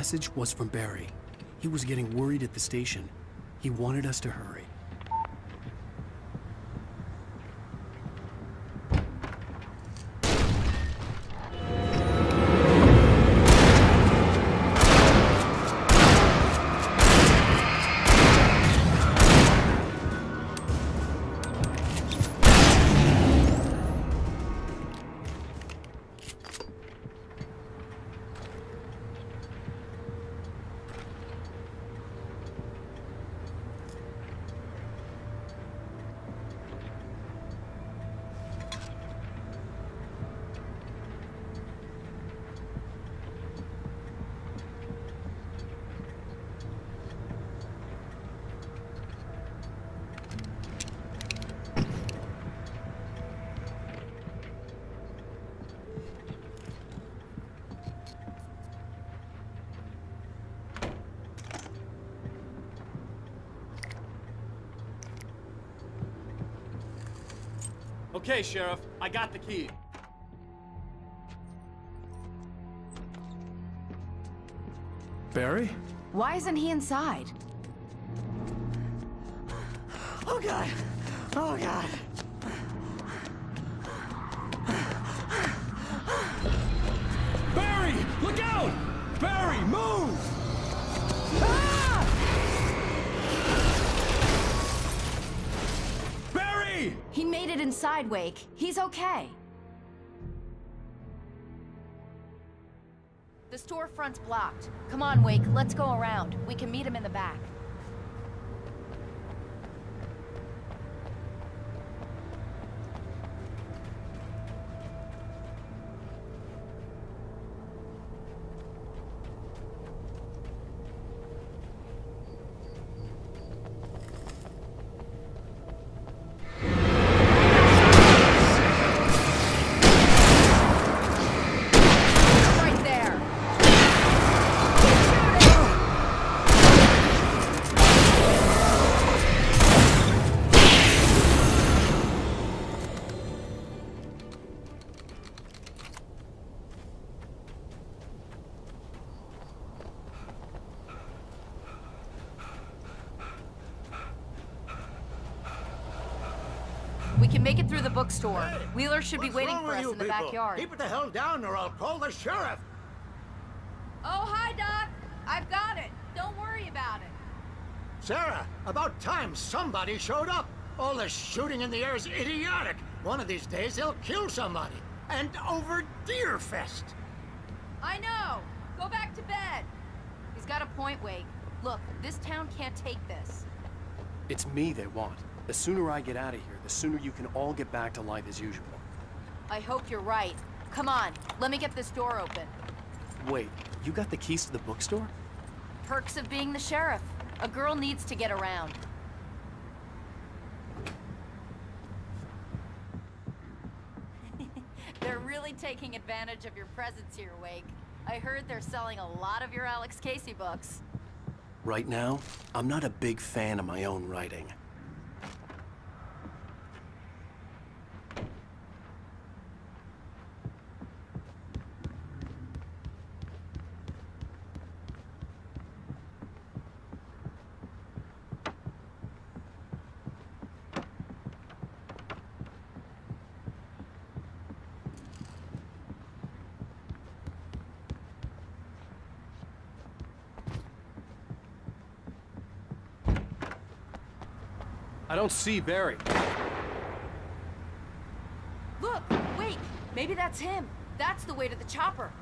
message was from Barry. He was getting worried at the station. He wanted us to hurry. Okay, Sheriff, I got the key. Barry? Why isn't he inside? Oh, God. Oh, God. Barry! Look out! Barry, move! Barry! He made it inside, Wake. He's okay. The storefront's blocked. Come on, Wake. Let's go around. We can meet him in the back. We can make it through the bookstore. Hey, Wheeler should be what's waiting wrong for with us you in the people? backyard. Keep it the hell down or I'll call the sheriff. Oh, hi, Doc. I've got it. Don't worry about it. Sarah, about time somebody showed up. All this shooting in the air is idiotic. One of these days they'll kill somebody. And over Deerfest. I know. Go back to bed. He's got a point, Wake. Look, this town can't take this. It's me they want. The sooner I get out of here, the sooner you can all get back to life as usual. I hope you're right. Come on, let me get this door open. Wait, you got the keys to the bookstore? Perks of being the sheriff. A girl needs to get around. They're really taking advantage of your presence here, Wake. I heard they're selling a lot of your Alex Casey books. Right now, I'm not a big fan of my own writing. I don't see Barry. Look, Wake, maybe that's him. That's the way to the chopper.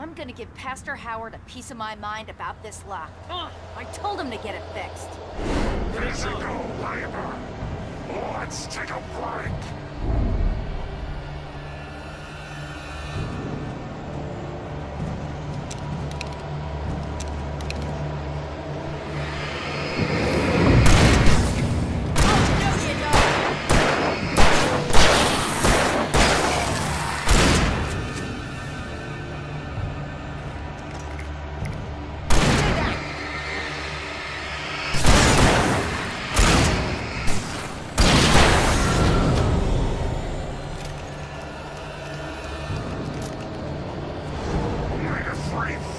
I'm gonna give Pastor Howard a piece of my mind about this lock. I told him to get it fixed. Physical labor. Let's take a break.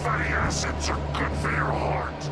Fatty acids are good for your heart.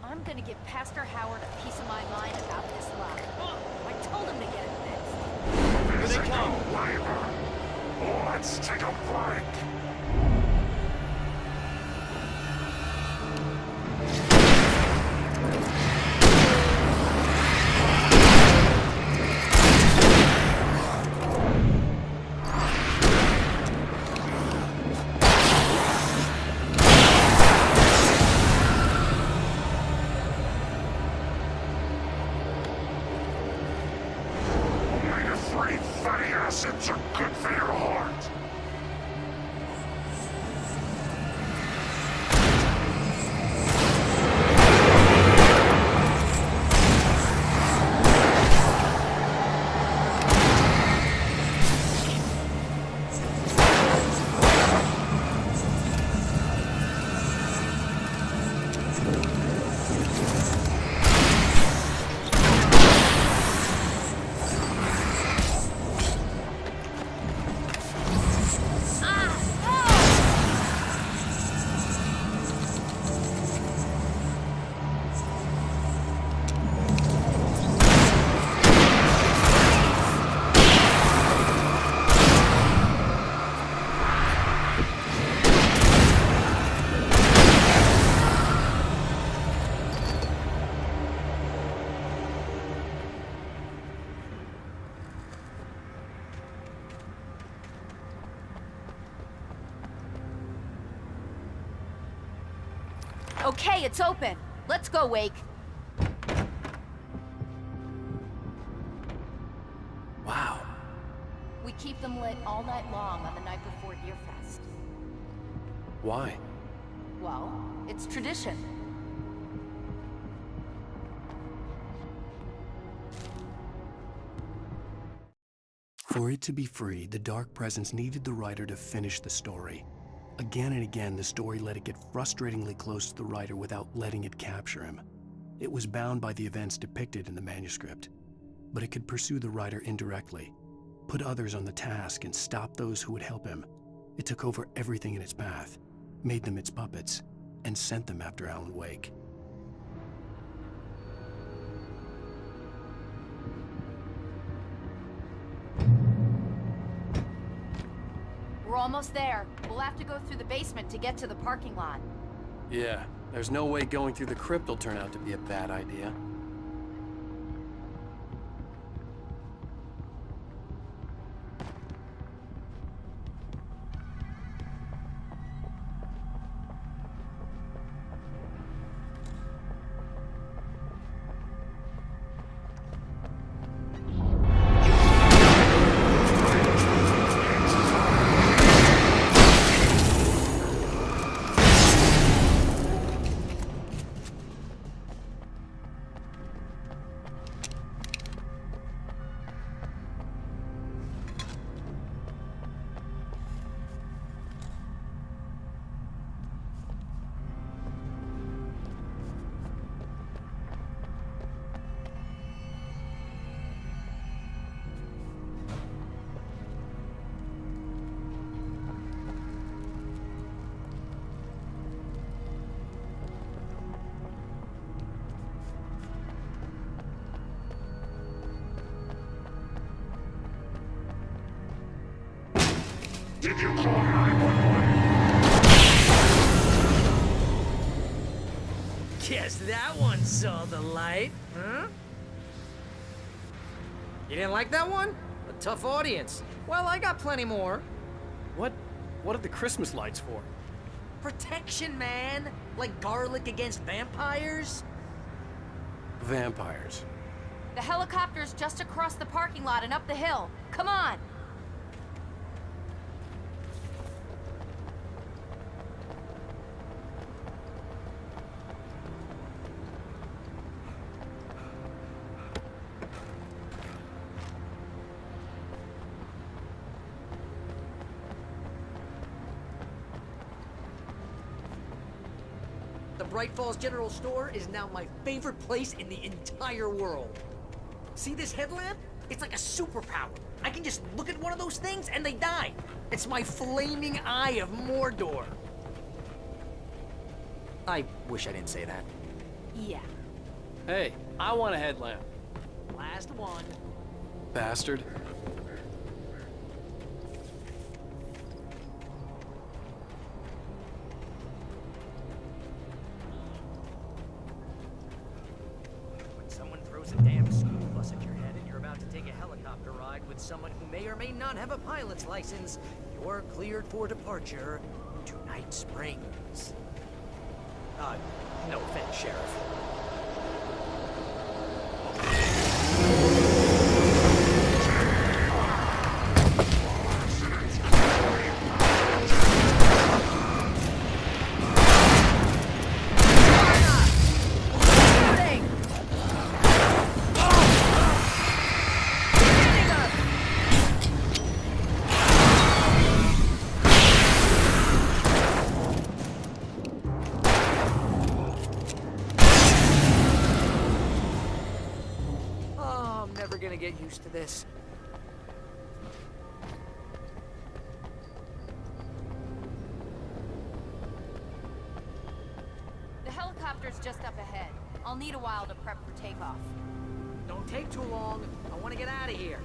I'm gonna give Pastor Howard a piece of my mind about this lock. I told him to get it fixed. Here they come. Labor. Let's take a break. Fatty acids are good for your heart. Okay, it's open. Let's go, Wake. Wow. We keep them lit all night long on the night before Deerfest. Why? Well, it's tradition. For it to be free, the Dark Presence needed the writer to finish the story. Again and again, the story let it get frustratingly close to the writer without letting it capture him. It was bound by the events depicted in the manuscript, but it could pursue the writer indirectly, put others on the task, and stop those who would help him. It took over everything in its path, made them its puppets, and sent them after Alan Wake. We're almost there. We'll have to go through the basement to get to the parking lot. Yeah, there's no way going through the crypt will turn out to be a bad idea. Did you call 911? Guess that one saw the light, huh? You didn't like that one? A tough audience. Well, I got plenty more. What are the Christmas lights for? Protection, man. Like garlic against vampires. Vampires. The helicopter's just across the parking lot and up the hill. Come on! The Bright Falls General Store is now my favorite place in the entire world. See this headlamp? It's like a superpower. I can just look at one of those things and they die. It's my flaming eye of Mordor. I wish I didn't say that. Yeah. Hey, I want a headlamp. Last one. Bastard. When someone throws a damn school bus at your head and you're about to take a helicopter ride with someone who may or may not have a pilot's license, you're cleared for departure to Night Springs. No offense, Sheriff. Gonna get used to this. The helicopter's just up ahead. I'll need a while to prep for takeoff. Don't take too long. I want to get out of here.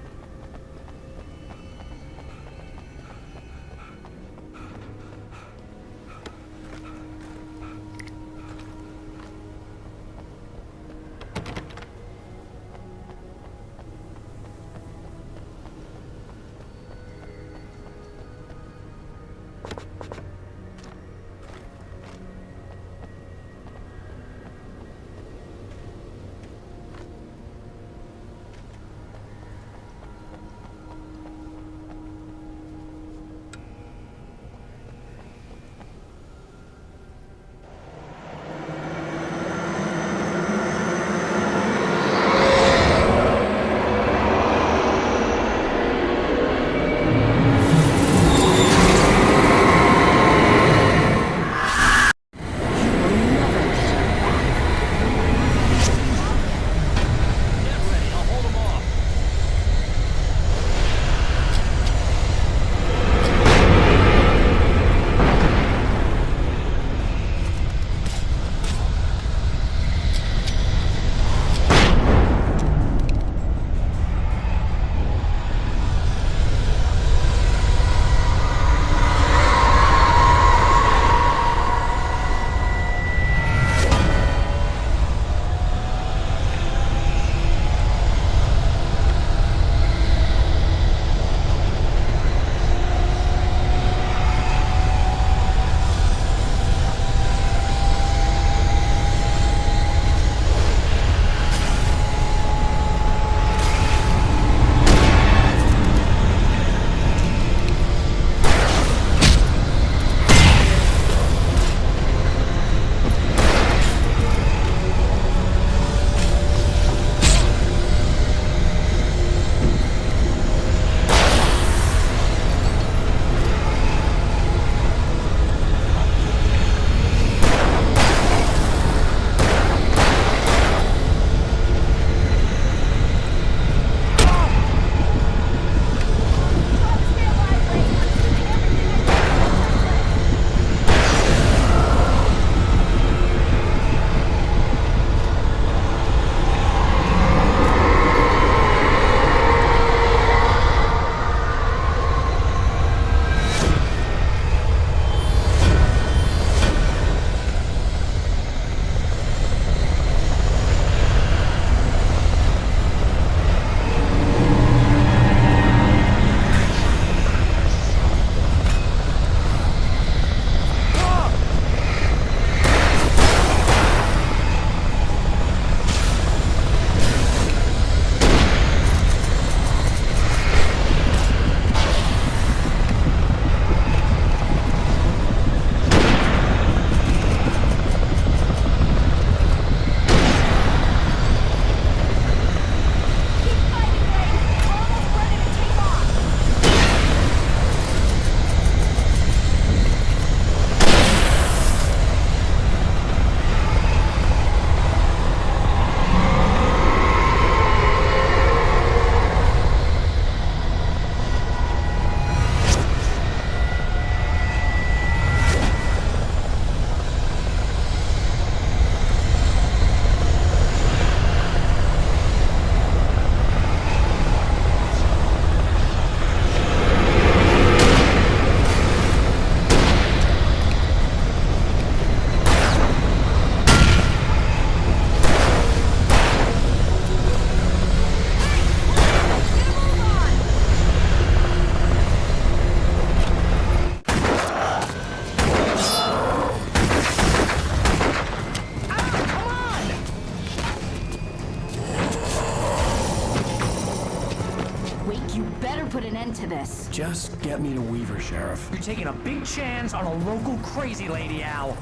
put an end to this. Just get me to Weaver, Sheriff. You're taking a big chance on a local crazy lady, Al.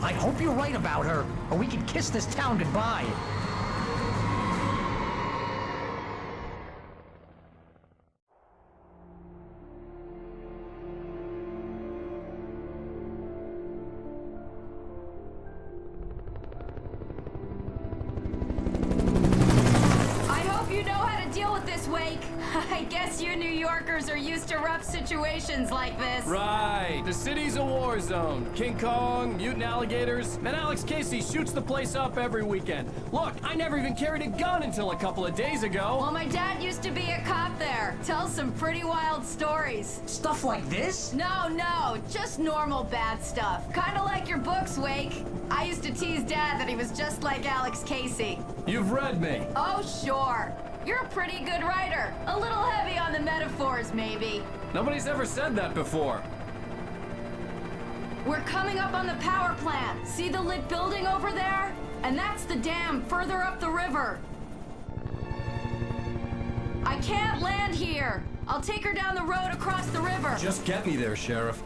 I hope you're right about her, or we can kiss this town goodbye. I guess you New Yorkers are used to rough situations like this. Right. The city's a war zone. King Kong, mutant alligators, and Alex Casey shoots the place up every weekend. Look, I never even carried a gun until a couple of days ago. Well, my dad used to be a cop there. Tells some pretty wild stories. Stuff like this? No, just normal bad stuff. Kinda like your books, Wake. I used to tease Dad that he was just like Alex Casey. You've read me. Oh, sure. You're a pretty good writer. A little heavy on the metaphors, maybe. Nobody's ever said that before. We're coming up on the power plant. See the lit building over there? And that's the dam further up the river. I can't land here. I'll take her down the road across the river. Just get me there, Sheriff.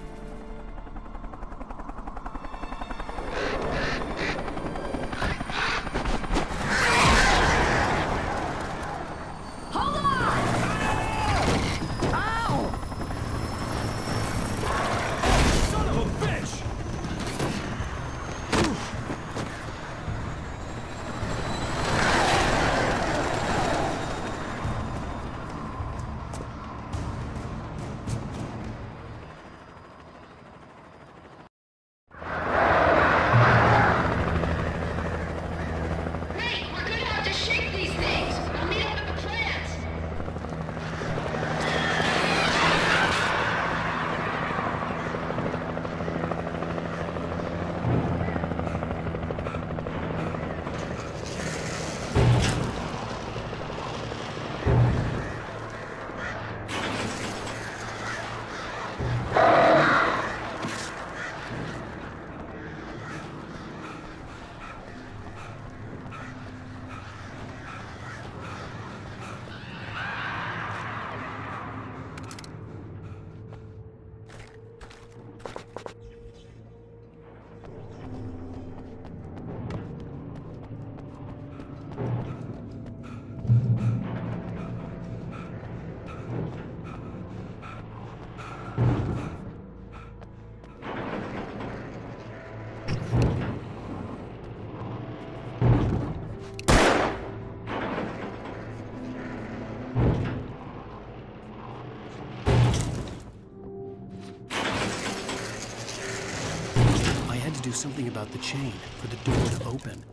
Do something about the chain for the door to open.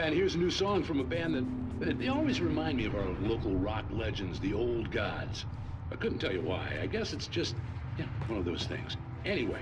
and here's a new song from a band that they always remind me of our local rock legends, the Old Gods. I couldn't tell you why. I guess it's just, yeah, one of those things. Anyway.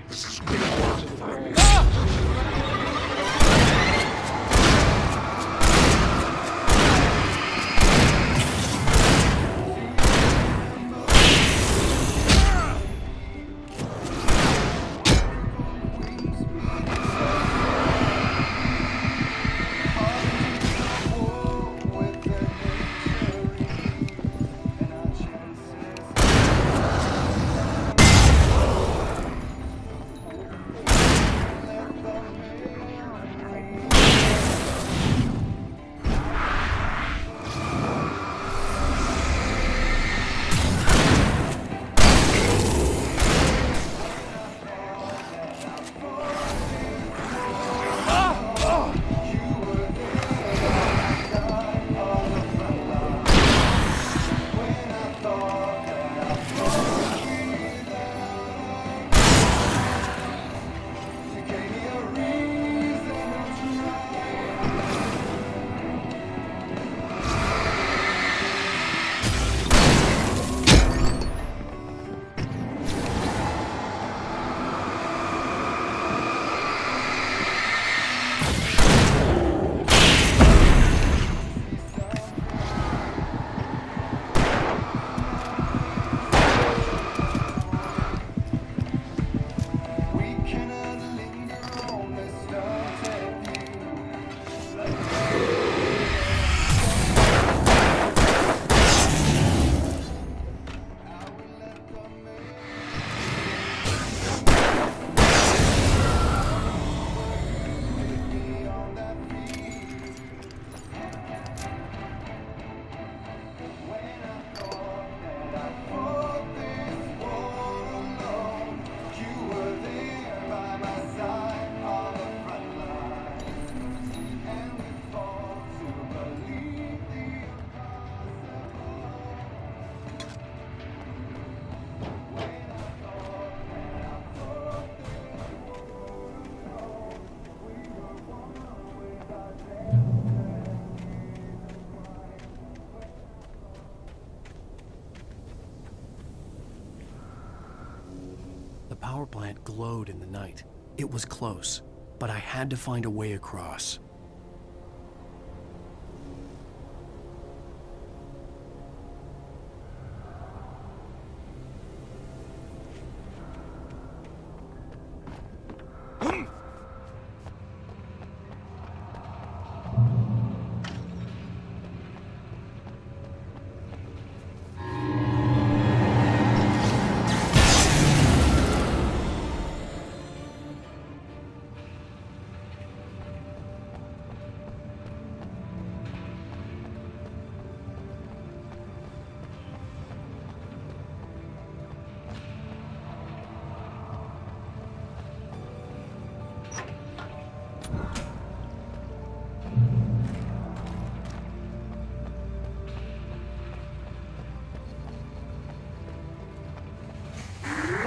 The power plant glowed in the night. It was close, but I had to find a way across.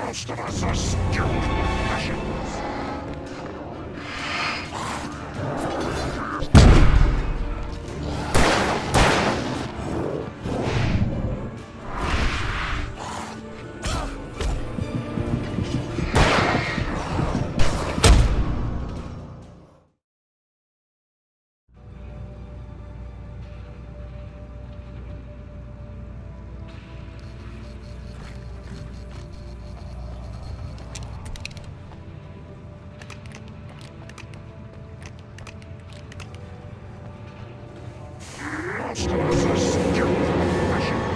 Most of us are skilled professionals. Most of us are skilled professionals.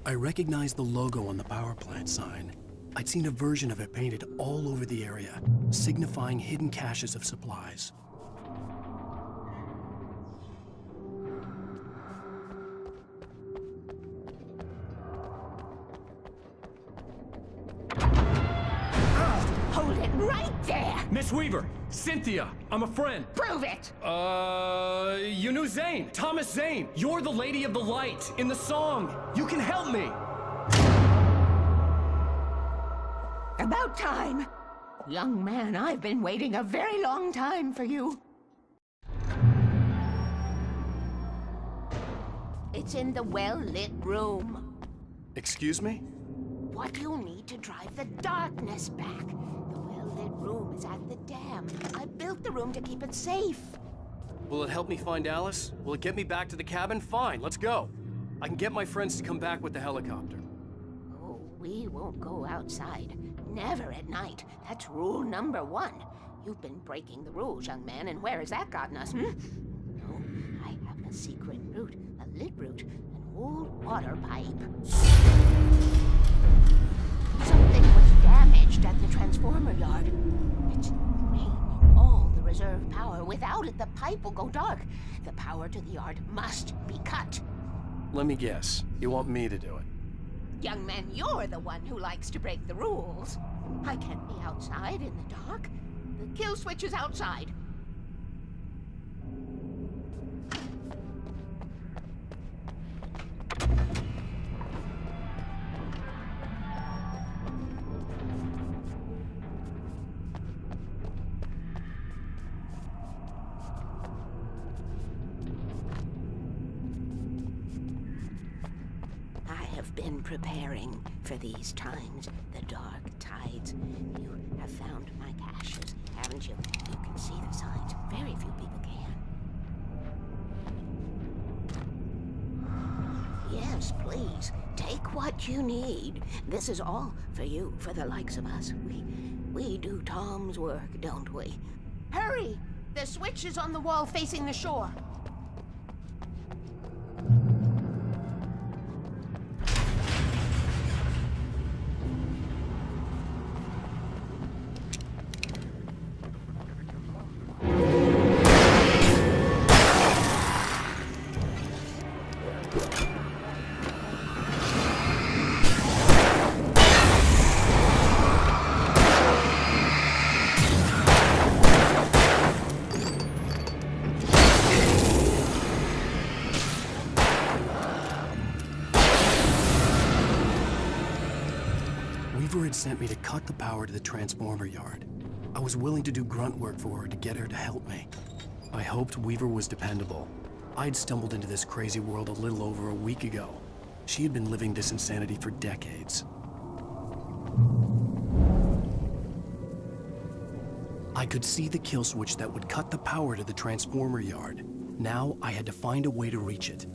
I recognized the logo on the power plant sign. I'd seen a version of it painted all over the area, signifying hidden caches of supplies. Hold it right there! Miss Weaver, Cynthia, I'm a friend. Prove it! You knew Zane, Thomas Zane. You're the Lady of the Light in the song. You can help me. About time. Young man, I've been waiting a very long time for you. It's in the well-lit room. Excuse me? What you'll need to drive the darkness back. The well-lit room is at the dam. I built the room to keep it safe. Will it help me find Alice? Will it get me back to the cabin? Fine, let's go. I can get my friends to come back with the helicopter. Oh, we won't go outside. Never at night. That's rule number 1. You've been breaking the rules, young man, and where has that gotten us, No, I have a secret route, a lit route, an old water pipe. Something was damaged at the transformer yard. It's draining all the reserve power. Without it, the pipe will go dark. The power to the yard must be cut. Let me guess. You want me to do it? Young man, you're the one who likes to break the rules. I can't be outside in the dark. The kill switch is outside. Been preparing for these times, the dark tides. You have found my caches, haven't you? You can see the signs. Very few people can. Yes, please. Take what you need. This is all for you, for the likes of us. We do Tom's work, don't we? Hurry! The switch is on the wall facing the shore. Had sent me to cut the power to the transformer yard. I was willing to do grunt work for her to get her to help me. I hoped Weaver was dependable. I'd stumbled into this crazy world a little over a week ago. She had been living this insanity for decades. I could see the kill switch that would cut the power to the transformer yard. Now I had to find a way to reach it.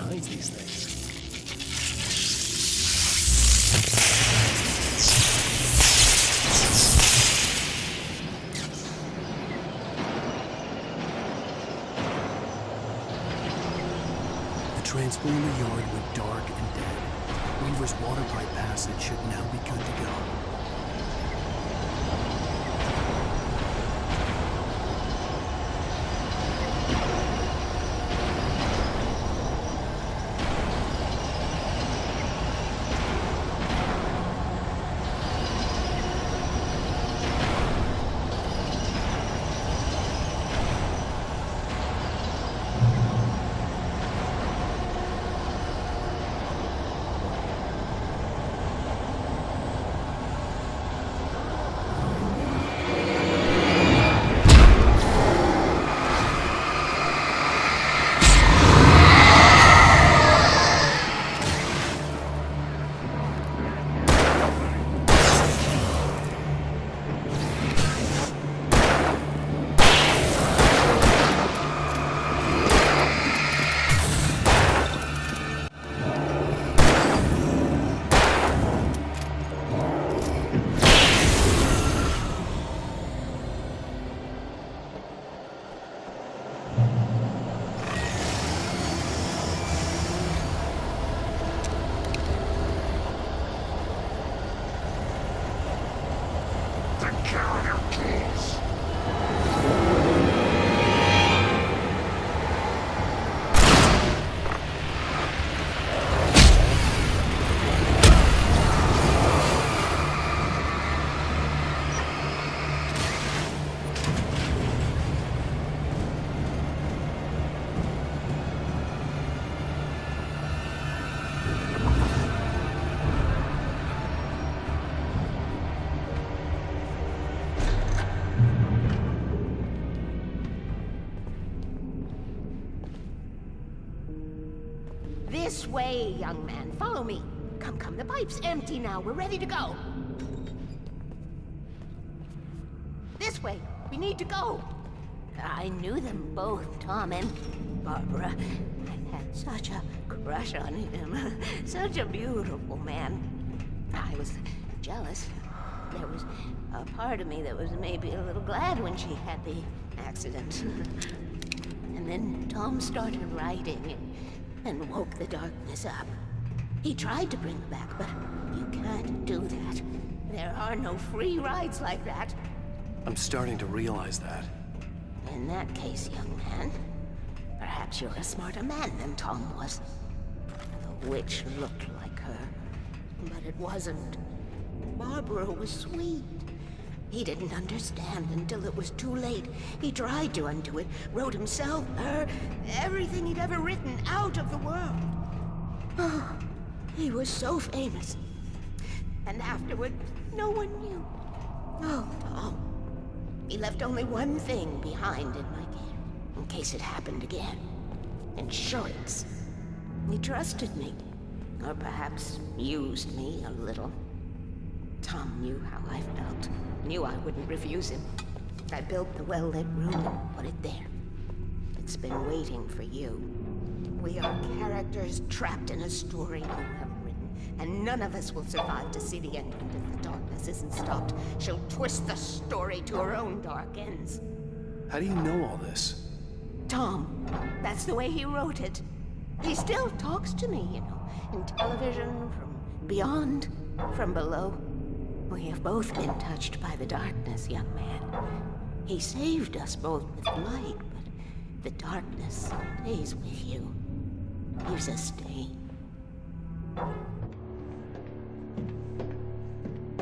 hides these things. The transformer yard went dark and dead. Weaver's water pipe passage should now be good to go. This way, young man. Follow me. Come, come. The pipe's empty now. We're ready to go. This way. We need to go. I knew them both, Tom and Barbara. I had such a crush on him. Such a beautiful man. I was jealous. There was a part of me that was maybe a little glad when she had the accident. And then Tom started writing and woke the darkness up. He tried to bring her back, but you can't do that. There are no free rides like that. I'm starting to realize that. In that case, young man, perhaps you're a smarter man than Tom was. The witch looked like her, but it wasn't. Barbara was sweet. He didn't understand until it was too late. He tried to undo it, wrote himself, her, everything he'd ever written out of the world. Oh, he was so famous. And afterward, no one knew. Oh, Tom. He left only one thing behind in my care, in case it happened again. Insurance. He trusted me. Or perhaps used me a little. Tom knew how I felt. Knew I wouldn't refuse him. I built the well-lit room and put it there. It's been waiting for you. We are characters trapped in a story you have written, and none of us will survive to see the end. And if the darkness isn't stopped, she'll twist the story to her own dark ends. How do you know all this? Tom, that's the way he wrote it. He still talks to me, you know, in television, from beyond, from below. We have both been touched by the darkness, young man. He saved us both with light, but the darkness stays with you. Leaves a stain.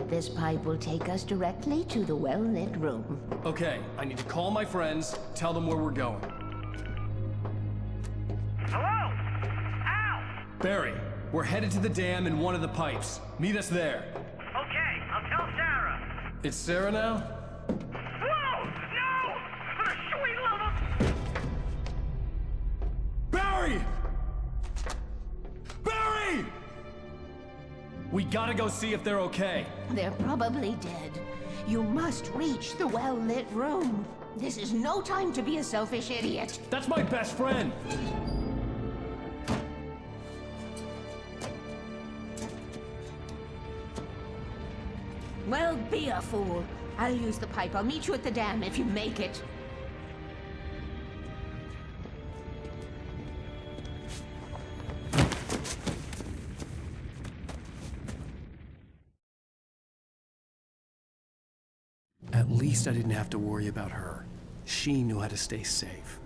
This pipe will take us directly to the well-lit room. Okay, I need to call my friends, tell them where we're going. Hello? Al! Barry, we're headed to the dam in one of the pipes. Meet us there. Okay, I'll tell Sarah. It's Sarah now? Whoa! No! For the sweet love of... Barry! Barry! We gotta go see if they're okay. They're probably dead. You must reach the well-lit room. This is no time to be a selfish idiot. That's my best friend. Well, be a fool. I'll use the pipe. I'll meet you at the dam if you make it. At least I didn't have to worry about her. She knew how to stay safe.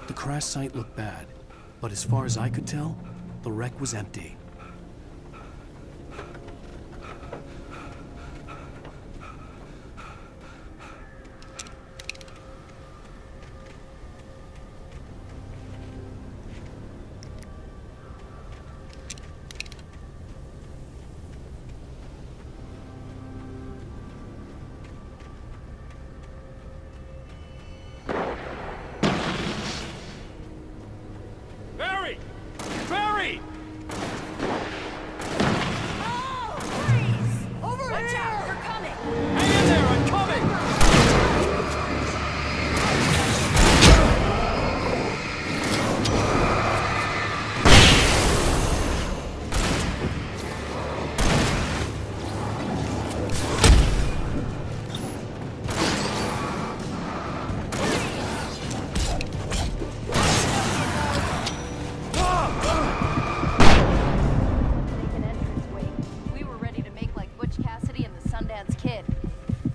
The crash site looked bad, but as far as I could tell, the wreck was empty.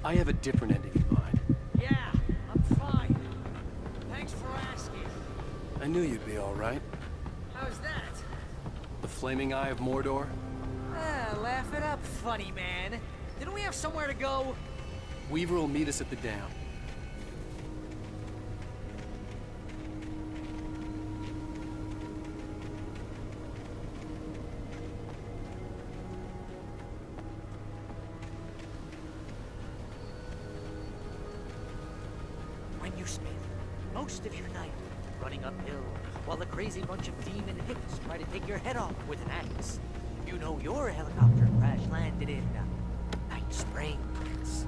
I have a different ending in mind. Yeah, I'm fine. Thanks for asking. I knew you'd be all right. How's that? The flaming eye of Mordor? Ah, laugh it up, funny man. Didn't we have somewhere to go? Weaver will meet us at the dam. When you spend most of your night running uphill while the crazy bunch of demon hicks try to take your head off with an axe, you know your helicopter crash landed in Night Springs.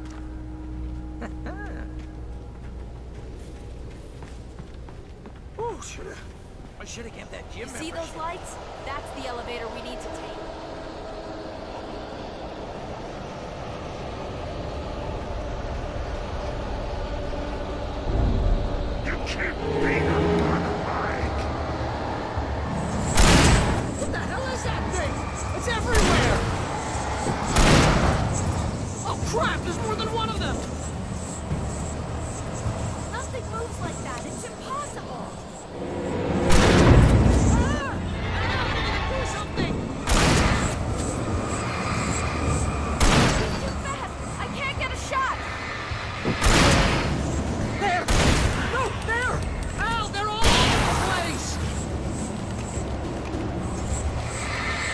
Oh, I should have kept that gym See membership. those lights? That's the elevator we need to take. What the hell is that thing? It's everywhere! Oh crap, there's more than one of them! Nothing moves like that. It's impossible. Do something! It's too fast. I can't get a shot. There! No, there! Al, they're all over the place!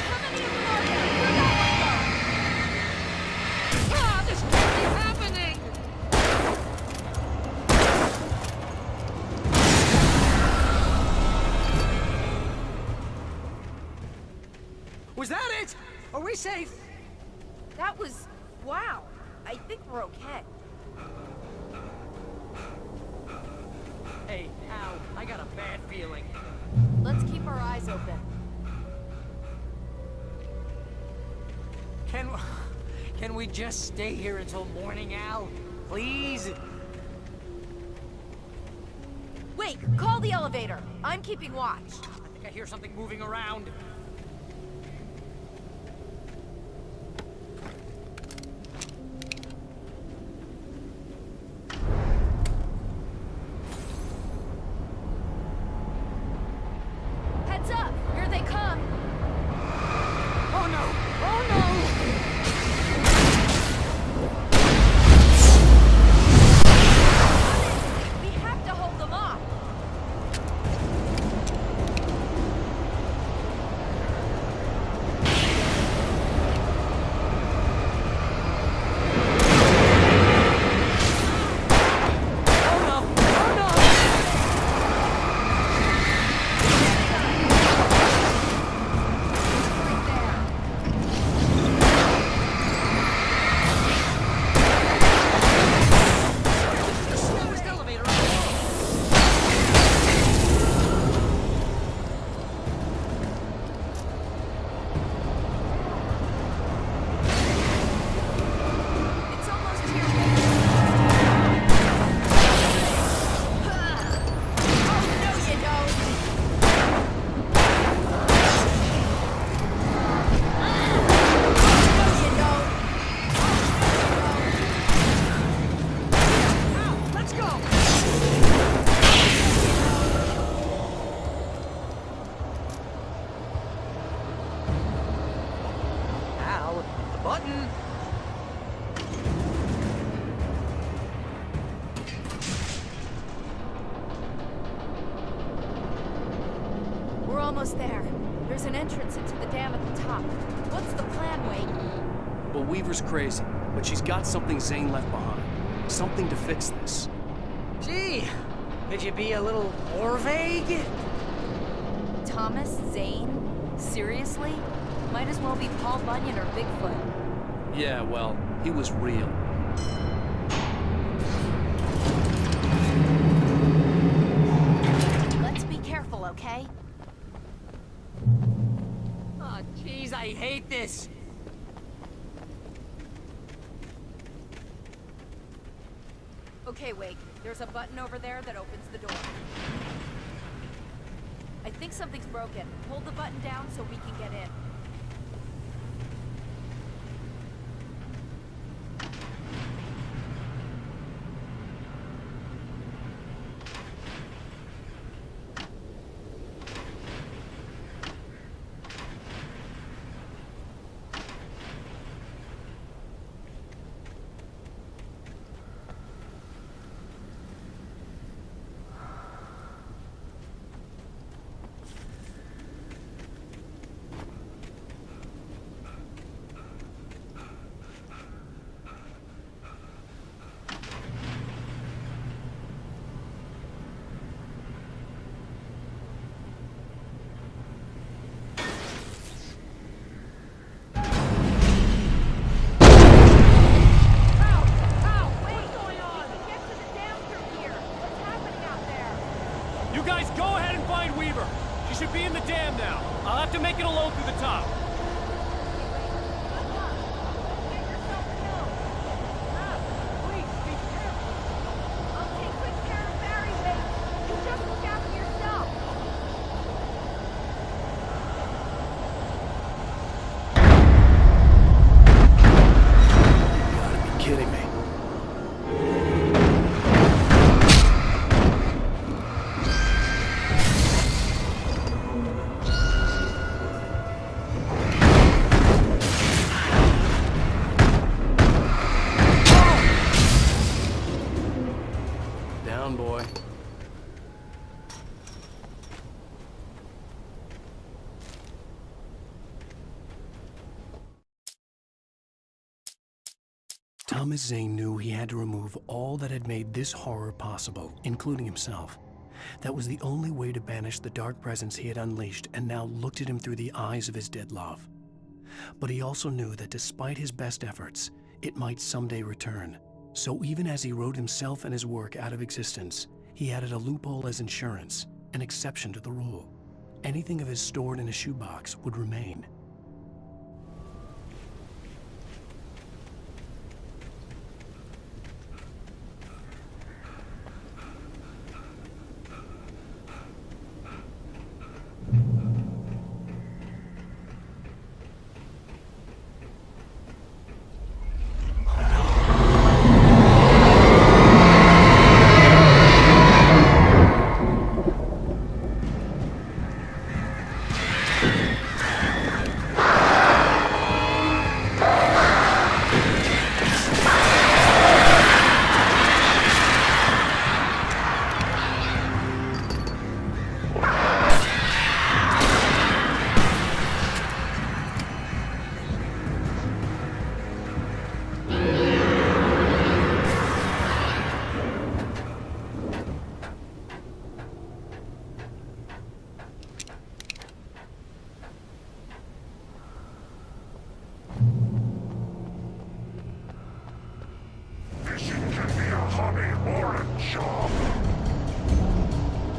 How many of them are there? Where'd that one go? Ah, this can't be happening! Was that it? Are we safe? That was... wow. I think we're okay. Hey, Al, I got a bad feeling. Let's keep our eyes open. Can we just stay here until morning, Al? Please? Wake, call the elevator. I'm keeping watch. I think I hear something moving around. Heads up! Here they come! Oh no! Oh no! We have to hold them off! We're almost there. There's an entrance into the dam at the top. What's the plan, Wade? Well, Weaver's crazy, but she's got something Zane left behind. Something to fix this. Gee, could you be a little more vague? Thomas Zane? Seriously? Might as well be Paul Bunyan or Bigfoot. Yeah, well, he was real. Let's be careful, okay? Oh, jeez, I hate this. Okay, Wake. There's a button over there that opens the door. I think something's broken. Hold the button down so we can get in. Should be in the dam now. I'll have to make it alone through the top. Boy. Thomas Zane knew he had to remove all that had made this horror possible, including himself. That was the only way to banish the dark presence he had unleashed and now looked at him through the eyes of his dead love. But he also knew that despite his best efforts, it might someday return. So even as he wrote himself and his work out of existence, he added a loophole as insurance, an exception to the rule. Anything of his stored in a shoebox would remain.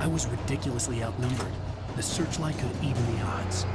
I was ridiculously outnumbered. The searchlight could even the odds.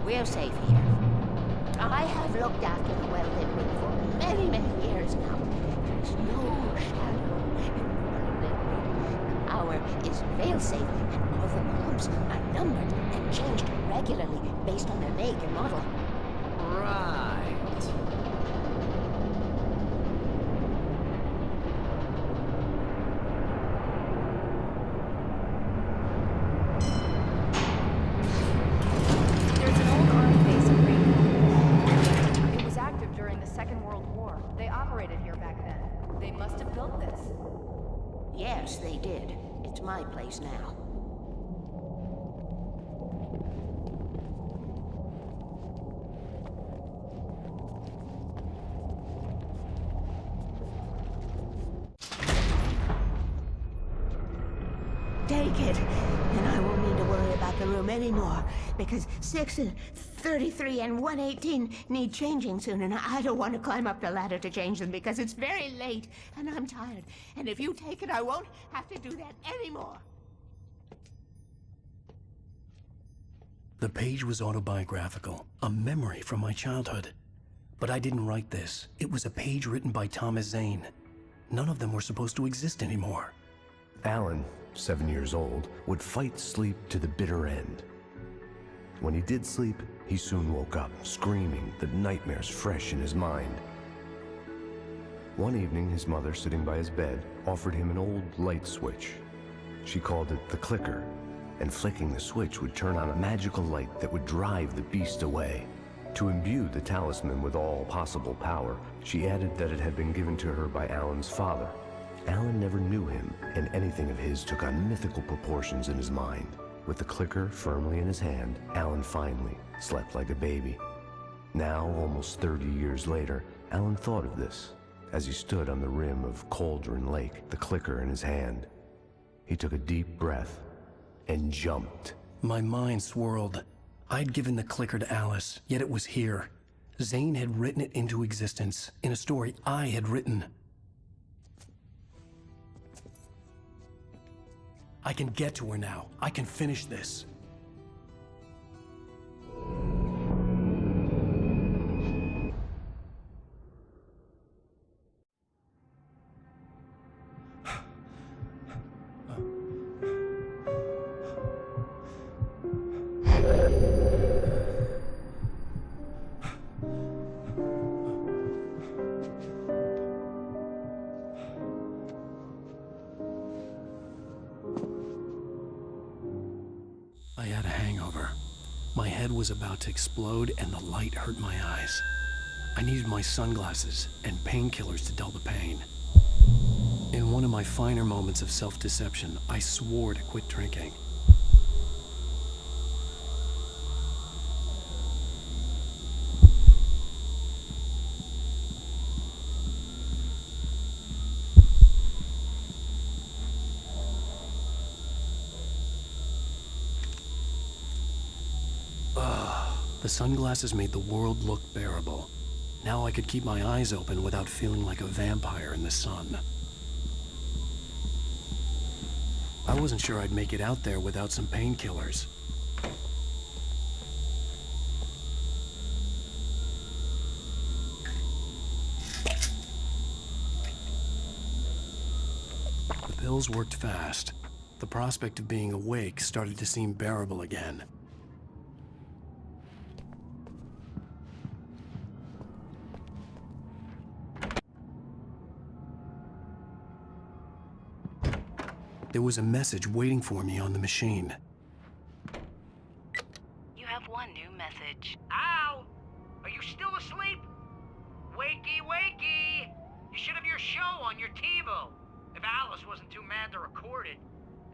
We're safe here. I have looked after the well-lit room for many, many years now. There's no shadow in the well-lit room. The hour is fail-safe, and all the bulbs are numbered and changed regularly based on their make and model. Right. Yes, they did. It's my place now. Take it, and I will need to worry about the room anymore, because 6 and 33 and 118 need changing soon, and I don't want to climb up the ladder to change them because it's very late, and I'm tired. And if you take it, I won't have to do that anymore. The page was autobiographical, a memory from my childhood. But I didn't write this. It was a page written by Thomas Zane. None of them were supposed to exist anymore. Alan, 7 years old, would fight sleep to the bitter end. When he did sleep, he soon woke up, screaming, the nightmares fresh in his mind. One evening, his mother, sitting by his bed, offered him an old light switch. She called it the clicker, and flicking the switch would turn on a magical light that would drive the beast away. To imbue the talisman with all possible power, she added that it had been given to her by Alan's father. Alan never knew him, and anything of his took on mythical proportions in his mind. With the clicker firmly in his hand, Alan finally slept like a baby. Now, almost 30 years later, Alan thought of this as he stood on the rim of Cauldron Lake, the clicker in his hand. He took a deep breath and jumped. My mind swirled. I'd given the clicker to Alice, yet it was here. Zane had written it into existence, in a story I had written. I can get to her now. I can finish this. I had a hangover. My head was about to explode and the light hurt my eyes. I needed my sunglasses and painkillers to dull the pain. In one of my finer moments of self-deception, I swore to quit drinking. The sunglasses made the world look bearable. Now I could keep my eyes open without feeling like a vampire in the sun. I wasn't sure I'd make it out there without some painkillers. The pills worked fast. The prospect of being awake started to seem bearable again. There was a message waiting for me on the machine. You have one new message. Al! Are you still asleep? Wakey, wakey! You should have your show on your TiVo. If Alice wasn't too mad to record it.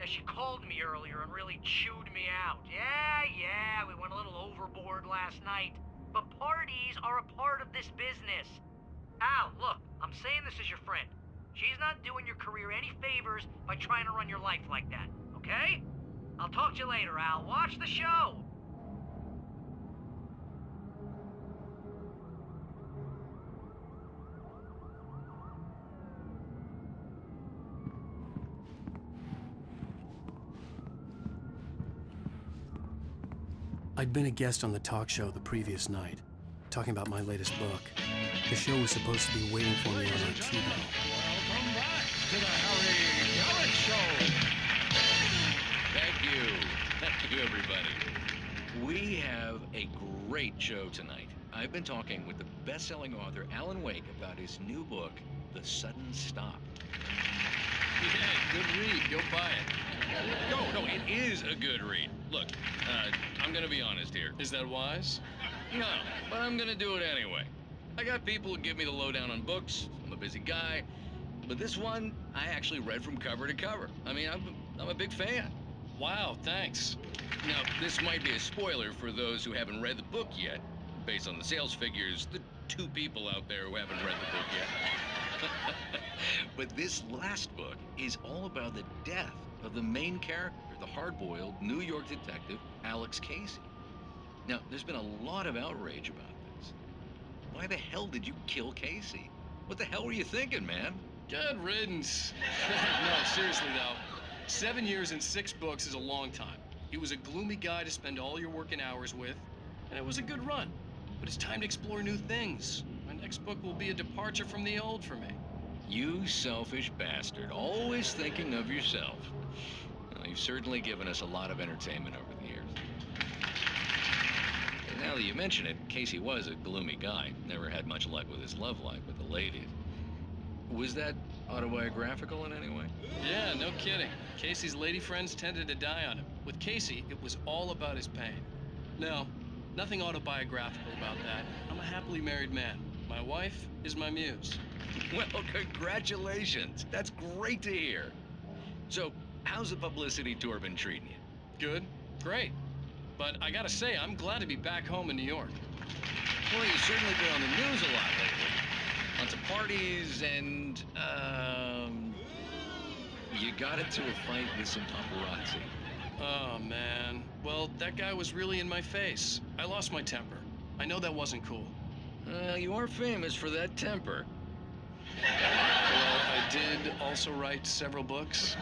She called me earlier and really chewed me out. Yeah, we went a little overboard last night. But parties are a part of this business. Al, look, I'm saying this as your friend. She's not doing your career any favors by trying to run your life like that, okay? I'll talk to you later, Al. Watch the show. I'd been a guest on the talk show the previous night, talking about my latest book. The show was supposed to be waiting for me on our TiVo. Welcome back to the Harry Alec Show. Thank you, everybody. We have a great show tonight. I've been talking with the best-selling author Alan Wake about his new book, The Sudden Stop. Yeah, good read. Go buy it. No, it is a good read. Look, I'm gonna be honest here. Is that wise? No, but I'm gonna do it anyway. I got people who give me the lowdown on books. I'm a busy guy. But this one, I actually read from cover to cover. I mean, I'm a big fan. Wow, thanks. Now, this might be a spoiler for those who haven't read the book yet. Based on the sales figures, the 2 people out there who haven't read the book yet. But this last book is all about the death of the main character, the hard-boiled New York detective Alex Casey. Now, there's been a lot of outrage about this. Why the hell did you kill Casey? What the hell were you thinking, man? Good riddance. No, seriously though, 7 years and 6 books is a long time. He was a gloomy guy to spend all your working hours with, and it was a good run. But it's time to explore new things. My next book will be a departure from the old for me. You selfish bastard, always thinking of yourself. Well, you've certainly given us a lot of entertainment over the years. And now that you mention it, Casey was a gloomy guy. Never had much luck with his love life with the ladies. Was that autobiographical in any way? Yeah, no kidding. Casey's lady friends tended to die on him. With Casey, it was all about his pain. No, nothing autobiographical about that. I'm a happily married man. My wife is my muse. Well, congratulations. That's great to hear. So, how's the publicity tour been treating you? Good, great. But I gotta say, I'm glad to be back home in New York. Well, you've certainly been on the news a lot lately. Lots of parties and, you got into a fight with some paparazzi. Oh, man. Well, that guy was really in my face. I lost my temper. I know that wasn't cool. You are famous for that temper. Well, I did also write several books.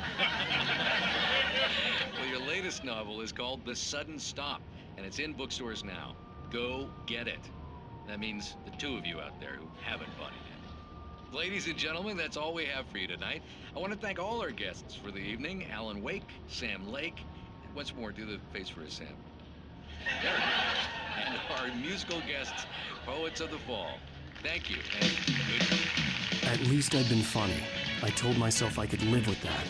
Well, your latest novel is called The Sudden Stop, and it's in bookstores now. Go get it. That means the two of you out there who haven't bought it yet. Ladies and gentlemen, that's all we have for you tonight. I want to thank all our guests for the evening. Alan Wake, Sam Lake, and once more, do the face for a Sam. There it is. And our musical guests, Poets of the Fall. Thank you, and good night. At least I'd been funny. I told myself I could live with that.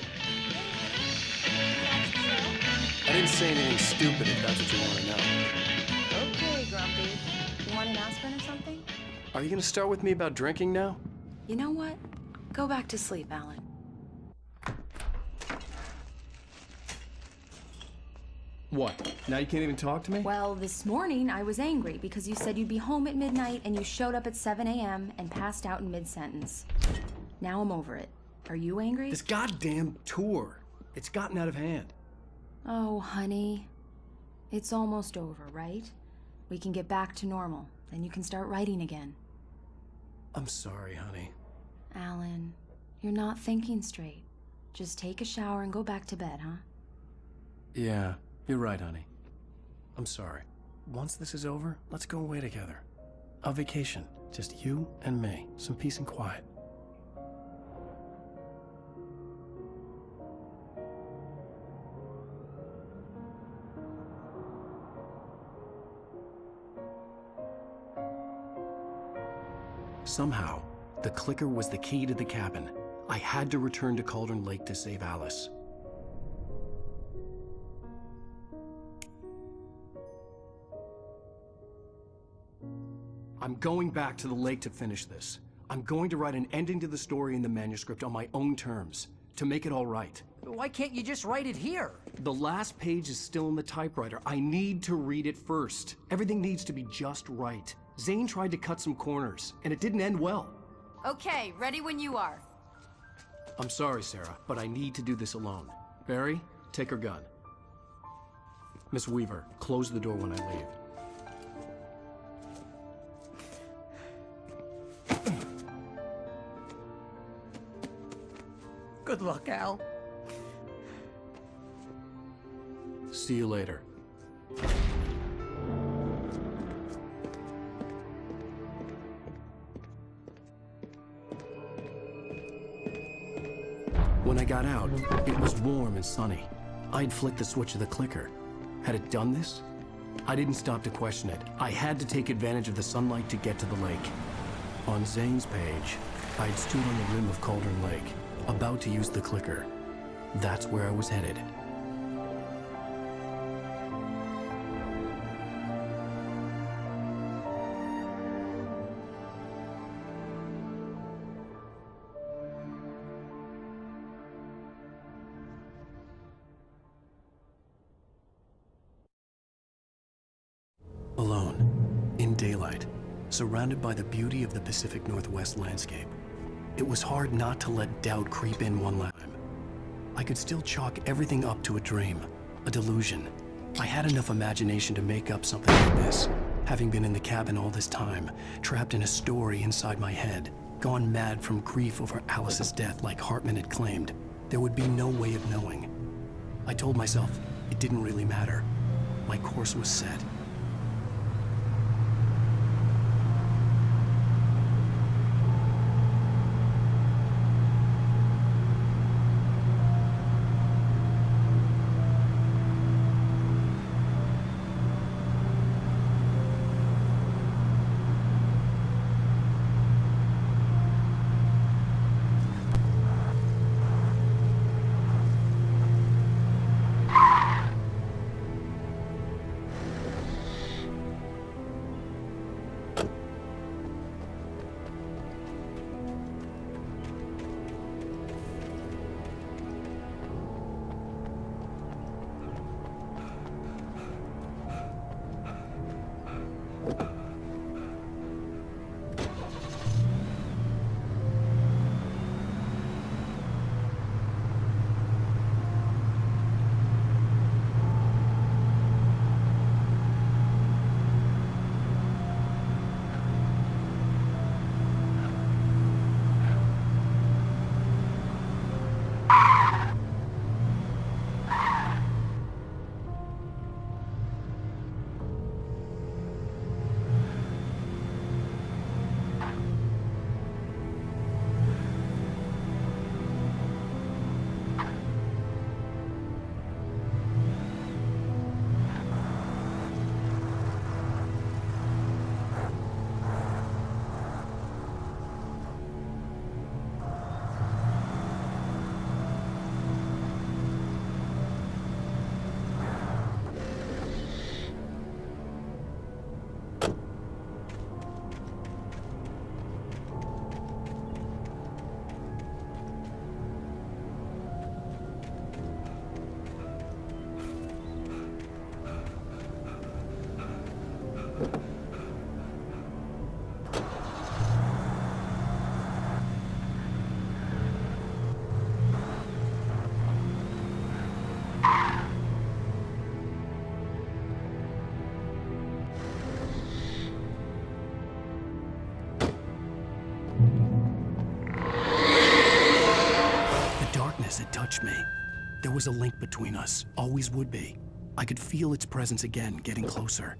I didn't say anything stupid, if that's what you want to know. Okay, Grumpy. You want an aspirin or something? Are you gonna start with me about drinking now? You know what? Go back to sleep, Alan. What? Now you can't even talk to me? Well, this morning I was angry because you said you'd be home at midnight and you showed up at 7 a.m. and passed out in mid-sentence. Now I'm over it. Are you angry? This goddamn tour. It's gotten out of hand. Oh, honey. It's almost over, right? We can get back to normal. Then you can start writing again. I'm sorry, honey. Alan, you're not thinking straight. Just take a shower and go back to bed, huh? Yeah, you're right, honey. I'm sorry. Once this is over, let's go away together. A vacation. Just you and me. Some peace and quiet. Somehow, the clicker was the key to the cabin. I had to return to Cauldron Lake to save Alice. I'm going back to the lake to finish this. I'm going to write an ending to the story in the manuscript on my own terms, to make it all right. Why can't you just write it here? The last page is still in the typewriter. I need to read it first. Everything needs to be just right. Zane tried to cut some corners, and it didn't end well. Okay, ready when you are. I'm sorry, Sarah, but I need to do this alone. Barry, take her gun. Miss Weaver, close the door when I leave. Good luck, Al. See you later. When I got out, it was warm and sunny. I'd flicked the switch of the clicker. Had it done this? I didn't stop to question it. I had to take advantage of the sunlight to get to the lake. On Zane's page, I'd stood on the rim of Cauldron Lake, about to use the clicker. That's where I was headed. Alone, in daylight, surrounded by the beauty of the Pacific Northwest landscape. It was hard not to let doubt creep in one last time. I could still chalk everything up to a dream, a delusion. I had enough imagination to make up something like this, having been in the cabin all this time, trapped in a story inside my head, gone mad from grief over Alice's death like Hartman had claimed. There would be no way of knowing. I told myself it didn't really matter. My course was set. It touched me. There was a link between us, always would be. I could feel its presence again, getting closer.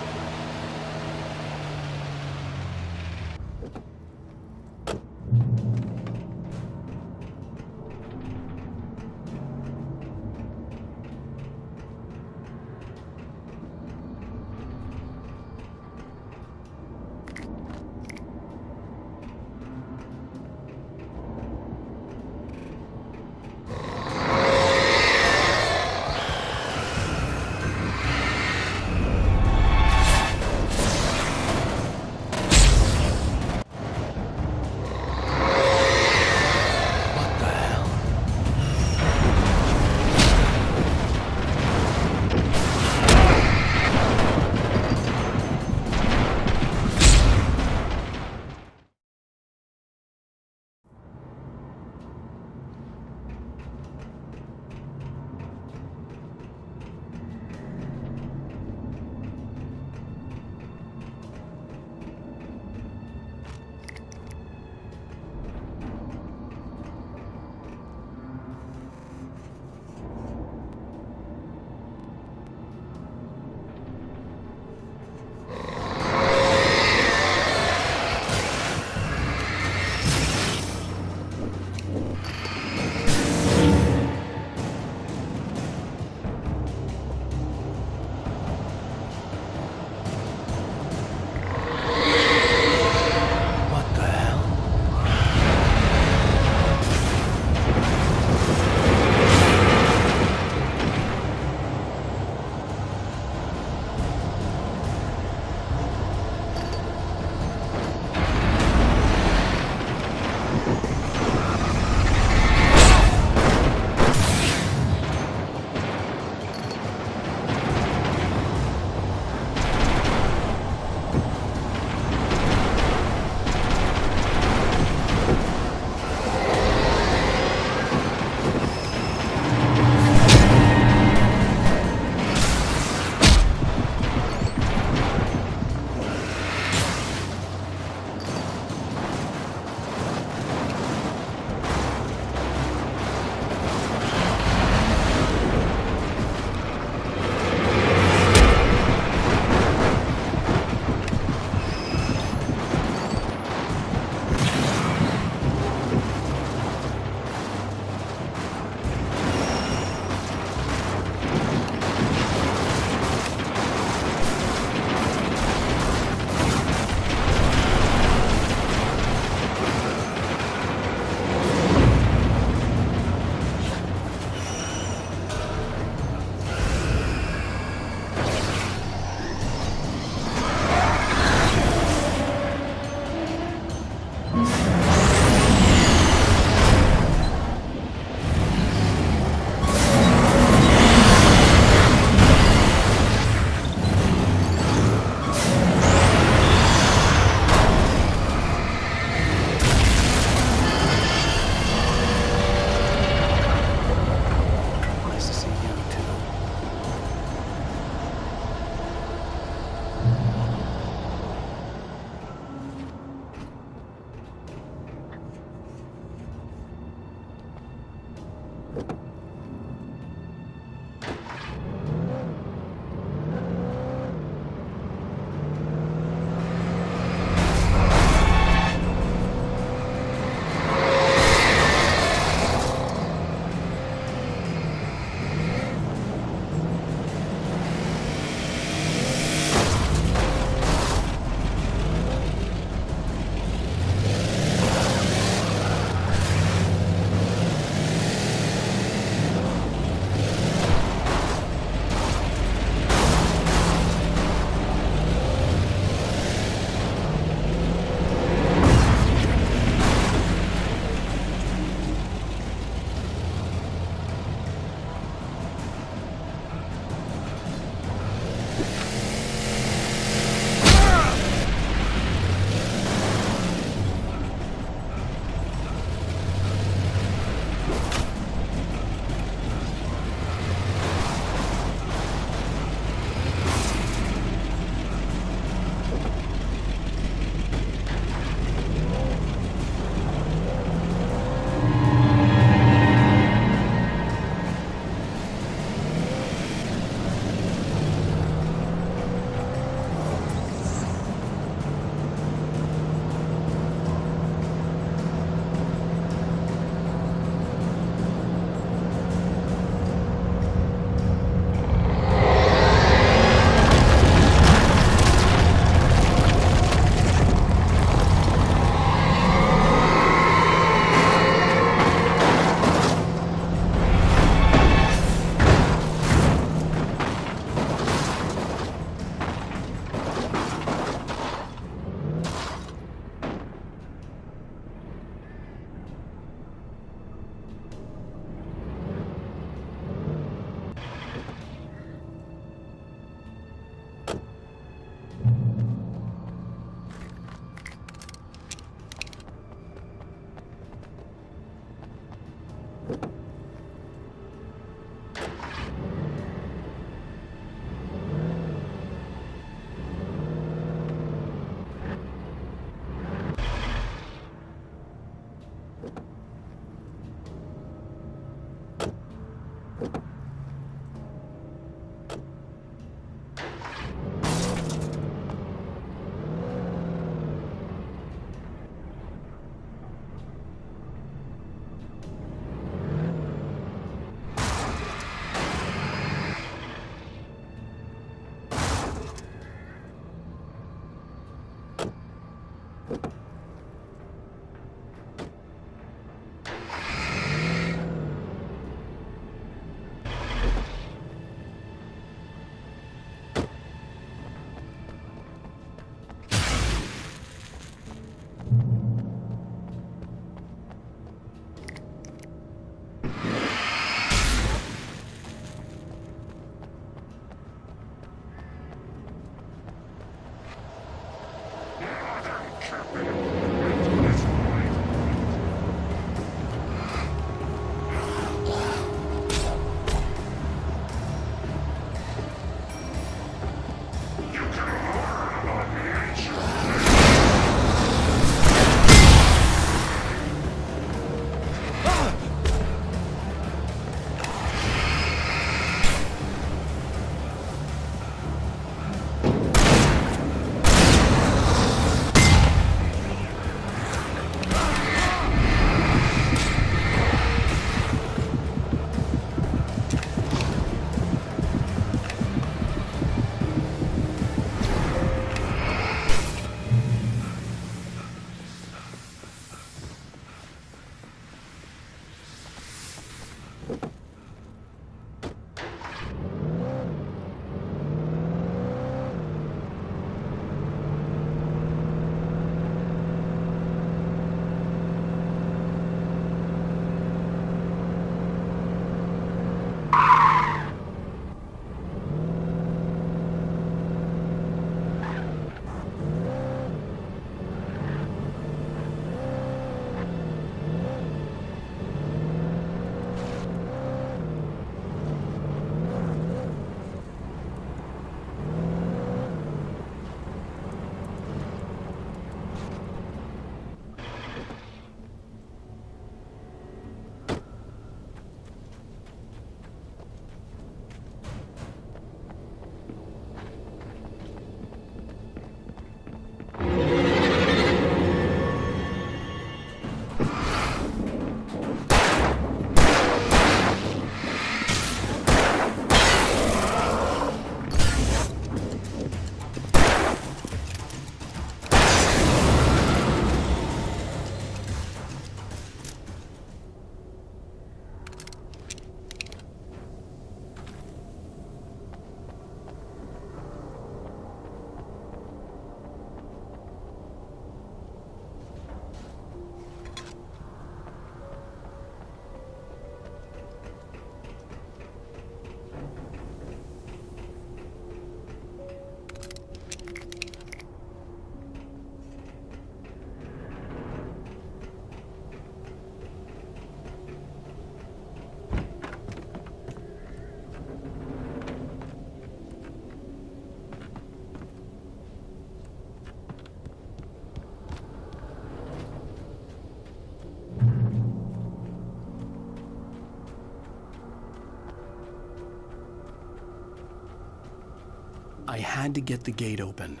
I had to get the gate open.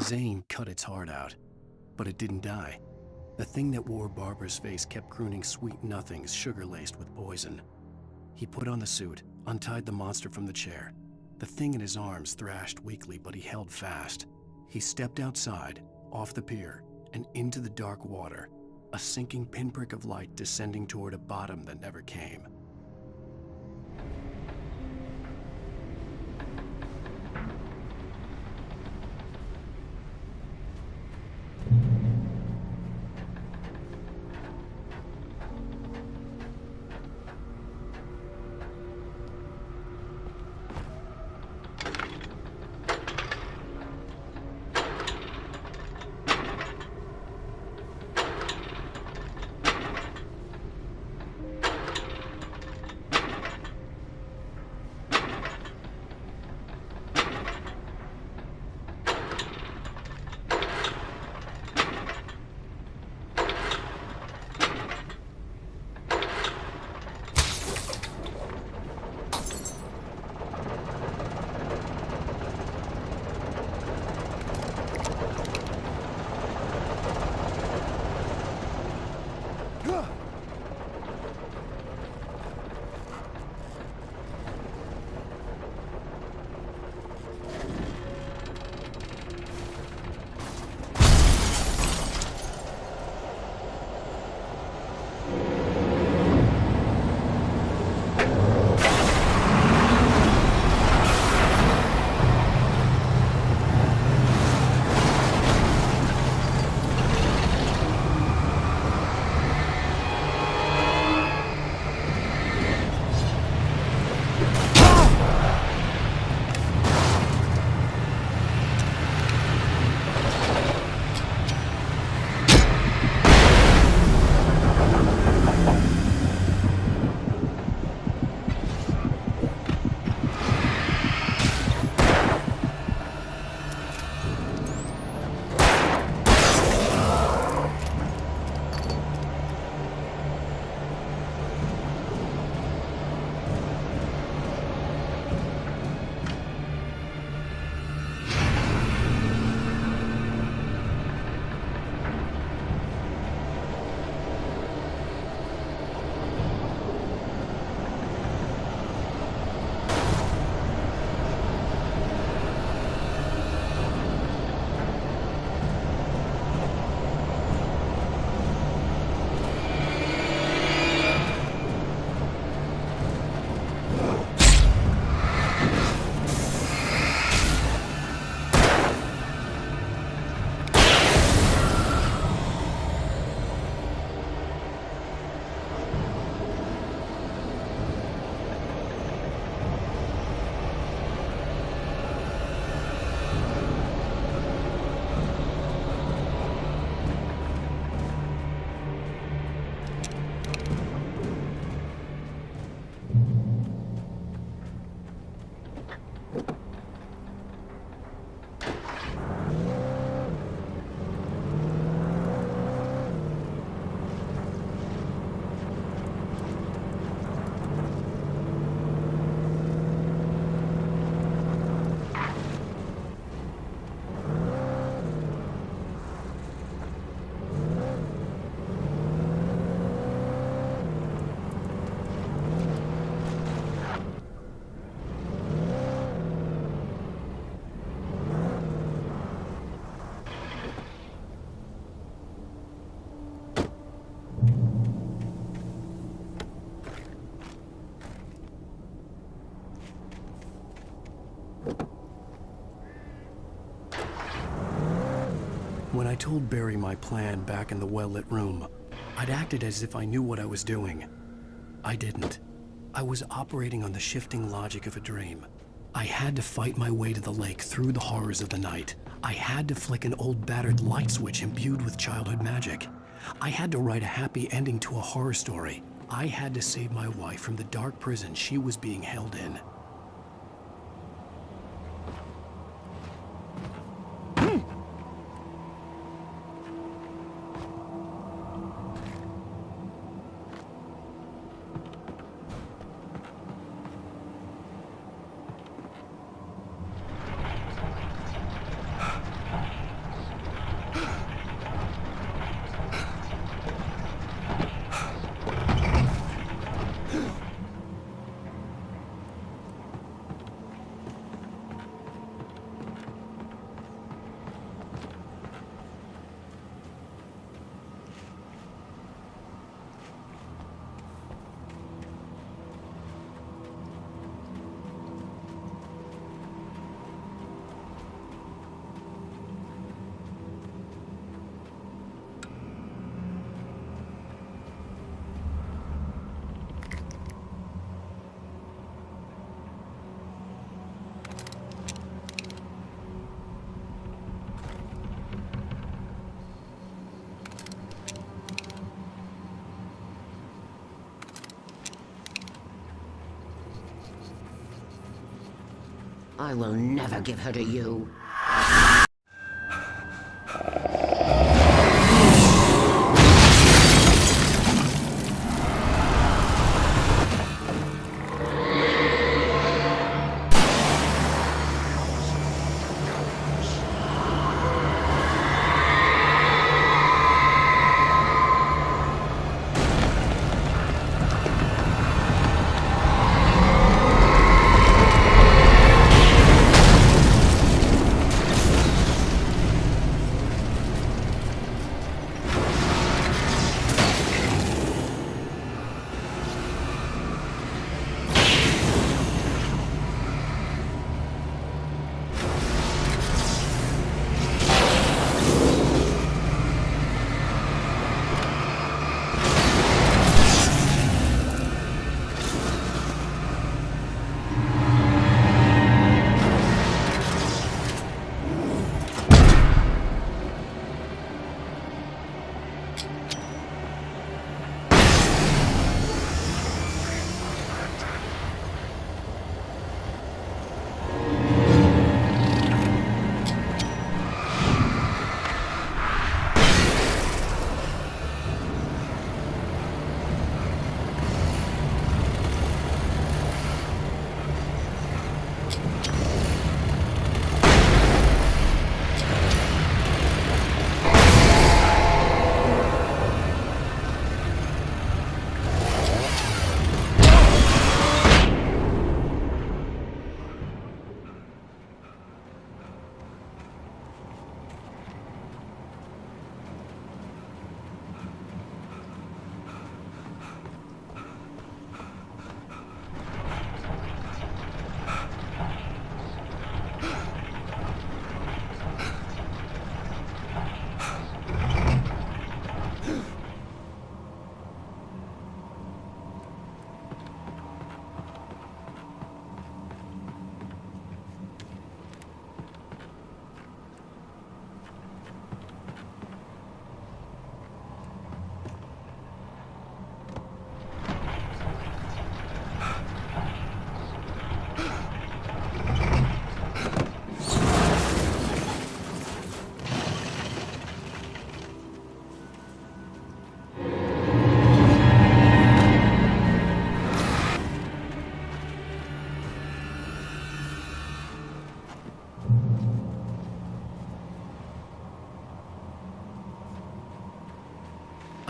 Zane cut its heart out. but it didn't die. The thing that wore Barbara's face kept crooning sweet nothings sugar-laced with poison. He put on the suit, untied the monster from the chair. The thing in his arms thrashed weakly, but he held fast. He stepped outside, off the pier, and into the dark water, a sinking pinprick of light descending toward a bottom that never came. When I told Barry my plan back in the well-lit room, I'd acted as if I knew what I was doing. I didn't. I was operating on the shifting logic of a dream. I had to fight my way to the lake through the horrors of the night. I had to flick an old battered light switch imbued with childhood magic. I had to write a happy ending to a horror story. I had to save my wife from the dark prison she was being held in. I will never give her to you.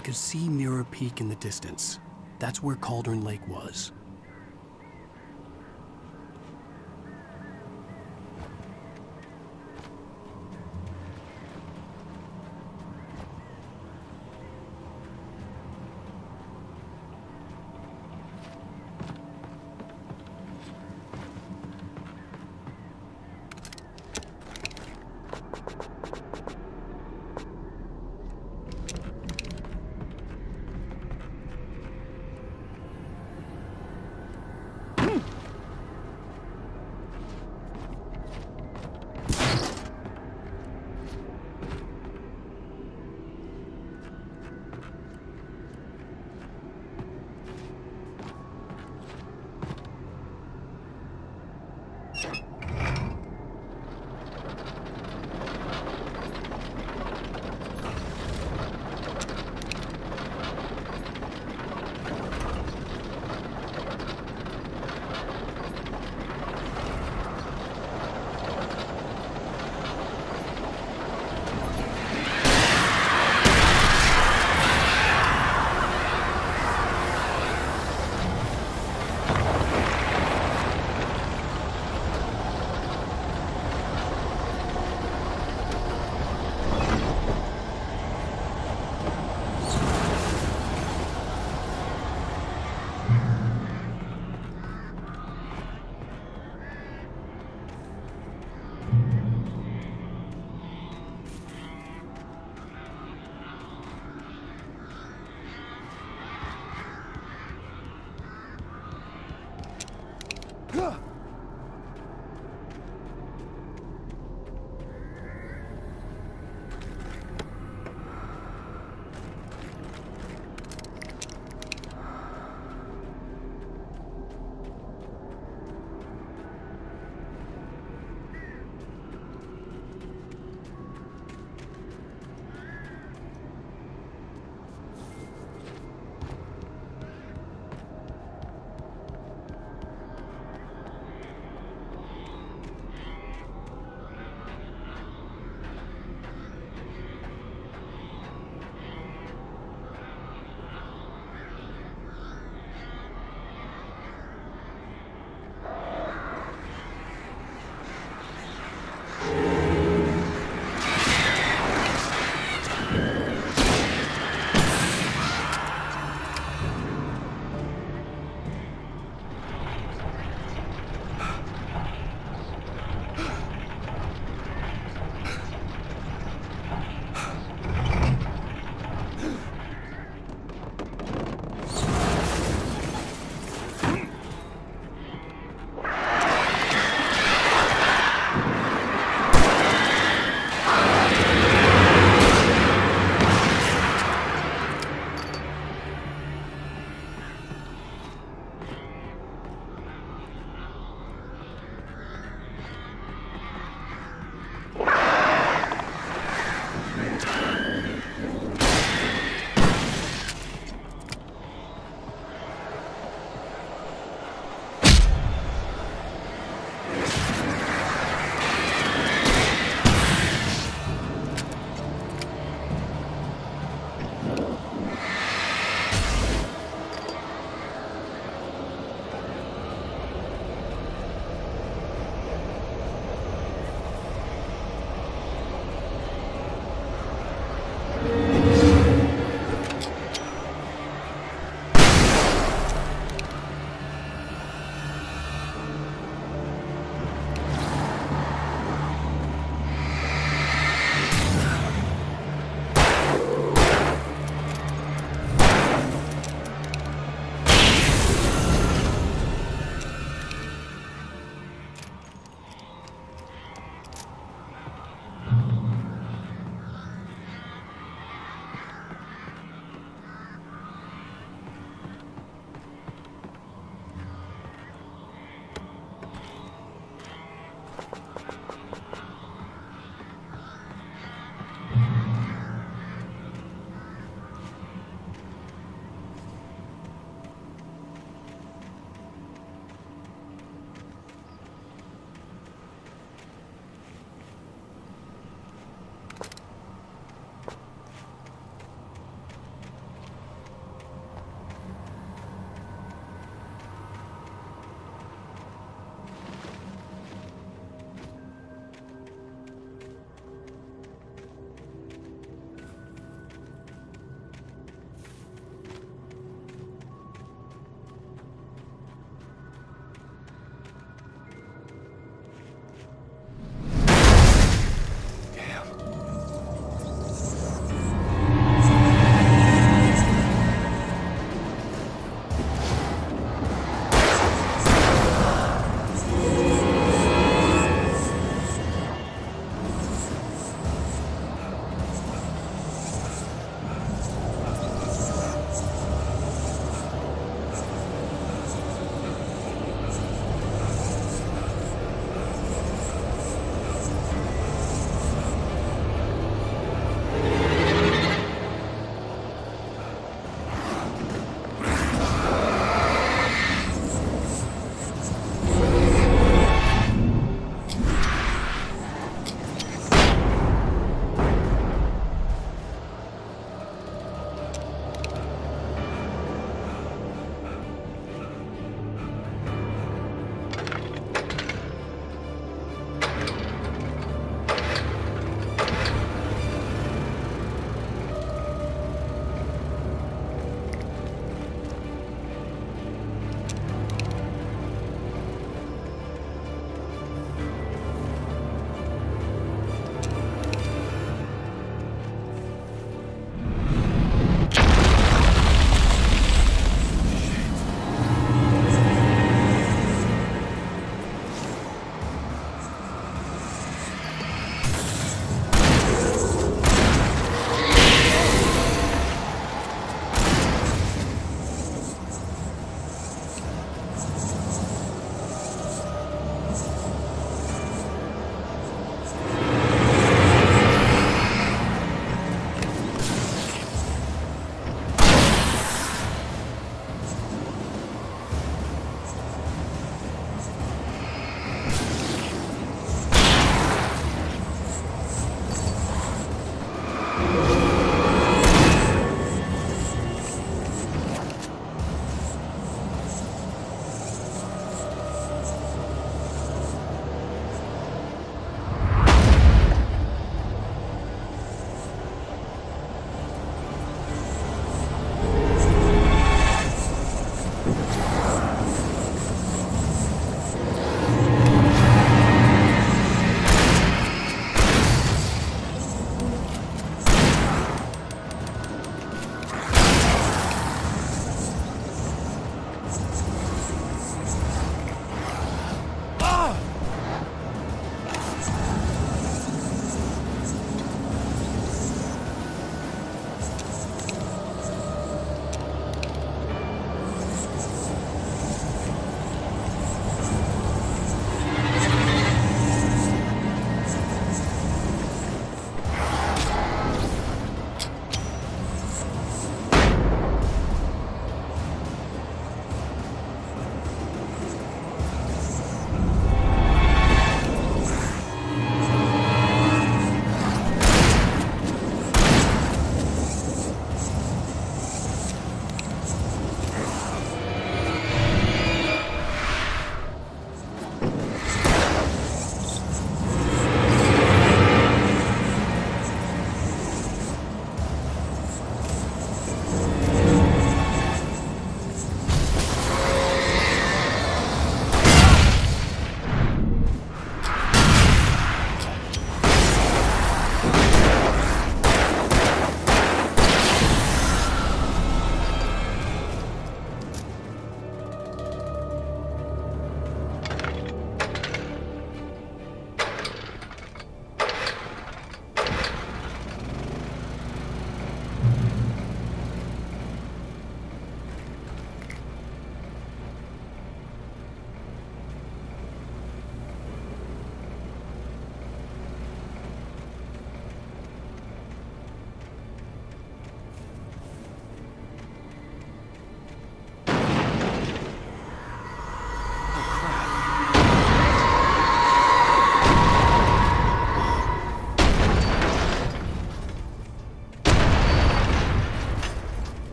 I could see Mirror Peak in the distance. That's where Cauldron Lake was.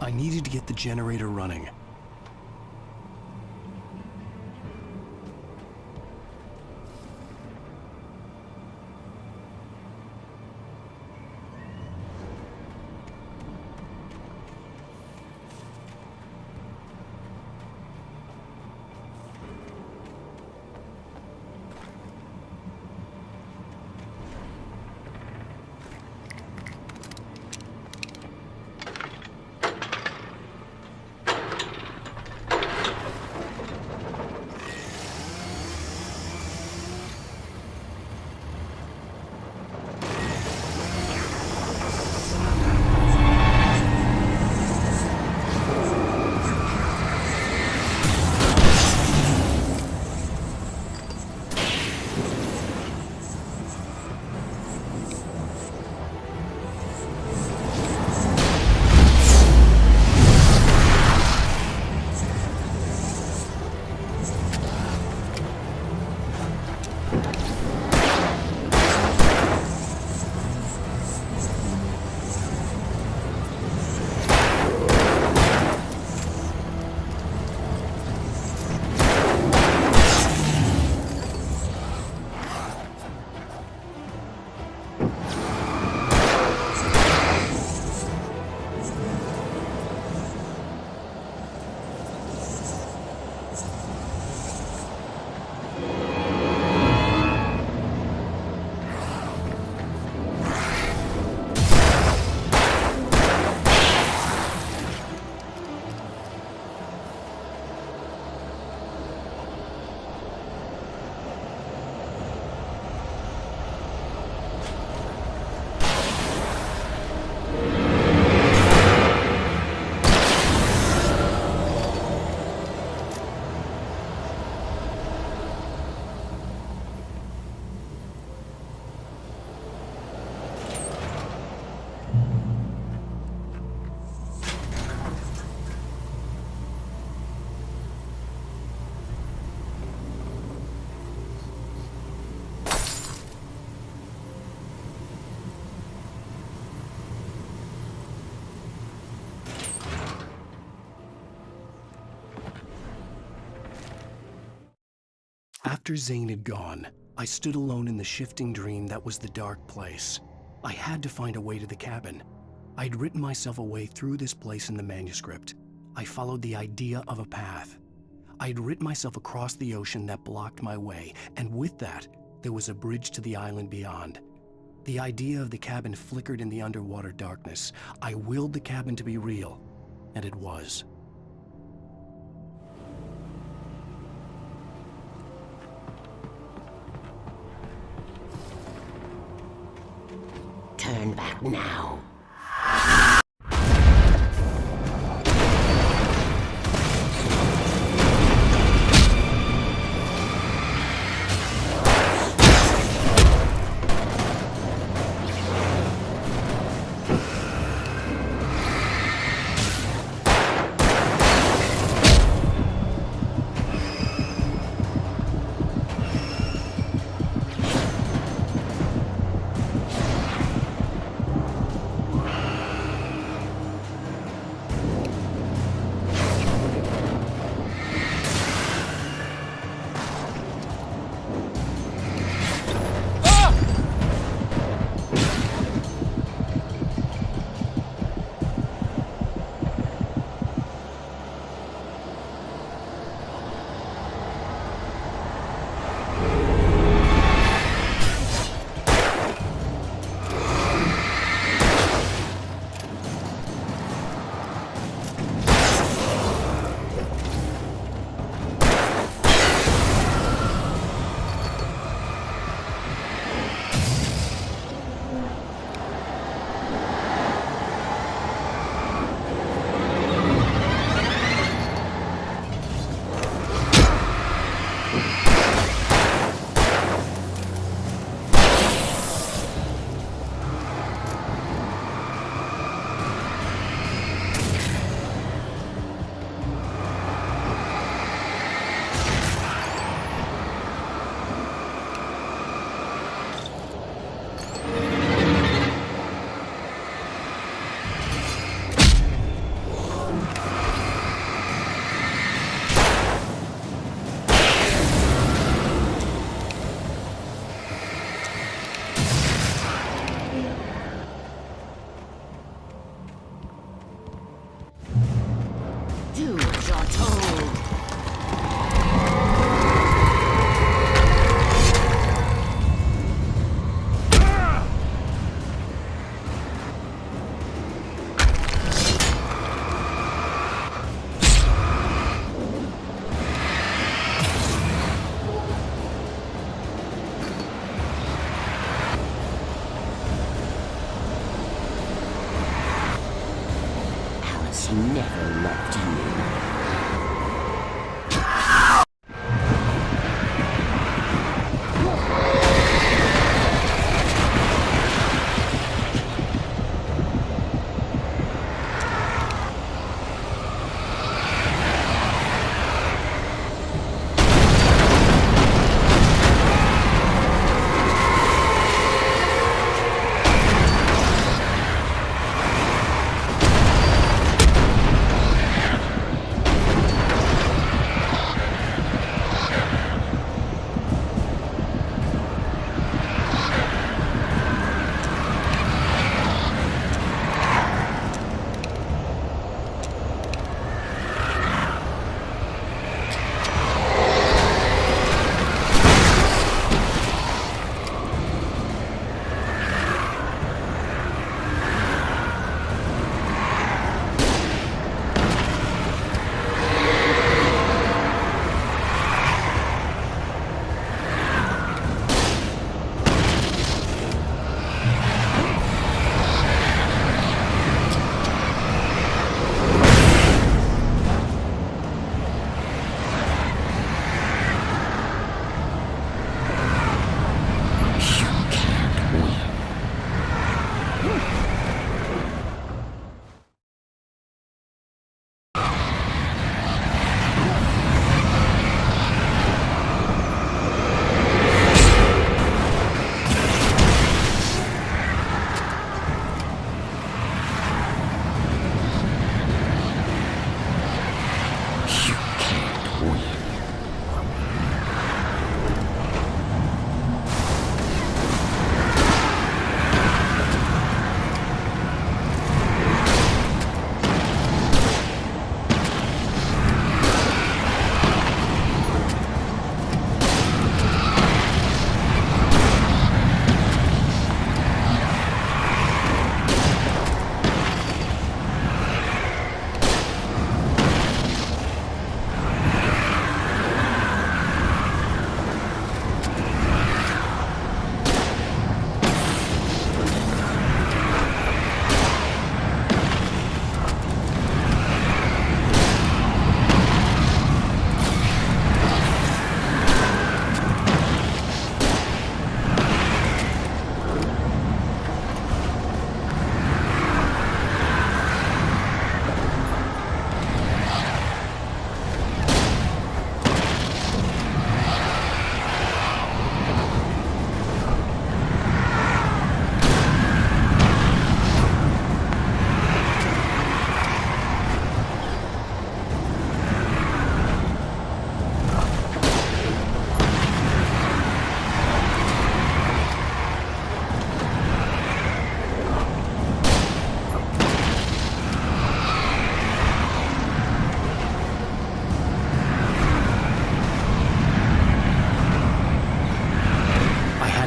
I needed to get the generator running. After Zane had gone, I stood alone in the shifting dream that was the dark place. I had to find a way to the cabin. I'd written myself a way through this place in the manuscript. I followed the idea of a path. I'd written myself across the ocean that blocked my way, and with that, there was a bridge to the island beyond. The idea of the cabin flickered in the underwater darkness. I willed the cabin to be real, and it was. Turn back now.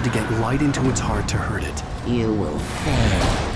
had to get light into its heart to hurt it. You will fail.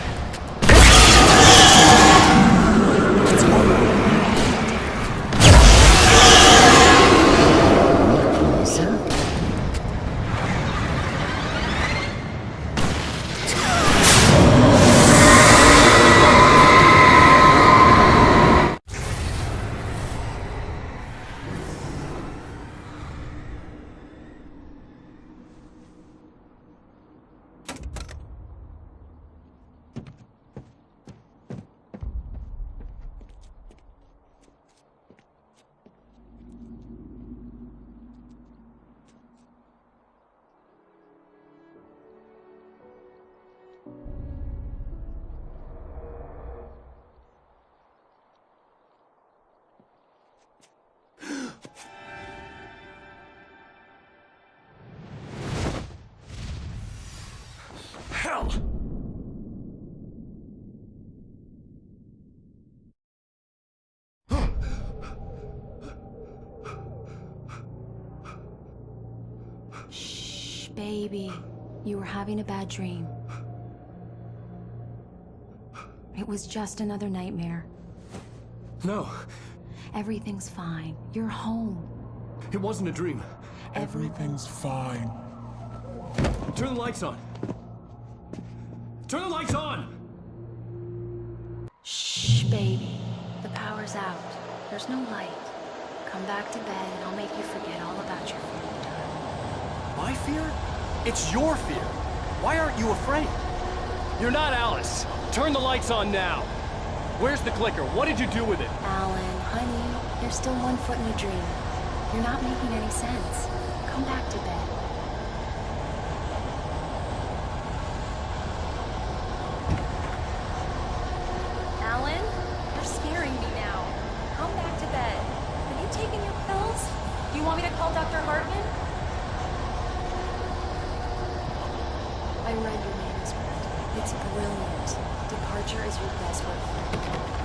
Hell! Shh, baby. You were having a bad dream. It was just another nightmare. No. Everything's fine. You're home. It wasn't a dream. Everything's fine. Turn the lights on. Turn the lights on! Shh, baby. The power's out. There's no light. Come back to bed and I'll make you forget all about your fear. My fear? It's your fear. Why aren't you afraid? You're not Alice. Turn the lights on now. Where's the clicker? What did you do with it? Alan, honey, you're still 1 foot in a dream. You're not making any sense. Come back to bed. Alan, you're scaring me now. Come back to bed. Have you taken your pills? Do you want me to call Dr. Hartman? I read your manuscript. It's brilliant. Departure is your best work.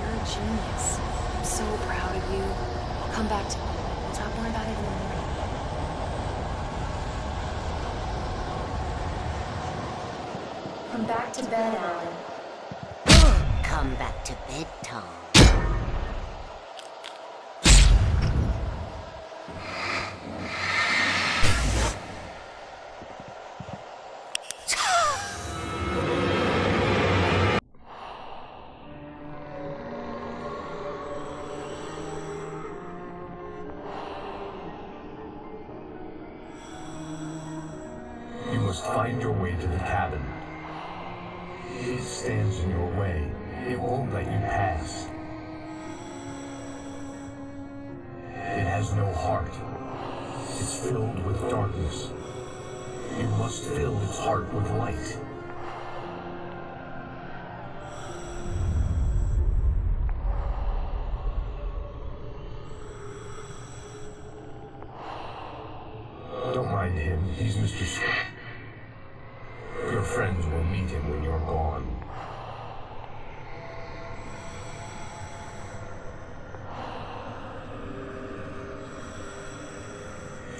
You're a genius. I'm so proud of you. Come back to me. We'll talk more about it in the morning. Come back to bed, Alan. Come back to bed, Tom. You must find your way to the cabin. It stands in your way. It won't let you pass. It has no heart. It's filled with darkness. You must fill its heart with light. Don't mind him. He's Mr. Your friends will meet him when you're gone.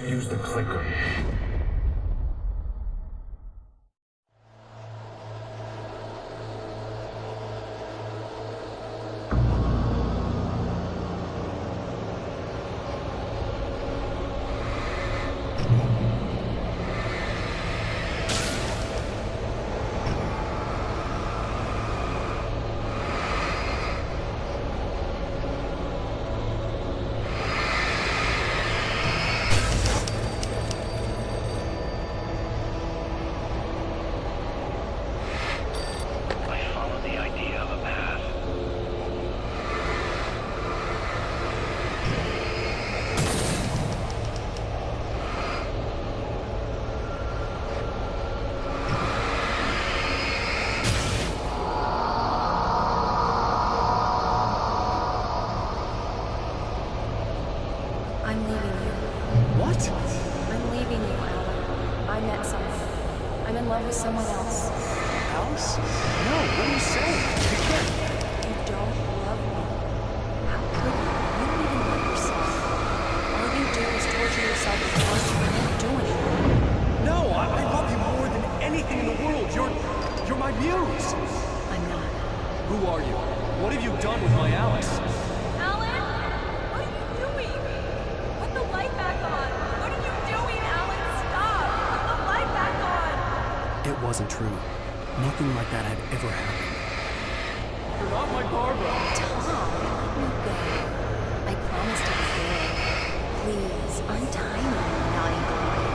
Use the clicker. I'm leaving you. What? I'm leaving you, Alan. I met someone. I'm in love with someone else. Alice? No, what are you saying? You can't. You don't love me. How could you? You don't even love yourself. All you do is torture yourself and want to keep doing it. No, I love you more than Who are you? What have you done with my Alice? Alan? What are you doing? Put the light back on. What are you doing, Alan? Stop. Put the light back on. It wasn't true. Nothing like that had ever happened. You're not my Barbara. Tom, let me go. I promised to be good. Please, untie me, naughty boy.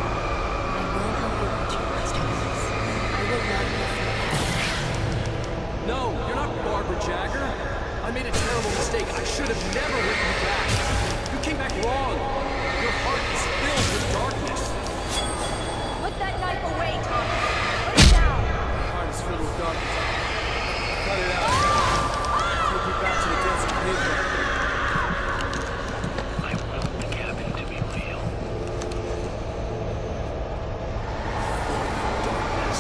I will help you reach your masterpiece. I will love you forever. No, you're not Barbara Jagger. I made a terrible mistake. I should have never written you back. You came back wrong. Your heart is filled with darkness. Put that knife away, Tom. Put it down. My heart is filled with darkness. Cut it out. Take me back to the desert paper. I want the cabin to be real. Darkness.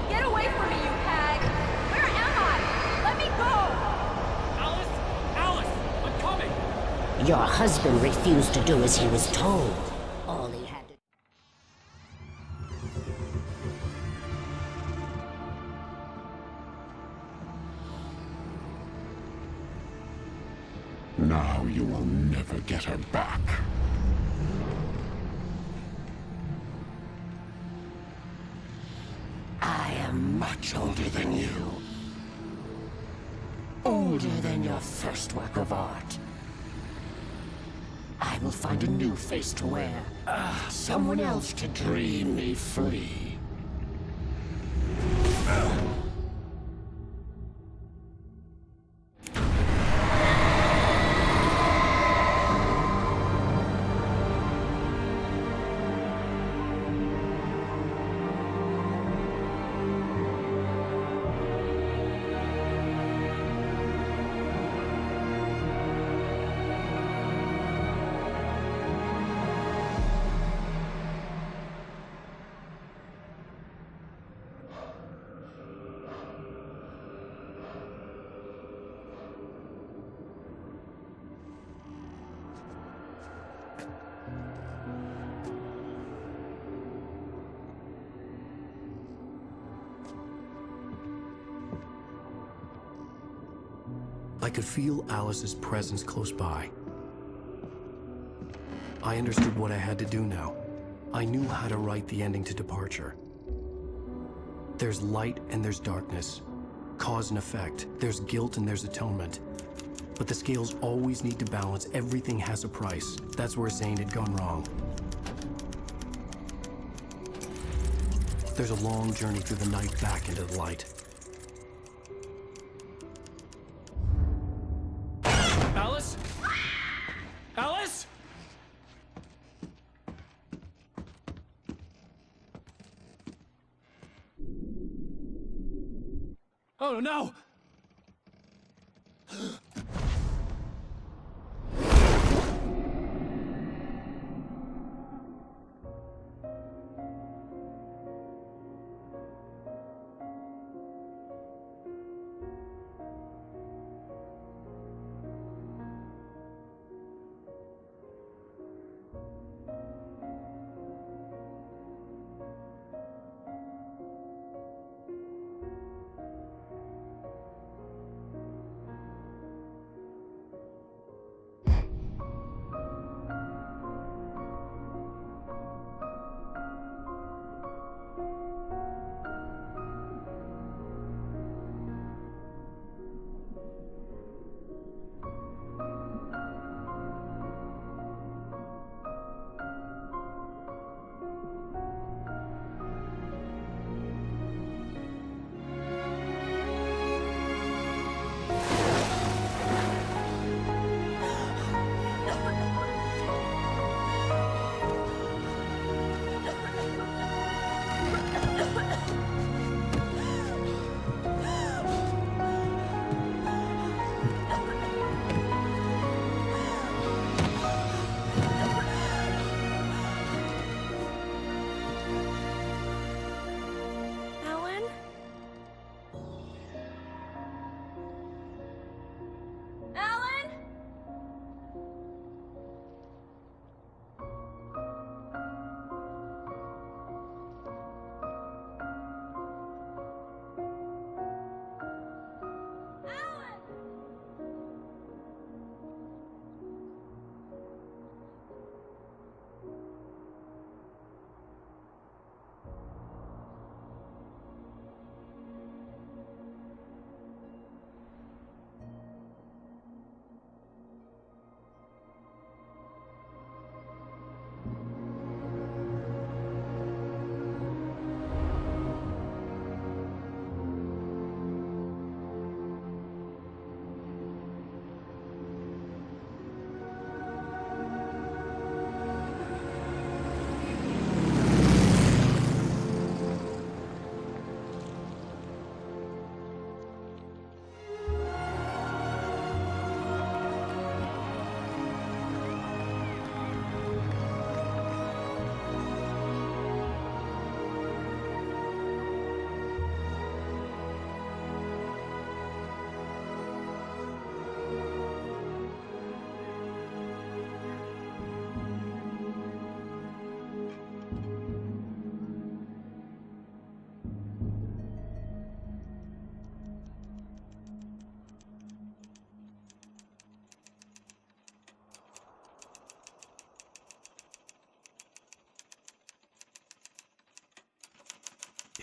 Get away from me, you hag. Where am I? Let me go. Alice! Alice! I'm coming! Your husband refused to do as he was told. All he had to Now you will never get her back. I am much older than you. Older than your first work of art. I will find a new face to wear. Someone else to dream me free. I could feel Alice's presence close by. I understood what I had to do now. I knew how to write the ending to Departure. There's light and there's darkness. Cause and effect. There's guilt and there's atonement. But the scales always need to balance. Everything has a price. That's where Zane had gone wrong. There's a long journey through the night back into the light. Alice? Alice? Oh no!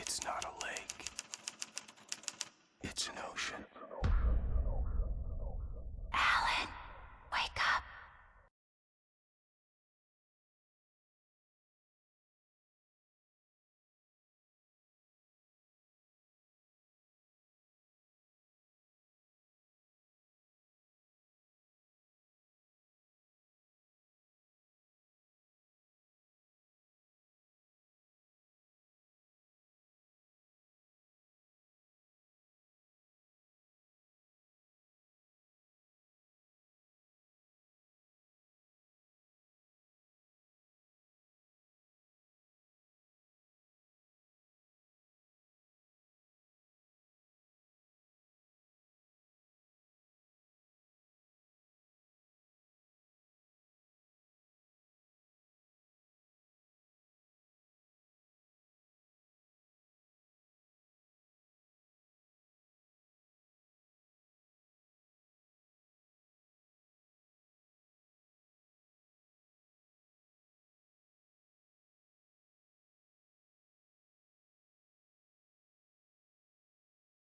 It's not a lake. It's an ocean.